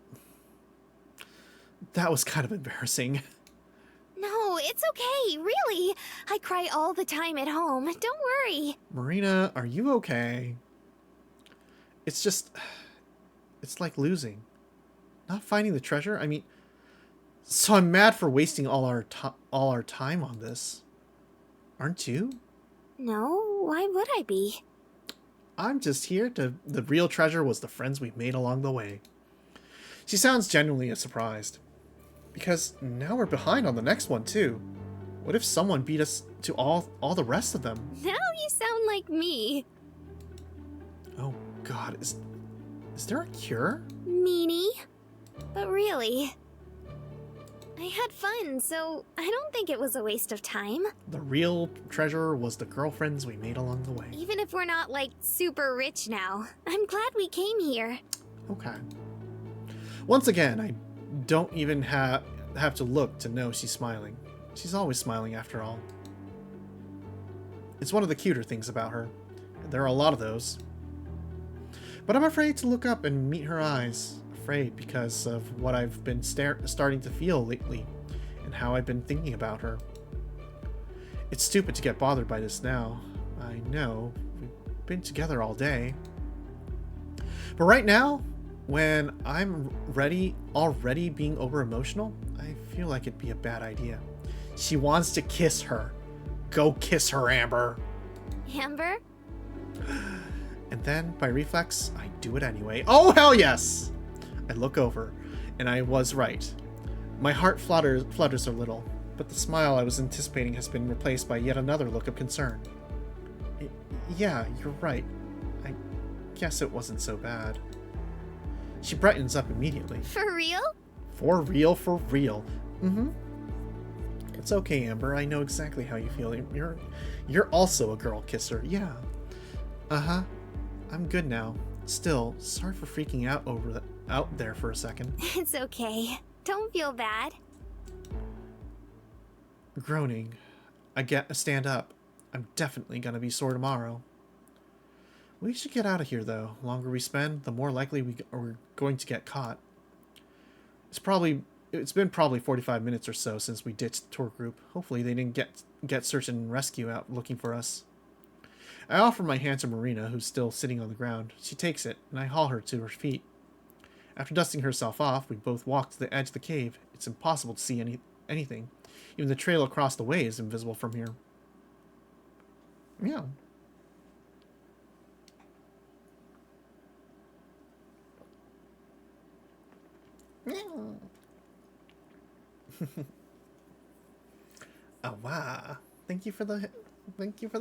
That was kind of embarrassing. No, it's okay, really. I cry all the time at home. Don't worry. Marina, are you okay? It's just... It's like losing. Not finding the treasure? I mean... So I'm mad for wasting all our time on this. Aren't you? No, why would I be? I'm just here to... The real treasure was the friends we made along the way. She sounds genuinely surprised. Because now we're behind on the next one, too. What if someone beat us to all the rest of them? Now you sound like me. Oh, God. Is there a cure? Meanie. But really, I had fun, so I don't think it was a waste of time. The real treasure was the girlfriends we made along the way. Even if we're not, like, super rich now, I'm glad we came here. Okay. Once again, I don't even have to look to know she's smiling. She's always smiling after all. It's one of the cuter things about her. There are a lot of those. But I'm afraid to look up and meet her eyes. Afraid because of what I've been starting to feel lately and how I've been thinking about her. It's stupid to get bothered by this now. I know. We've been together all day. But right now, when I'm already being over-emotional, I feel like it'd be a bad idea. She wants to kiss her. Go kiss her, Amber. Amber? And then, by reflex, I do it anyway. Oh, hell yes! I look over, and I was right. My heart flutters a little, but the smile I was anticipating has been replaced by yet another look of concern. Yeah, you're right. I guess it wasn't so bad. She brightens up immediately. For real? For real, for real. Mm-hmm. It's okay, Amber. I know exactly how you feel. You're also a girl kisser. Yeah. Uh-huh. I'm good now. Still, sorry for freaking out there for a second. It's okay. Don't feel bad. Groaning. I stand up. I'm definitely gonna be sore tomorrow. We should get out of here, though. The longer we spend, the more likely we're going to get caught. It's been probably 45 minutes or so since we ditched the tour group. Hopefully they didn't get search and rescue out looking for us. I offer my hand to Marina, who's still sitting on the ground. She takes it, and I haul her to her feet. After dusting herself off, we both walk to the edge of the cave. It's impossible to see anything. Even the trail across the way is invisible from here. Yeah. Oh wow. Thank you for the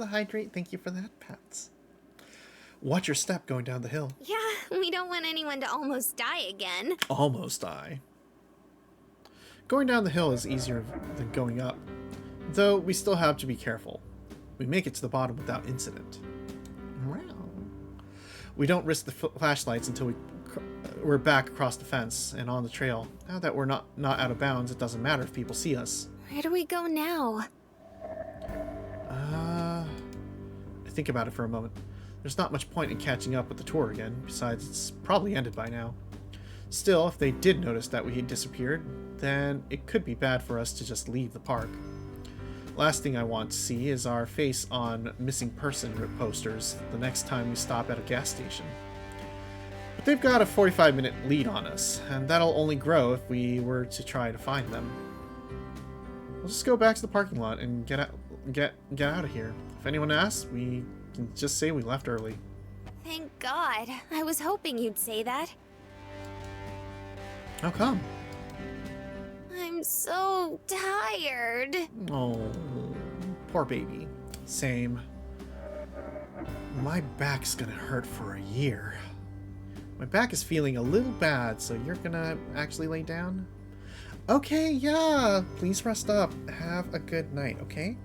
hydrate. Thank you for that, Pats. Watch your step going down the hill. Yeah, we don't want anyone to almost die again. Almost die. Going down the hill is easier than going up, though we still have to be careful. We make it to the bottom without incident. We don't risk the flashlights until we're back across the fence and on the trail. Now that we're not out of bounds, it doesn't matter if people see us. Where do we go now? I think about it for a moment. There's not much point in catching up with the tour again. Besides, it's probably ended by now. Still, if they did notice that we had disappeared, then it could be bad for us to just leave the park. Last thing I want to see is our face on missing person posters the next time we stop at a gas station. But they've got a 45-minute lead on us, and that'll only grow if we were to try to find them. We'll just go back to the parking lot and get out of here. If anyone asks, we can just say we left early. Thank God. I was hoping you'd say that. How come? I'm so tired. Oh, poor baby. Same. My back's gonna hurt for a year. My back is feeling a little bad, so you're gonna actually lay down? Okay, yeah. Please rest up. Have a good night, okay?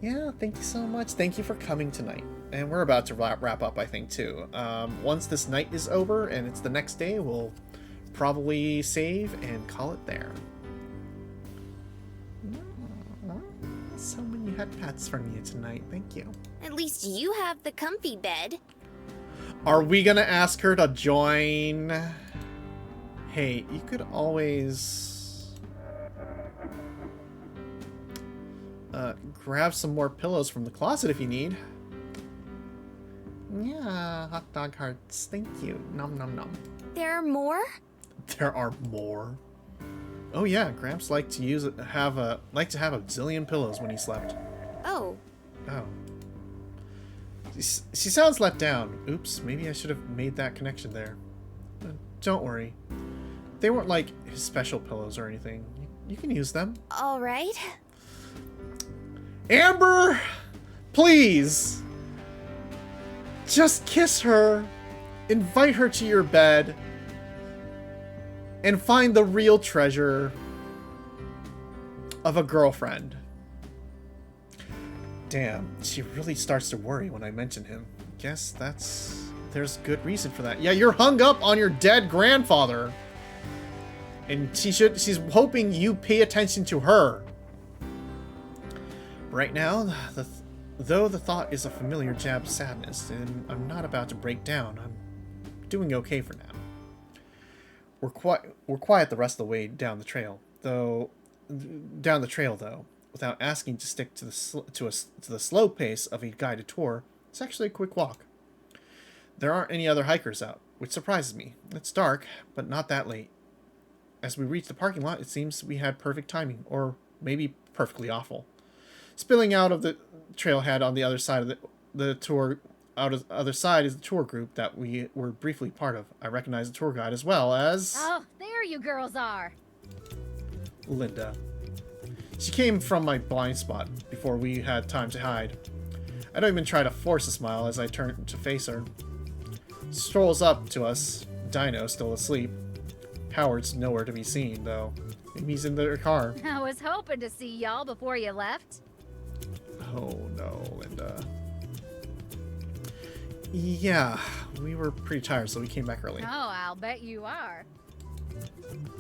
Yeah, thank you so much. Thank you for coming tonight. And we're about to wrap up, I think, too. Once this night is over and it's the next day, we'll probably save and call it there. So many head pats from you tonight. Thank you. At least you have the comfy bed. Are we gonna ask her to join? Hey, you could always... grab some more pillows from the closet if you need. Yeah, hot dog hearts. Thank you. Nom nom nom. There are more? There are more. Oh yeah, Gramps liked to have a zillion pillows when he slept. Oh. Oh. She sounds let down. Oops, maybe I should have made that connection there. Don't worry. They weren't like his special pillows or anything. You can use them. All right. Amber, please. Just kiss her. Invite her to your bed. And find the real treasure of a girlfriend. Damn, she really starts to worry when I mention him. Guess there's good reason for that. Yeah, you're hung up on your dead grandfather. And she's hoping you pay attention to her. Right now, though the thought is a familiar jab of sadness, and I'm not about to break down, I'm doing okay for now. We're quiet the rest of the way down the trail, though, without asking to stick to the slow pace of a guided tour. It's actually a quick walk. There aren't any other hikers out, which surprises me. It's dark, but not that late. As we reach the parking lot, it seems we had perfect timing, or maybe perfectly awful. Spilling out of the trailhead on the other side of the tour, other side is the tour group that we were briefly part of. I recognize the tour guide as well as... Oh, there you girls are. Linda. She came from my blind spot before we had time to hide. I don't even try to force a smile as I turn to face her. She strolls up to us, Dino still asleep. Howard's nowhere to be seen, though. Maybe he's in their car. I was hoping to see y'all before you left. Oh no, Linda. Yeah, we were pretty tired, so we came back early. Oh, I'll bet you are.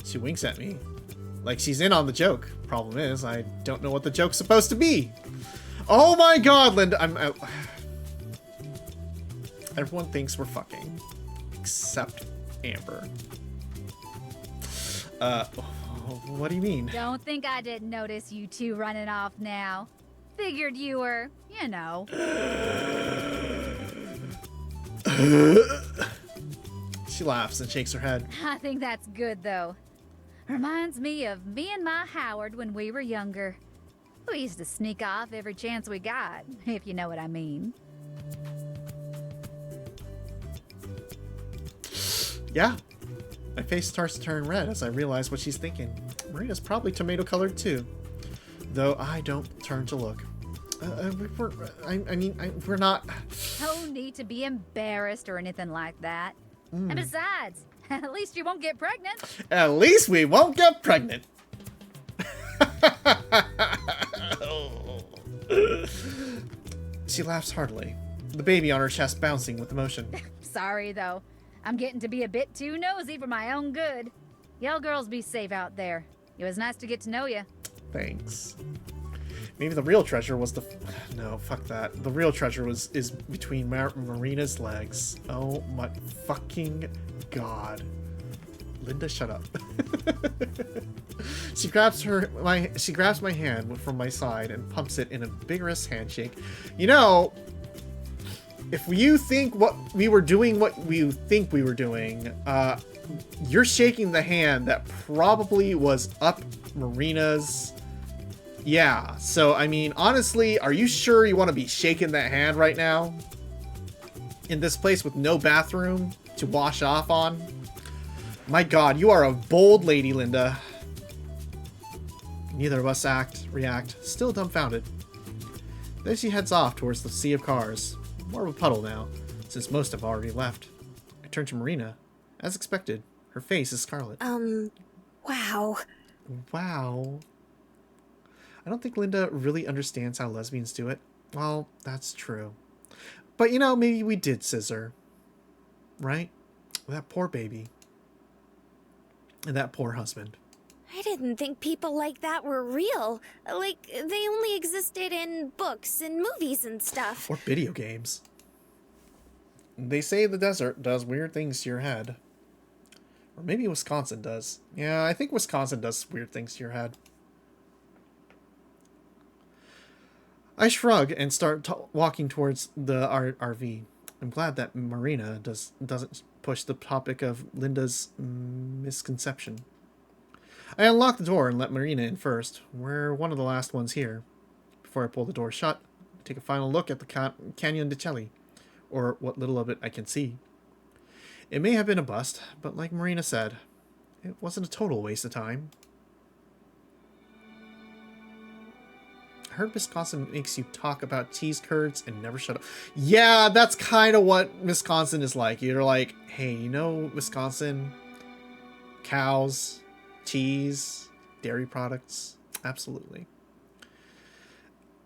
She winks at me. Like she's in on the joke. Problem is, I don't know what the joke's supposed to be. Oh my god, Linda, I'm out. Everyone thinks we're fucking. Except Amber. What do you mean? Don't think I didn't notice you two running off now. Figured you were, you know. She laughs and shakes her head. I think that's good, though. Reminds me of me and my Howard when we were younger. We used to sneak off every chance we got, if you know what I mean. Yeah. My face starts to turn red as I realize what she's thinking. Marina's probably tomato-colored too. Though I don't turn to look. We're not... No need to be embarrassed or anything like that. And besides, at least you won't get pregnant. At least we won't get pregnant. She laughs heartily, the baby on her chest bouncing with emotion. Sorry, though. I'm getting to be a bit too nosy for my own good. Y'all girls be safe out there. It was nice to get to know you. Thanks. Maybe the real treasure was the... No, fuck that. The real treasure is between Marina's legs. Oh my fucking god. Linda, shut up. She grabs my hand from my side and pumps it in a vigorous handshake. You know, if you think what we were doing, you're shaking the hand that probably was up Marina's. Yeah, so I mean, honestly, are you sure you want to be shaking that hand right now? In this place with no bathroom to wash off on? My god, you are a bold lady, Linda. Neither of us react, still dumbfounded. Then she heads off towards the sea of cars. More of a puddle now, since most have already left. I turn to Marina. As expected, her face is scarlet. Wow. Wow. I don't think Linda really understands how lesbians do it. Well, that's true. But you know, maybe we did scissor. Right? That poor baby. And that poor husband. I didn't think people like that were real. Like, they only existed in books and movies and stuff. Or video games. They say the desert does weird things to your head. Or maybe Wisconsin does. Yeah, I think Wisconsin does weird things to your head. I shrug and start walking towards the RV. I'm glad that Marina doesn't push the topic of Linda's misconception. I unlock the door and let Marina in first. We're one of the last ones here. Before I pull the door shut, I take a final look at the Canyon de Celli, or what little of it I can see. It may have been a bust, but like Marina said, it wasn't a total waste of time. I heard Wisconsin makes you talk about cheese curds and never shut up. Yeah, that's kind of what Wisconsin is like. You're like, hey, you know Wisconsin? Cows, cheese, dairy products. Absolutely.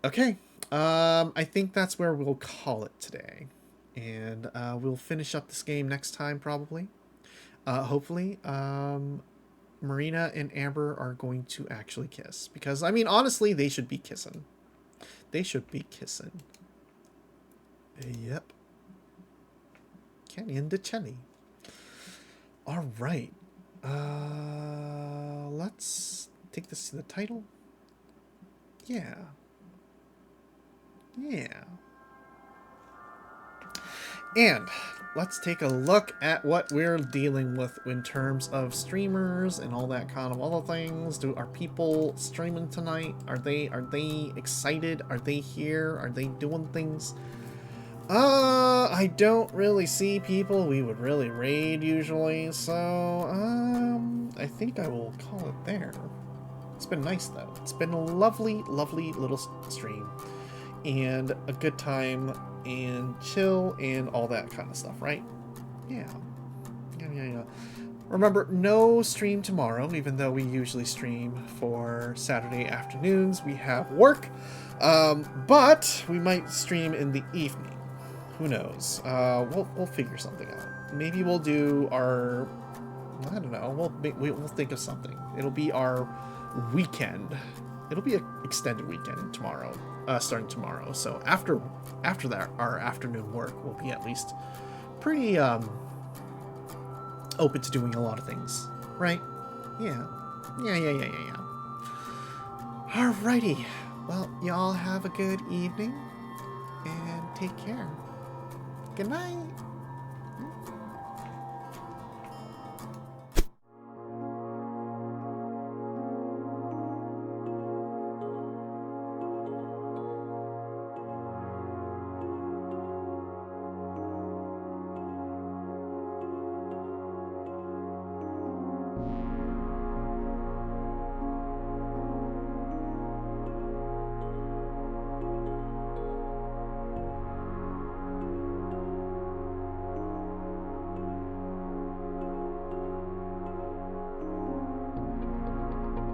Okay. I think that's where we'll call it today. And we'll finish up this game next time, probably. Hopefully. Marina and Amber are going to actually kiss. Because, I mean, honestly, they should be kissing. They should be kissing. Yep. Canyon de Celli. Alright. Let's take this to the title. Yeah. Yeah. And let's take a look at what we're dealing with in terms of streamers and all that kind of other things. Are people streaming tonight? Are they excited? Are they here? Are they doing things? I don't really see people we would really raid usually, so I think I will call it there. It's been nice though. It's been a lovely, lovely little stream and a good time and chill and all that kind of stuff, right? Yeah. Remember, no stream tomorrow, even though we usually stream for Saturday afternoons. We have work, but we might stream in the evening. Who knows? We'll figure something out. Maybe we'll do our, I don't know. We'll think of something. It'll be our weekend. It'll be an extended weekend tomorrow, starting tomorrow. So after that, our afternoon work will be at least pretty open to doing a lot of things, right? Yeah. Alrighty. Well, y'all have a good evening and take care. Good night.